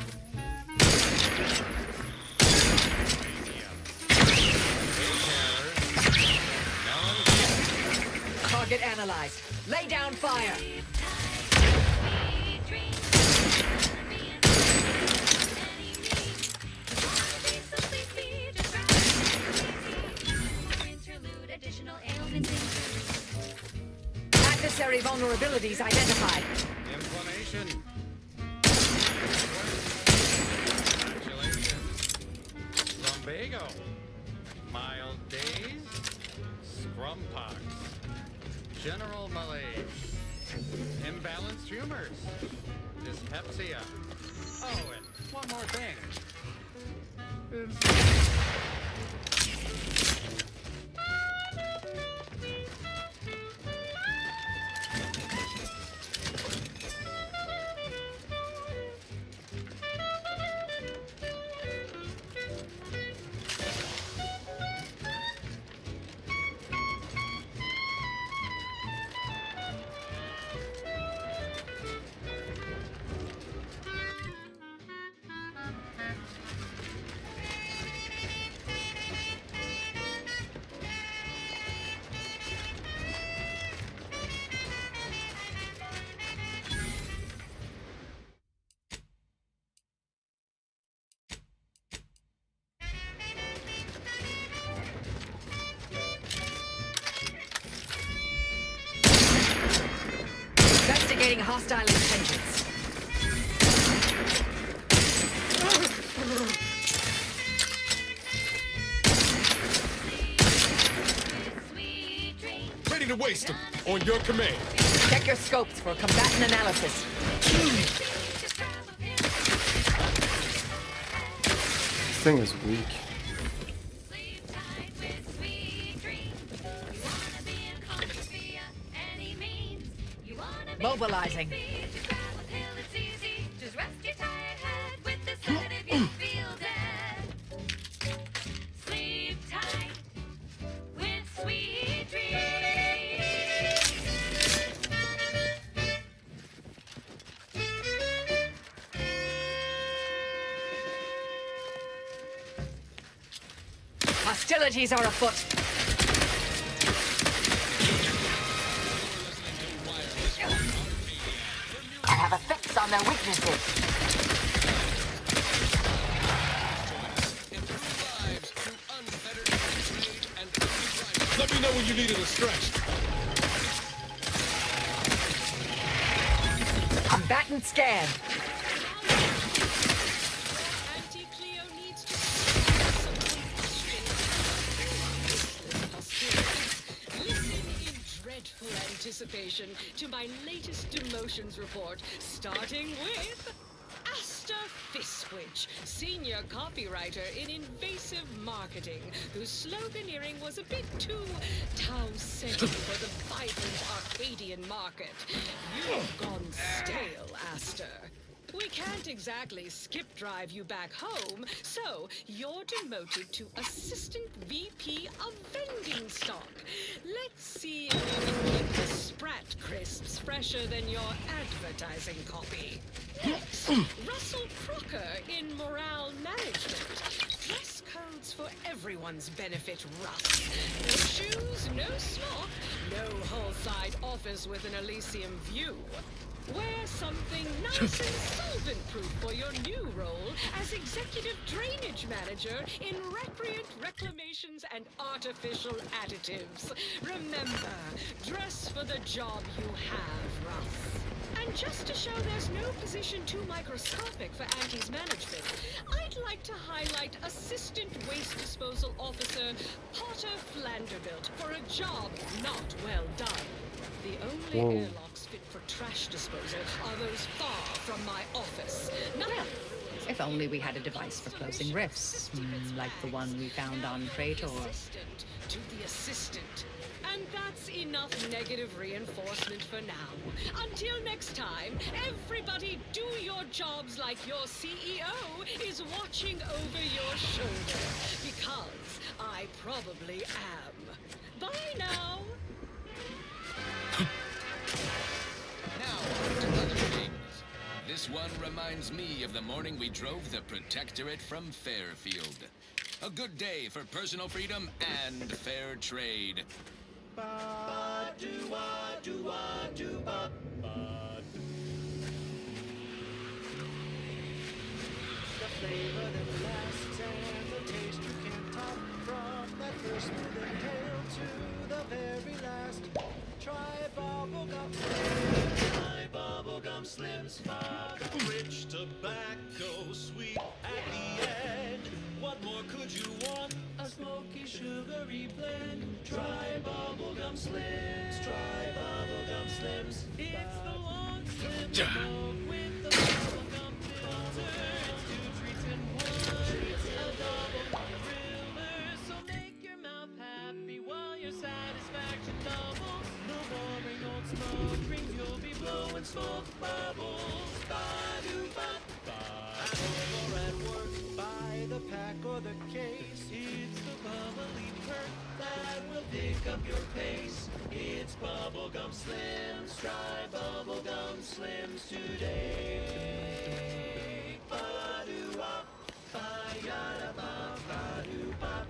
Target analyzed. Lay down fire. Adversary vulnerabilities identified. Inflammation. Lumbago. Mild daze. Scrumpox. General malaise. Imbalanced humors. Dyspepsia. Oh, and one more thing. Investigating hostile intentions. Ready to waste him. On your command. Check your scopes for combatant analysis. This thing is weak. Mobilizing. Just rest your tired head with the sedative, you feel dead. Sleep tight with Hostilities are afoot. I have a fix on their weaknesses. Let me know when you needed a stretch. Combatant scan. Anti-Cleo needs to listen in dreadful anticipation to my latest demotions report, starting with Asta Fiswich, senior copywriter in invasive marketing, whose sloganeering was a bit too Tau-centered for the vibrant Arcadian market. You've gone stale, Asta. We can't exactly skip drive you back home, so you're demoted to Assistant VP of Vending Stock. Let's see if you can keep the Sprat crisps fresher than your advertising copy. Next, Russell Crocker in Morale Management. Dress codes for everyone's benefit, Russ. No shoes, no smock, no whole-side office with an Elysium view. Wear something nice and solvent-proof for your new role as Executive Drainage Manager in Recreant Reclamations and Artificial Additives. Remember, dress for the job you have, Russ. And just to show there's no position too microscopic for Auntie's management, I'd like to highlight Assistant Waste Disposal Officer Potter Flanderbilt for a job not well done. The only airlocks fit for trash disposal are those far from my office. Nothing. If only we had a device for closing rifts, like the one we found on Praetor. Assistant to the assistant. And that's enough negative reinforcement for now. Until next time, everybody do your jobs like your CEO is watching over your shoulder. Because I probably am. Bye now. Now, to other things. This one reminds me of the morning we drove the Protectorate from Fairfield. A good day for personal freedom and fair trade. Ba-do-wa-do-wa-do-ba. The flavor that lasts and the taste you can't top. From that first smooth inhale to the very last. Try bubblegum slims. Try bubblegum slims. Rich tobacco, sweet at the end. What more could you want? A smoky, sugary blend. Try bubblegum slims. Try bubblegum slims. It's the long slim smoke with the bubblegum filter. It's 2 treats in 1. It's a double thriller. So make your mouth happy while your satisfaction doubles. No boring old smoke rings. You'll be blowing smoke bubbles. Ba-do-ba-ba. At home or at work, buy the pack or the case. It's the bubbly perk that will pick up your pace. It's bubblegum slims. Try bubblegum slims today. Ba-do-wop, ba-ya-da-ba, ba-do-bop,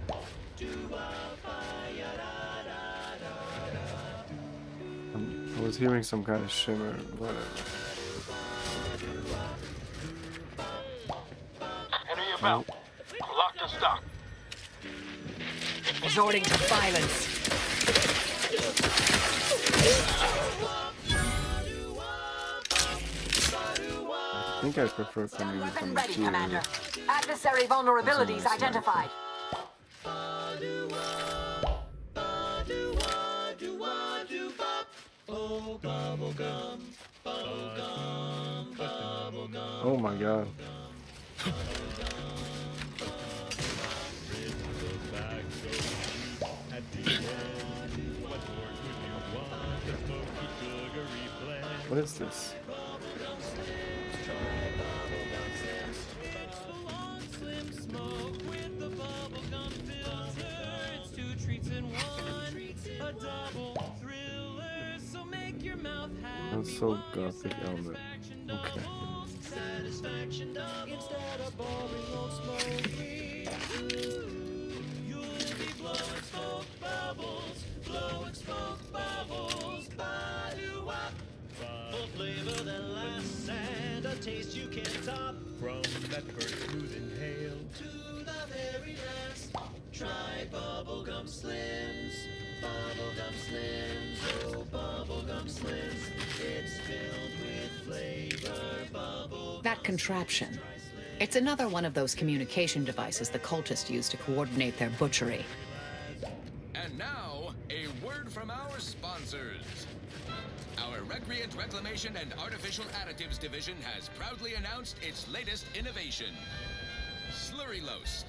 do-wop, ba-ya-da-da-da-da. I was hearing some kind of shimmer, whatever. Enter your belt. Lock to stock. Resorting to violence. I think I prefer coming Weapon from ready, here. Commander. Adversary vulnerabilities nice identified. Oh, bubblegum, bubblegum, bubblegum. Oh my god. What is this? That's so gothic element. Okay. Satisfaction double instead of boring old smoke. You'll be blowing smoke bubbles, blowing smoke bubbles. Ba-doo-wop. Full flavor that lasts and a taste you can't top. From that first smooth inhale to the very last. Try bubblegum slims, bubblegum slims, oh bubblegum slims. It's filled with flavor, bubble. That contraption. It's another one of those communication devices the cultists use to coordinate their butchery. And now, a word from our sponsors. Our Recreant Reclamation and Artificial Additives division has proudly announced its latest innovation, Slurrylose.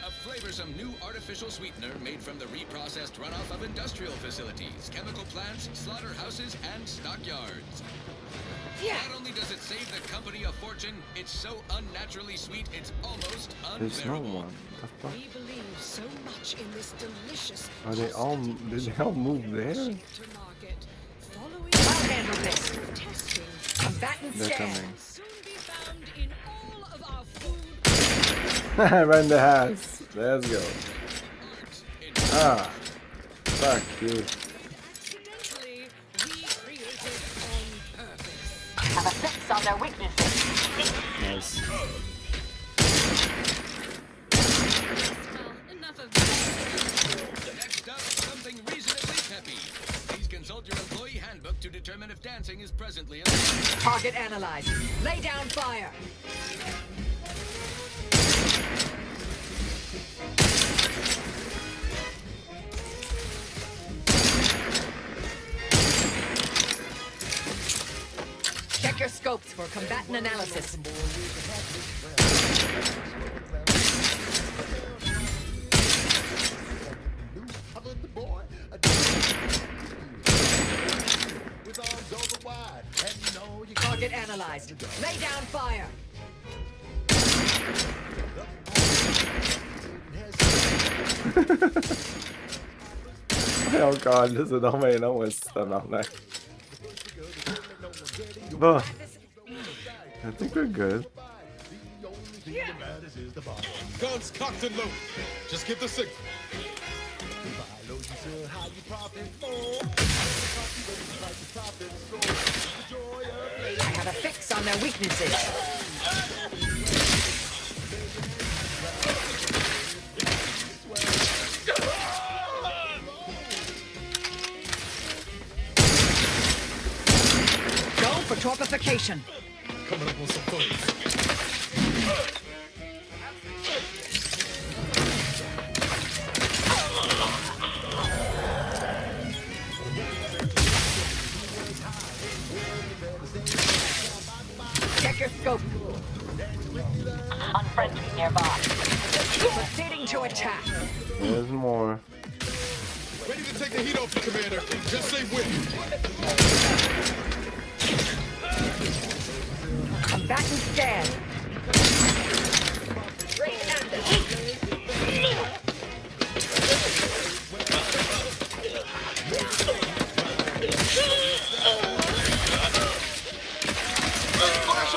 A flavorsome new artificial sweetener made from the reprocessed runoff of industrial facilities, chemical plants, slaughterhouses, and stockyards. Not only does it save the company a fortune, it's so unnaturally sweet, it's almost There's no unbearable. one. The fuck? We believe so much in this delicious. Are they all? Did they all move there? To market. Following I'll handle this. testing. Combatant They're scan. coming. Soon be found in all of our food. Right in the house. Let's go. Ah. Fuck you. Accidentally recreated on purpose. Have a fix on their weaknesses. Nice. Well, enough of this. Next up, something reasonably peppy. Please consult your employee handbook to determine if dancing is presently allowed. Target analyzed. Lay down fire. Check your scopes for combatant analysis. Target analyzed. Lay down fire. Oh god, this is the way no one's done all night. But I think we're good. Guns cocked and loaded. Just get the signal. I have a fix on their weaknesses. Go for torpification. Coming up on some funds. Check your scope. Unfriendly nearby. Proceeding to attack. There's more. Ready to take the heat off you, Commander. Just say when. Combatant scan.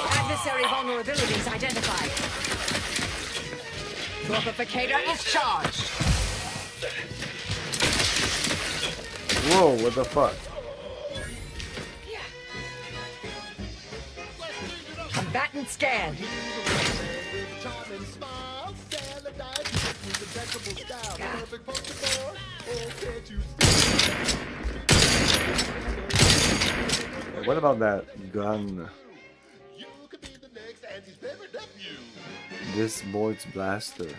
Adversary vulnerabilities identified. Torpificator is charged. Whoa, what the fuck? Combatant scan. What about that gun? This board's blaster.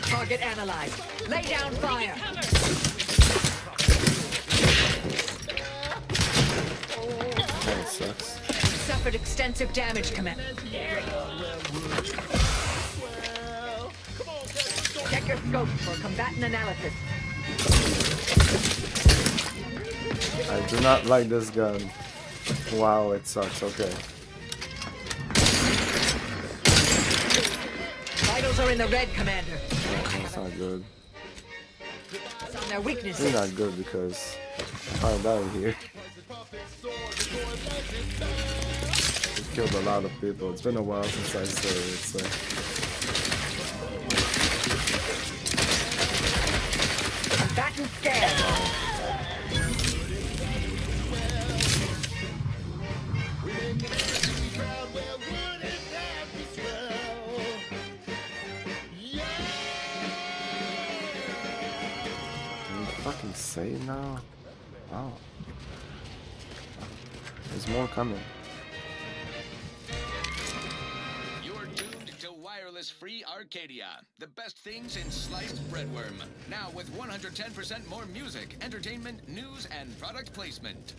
Target analyzed. Lay down fire. That sucks. Suffered extensive damage, Commander. Check your scope for combatant analysis. I do not like this gun. Wow, it sucks. Okay. Vitals are in the red, Commander. Oh, that's not good. It's on their It's weaknesses. not good because I found out here. It killed a lot of people. It's been a while since I saw it. So. fucking save now? Wow. There's more coming. You're tuned to Wireless Free Arcadia, the best things in sliced breadworm. Now with 110% more music, entertainment, news, and product placement.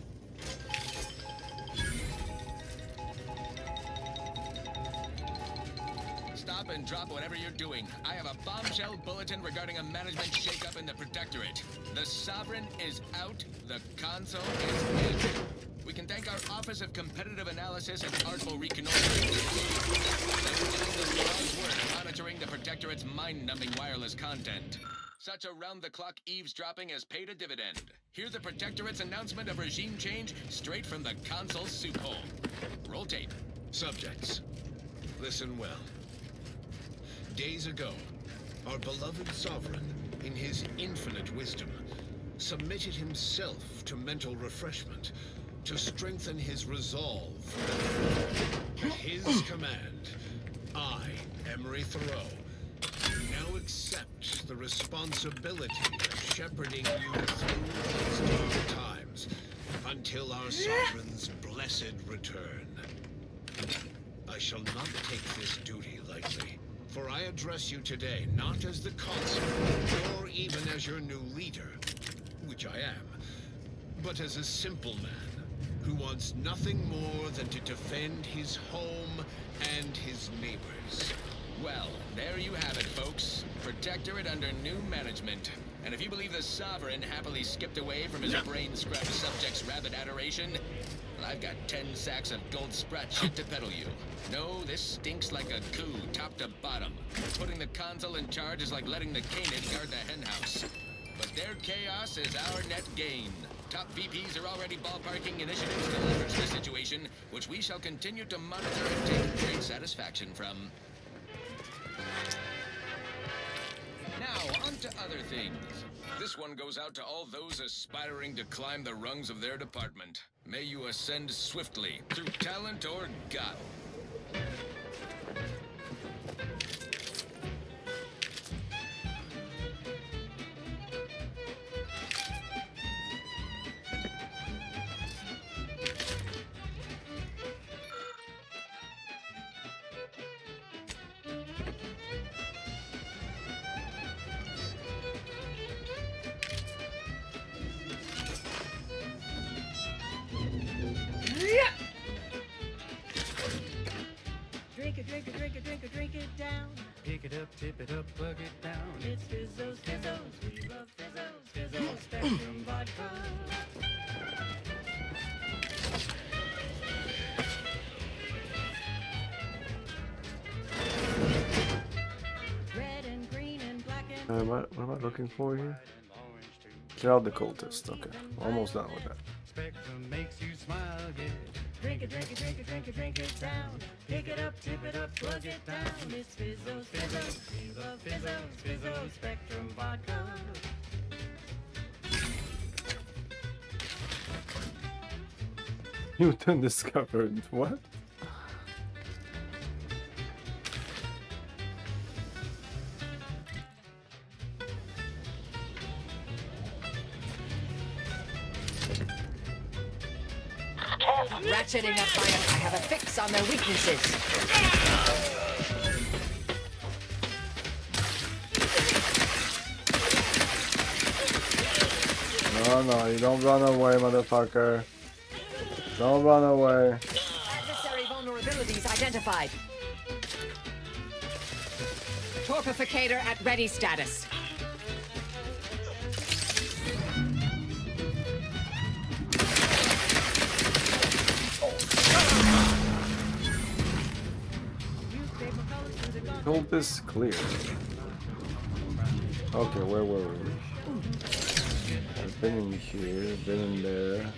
Stop and drop whatever you're doing. I have a bombshell bulletin regarding a management shakeup in the Protectorate. The Sovereign is out. The console is in. We can thank our Office of Competitive Analysis and Artful Reconnoitering. They're doing the Lord's work monitoring the Protectorate's mind-numbing wireless content. Such around-the-clock eavesdropping has paid a dividend. Hear the Protectorate's announcement of regime change straight from the console's soup hole. Roll tape. Subjects, listen well. Days ago, our beloved sovereign, in his infinite wisdom, submitted himself to mental refreshment to strengthen his resolve. At his command, I, Emery Thoreau, now accept the responsibility of shepherding you through these dark times until our sovereign's blessed return. I shall not take this duty lightly. For I address you today not as the consul, nor even as your new leader, which I am, but as a simple man who wants nothing more than to defend his home and his neighbors. Well, there you have it, folks. Protectorate under new management. And if you believe the Sovereign happily skipped away from his brain-scrubbed subject's rabid adoration, well, I've got 10 sacks of gold sprat shit to peddle you. No, this stinks like a coup, top to bottom. Putting the console in charge is like letting the canid guard the henhouse. But their chaos is our net gain. Top VPs are already ballparking initiatives to leverage the situation, which we shall continue to monitor and take great satisfaction from. Now, on to other things. This one goes out to all those aspiring to climb the rungs of their department. May you ascend swiftly, through talent or guile. Drink it down. Pick it up, tip it up, plug it down. It's Fizzos, Fizzos, we love Fizzos, Fizzos, Spectrum Vodka. Red and green and black and What am I looking for here? Clear out the cultist. Okay, almost done with that. Spectrum makes you smile again. Drink it, drink it, drink it, drink it, drink it down. Pick it up, tip it up, plug it down. It's Fizzos, Fizzos, we love Fizzos, Fizzos, Spectrum Vodka. Newton discovered what? Ratcheting up I have a fix on their weaknesses. No, you don't run away, motherfucker. Don't run away. Adversary vulnerabilities identified. Torpificator at ready status. Cultist clear. Okay, where were we? I've been in here, been in there.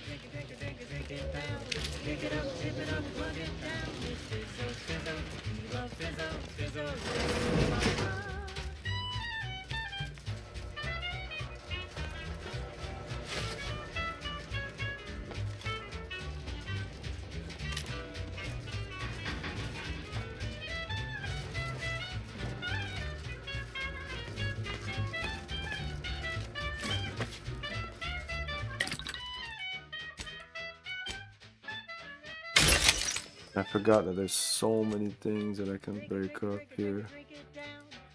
Pick it up, tip it up, plug it down. It's Fizzos, Fizzos, we love Fizzos, Fizzos. I forgot that there's so many things that I can break up here.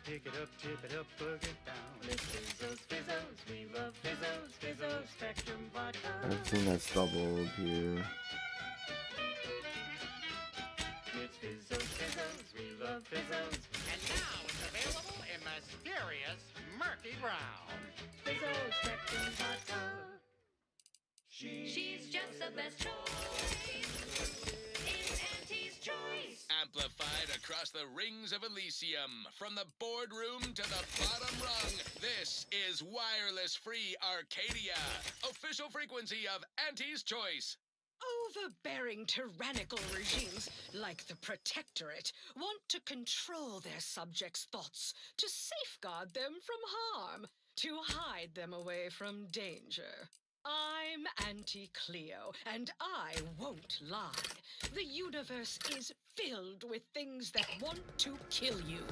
Pick it up, tip it up, plug it down. It's Fizzos, Fizzos, we love Fizzos, Fizzos, Spectrum Vodka. Everything that's doubled here. It's Fizzos, Fizzos, we love Fizzos. And now it's available in mysterious murky brown. Fizzos, Spectrum Vodka. She's just the best choice. It's Auntie's choice. Amplified across the rings of Elysium, from the boardroom to the bottom rung, this is Wireless Free Arcadia, official frequency of Auntie's Choice. Overbearing tyrannical regimes like the Protectorate want to control their subjects' thoughts, to safeguard them from harm, to hide them away from danger. I'm Auntie Cleo, and I won't lie. The universe is filled with things that want to kill you.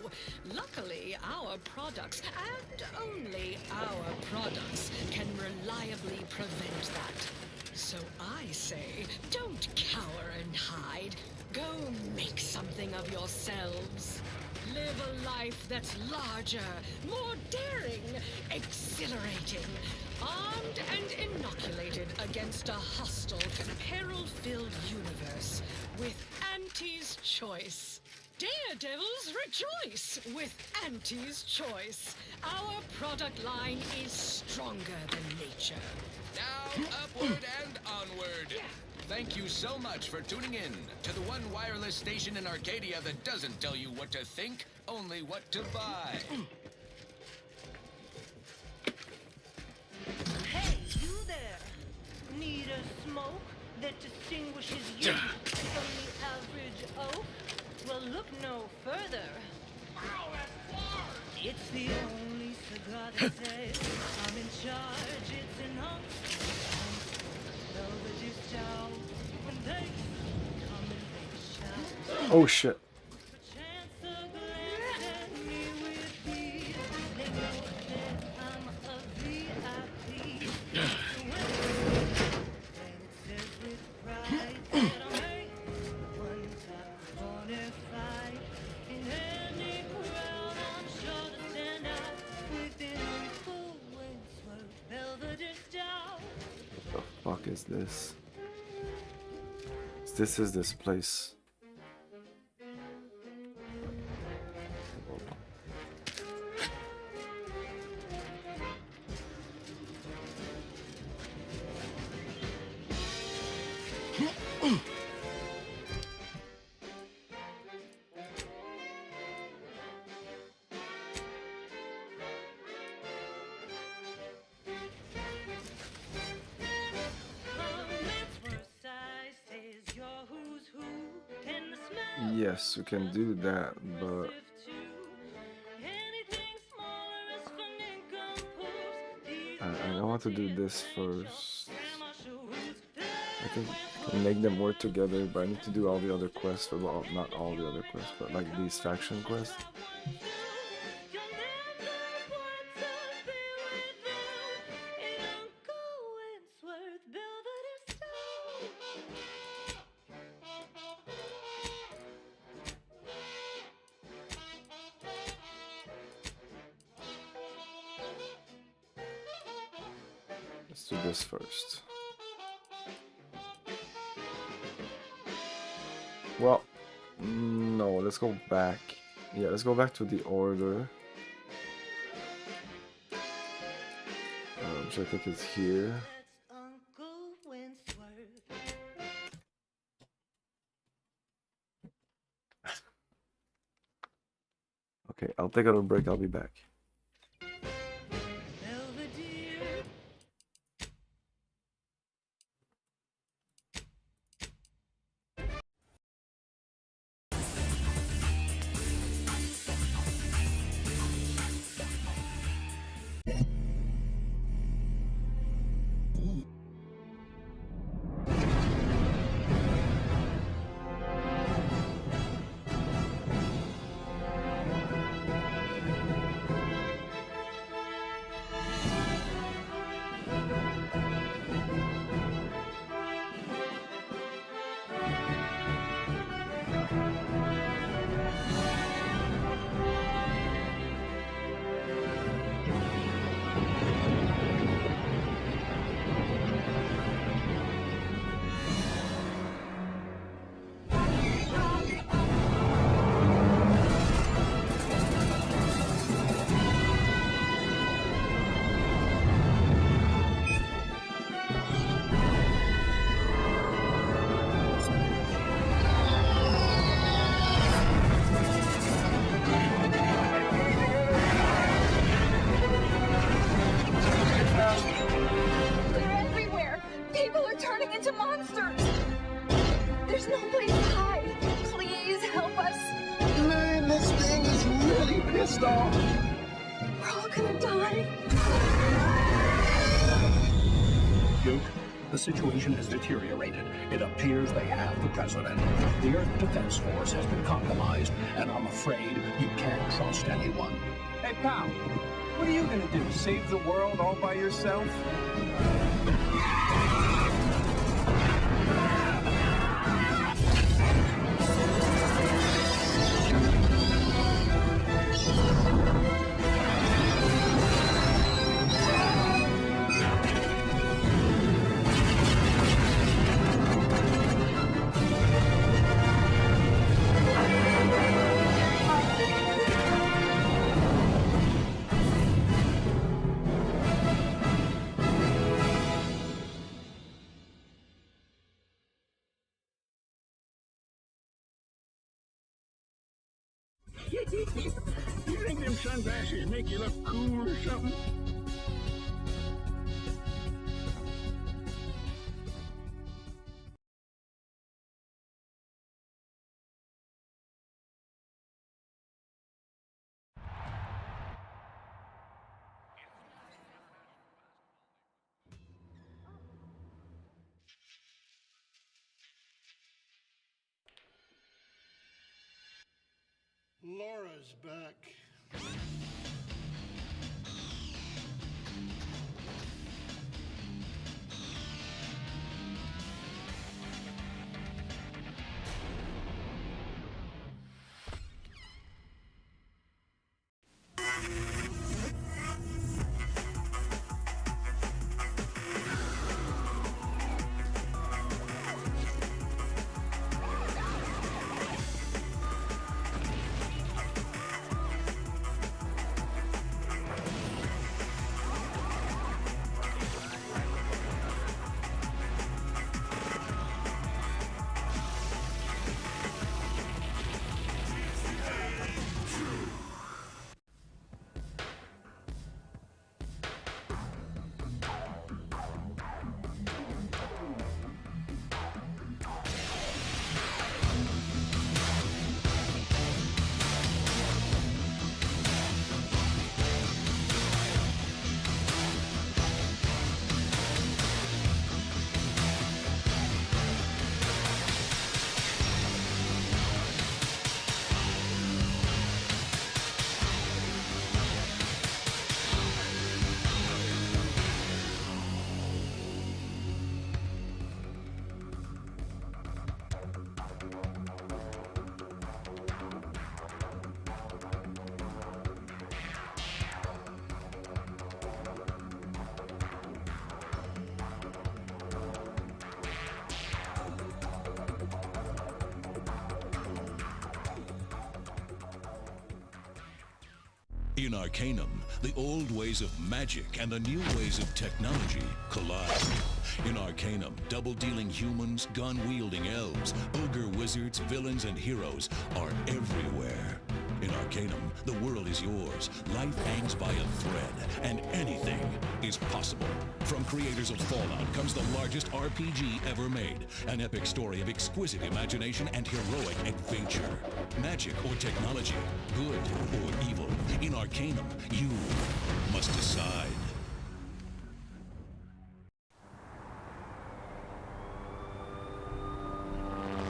Luckily, our products, and only our products, can reliably prevent that. So I say, don't cower and hide. Go make something of yourselves. Live a life that's larger, more daring, exhilarating, armed and inoculated against a hostile, peril-filled universe with Auntie's Choice. Daredevils rejoice with Auntie's Choice. Our product line is stronger than nature. Now, upward and onward. Thank you so much for tuning in to the one wireless station in Arcadia that doesn't tell you what to think, only what to buy. Hey, you there! Need a smoke that distinguishes you from the average oak? Well, look no further. Wow, that's large! It's the only cigar that says I'm in charge. It's an hunk. Velvet is down when they come and they shout. Oh shit. Chance a glance at me with these. They know that I'm a VIP. So when it says with pride that I'm a one-time bonafide in any crowd, I'm sure to stand out within Uncle Winsworth. Velvet is down. What the fuck is this? This is this place. Yes, we can do that, but I want to do this first. I think I can make them work together, but I need to do all the other quests. Well, not all the other quests, but like these faction quests. Let's do this first. Well, no, let's go back. Yeah, let's go back to the order. Which I think is here. Okay, I'll take a little break. I'll be back. monster! There's no place to hide. Please help us. Man, this thing is really pissed off. We're all gonna die. Duke, the situation has deteriorated. It appears they have the president. The Earth Defense Force has been compromised, and I'm afraid you can't trust anyone. Hey, pal, what are you gonna do? Save the world all by yourself? You think them sunglasses make you look cool or something? Laura's back. In Arcanum, the old ways of magic and the new ways of technology collide. In Arcanum, double-dealing humans, gun-wielding elves, ogre wizards, villains, and heroes are everywhere. In Arcanum, the world is yours, life hangs by a thread, and anything is possible. From creators of Fallout comes the largest RPG ever made, an epic story of exquisite imagination and heroic adventure. Magic or technology, good or evil, in Arcanum, you must decide.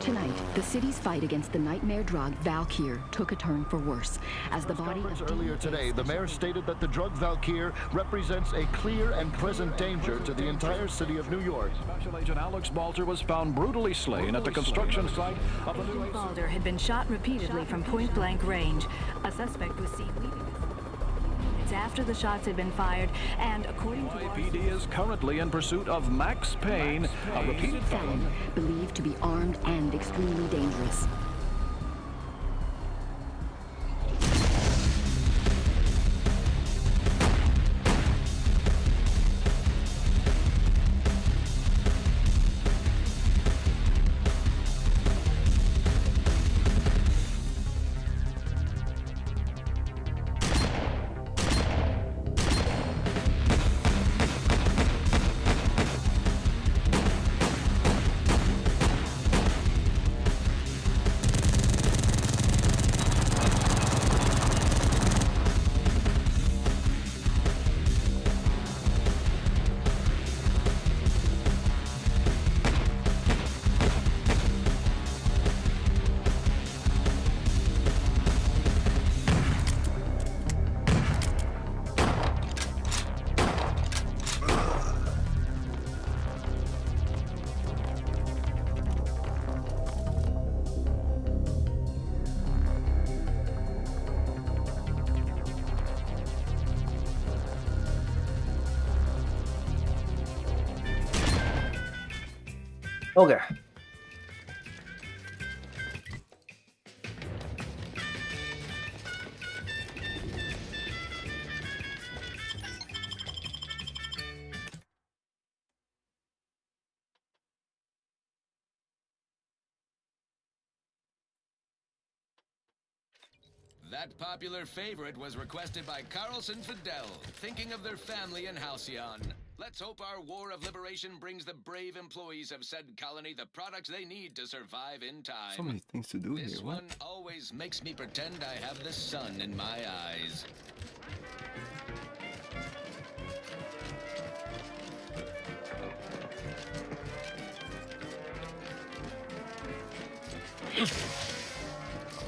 Tonight, the city's fight against the nightmare drug Valkyr took a turn for worse. As the body of earlier today, the mayor stated that the drug Valkyr represents a clear and present danger to the entire city of New York. Special Agent Alex Balter was found brutally slain at the construction site of the new... Balder had been shot repeatedly from point-blank range. A suspect was seen leaving. It's after the shots had been fired, and according to... NYPD is currently in pursuit of Max Payne, a repeated felon. Believed to be armed and extremely dangerous. Okay. That popular favorite was requested by Carlson Fidel, thinking of their family in Halcyon. Let's hope our War of Liberation brings the brave employees of said colony the products they need to survive in time. So many things to do This here. What? one always makes me pretend I have the sun in my eyes.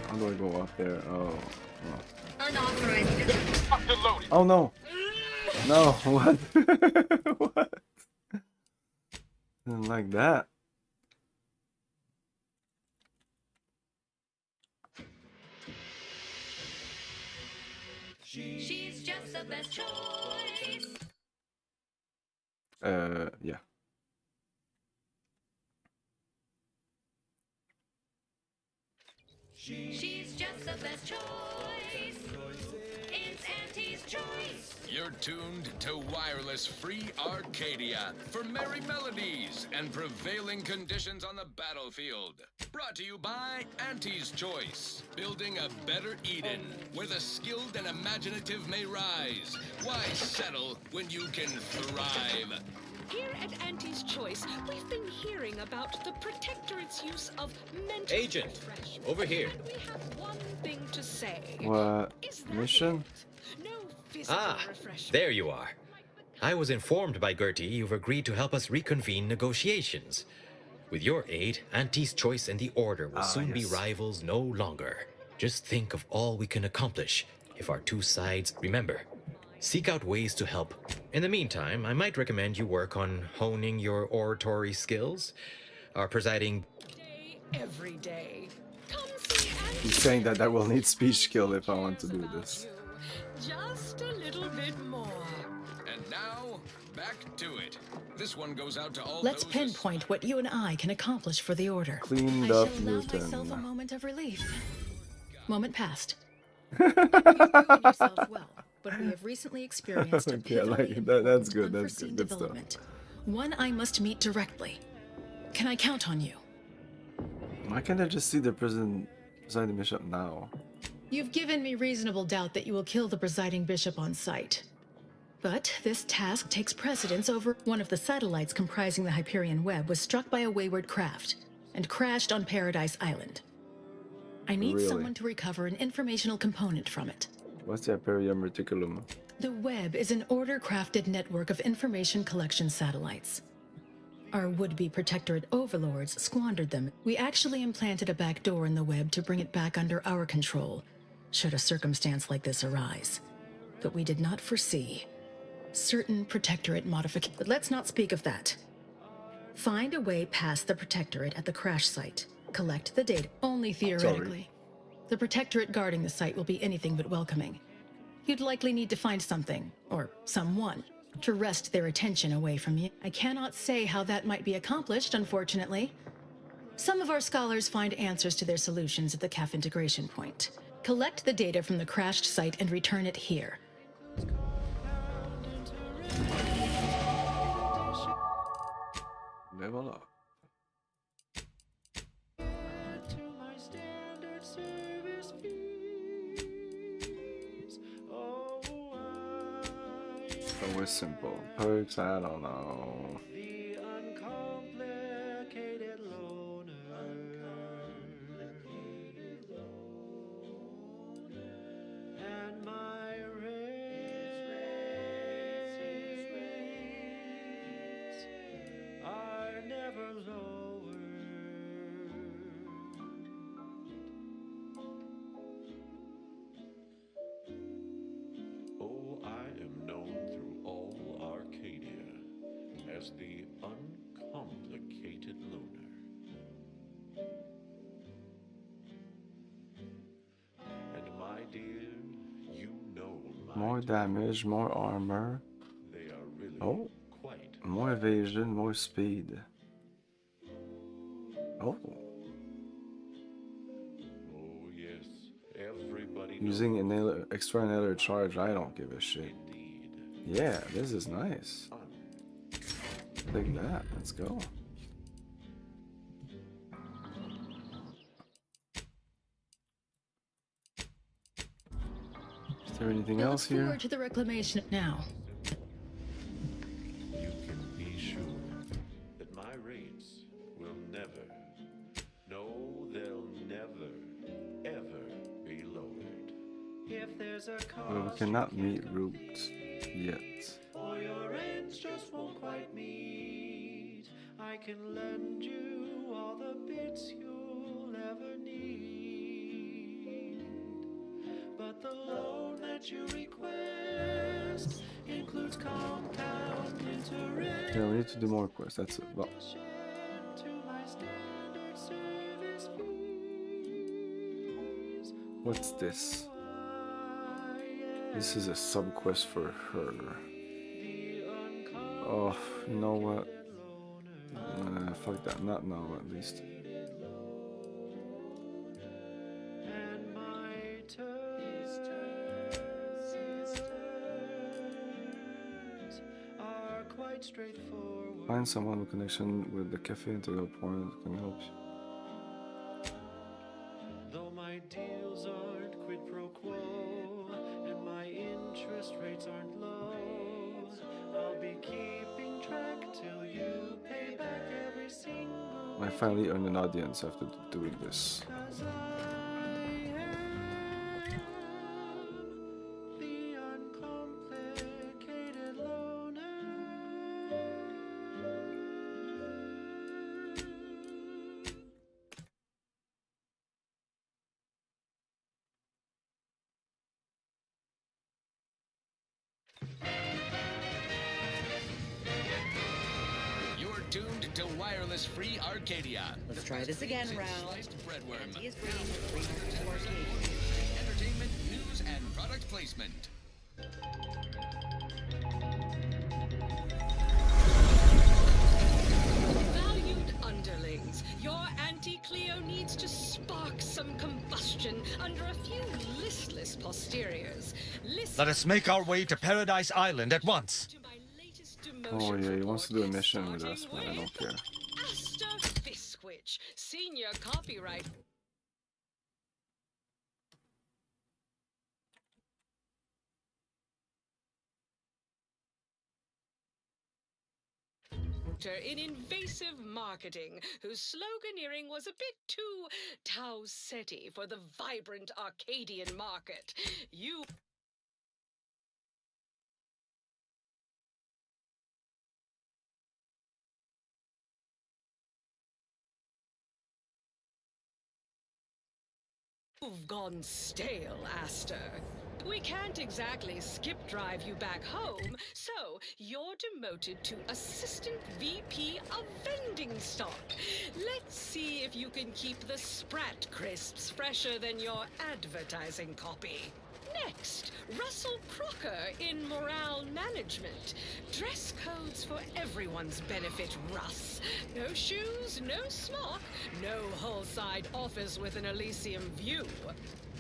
How do I go up there? Oh. Unauthorized. Oh no! No, what? What? Didn't like that. She's just the best choice. Yeah. She's just the best choice. It's Auntie's choice. You're tuned to Wireless Free Arcadia for merry melodies and prevailing conditions on the battlefield. Brought to you by Auntie's Choice, building a better Eden where the skilled and imaginative may rise. Why settle when you can thrive? Here at Auntie's Choice, we've been hearing about the Protectorate's use of mental Agent, refreshment. over here. And we have one thing to say. What? Mission? No physical Ah, refreshment. there you are. I was informed by Gertie you've agreed to help us reconvene negotiations. With your aid, Auntie's Choice and the Order will soon be rivals no longer. Just think of all we can accomplish if our two sides remember. Seek out ways to help. In the meantime, I might recommend you work on honing your oratory skills. Our presiding... Every day. Come see Auntie. He's saying that I will need speech skill if I want to do this. Just a little bit more. And now, back to it. This one goes out to all Let's those pinpoint what you and I can accomplish for the Order. Cleaned I up shall allow myself a Newton. moment of relief. Moment past. You've proven yourself well, but we have recently experienced a Okay, I like pivotally it. That's important good. That's unforeseen good. Good stuff. development. One I must meet directly. Can I count on you? Why can't I just see the presiding bishop now? You've given me reasonable doubt that you will kill the presiding bishop on sight. But this task takes precedence over one of the satellites comprising the Hyperion web was struck by a wayward craft and crashed on Paradise Island. I need Really? someone to recover an informational component from it. What's the Hyperion Reticulum? The web is an order-crafted network of information collection satellites. Our would-be Protectorate overlords squandered them. We actually implanted a back door in the web to bring it back under our control, should a circumstance like this arise. But we did not foresee certain Protectorate modifications. But let's not speak of that. Find a way past the Protectorate at the crash site. Collect the data, only theoretically. The Protectorate guarding the site will be anything but welcoming. You'd likely need to find something, or someone, to wrest their attention away from you. I cannot say how that might be accomplished, unfortunately. Some of our scholars find answers to their solutions at the CAF integration point. Collect the data from the crashed site and return it here. Level up. Always simple. Perks, I don't know. Oh, I am known through all Arcadia as the uncomplicated loner. And my dear, you know my More damage, more armor. they are really Oh, quite more evasion, more speed. Oh. Oh yes, everybody. Using inhaler, extra inhaler charge, I don't give a shit. Yeah, this is nice. Take that, let's go. Is there anything I else look here? forward to the reclamation now. You can be sure that my rates will never, no, they'll never, ever be lowered. If there's a Well, we cannot meet route yet. or your ends just won't quite meet, I can lend you all the bits you'll ever need. But the loan that you request includes compound interest. Yeah, we need to do more quests. That's it. Well, To my standard service fees. what's this? This is a sub quest for her. Oh, you know what? Fuck that. Not now, at least. And my terms are quite straightforward. Find someone with connection with the cafe integral point can help you. Though my deals aren't quid pro quo and my interest rates aren't low, I'll be keeping track till you pay back every single. I finally earned an audience after doing this. 'Cause I am the uncomplicated loner. You're tuned to wireless-free Arcadia. Let's try this again, Raoul. Sliced breadworm. He is bringing 300 to Arcadia. Entertainment, news, and product placement. Valued underlings, your anti-Cleo needs to spark some combustion under a few listless posteriors. Let us make our way to Paradise Island at once. Oh yeah, he wants to do a mission with us, but I don't care. Asta Fiskwich, senior copyright. In invasive marketing, whose sloganeering was a bit too Tau-Ceti for the vibrant Arcadian market. You You've gone stale, Aster. We can't exactly skip drive you back home, so you're demoted to Assistant VP of Vending Stock. Let's see if you can keep the Sprat crisps fresher than your advertising copy. Next, Russell Crocker in Morale Management. Dress codes for everyone's benefit, Russ. No shoes, no smock, no whole-side office with an Elysium view.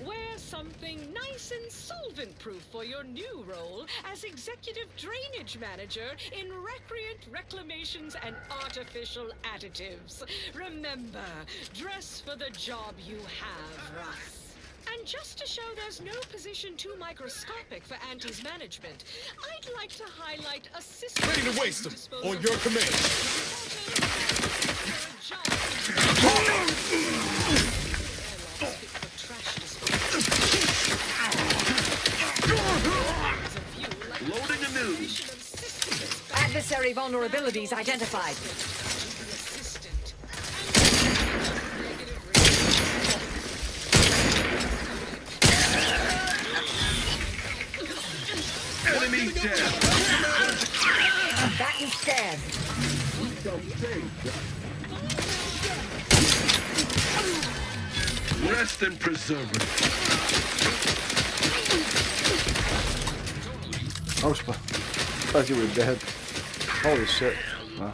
Wear something nice and solvent-proof for your new role as Executive Drainage Manager in Recreant Reclamations and Artificial Additives. Remember, dress for the job you have, Russ. And just to show there's no position too microscopic for Auntie's management, I'd like to highlight assistant... Ready to waste them, on your command. Loading anew. Adversary vulnerabilities identified. Enemy down. That is scared. Rest and preserve it. Oh, I thought you were dead. Holy shit. Wow.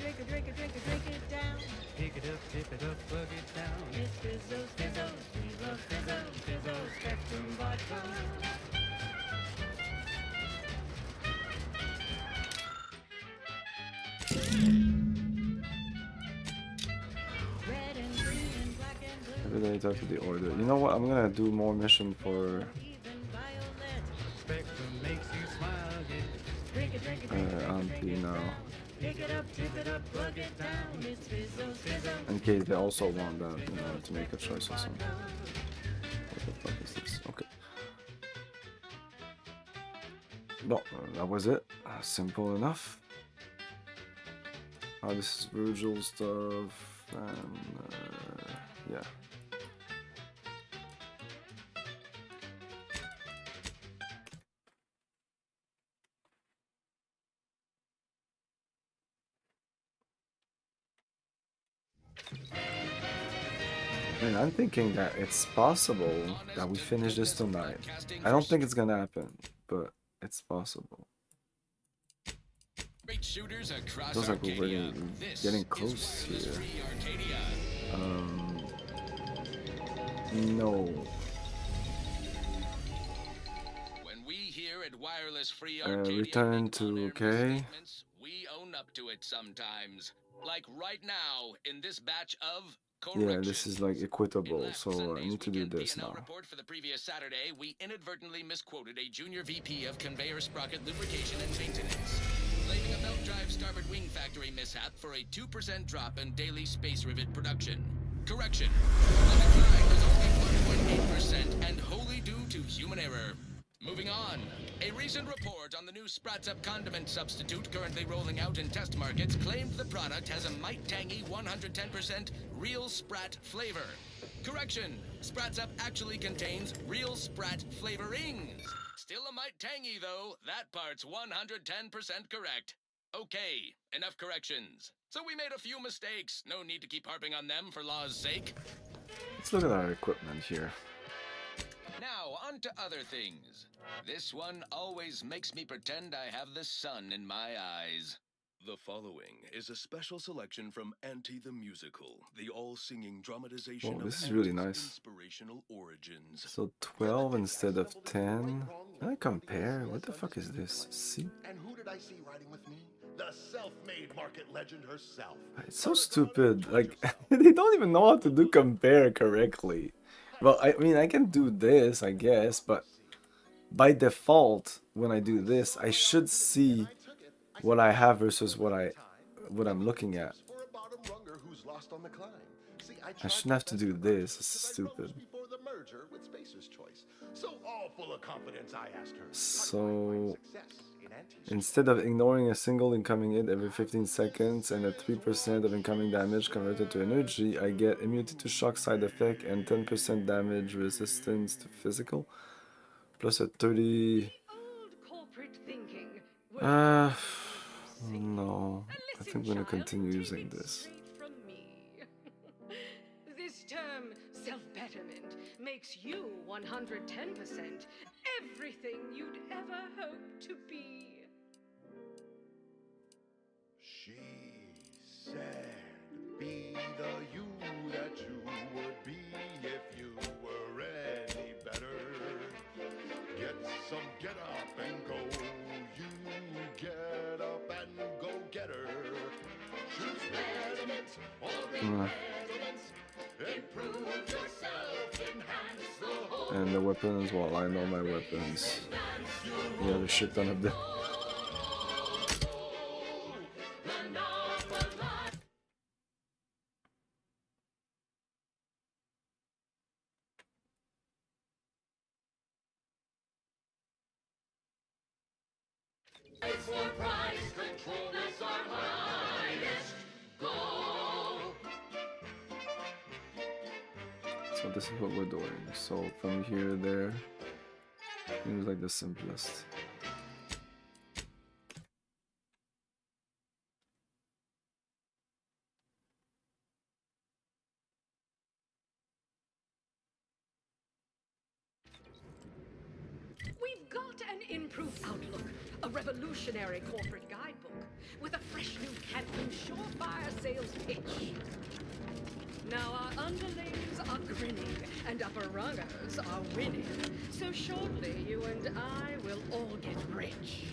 drink it, drink it, drink it, drink it down. Pick it up, tip it up, plug it down. It's Fizzo, Fizzo, we love Fizzo, Fizzo Spectrum Vodka. Red and green and black and blue. Every day talk to the order. You know what? I'm gonna do more mission for Spectrum makes you smile, yeah. Drink it, drink it, drink it, Auntie now. pick it up, tip it up, plug it down. It's Fizzo, Fizzo. In case they also want that, you know, to make a choice or something. What the fuck is this? Okay. No, that was it. Simple enough. This is Virgil stuff, and yeah. And I'm thinking that it's possible that we finish this tonight. I don't think it's gonna happen, but it's possible. Great shooters across Feels like we're Arcadia. getting, This getting is close here. Wireless Free Arcadia. No. When we here at Wireless Free Arcadia Return make to on-air okay. misstatements, we own up to it sometimes. Like right now in this batch of Yeah, this is like equitable, so I need to do this now. report for the previous Saturday, we inadvertently misquoted a junior VP of conveyor sprocket lubrication and maintenance, blaming a belt drive starboard wing factory mishap for a 2% drop in daily space rivet production. Correction. The decline was only 1.8% and wholly due to human error. Moving on. A recent report on the new Sprats Up condiment substitute currently rolling out in test markets claimed the product has a might tangy 110% real Sprat flavor. Correction. Sprats Up actually contains real Sprat flavorings. Still a might tangy though. That part's 110% correct. Okay, enough corrections. So we made a few mistakes. No need to keep harping on them for law's sake. Let's look at our equipment here. Now, on to other things. This one always makes me pretend I have the sun in my eyes. The following is a special selection from Auntie the Musical, the all-singing dramatization Whoa, this of is really Auntie's nice. inspirational origins. So 12 instead of 10. Can I compare? What the fuck is this? See? And who did I see riding with me? The self-made market legend herself. It's so stupid. Like, they don't even know how to do compare correctly. Well, I mean, I can do this, I guess, but by default, when I do this, I should see what I have versus what I'm looking at. I shouldn't have to do this. This is stupid. So instead of ignoring a single incoming hit every 15 seconds and a 3% of incoming damage converted to energy, I get immunity to shock side effect and 10% damage resistance to physical, plus a 30. No, I think I'm gonna continue using this. This term, self-betterment, makes you 110% everything you'd ever hope to be. She said, be the you that you would be if you were any better. Get some get up and go. You get up and go get her. Choose betterment or impediments. Improve yourself, enhance the whole. And the weapons, well, I know my weapons. You have a shit ton of them. For price, control is our highest goal. So this is what we're doing. So from here to there, seems like the simplest. We've got got an improved outlook, a revolutionary corporate guidebook with a fresh new Canton surefire sales pitch. Now our underlings are grinning and upper rungers are winning. So shortly you and I will all get rich.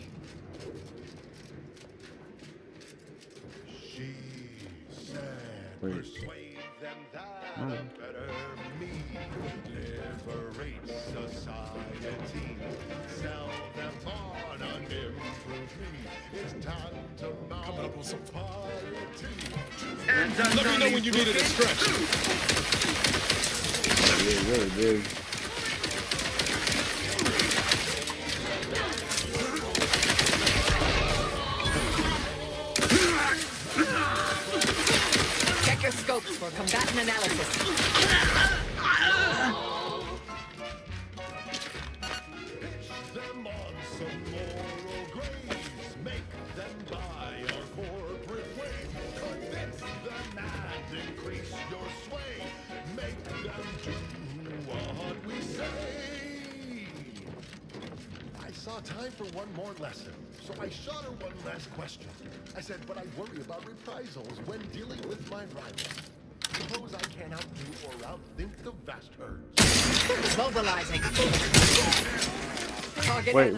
She said, Wait. persuade them that a better me liberates society. Sell them on an improved me. It's time to mount up with some party. Let me know when you needed a stretch. Yeah, really big. Check your scopes for combatant analysis. Them on some moral grace. Make them buy our corporate way. Convince them and increase your sway. Make them do what we say. I saw time for one more lesson, so I shot her one last question. I said, but I worry about reprisals when dealing with my rival. Suppose I can't outdo or outthink the vast herds. Mobilizing. Target Wait.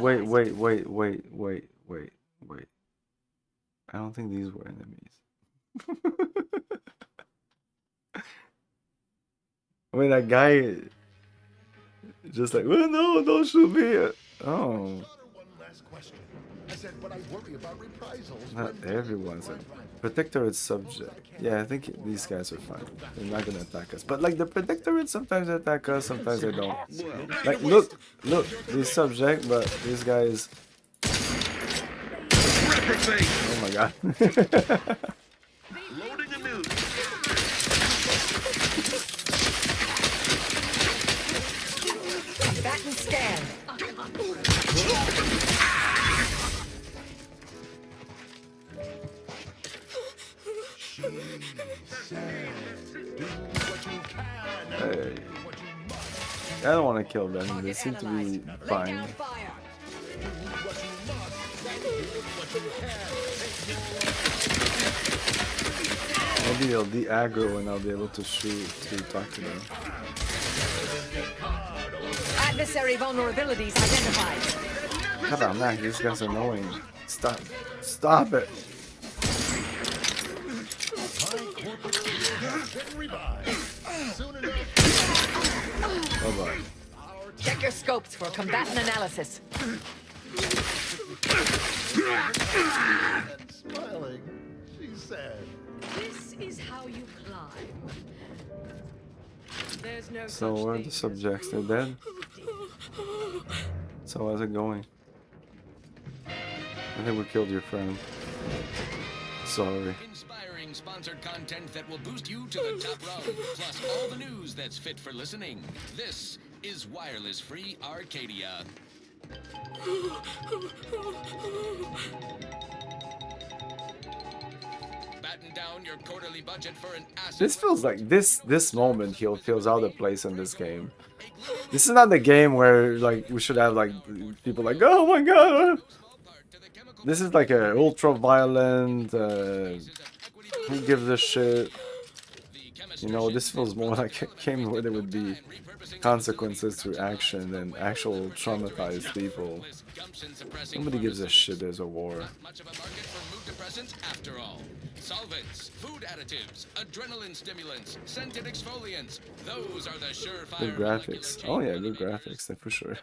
I don't think these were enemies. I mean, that guy just like, well, no, don't shoot me. Oh. I said, but I worry about reprisals. Not everyone's a protectorate subject. Yeah, I think these guys are fine. They're not gonna attack us. But like the protectorate, sometimes they attack us, sometimes they don't. Like look, these subject, but these guys. Oh my god. Loading a nuke. Combatant scan. Hey. I don't want to kill them. They seem to be fine. Maybe they'll de-aggro and I'll be able to shoot to talk to them. Adversary vulnerabilities identified. Tabarnak, these guys are annoying. Stop. Stop it. Bye-bye. Check your scopes for combatant analysis. Smiling, she said. This is how you climb. There's no So where are the subjects? They're dead? So how's it going? I think we killed your friend. Sorry. Inspiring sponsored content that will boost you to the top rung, plus all the news that's fit for listening. This is Wireless Free Arcadia. Batten down your quarterly budget for an asset. This feels like this moment feels out of place in this game. This is not the game where like we should have like people like, oh my god. This is like a ultra violent. Who gives a shit? You know, this feels more like a game where there would be consequences to action than actual traumatized people. Nobody gives a shit there's a war. Much of a market for mood depressants after all. Solvents, food additives, adrenaline stimulants, scented exfoliants. Those are the surefire. Good graphics. Oh yeah, good graphics, for sure.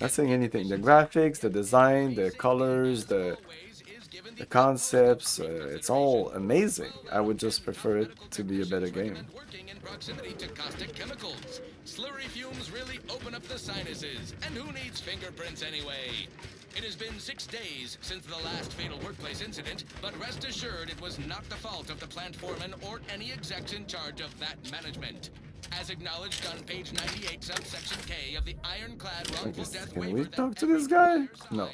Not saying anything. The graphics, the design, the colors, the concepts, it's all amazing. I would just prefer it to be a better game. Working in proximity to caustic chemicals. Slurry fumes really open up the sinuses. And who needs fingerprints anyway? It has been 6 days since the last fatal workplace incident, but rest assured it was not the fault of the plant foreman or any execs in charge of that management. As acknowledged on page 98, subsection K of the ironclad wrongful death Can waiver we that talk to this guy? No.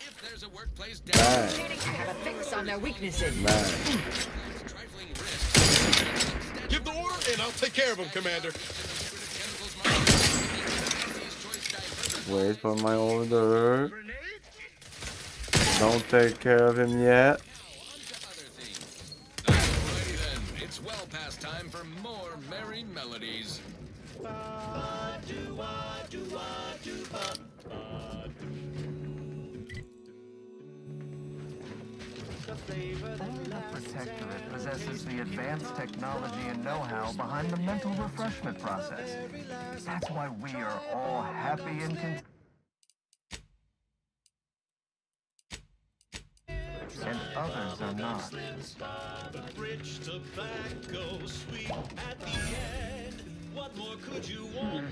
if there's a workplace Bad. death, Have a fix on their weaknesses. Bad. Give the order and I'll take care of him, Commander. Wait for my order. Don't take care of him yet. Alrighty then, it's well past time for more merry melodies. Only the Protectorate possesses the advanced technology and know-how behind the mental refreshment process. That's why we are all happy and content. And others are not. Rich tobacco, sweet at the end. What more could you want?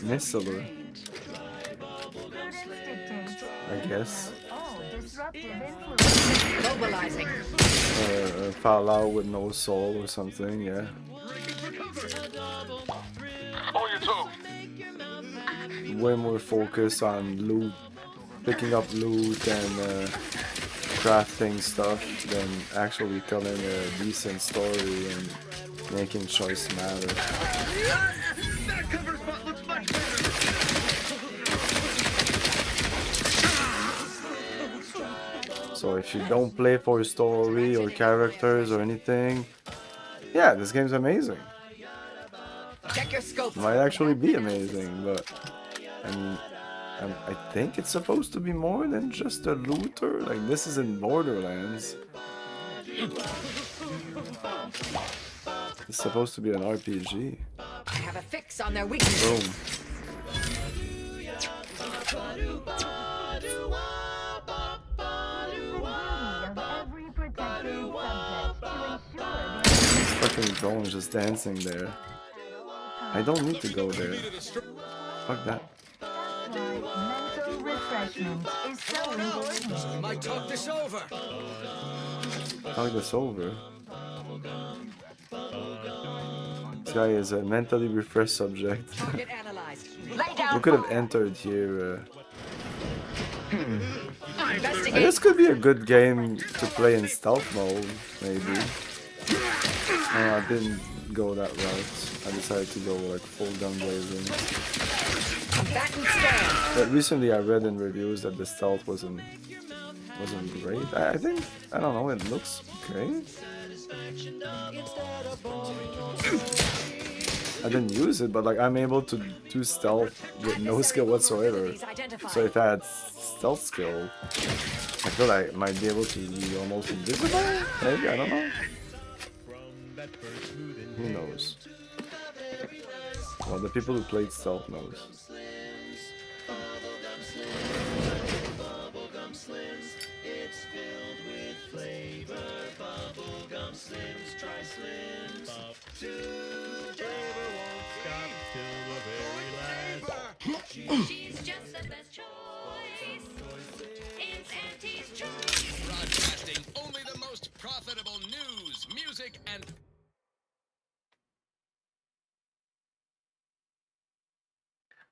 Missile, I guess. Mobilizing. Fallout with no soul or something, yeah. Way more focus on loot, picking up loot and crafting stuff than actually telling a decent story and making choice matter. That cover spot looks much better. So if you don't play for story or characters or anything, yeah, this game's amazing. Check your scopes. Might actually be amazing, but I mean, I think it's supposed to be more than just a looter. Like, this is in Borderlands. It's supposed to be an RPG. I have a fix on their weaknesses. Boom. Fucking drone just dancing there. I don't need to go there. Fuck that. Mental refreshment is so important. Might talk this over. Talk this over. This guy is a mentally refreshed subject. Target analyzed. Lay down. We could have entered here. I Investigate. guess could be a good game to play in stealth mode, maybe. I didn't go that route. I decided to go like full gun blazing. Combatant stand. But recently I read in reviews that the stealth wasn't great. I think, I don't know, it looks okay. I didn't use it, but like I'm able to do stealth with no skill whatsoever. So if I had stealth skill, I feel like I might be able to be almost invisible? Maybe, I don't know. Who knows? Well, the people who played stealth knows. She's just the best choice. It's Auntie's choice. Broadcasting only the most profitable news, music, and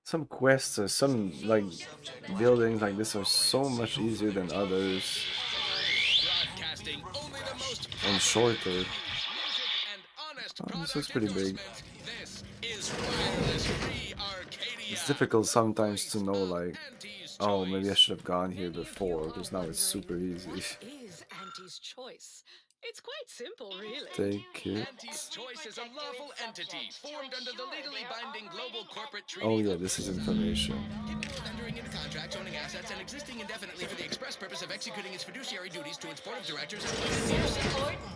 Some quests, some like buildings like this are so much easier than others and shorter. Oh, this looks pretty big. It's difficult sometimes to know like, oh, maybe I should have gone here before, because now it's super easy. Is Auntie's choice. It's quite simple, really. Take it. Auntie's Choice is a lawful entity formed under the legally binding global corporate treaty. Oh yeah, this is information. Entering into contracts, owning assets, and existing indefinitely for the express purpose of executing its fiduciary duties to its board of directors and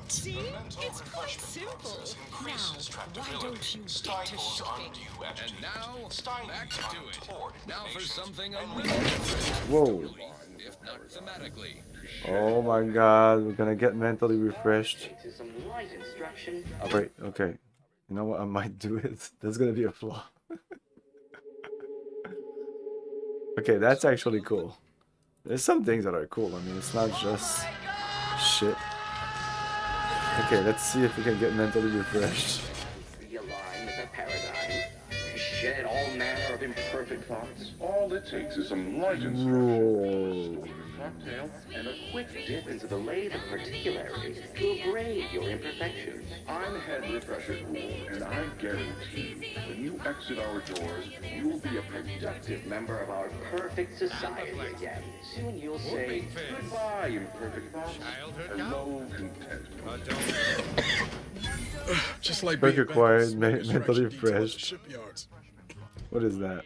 See? It's quite simple. Now, why don't you get to shopping? And now, back to it. Now for something a little different. Whoa. If not thematically. Oh my god, we're gonna get mentally refreshed. Alright, okay. You know what, I might do it. That's gonna be a flaw. Okay, that's actually cool. There's some things that are cool. I mean, it's not just shit. Okay, let's see if we can get mentally refreshed. Realign with a paradigm. Shed all manner of imperfect thoughts. All it takes is some light Whoa. cocktail and a quick dip into the lathe of particularities to abrade your imperfections. I'm Head Refresher Gould, and I guarantee when you exit our doors, you will be a productive Member of our perfect society again. Soon you'll say goodbye, imperfect thoughts. Hello, content. Just like Perk acquired, mentally fresh. What is that?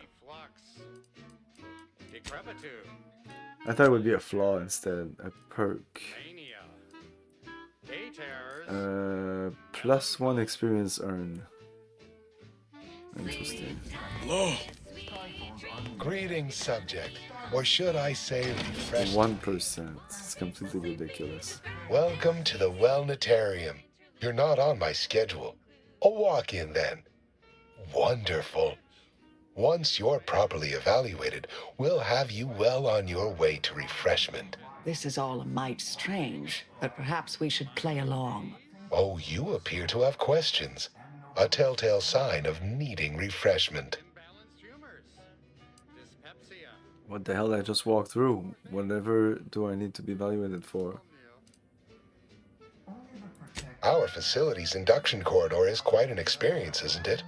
I thought it would be a flaw instead. A perk. +1 experience earned. Interesting. Hello. Greetings, subject. Or should I say refresh? 1%. It's completely ridiculous. Welcome to the Wellnetarium. You're not on my schedule. A walk-in then. Wonderful. Once you're properly evaluated, we'll have you well on your way to refreshment. This is all a mite strange, but perhaps we should play along. Oh, you appear to have questions. A telltale sign of needing refreshment. What the hell I just walked through? Whatever do I need to be evaluated for? Our facility's induction corridor is quite an experience, isn't it?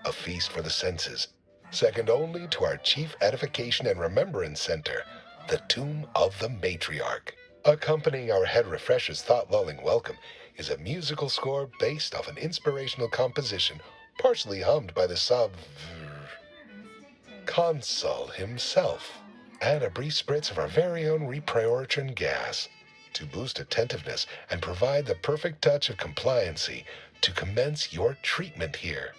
A feast for the senses. Second only to our chief edification and remembrance center, the Tomb of the Matriarch. Accompanying our Head Refresher's thought-lulling welcome is a musical score based off an inspirational composition partially hummed by the Consul himself, and a brief spritz of our very own repriorichin gas to boost attentiveness and provide the perfect touch of compliancy to commence your treatment here.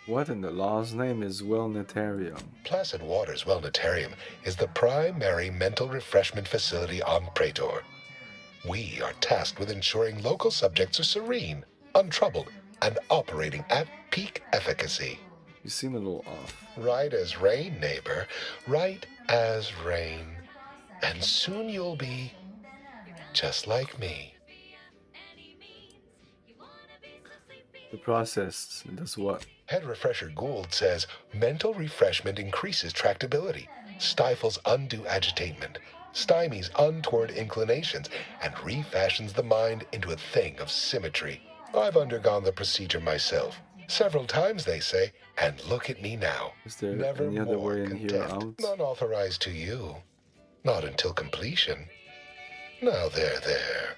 What in the law's name is Wellnetarium? Placid Waters Wellnetarium is the primary mental refreshment facility on Praetor. We are tasked with ensuring local subjects are serene, untroubled, and operating at peak efficacy. You seem a little off. Right as rain, neighbor. Right as rain. And soon you'll be just like me. The process does what? Head Refresher Gould says mental refreshment increases tractability, stifles undue agitation, stymies untoward inclinations, and refashions the mind into a thing of symmetry. I've undergone the procedure myself. Several times, they say, and look at me now. Is there Never any other more way in content. here out? None authorized to you. Not until completion. Now there.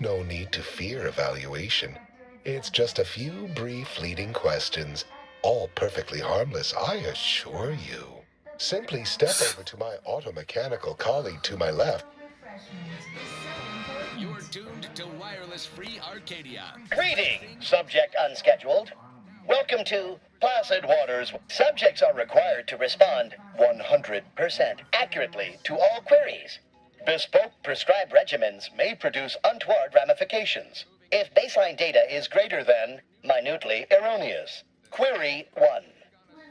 No need to fear evaluation. It's just a few brief fleeting questions, all perfectly harmless, I assure you. Simply step over to my automechanical colleague to my left. You're tuned to Wireless Free Arcadia. Greetings, subject unscheduled. Welcome to Placid Waters. Subjects are required to respond 100% accurately to all queries. Bespoke prescribed regimens may produce untoward ramifications if baseline data is greater than minutely erroneous. Query 1.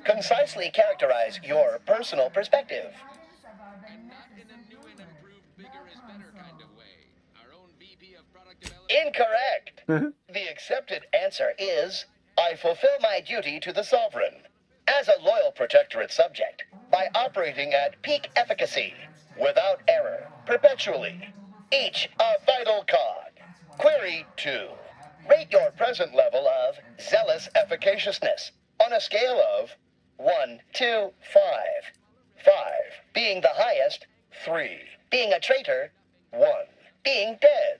Concisely characterize your personal perspective. Incorrect. The accepted answer is, I fulfill my duty to the Sovereign as a loyal protectorate subject by operating at peak efficacy, without error, perpetually, each a vital cog. Query 2. Rate your present level of zealous efficaciousness on a scale of 1 to 5. 5 being the highest, 3 being a traitor, 1 being dead.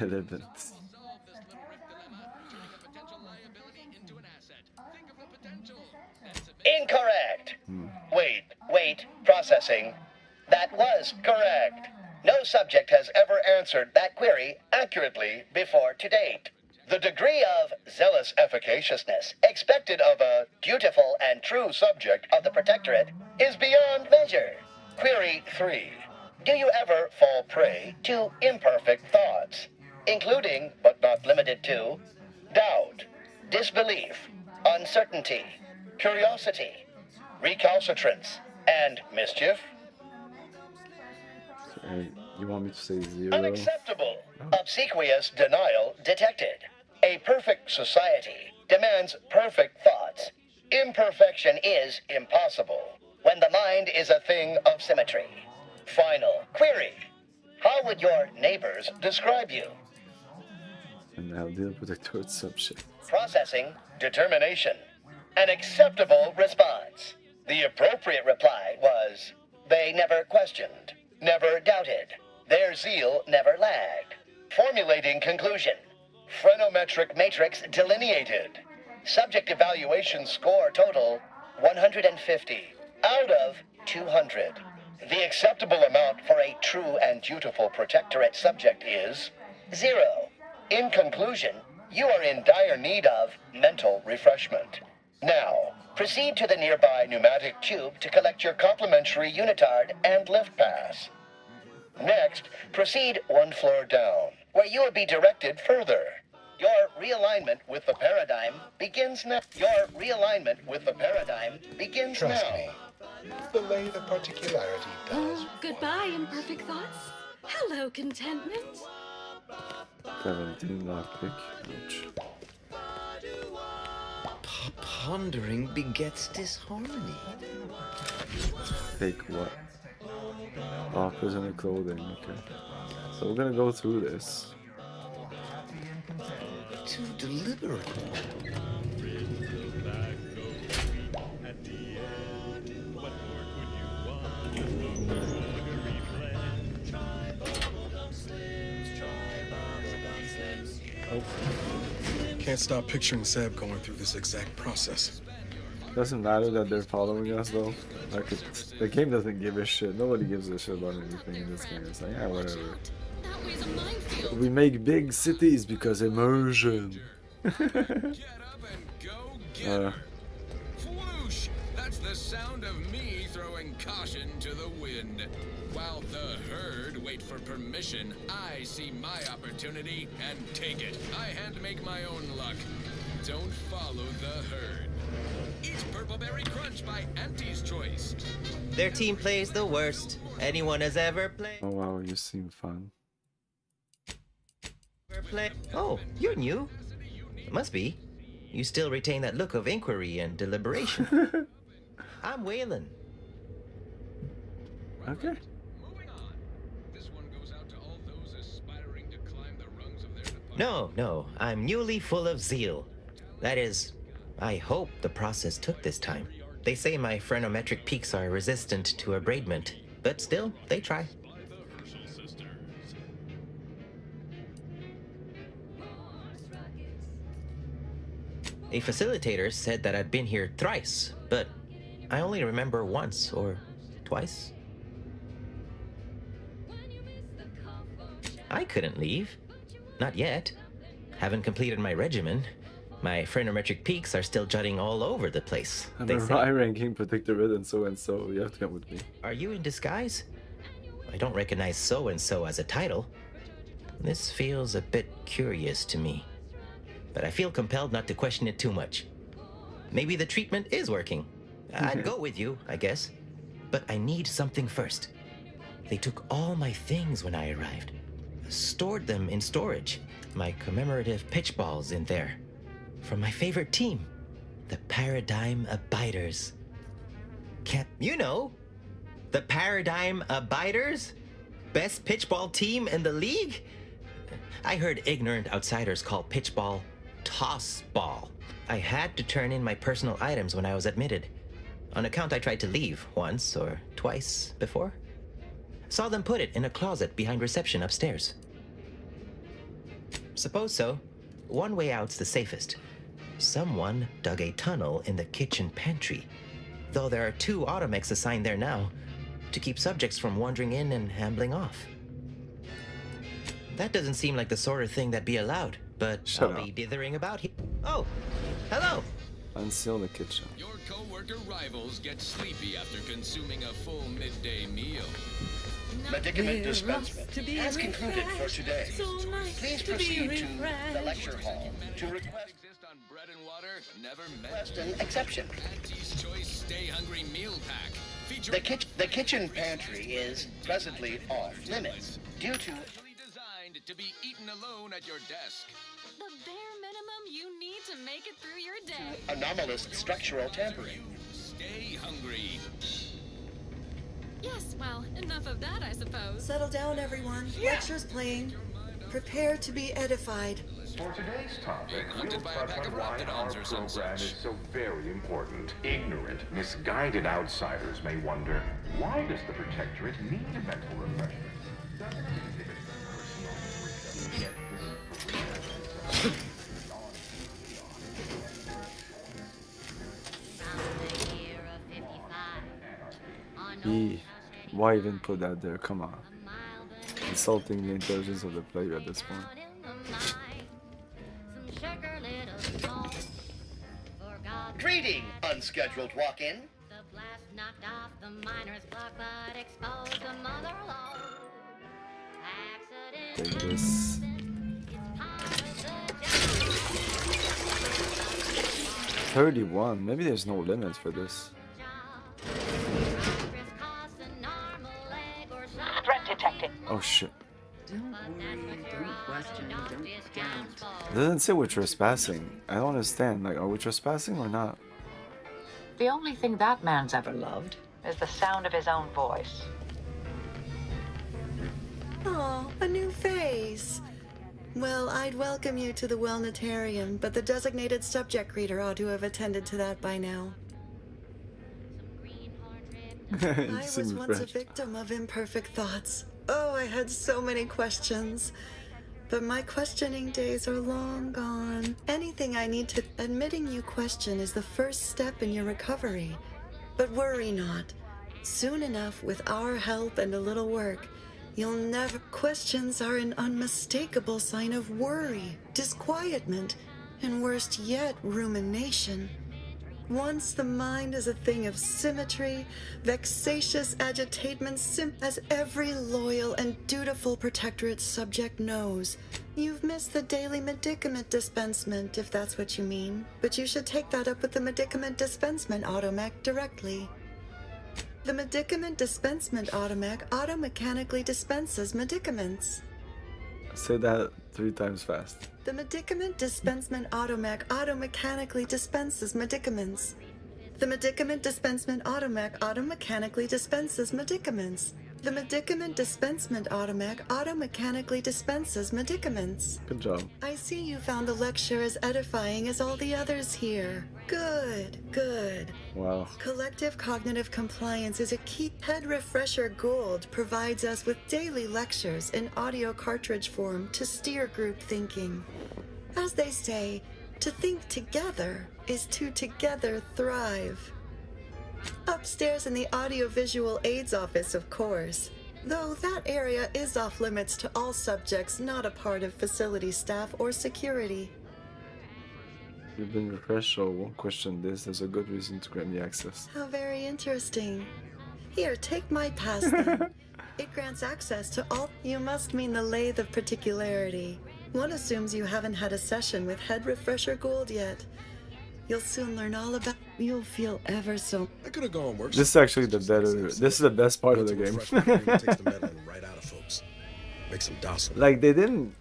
11. Incorrect. Wait, processing. That was correct. No subject has ever answered that query accurately before to date. The degree of zealous efficaciousness expected of a dutiful and true subject of the Protectorate is beyond measure. Query 3. Do you ever fall prey to imperfect thoughts, including, but not limited to, doubt, disbelief, uncertainty, curiosity, recalcitrance, and mischief? You want me to say 0? Unacceptable. Obsequious denial detected. A perfect society demands perfect thoughts. Imperfection is impossible. When and the mind is a thing of symmetry. Final query. How would your neighbors describe you? And now deal protectorate subject. Processing. Determination. An acceptable response. The appropriate reply was, they never questioned, never doubted. Their zeal never lagged. Formulating conclusion. Phrenometric matrix delineated. Subject evaluation score total 150 out of 200. The acceptable amount for a true and dutiful protectorate subject is 0. In conclusion, you are in dire need of mental refreshment. Now, proceed to the nearby pneumatic tube to collect your complimentary unitard and lift pass. Next, proceed one floor down, where you will be directed further. Your realignment with the paradigm begins now. Your realignment with the paradigm begins Trust now. me. Delay the particularity does. Goodbye, imperfect thoughts. Hello, contentment. 17 lockpick. Ouch. Pondering begets disharmony. Take what? Oh, prisoner clothing. Okay. So we're gonna go through this. Too deliberate. Can't stop picturing Seb going through this exact process. Doesn't matter that they're following us though. Like the game doesn't give a shit. Nobody gives a shit about anything in this game. It's like, yeah, whatever. We make big cities because immersion. Whoosh! That's the sound of me throwing caution to the wind. While the herd wait for permission, I see my opportunity and take it. I hand make my own luck. Don't follow the herd. Eat Purple Berry Crunch by Auntie's Choice. Their team plays the worst anyone has ever played. Oh wow, you seem fun. Oh, you're new. It must be. You still retain that look of inquiry and deliberation. I'm Waylon. Okay. No, I'm newly full of zeal. That is, I hope the process took this time. They say my phrenometric peaks are resistant to abradement, but still, they try. A facilitator said that I'd been here thrice, but I only remember once or twice. I couldn't leave. Not yet. Haven't completed my regimen. My phrenometric peaks are still jutting all over the place. I'm They a say, high-ranking protectorate and so. You have to come with me. Are you in disguise? I don't recognize so-and-so as a title. This feels a bit curious to me. But I feel compelled not to question it too much. Maybe the treatment is working. I'd go with you, I guess. But I need something first. They took all my things when I arrived. Stored them in storage. My commemorative pitch balls in there. From my favorite team, the Paradigm Abiders. You know, the Paradigm Abiders? Best pitchball team in the league? I heard ignorant outsiders call pitchball toss ball. I had to turn in my personal items when I was admitted. On account I tried to leave once or twice before. Saw them put it in a closet behind reception upstairs. Suppose so. One way out's the safest. Someone dug a tunnel in the kitchen pantry, though there are 2 automechs assigned there now to keep subjects from wandering in and ambling off. That doesn't seem like the sort of thing that'd be allowed, but Shut I'll up. be dithering about here. Oh, hello. Unseal the kitchen. Your co-worker rivals get sleepy after consuming a full midday meal. Medicament dispensement has concluded for today. nice Please to be proceed to the refreshed. lecture hall to request Bread and water, never an exception. Auntie's Choice Stay Hungry Meal Pack. The kitchen pantry is presently off limits due to Designed to be eaten alone at your desk. The bare minimum you need to make it through your day. anomalous structural tampering. Stay hungry. Yes, well, enough of that, I suppose. Settle down, everyone. Lecture's playing. Prepare to be edified. For today's topic, we'll touch on why our program is so very important. Ignorant, misguided outsiders may wonder, why does the Protectorate need mental refreshment? Doesn't it exhibit personal freedom? Yet this Why even put that there? Come on. Insulting the intelligence of the player at this point. Greeting, unscheduled walk-in. Knocked off the miner's block, but exposed the mother lode. Take this. $31. Maybe there's no limit for this. Threat detected. Oh shit. Don't worry, don't question, don't doubt. It doesn't say we're trespassing. I don't understand. Like, are we trespassing or not? The only thing that man's ever loved is the sound of his own voice. Oh, a new face. Well, I'd welcome you to the Wellnetarium, but the designated subject reader ought to have attended to that by now. I was once a victim of imperfect thoughts. Oh, I had so many questions. But my questioning days are long gone. Anything I need to... Admitting you question is the first step in your recovery. But worry not. Soon enough, with our help and a little work, you'll never... Questions are an unmistakable sign of worry, disquietment, and worst yet, rumination. Once the mind is a thing of symmetry, vexatious agitatement, as every loyal and dutiful Protectorate subject knows. You've missed the daily medicament dispensement, if that's what you mean. But you should take that up with the medicament dispensement automech directly. The medicament dispensement automech automechanically dispenses medicaments. Say that 3 times fast. The medicament dispensement automech automechanically dispenses medicaments. The medicament dispensement automech automechanically dispenses medicaments. The medicament dispensement automech automechanically dispenses medicaments. Good job. I see you found the lecture as edifying as all the others here. Good, good. Wow. Collective cognitive compliance is a key. Head Refresher Gold provides us with daily lectures in audio cartridge form to steer group thinking. As they say, to think together is to together thrive. Upstairs in the audiovisual aids office, of course. Though that area is off limits to all subjects not a part of facility staff or security. You've been refreshed, so won't question this. There's a good reason to grant me access. How very interesting. Here, take my pass then. It grants access to all. You must mean the lathe of particularity. One assumes you haven't had a session with Head Refresher Gould yet. You'll soon learn all about. You'll feel ever so. I could have gone worse. This is actually the better. This is the best part of the game. Takes the meddling right out of folks. Makes them docile. Like they didn't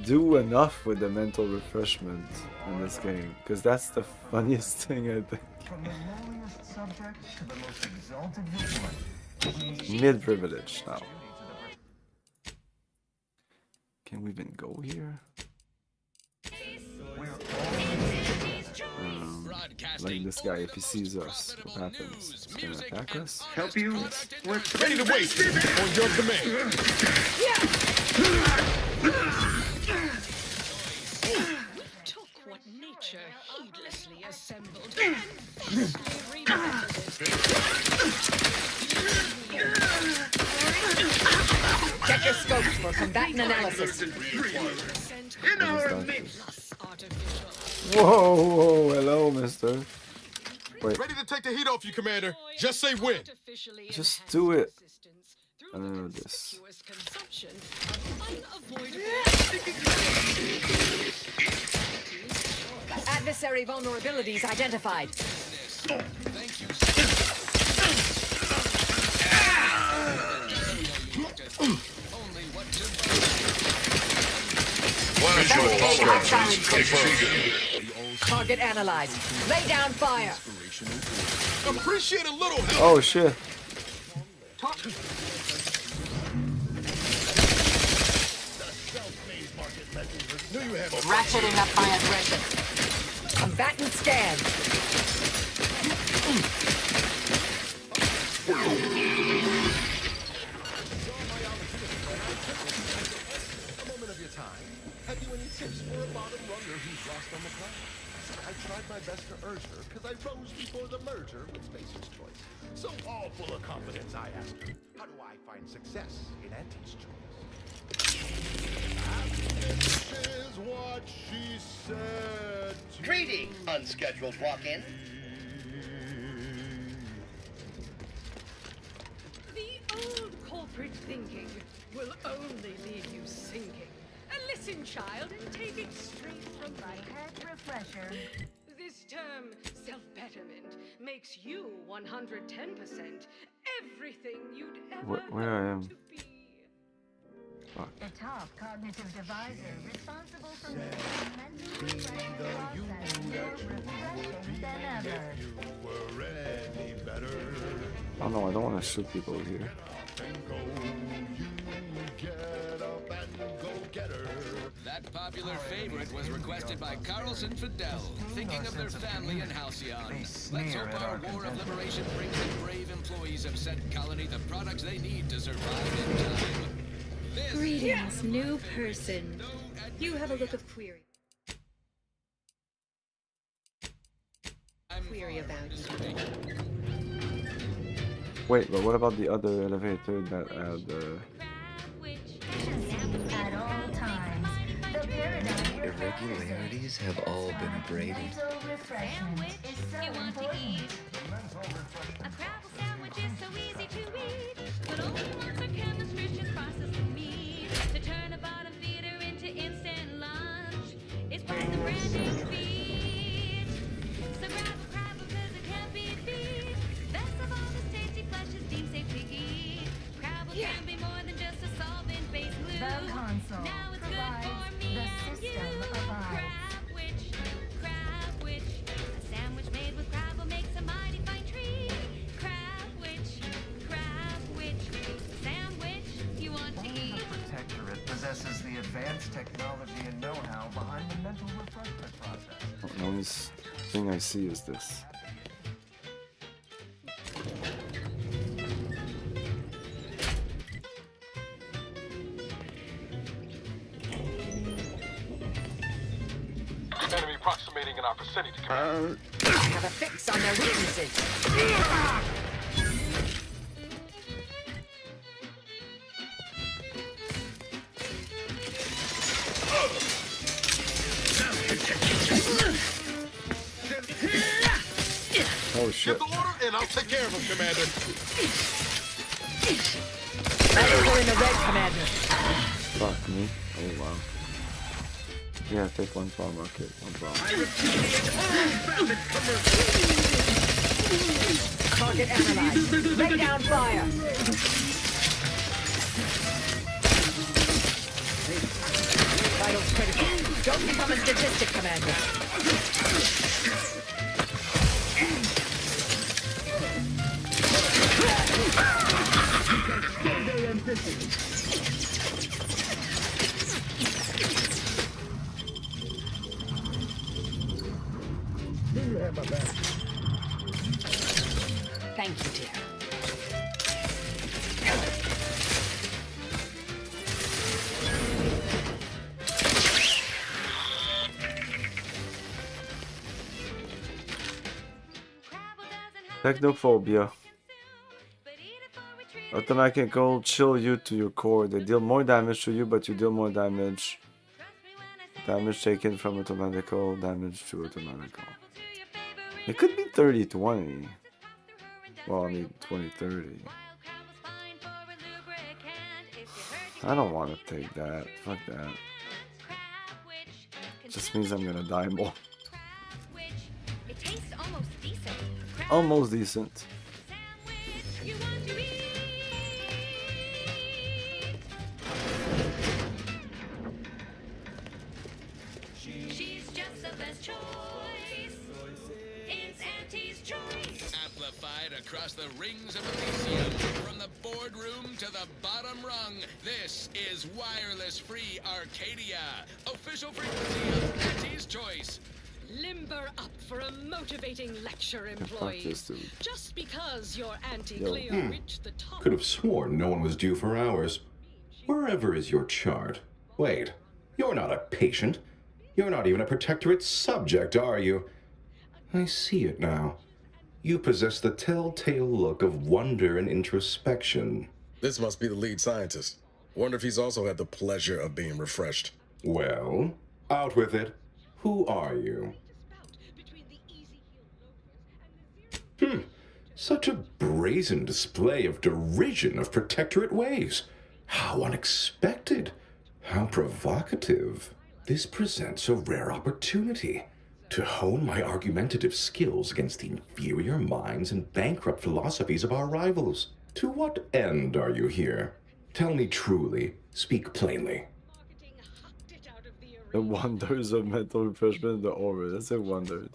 do enough with the mental refreshment in this game, because that's the funniest thing I think. From the lowliest subject to the most exalted vigilant. Mid privilege now. Can we even go here? Like this guy, if he sees us, what happens? He's gonna attack us? Help you? Ready to wait on your command. We took what nature heedlessly assembled and viciously remodeled it. Check your scopes for combatant analysis. In our midst. Whoa, whoa, hello, mister. Wait, Ready to take the heat off you, Commander. Just say when. just do it. I don't know this. Adversary vulnerabilities identified. Target analyzed. Lay down fire. Appreciate a little help. Oh shit. Ratcheting up my aggression. Combatant scan. A moment of your time. Have you any tips for a bottom runner who's lost on the planet? I tried my best to urge her because I rose before the merger with Spacer's Choice. So all full of confidence, I asked her, how do I find success in Auntie's Choice? And this is what she said to Greetings, unscheduled walk-in. The old corporate thinking will only leave you sinking. Listen, child, and take it straight from my head refresher. This term, self-betterment, makes you 110% everything you'd ever Where I am. to be. Fuck. The top cognitive divisor responsible for making mental refreshment process more refreshing than ever. were any better. Oh no, I don't want to shoot people here. That popular favorite was requested by Carlson Fidel, thinking of their family in Halcyon. Let's hope our War of Liberation brings the brave employees of said colony the products they need to survive in time. This Greetings, new person. You have a look of query. Query about you. Wait, but what about the other elevator that had At all times, the paradigm Irregularities have all been abraded. mental refreshment is so important. A Crabble sandwich is so easy to eat, but only once our chemistry process the meat to turn a bottom feeder into instant lunch. It's worth the branding fee. So grab a Crabble 'cause it can't be beat. Best of all, this tasty flesh is deemed safe to eat. Crabble can be more than just a solvent-based glue. The console Now it's good for provides me the and system you. of eyes. Crabwich. A sandwich made with Crabble makes a mighty fine treat. Crabwich. Sandwich you want to Only eat. the Protectorate possesses the advanced technology and know-how behind the mental refreshment process. the only thing I see is this. Enemy approximating in our vicinity, Commander. I have a fix on their weaknesses. Oh shit. Give the order and I'll take care of him, Commander. Battles are in the red, Commander. Fuck me. Oh wow. Yeah, take one bomb, okay, one bomb. Target analyzed. Lay down fire. Vitals critical. Don't become a statistic, Commander. Thank you, dear. Technophobia. Automechanical chill you to your core. They deal more damage to you, but you deal more damage. Damage taken from automatical, damage to automatical. It could be 30-20. Well, I mean 20-30. I don't want to take that. Fuck that. Just means I'm gonna die more. It tastes almost decent. Almost decent. You want to eat. She's just the best choice. It's Auntie's choice. Amplified spread across the rings of Elysium. From the boardroom to the bottom rung, this is Wireless Free Arcadia, official frequency of Auntie's choice. Limber up for a motivating lecture, Fuck employees. this dude. Just because your Auntie Yo. Cleo reached the top. Could have sworn no one was due for hours. Wherever is your chart? Wait, you're not a patient. You're not even a protectorate subject, are you? I see it now. You possess the telltale look of wonder and introspection. This must be the lead scientist. Wonder if he's also had the pleasure of being refreshed. Well, out with it. Who are you? Such a brazen display of derision of protectorate ways. How unexpected. How provocative. This presents a rare opportunity to hone my argumentative skills against the inferior minds and bankrupt philosophies of our rivals. To what end are you here? Tell me truly. Speak plainly. The wonders of mental refreshment, the aura. That's a wonder.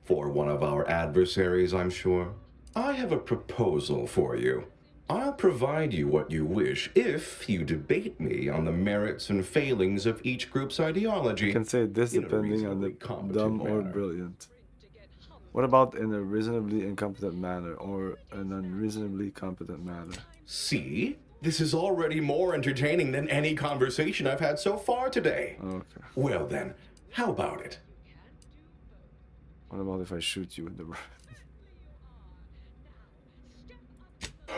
For one of our adversaries, I'm sure. I have a proposal for you. I'll provide you what you wish if you debate me on the merits and failings of each group's ideology. You can say this depending on the dumb or brilliant. What about in a reasonably incompetent manner or an unreasonably competent manner? See? This is already more entertaining than any conversation I've had so far today. Okay. Well then, how about it? What about if I shoot you in the room?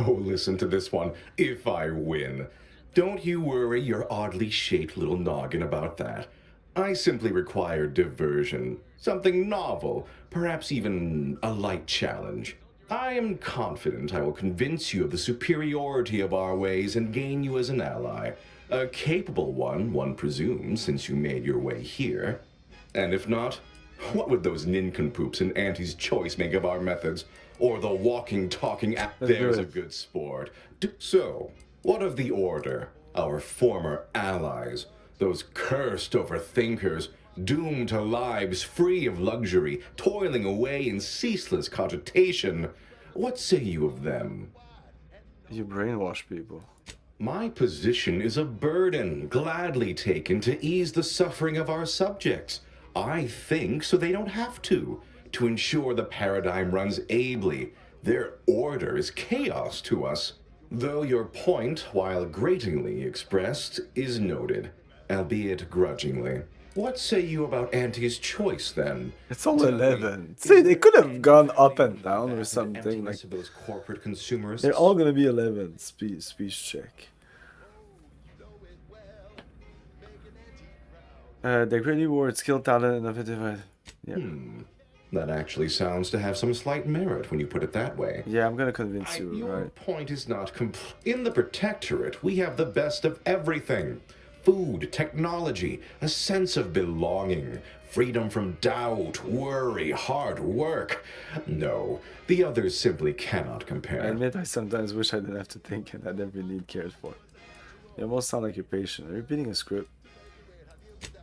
Oh, listen to this one. If I win. Don't you worry your oddly shaped little noggin about that. I simply require diversion. Something novel. Perhaps even a light challenge. I am confident I will convince you of the superiority of our ways and gain you as an ally. A capable one presumes, since you made your way here. And if not, what would those nincompoops in Auntie's Choice make of our methods? Or the walking, talking there's a good sport. So, what of the Order? Our former allies? Those cursed overthinkers, doomed to lives free of luxury, toiling away in ceaseless cogitation. What say you of them? You brainwash people. My position is a burden, gladly taken to ease the suffering of our subjects. I think so they don't have to ensure the paradigm runs ably. Their order is chaos to us. Though your point, while gratingly expressed, is noted, albeit grudgingly. What say you about Auntie's Choice, then? It's all 11. See, they could have gone up and down or something. Like those corporate consumerists. They're all gonna be 11. Speech check. The great reward, skill, talent, innovative. Yeah. That actually sounds to have some slight merit when you put it that way. Yeah, I'm gonna convince you, Your right? point is not complete. In the Protectorate, we have the best of everything. Food, technology, a sense of belonging, freedom from doubt, worry, hard work. No, the others simply cannot compare. I admit I sometimes wish I didn't have to think and had every need cared for. You almost sound like you're patient. Are you repeating a script?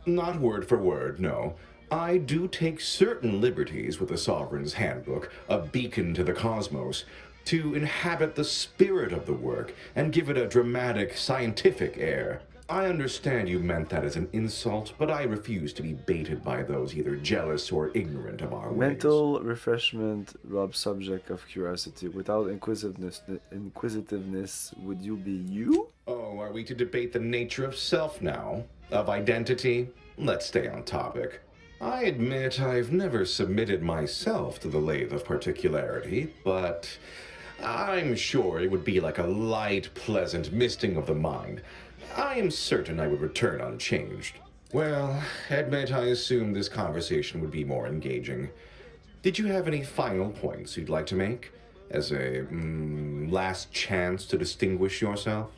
Not word for word, no. I do take certain liberties with the Sovereign's Handbook, a beacon to the cosmos, to inhabit the spirit of the work and give it a dramatic, scientific air. I understand you meant that as an insult, but I refuse to be baited by those either jealous or ignorant of our ways. Mental refreshment robs subject of curiosity. Without inquisitiveness, would you be you? Oh, are we to debate the nature of self now? Of identity? Let's stay on topic. I admit I've never submitted myself to the lathe of particularity, but I'm sure it would be like a light, pleasant misting of the mind. I am certain I would return unchanged. Well, admit I assumed this conversation would be more engaging. Did you have any final points you'd like to make? As a, last chance to distinguish yourself?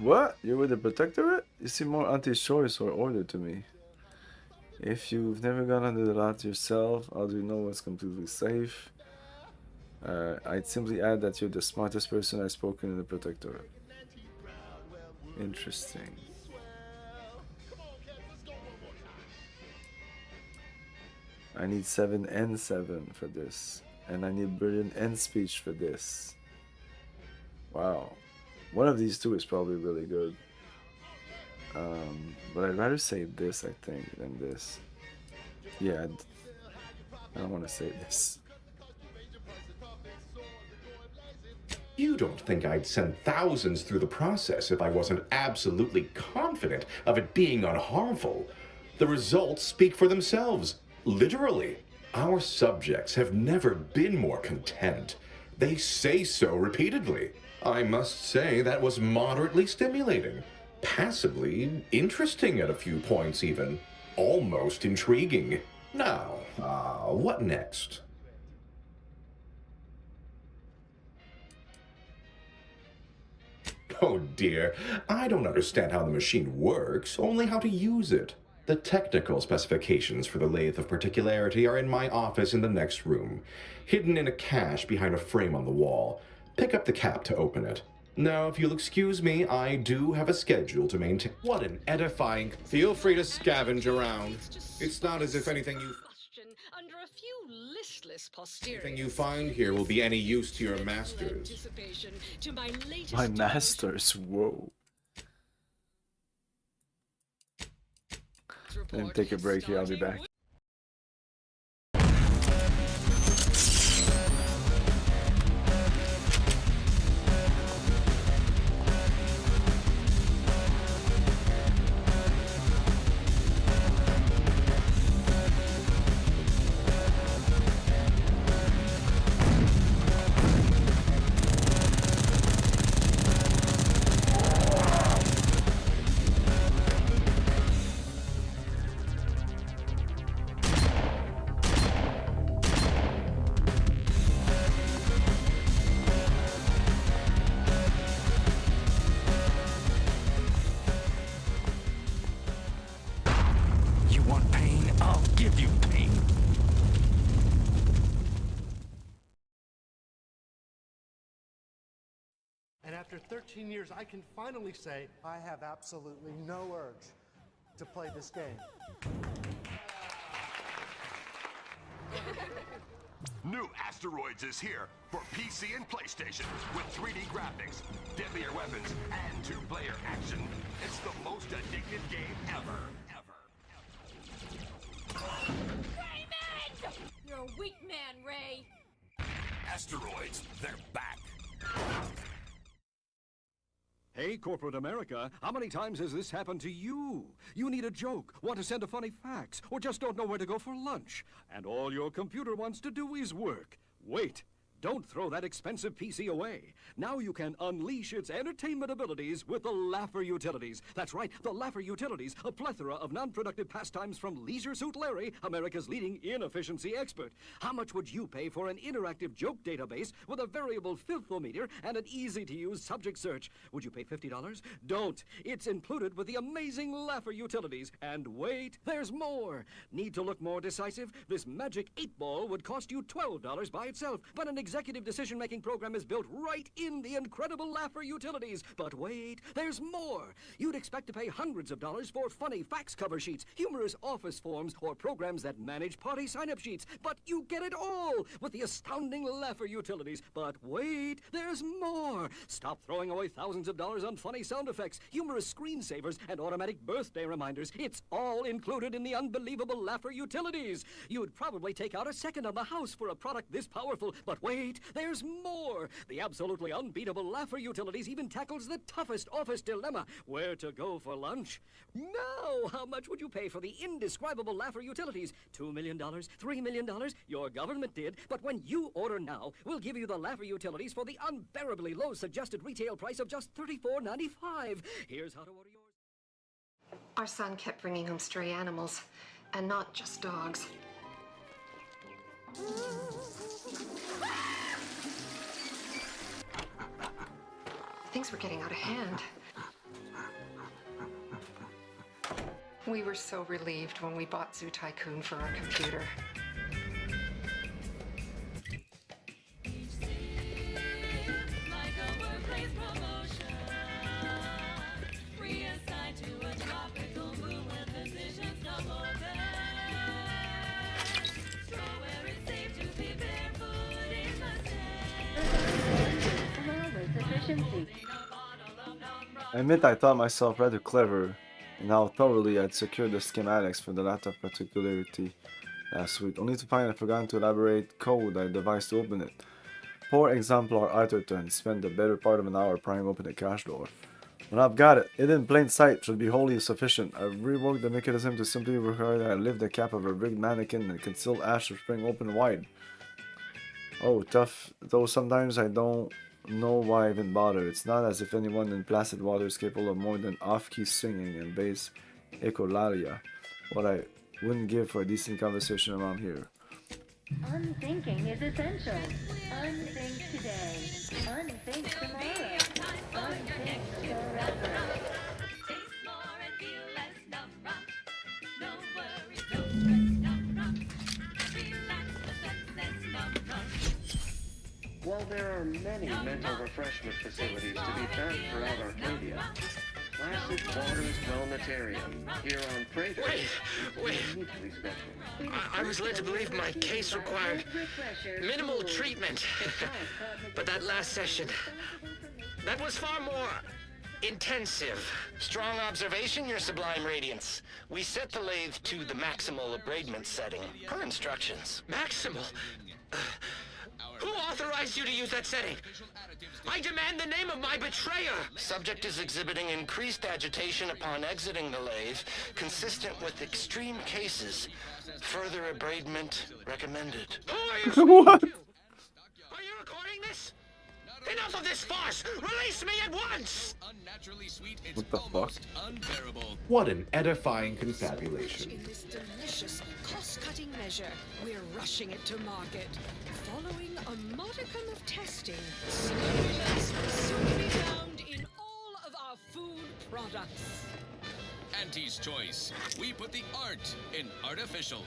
What? You're with the Protectorate? You seem more anti-choice or order to me. If you've never gone under the lot yourself, how do you know what's completely safe? I'd simply add that you're the smartest person I've spoken in the Protectorate. Interesting. I need 7 and 7 for this. And I need brilliant and speech for this. Wow. One of these two is probably really good. But I'd rather say this, I think, than this. Yeah, I don't want to say this. You don't think I'd send thousands through the process if I wasn't absolutely confident of it being unharmful. The results speak for themselves, literally. Our subjects have never been more content. They say so repeatedly. I must say that was moderately stimulating. Passably interesting at a few points even. Almost intriguing. Now, what next? Oh dear, I don't understand how the machine works, only how to use it. The technical specifications for the Lathe of Particularity are in my office in the next room, hidden in a cache behind a frame on the wall. Pick up the cap to open it. Now, if you'll excuse me, I do have a schedule to maintain. What an edifying. Feel free to scavenge around. It's not as if anything Under a few listless posteriors. you find here will be any use to your masters. Anticipation to my latest My masters, whoa. Let me take a break here, I'll be back. You want pain? I'll give you pain. And after 13 years, I can finally say I have absolutely no urge to play this game. New Asteroids is here for PC and PlayStation with 3D graphics, deadlier weapons, and two-player action. It's the most addictive game ever. Raymond! You're a weak man, Ray. Asteroids, they're back. Hey, corporate America, how many times has this happened to you? You need a joke, want to send a funny fax, or just don't know where to go for lunch. And all your computer wants to do is work. Wait. Don't throw that expensive PC away. Now you can unleash its entertainment abilities with the Laffer Utilities. That's right, the Laffer Utilities, a plethora of non-productive pastimes from Leisure Suit Larry, America's leading inefficiency expert. How much would you pay for an interactive joke database with a variable filthometer and an easy-to-use subject search? Would you pay $50? Don't. It's included with the amazing Laffer Utilities. And wait, there's more. Need to look more decisive? This magic 8-ball would cost you $12 by itself, but an executive decision-making program is built right in the incredible Laffer Utilities. But wait, there's more. You'd expect to pay hundreds of dollars for funny fax cover sheets, humorous office forms, or programs that manage party sign-up sheets. But you get it all with the astounding Laffer Utilities. But wait, there's more. Stop throwing away thousands of dollars on funny sound effects, humorous screensavers, and automatic birthday reminders. It's all included in the unbelievable Laffer Utilities. You'd probably take out a second on the house for a product this powerful. But wait, there's more. The absolutely unbeatable Laffer Utilities even tackles the toughest office dilemma: where to go for lunch. Now, how much would you pay for the indescribable Laffer Utilities? $2 million? $3 million? Your government did. But when you order now, we'll give you the Laffer Utilities for the unbearably low suggested retail price of just $34.95. Here's how to order yours. Our son kept bringing home stray animals, and not just dogs. Things were getting out of hand. We were so relieved when we bought Zoo Tycoon for our computer. Reassigned to a tropical moon with physicians double efficiency. I admit I thought myself rather clever in how thoroughly I'd secured the schematics for the laptop particularity last week, only to find I'd forgotten to elaborate code I devised to open it. Poor exemplar Arthurton spent the better part of an hour prying open the cache door. When I've got it, in plain sight should be wholly sufficient. I've reworked the mechanism to simply require that I lift the cap of a rigged mannequin and concealed ash spring open wide. Oh, tough, though sometimes I don't know why I even bother. It's not as if anyone in placid water is capable of more than off-key singing and bass echolalia, what I wouldn't give for a decent conversation around here. Unthinking is essential. Unthink today. Unthink tomorrow. Unthink forever. While there are many mental refreshment facilities to be found throughout Arcadia, Placid Waters Wellnetarium here on Prater Wait. is uniquely special. I was led to believe my case required minimal treatment. But that last session, that was far more intensive. Strong observation, Your Sublime Radiance. We set the lathe to the maximal abradement setting, per instructions. Maximal? Who authorized you to use that setting? I demand the name of my betrayer! Subject is exhibiting increased agitation upon exiting the lathe, consistent with extreme cases. Further abradement recommended. Who are you? What? Are you recording this? Enough of this farce! Release me at once! Unnaturally sweet, it's What the fuck? almost unbearable. What an edifying confabulation. In this delicious, cost-cutting measure, we're rushing it to market. Following a modicum of testing, stimulants will soon be found in all of our food products. Auntie's choice. We put the art in artificial.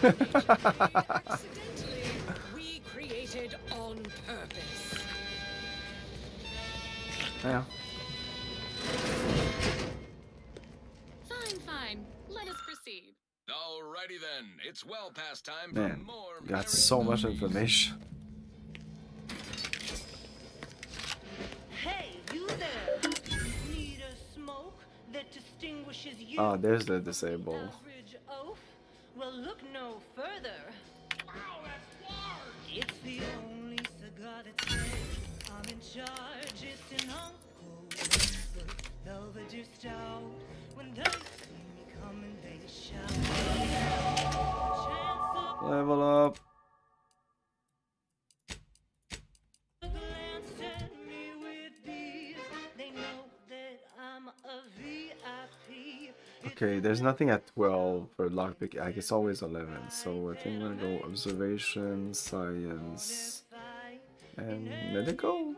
Accidentally, we created on purpose. Yeah. Fine. Let us proceed. Alrighty then, it's well past time Man, for more. got so much information. Hey, you there! Need a smoke that distinguishes you? Ah, there's the disable. Average oaf? Well, look no further. It's the only cigar that's safe. I'm in charge. It's an Uncle Belvedere Stout. When they see me coming, they shout. Level up. Glance at me with these. They know that I'm a VIP. Okay, there's nothing at 12 for lockpick. I guess always 11. So I think I'm gonna go observation, science, and medical.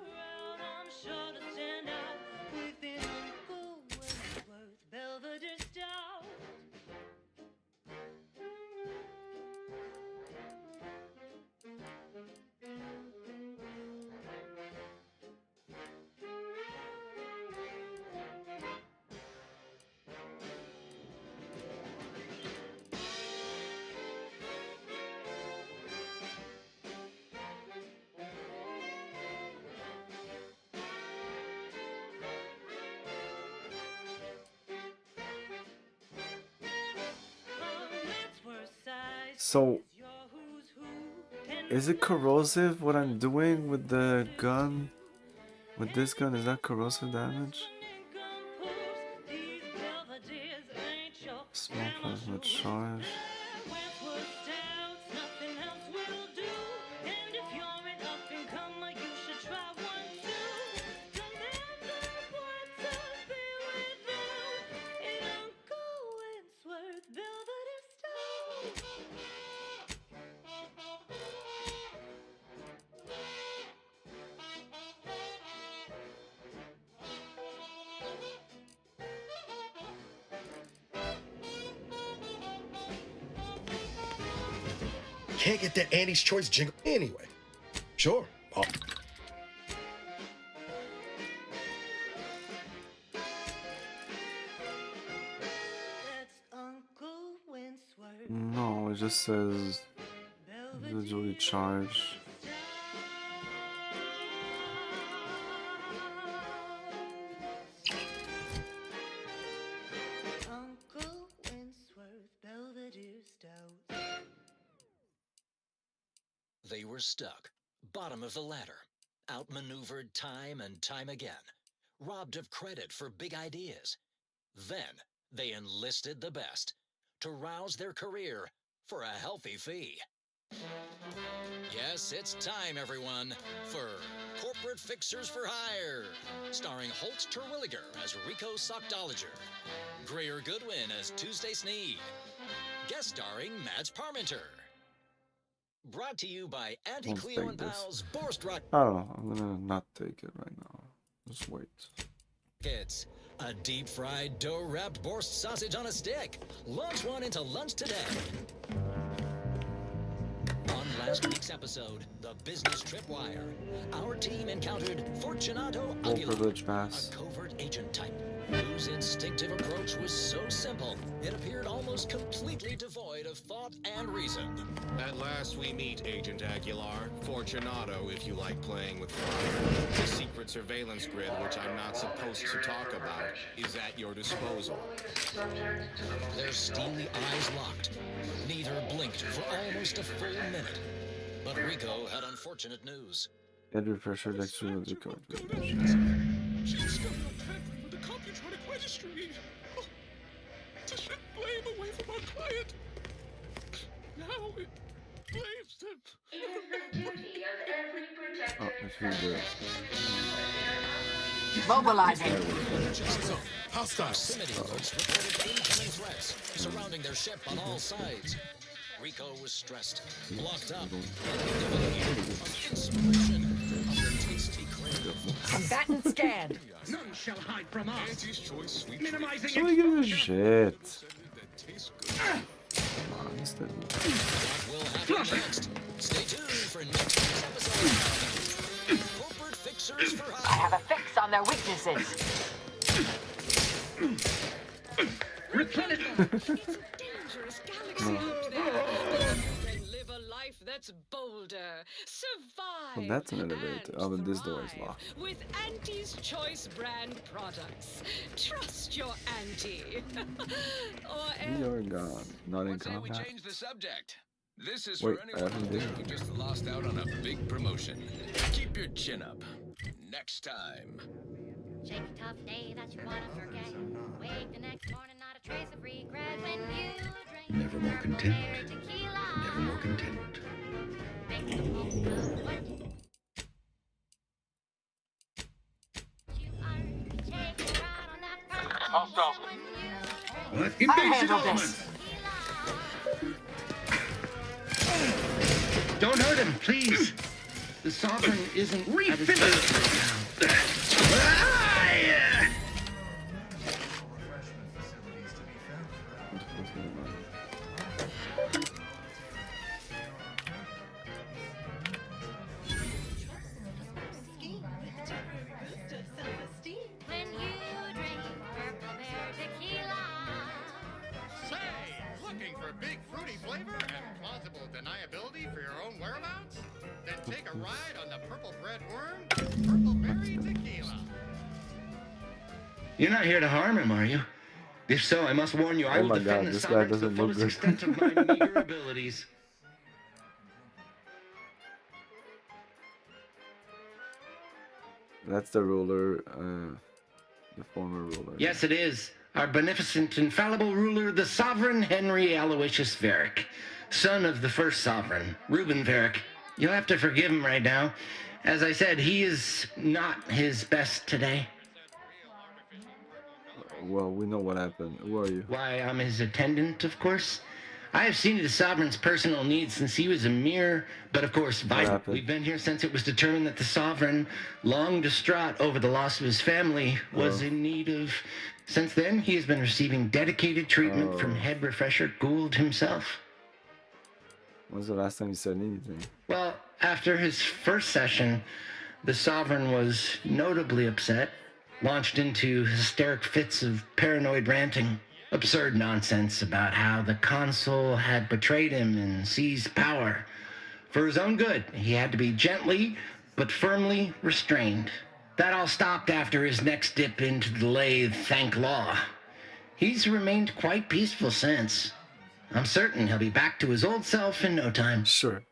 So, is it corrosive what I'm doing with the gun? With this gun, is that corrosive damage? Small plasma charge. Can't get that Andy's Choice jingle anyway. Sure. No, it just says individually charged. They were stuck, bottom of the ladder, outmaneuvered time and time again, robbed of credit for big ideas. Then they enlisted the best to rouse their career for a healthy fee. Yes, it's time, everyone, for Corporate Fixers for Hire, starring Holt Terwilliger as Rico Sockdolager, Greer Goodwin as Tuesday Sneed, guest starring Mads Parmenter. Brought to you by Auntie Let's Cleo take and this. Pals Borstrock. I don't know. I'm gonna not take it right now. Just wait. It's a deep-fried, dough-wrapped Borst sausage on a stick. Launch one into lunch today. On last week's episode, the business tripwire, our team encountered Fortunato Full Aguilar, privilege pass. a covert agent type whose instinctive approach was so simple, it appeared almost completely devoid of thought and reason. At last we meet, Agent Aguilar. Fortunato, if you like playing with fire. The secret surveillance grid, which I'm not supposed to talk about, is at your disposal. Their steely eyes locked. Neither blinked for almost a full minute. But Rico had unfortunate news. Head refresher next to the code. She discovered a patent for the Computronic registry. Oh, to shift blame away from our client. Now it blames them. Oh, if you do. Mobilizing. Hostiles. Proximity alerts reported incoming threats surrounding their ship on all sides. Rico was stressed, blocked up, and of inspiration of the tasty crave. Combatant scanned. None shall hide from us. Auntie's choice, sweet minimizing So I give a shit. What will happen next? Stay tuned for next week's episode. Corporate Fixers for I have a fix on their weaknesses. Replenish. It's a dangerous galaxy out there. But you can live a life that's bolder, survive. Oh, that's an elevator. Oh, but this door is locked. With Auntie's Choice brand products. Trust your Auntie. Or We are gone. Not in Let's say we combat. change the subject. This is Wait, for I anyone haven't out there did. who just lost out on a big promotion. Keep your chin up. Next time. Shake a tough day that you wanna forget. Wake the next morning, not a trace of regret when you drink Never more Purple content. Berry tequila. Never more content. Make the most of what you are. Take a ride on that Hostile. What? I handle this. Don't hurt him, please. The Sovereign isn't Refill it. when you drink Purple Berry tequila. Say, looking for big fruity flavor and plausible deniability for your own whereabouts? Then take a ride on the Purple Bread Worm, Purple Berry Tequila. You're not here to harm him, are you? If so, I must warn you, I Oh will my defend God, the this guy Sovereign to the doesn't look fullest good. extent of my meager abilities. That's the ruler, the former ruler. Yes, it is. Our beneficent, infallible ruler, the Sovereign Henry Aloysius Varick, son of the first Sovereign, Reuben Varick. You'll have to forgive him right now. As I said, he is not his best today. Well, we know what happened. Who are you? Why, I'm his attendant, of course. I have seen to the Sovereign's personal needs since he was a mere, but of course, vital. happened? We've been here since it was determined that the Sovereign, long distraught over the loss of his family, was in need of... Since then, he has been receiving dedicated treatment from head refresher Gould himself. When's the last time you said anything? Well, after his first session, the Sovereign was notably upset, launched into hysteric fits of paranoid ranting, absurd nonsense about how the consul had betrayed him and seized power. For his own good, he had to be gently but firmly restrained. That all stopped after his next dip into the lathe, thank law. He's remained quite peaceful since. I'm certain he'll be back to his old self in no time. Sure.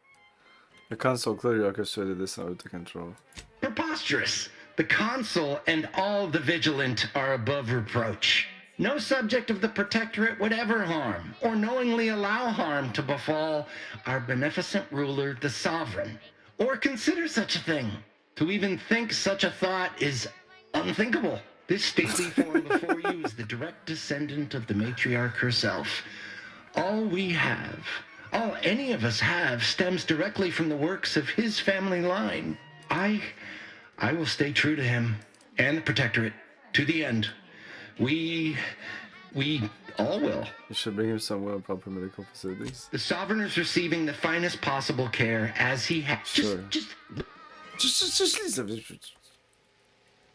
The console clearly orchestrated this out of control. Preposterous. The consul and all the vigilant are above reproach. No subject of the Protectorate would ever harm, or knowingly allow harm to befall our beneficent ruler, the Sovereign, or consider such a thing. To even think such a thought is unthinkable. This stately form before you is the direct descendant of the matriarch herself. All we have, all any of us have, stems directly from the works of his family line. I will stay true to him and the Protectorate to the end. We all will. You should bring him somewhere in proper medical facilities. The Sovereign is receiving the finest possible care as he has. Sure. Just leave.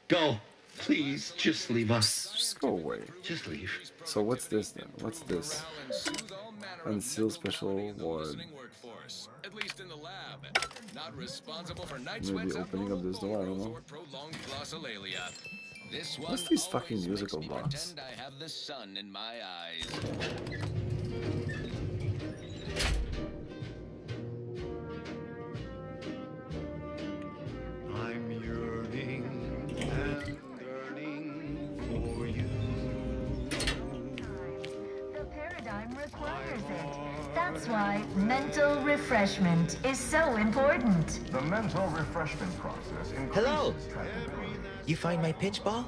Go. Please, just leave us. Just go away. Just leave. So what's this then? What's this? Unsealed special ward. At least in the lab. Not responsible for night Maybe sweats, opening up this door, I don't know. prolonged glossolalia. This one What's these fucking musical makes me blocks? pretend I have the sun in my eyes. I'm yearning and yearning for you. The paradigm requires it. That's why mental refreshment is so important. The mental refreshment process increases Hello. trackability. You find my pitch ball?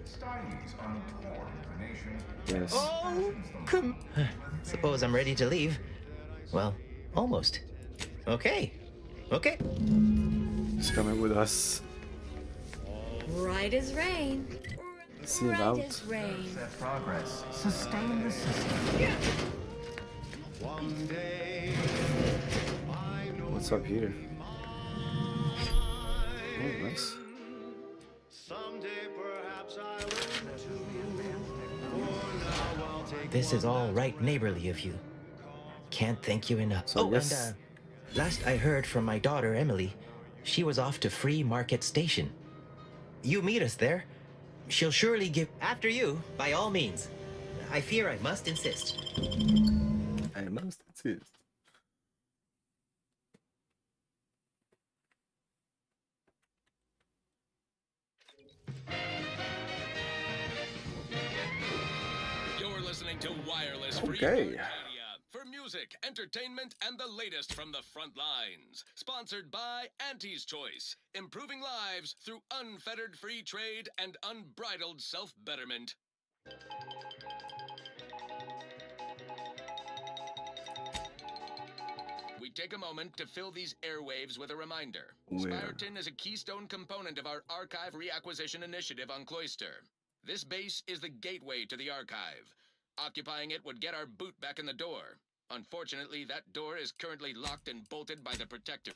Studies on torn information. Yes. Oh, come. Suppose I'm ready to leave. Well, almost. Okay. Okay. He's coming with us. Right as rain. See him Right out. as rain. That progress. Sustain the system. One day, What's up here? Oh, nice. someday perhaps I will too. For now I'll take This is all right neighborly of you. Can't thank you enough. So oh, yes. and last I heard from my daughter Emily, she was off to Free Market Station. You meet us there. She'll surely give after you, by all means. I fear I must insist. I must insist. You're listening to Wireless Okay. Freedom Media for music, entertainment, and the latest from the front lines. Sponsored by Auntie's Choice, improving lives through unfettered free trade and unbridled self-betterment. We take a moment to fill these airwaves with a reminder. Where? Spyreton is a keystone component of our archive reacquisition initiative on Cloister. This base is the gateway to the archive. Occupying it would get our boot back in the door. Unfortunately, that door is currently locked and bolted by the Protector.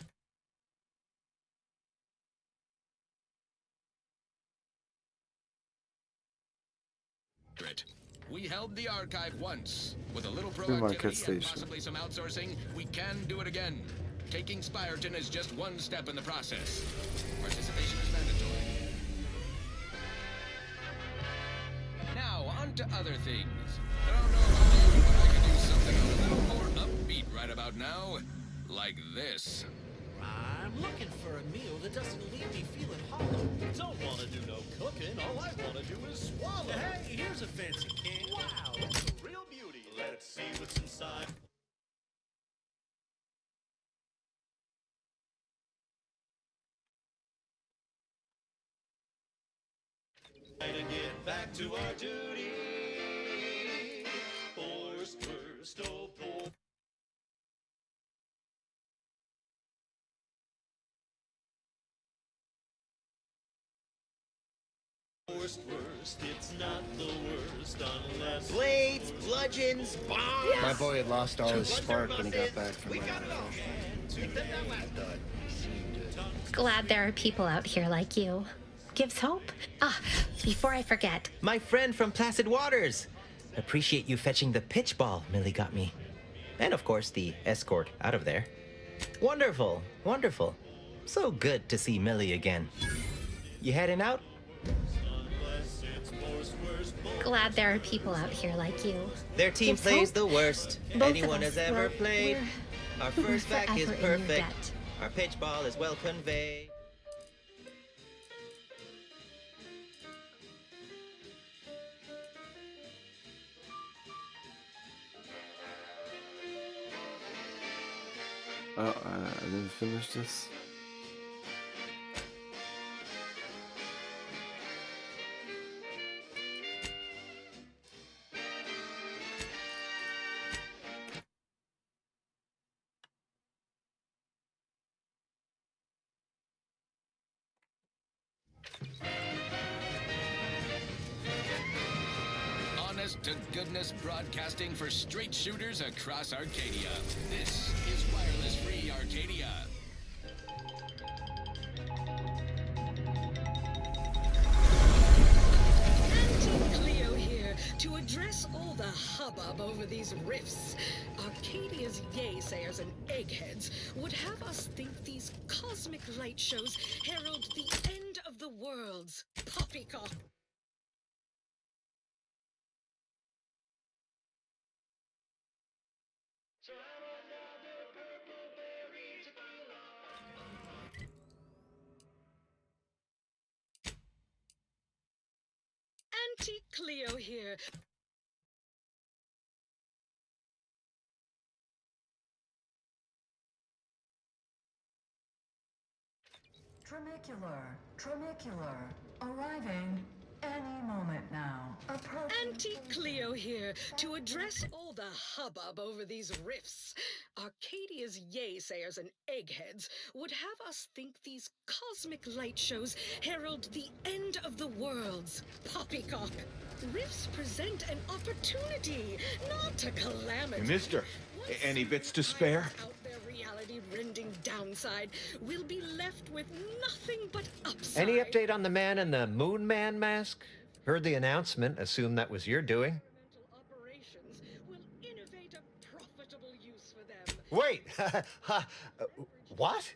We held the archive once. With a little Free Market proactivity and Station. possibly some outsourcing, we can do it again. Taking Spyreton is just one step in the process. Participation is mandatory. Now, on to other things. I don't know about you, but I could use something a little more upbeat right about now. Like this. I'm looking for a meal that doesn't leave me feeling hollow. Don't want to do no cooking. All I want to do is swallow. Hey, here's a fancy can. Wow, it's a real beauty. Let's see what's inside. And get back to our duty. Forced first, oh, poor. Worst, it's not the worst unless Blades, bludgeons, bombs. My boy had lost all his spark when he got back from Glad there are people out here like you. Gives hope. Ah, before I forget. My friend from Placid Waters. Appreciate you fetching the pitch ball Millie got me. And of course, the escort out of there. Wonderful, wonderful. So good to see Millie again. You heading out? Glad there are people out here like you. Their team Gives plays hope. the worst Both of anyone us. has ever Well, played. Our first For back is effort in your perfect. debt. Our pitch ball is well conveyed. Oh, I didn't finish this. Honest to goodness broadcasting for straight shooters across Arcadia. This is Wireless Free Arcadia. Cleo here to address all the hubbub over these rifts. Arcadia's yaysayers and eggheads would have us think these cosmic light shows herald the end of the worlds. Poppycock. Auntie Cleo here. Tramicular, arriving any moment now. Auntie Cleo here to address all the hubbub over these rifts. Arcadia's yaysayers and eggheads would have us think these cosmic light shows herald the end of the worlds. Poppycock. Rifts present an opportunity, not a calamity. Mister, any bits to spare? Out their reality-rending downside, we'll be left with nothing but upside. Any update on the man in the Moon Man mask? Heard the announcement. Assume that was your doing. Operations will innovate a profitable use for them. Wait! What?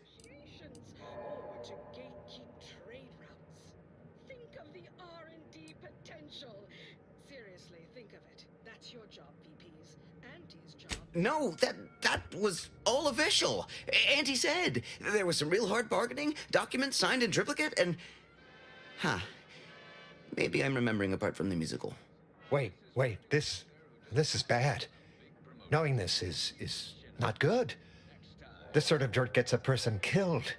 Or to gatekeep trade routes. Think of the R&D potential. Seriously, think of it. That's your job, VPs. Auntie's job. No, that was all official. Auntie said there was some real hard bargaining, documents signed in triplicate, and... Maybe I'm remembering apart from the musical. Wait. This is bad. Knowing this is not good. This sort of dirt gets a person killed.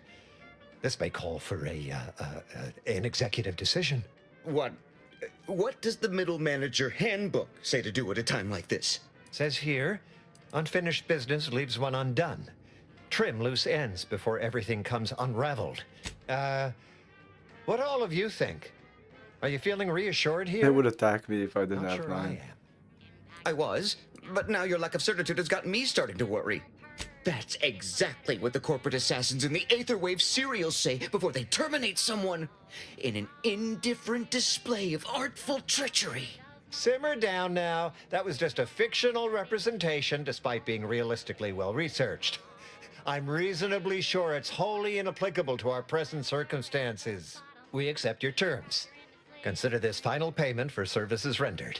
This may call for an executive decision. What does the middle manager handbook say to do at a time like this? Says here, unfinished business leaves one undone. Trim loose ends before everything comes unraveled. What do all of you think? Are you feeling reassured here? They would attack me if I didn't Not have sure I mine. I was, but now your lack of certitude has got me starting to worry. That's exactly what the corporate assassins in the Aetherwave serials say before they terminate someone in an indifferent display of artful treachery. Simmer down now. That was just a fictional representation despite being realistically well researched. I'm reasonably sure it's wholly inapplicable to our present circumstances. We accept your terms. Consider this final payment for services rendered.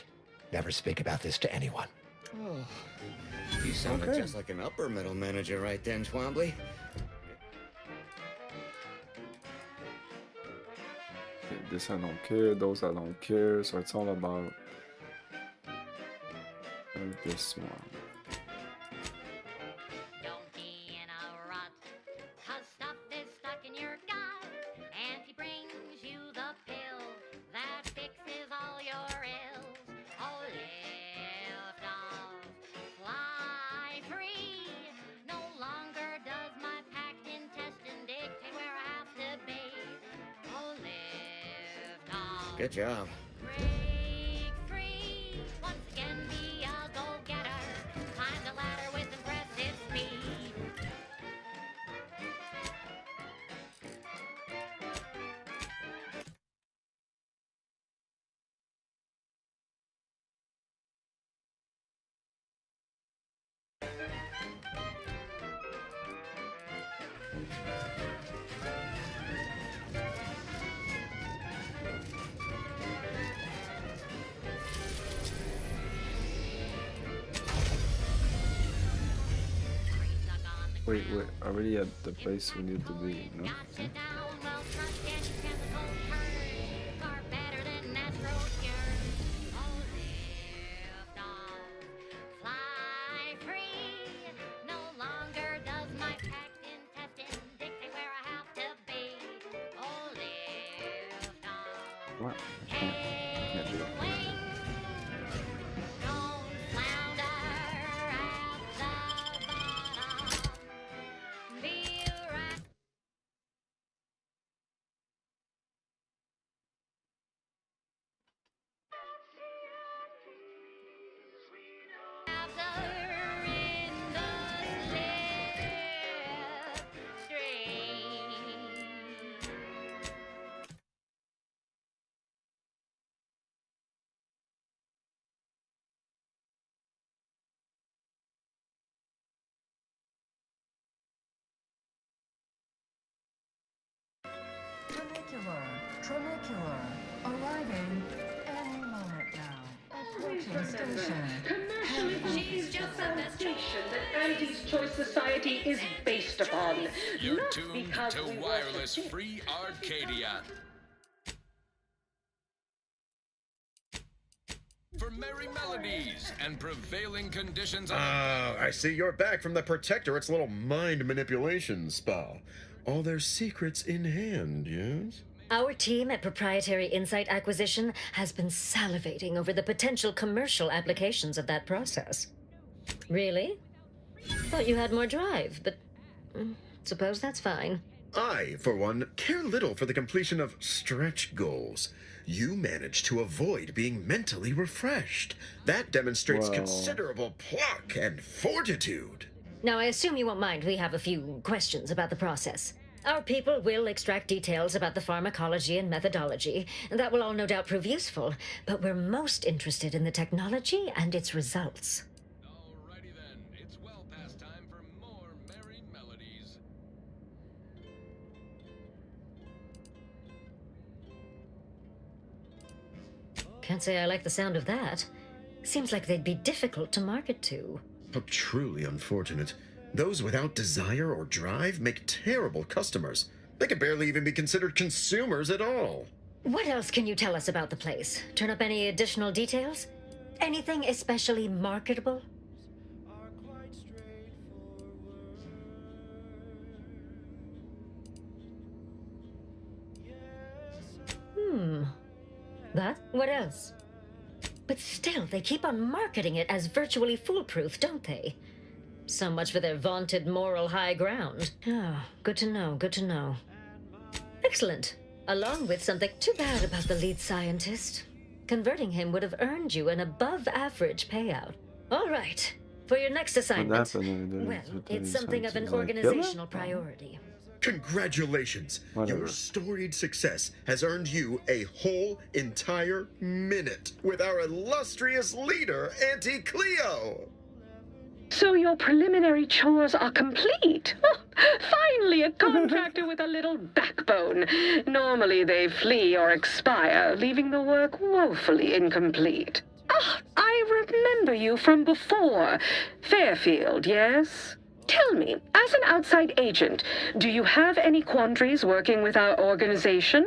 Never speak about this to anyone. Oh, you sounded just like an upper middle manager right then, Twombly. Okay, this I don't care, those I don't care, so it's all about this one. Don't be in a rut, 'cause stuff is stuck in your gut, and he brings you the pill that fixes all your ills. Oh, lift off, fly free. No longer does my packed intestine dictate where I have to be. Oh, lift off. Good job. Break free. Once again, be a go-getter. Climb the ladder with impressive speed. Wait, we're already at the place we need to be, no? Yeah. What? I can't do it. Tronicular, arriving any moment now. Approaching station. Commercialism is the foundation that Andy's Choice Society is based upon. You're Not tuned because to we worship Wireless it. Free Arcadia. For merry melodies and prevailing conditions. I see you're back from the Protectorate's little mind manipulation spa. All their secrets in hand, yes? Our team at Proprietary Insight Acquisition has been salivating over the potential commercial applications of that process. Really? Thought you had more drive, but suppose that's fine. I, for one, care little for the completion of stretch goals. You managed to avoid being mentally refreshed. That demonstrates Wow. considerable pluck and fortitude. Now, I assume you won't mind we have a few questions about the process. Our people will extract details about the pharmacology and methodology, and that will all no doubt prove useful, but we're most interested in the technology and its results. Alrighty then, it's well past time for more merry melodies. Can't say I like the sound of that. Seems like they'd be difficult to market to. How truly unfortunate. Those without desire or drive make terrible customers. They can barely even be considered consumers at all. What else can you tell us about the place? Turn up any additional details? Anything especially marketable? That? What else? But still, they keep on marketing it as virtually foolproof, don't they? So much for their vaunted moral high ground. Oh, good to know, good to know. Excellent. Along with something too bad about the lead scientist. Converting him would have earned you an above-average payout. All right. For your next assignment. Well, it's something of an organizational priority. Congratulations! Your storied success has earned you a whole entire minute with our illustrious leader, Auntie Cleo! So your preliminary chores are complete. Oh, finally, a contractor with a little backbone. Normally they flee or expire, leaving the work woefully incomplete. Ah, I remember you from before. Fairfield, yes? Tell me, as an outside agent, do you have any quandaries working with our organization?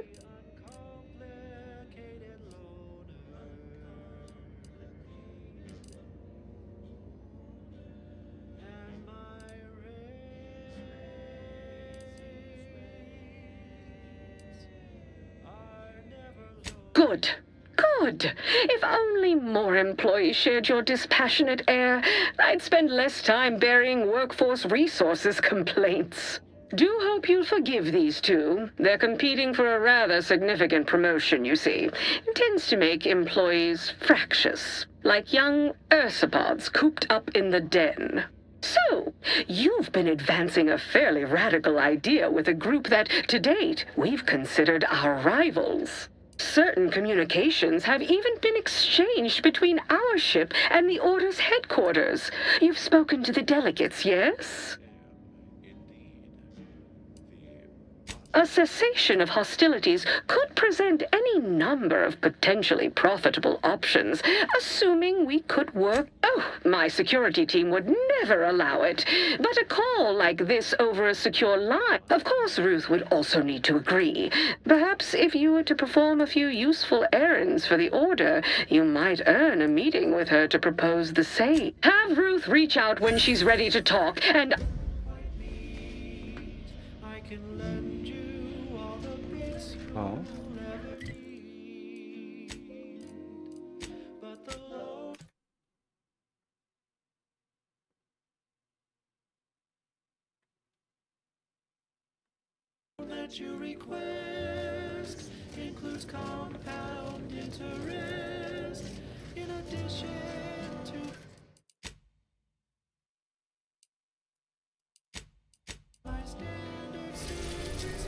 Good. Good. If only more employees shared your dispassionate air, I'd spend less time burying workforce resources complaints. Do hope you'll forgive these two. They're competing for a rather significant promotion, you see. It tends to make employees fractious, like young ursopods cooped up in the den. So, you've been advancing a fairly radical idea with a group that, to date, we've considered our rivals. Certain communications have even been exchanged between our ship and the Order's headquarters. You've spoken to the delegates, yes? A cessation of hostilities could present any number of potentially profitable options, assuming we could work. Oh, my security team would never allow it. But a call like this over a secure line. Of course, Ruth would also need to agree. Perhaps if you were to perform a few useful errands for the Order, you might earn a meeting with her to propose the same. Have Ruth reach out when she's ready to talk, and Oh. That you request includes compound interest in addition to my standard service fees.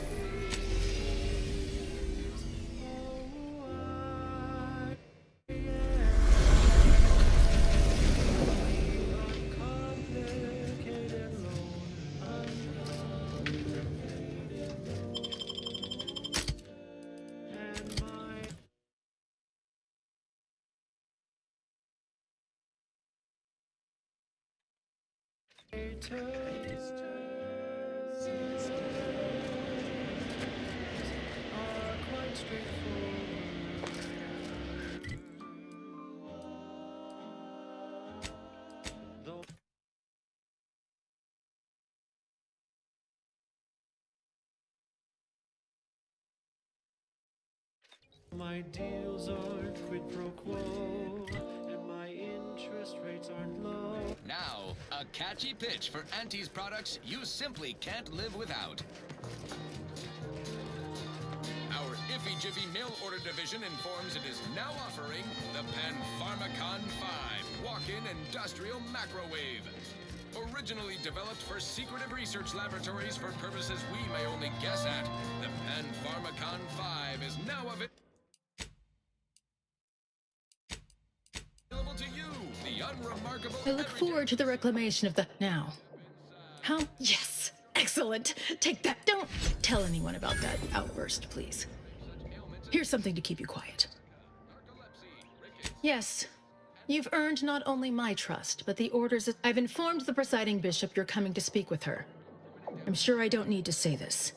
My deals aren't quid pro quo, and my interest rates aren't low. Now, a catchy pitch for Auntie's products you simply can't live without. Our Iffy Jiffy mail order division informs it is now offering the Pan-Pharmacon 5 walk-in industrial microwave. Originally developed for secretive research laboratories for purposes we may only guess at, the Pan-Pharmacon 5 is now available to you, the unremarkable. I look forward to the reclamation of the... Now. How? Yes! Excellent! Take that. Don't tell anyone about that outburst, please. Here's something to keep you quiet. Yes. You've earned not only my trust, but the Order's... I've informed the presiding bishop you're coming to speak with her. I'm sure I don't need to say this.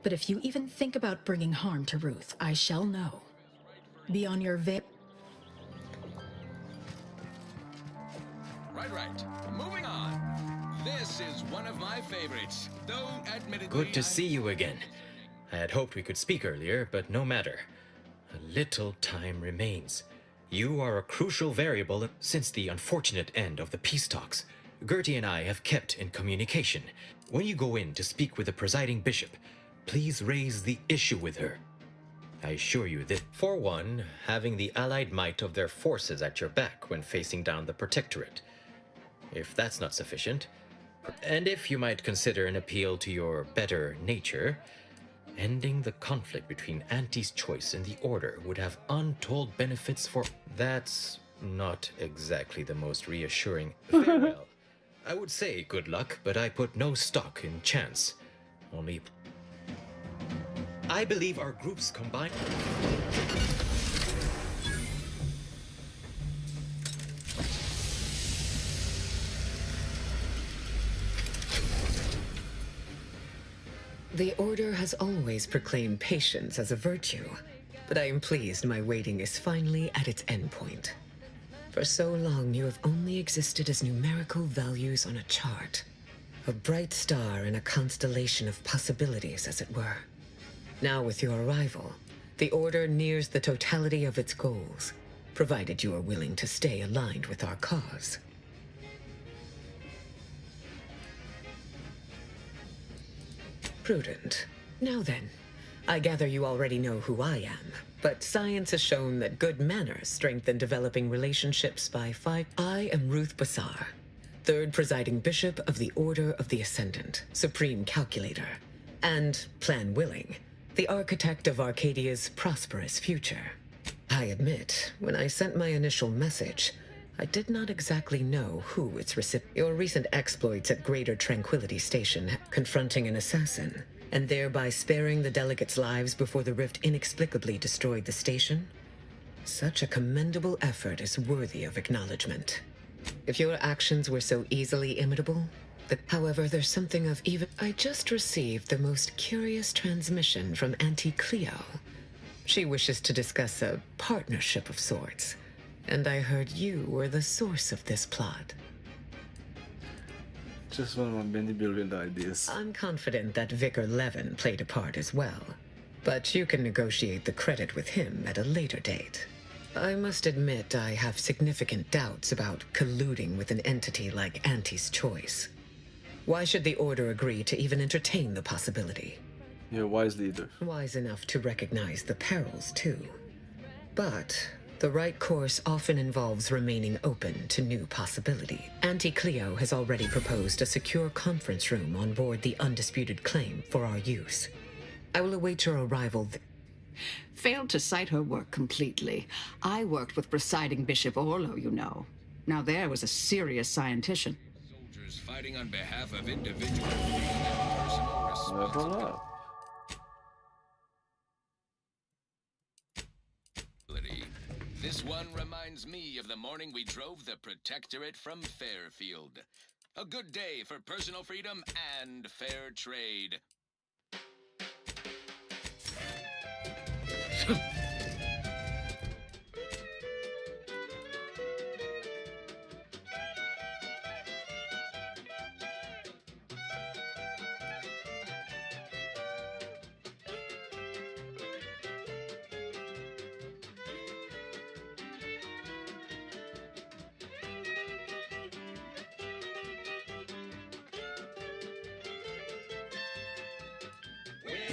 But if you even think about bringing harm to Ruth, I shall know. Be on your Right. Moving on. This is one of my favorites, though admittedly... Good to see you again. I had hoped we could speak earlier, but no matter. A little time remains. You are a crucial variable since the unfortunate end of the peace talks. Gertie and I have kept in communication. When you go in to speak with the presiding bishop, please raise the issue with her. I assure you that, for one, having the allied might of their forces at your back when facing down the Protectorate. If that's not sufficient, and if you might consider an appeal to your better nature, ending the conflict between Auntie's choice and the Order would have untold benefits for... That's not exactly the most reassuring. Farewell. I would say good luck, but I put no stock in chance. Only... I believe our groups combine... The Order has always proclaimed patience as a virtue, but I am pleased my waiting is finally at its endpoint. For so long, you have only existed as numerical values on a chart. A bright star in a constellation of possibilities, as it were. Now, with your arrival, the Order nears the totality of its goals, provided you are willing to stay aligned with our cause. Prudent. Now then, I gather you already know who I am, but science has shown that good manners strengthen developing relationships by 5. I am Ruth Bassar, 3rd Presiding Bishop of the Order of the Ascendant, Supreme Calculator, and, plan willing, the architect of Arcadia's prosperous future. I admit, when I sent my initial message, I did not exactly know who its recipient. Your recent exploits at Greater Tranquility Station, confronting an assassin, and thereby sparing the delegates' lives before the rift inexplicably destroyed the station? Such a commendable effort is worthy of acknowledgement. If your actions were so easily imitable, however, there's something of even... I just received the most curious transmission from Auntie Cleo. She wishes to discuss a partnership of sorts, and I heard you were the source of this plot. Just one of my many brilliant ideas. I'm confident that Vicar Levin played a part as well, but you can negotiate the credit with him at a later date. I must admit I have significant doubts about colluding with an entity like Auntie's Choice. Why should the Order agree to even entertain the possibility? You're a wise leader. Wise enough to recognize the perils, too. But the right course often involves remaining open to new possibility. Auntie Cleo has already proposed a secure conference room on board the Undisputed Claim for our use. I will await your arrival. Failed to cite her work completely. I worked with presiding Bishop Orlo, you know. Now there was a serious scientician. Soldiers fighting on behalf of individual freedom and personal responsibility. This one reminds me of the morning we drove the Protectorate from Fairfield. A good day for personal freedom and fair trade.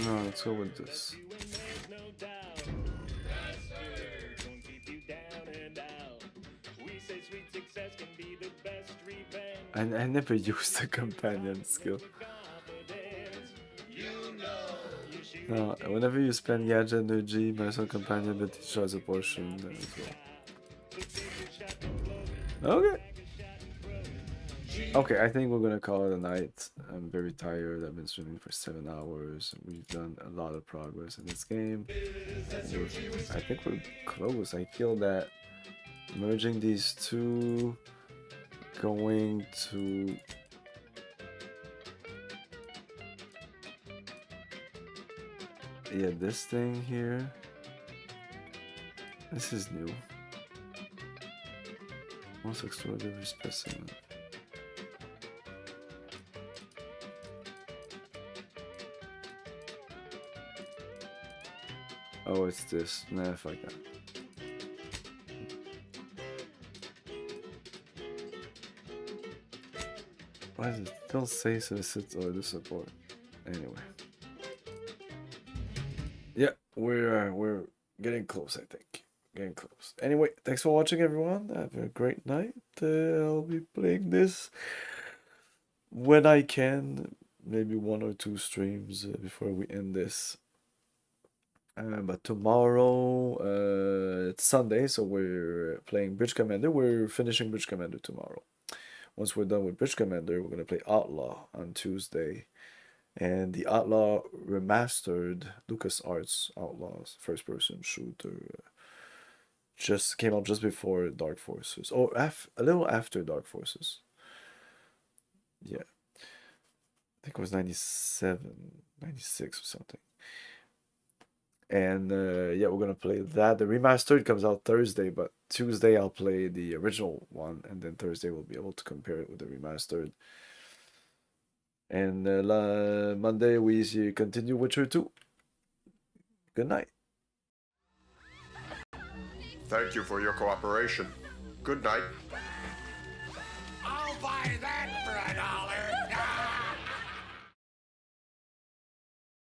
No, let's go with this. I never used the companion skill. No, whenever you spend gadget energy, personal companion that destroys a portion as well. Okay. Okay, I think we're gonna call it a night. I'm very tired. I've been streaming for 7 hours. We've done a lot of progress in this game. I think we're close. I feel that merging these two, going to this thing here. This is new. Most extraordinary specimen. Oh, it's this. Nah, fuck that. Why does it still say solicit or the support? Anyway. Yeah, we're getting close, I think. Getting close. Anyway, thanks for watching, everyone. Have a great night. I'll be playing this when I can. Maybe 1 or 2 streams before we end this. But tomorrow, it's Sunday, so we're playing Bridge Commander. We're finishing Bridge Commander tomorrow. Once we're done with Bridge Commander, we're going to play Outlaw on Tuesday. And the Outlaw Remastered, LucasArts Outlaws, first-person shooter, just came out just before Dark Forces. Or a little after Dark Forces. Yeah. I think it was 97, 96 or something. And yeah, we're gonna play that. The remastered comes out Thursday, but Tuesday I'll play the original one, and then Thursday we'll be able to compare it with the remastered. And Monday we continue Witcher 2. Good night. Thank you for your cooperation. Good night. I'll buy that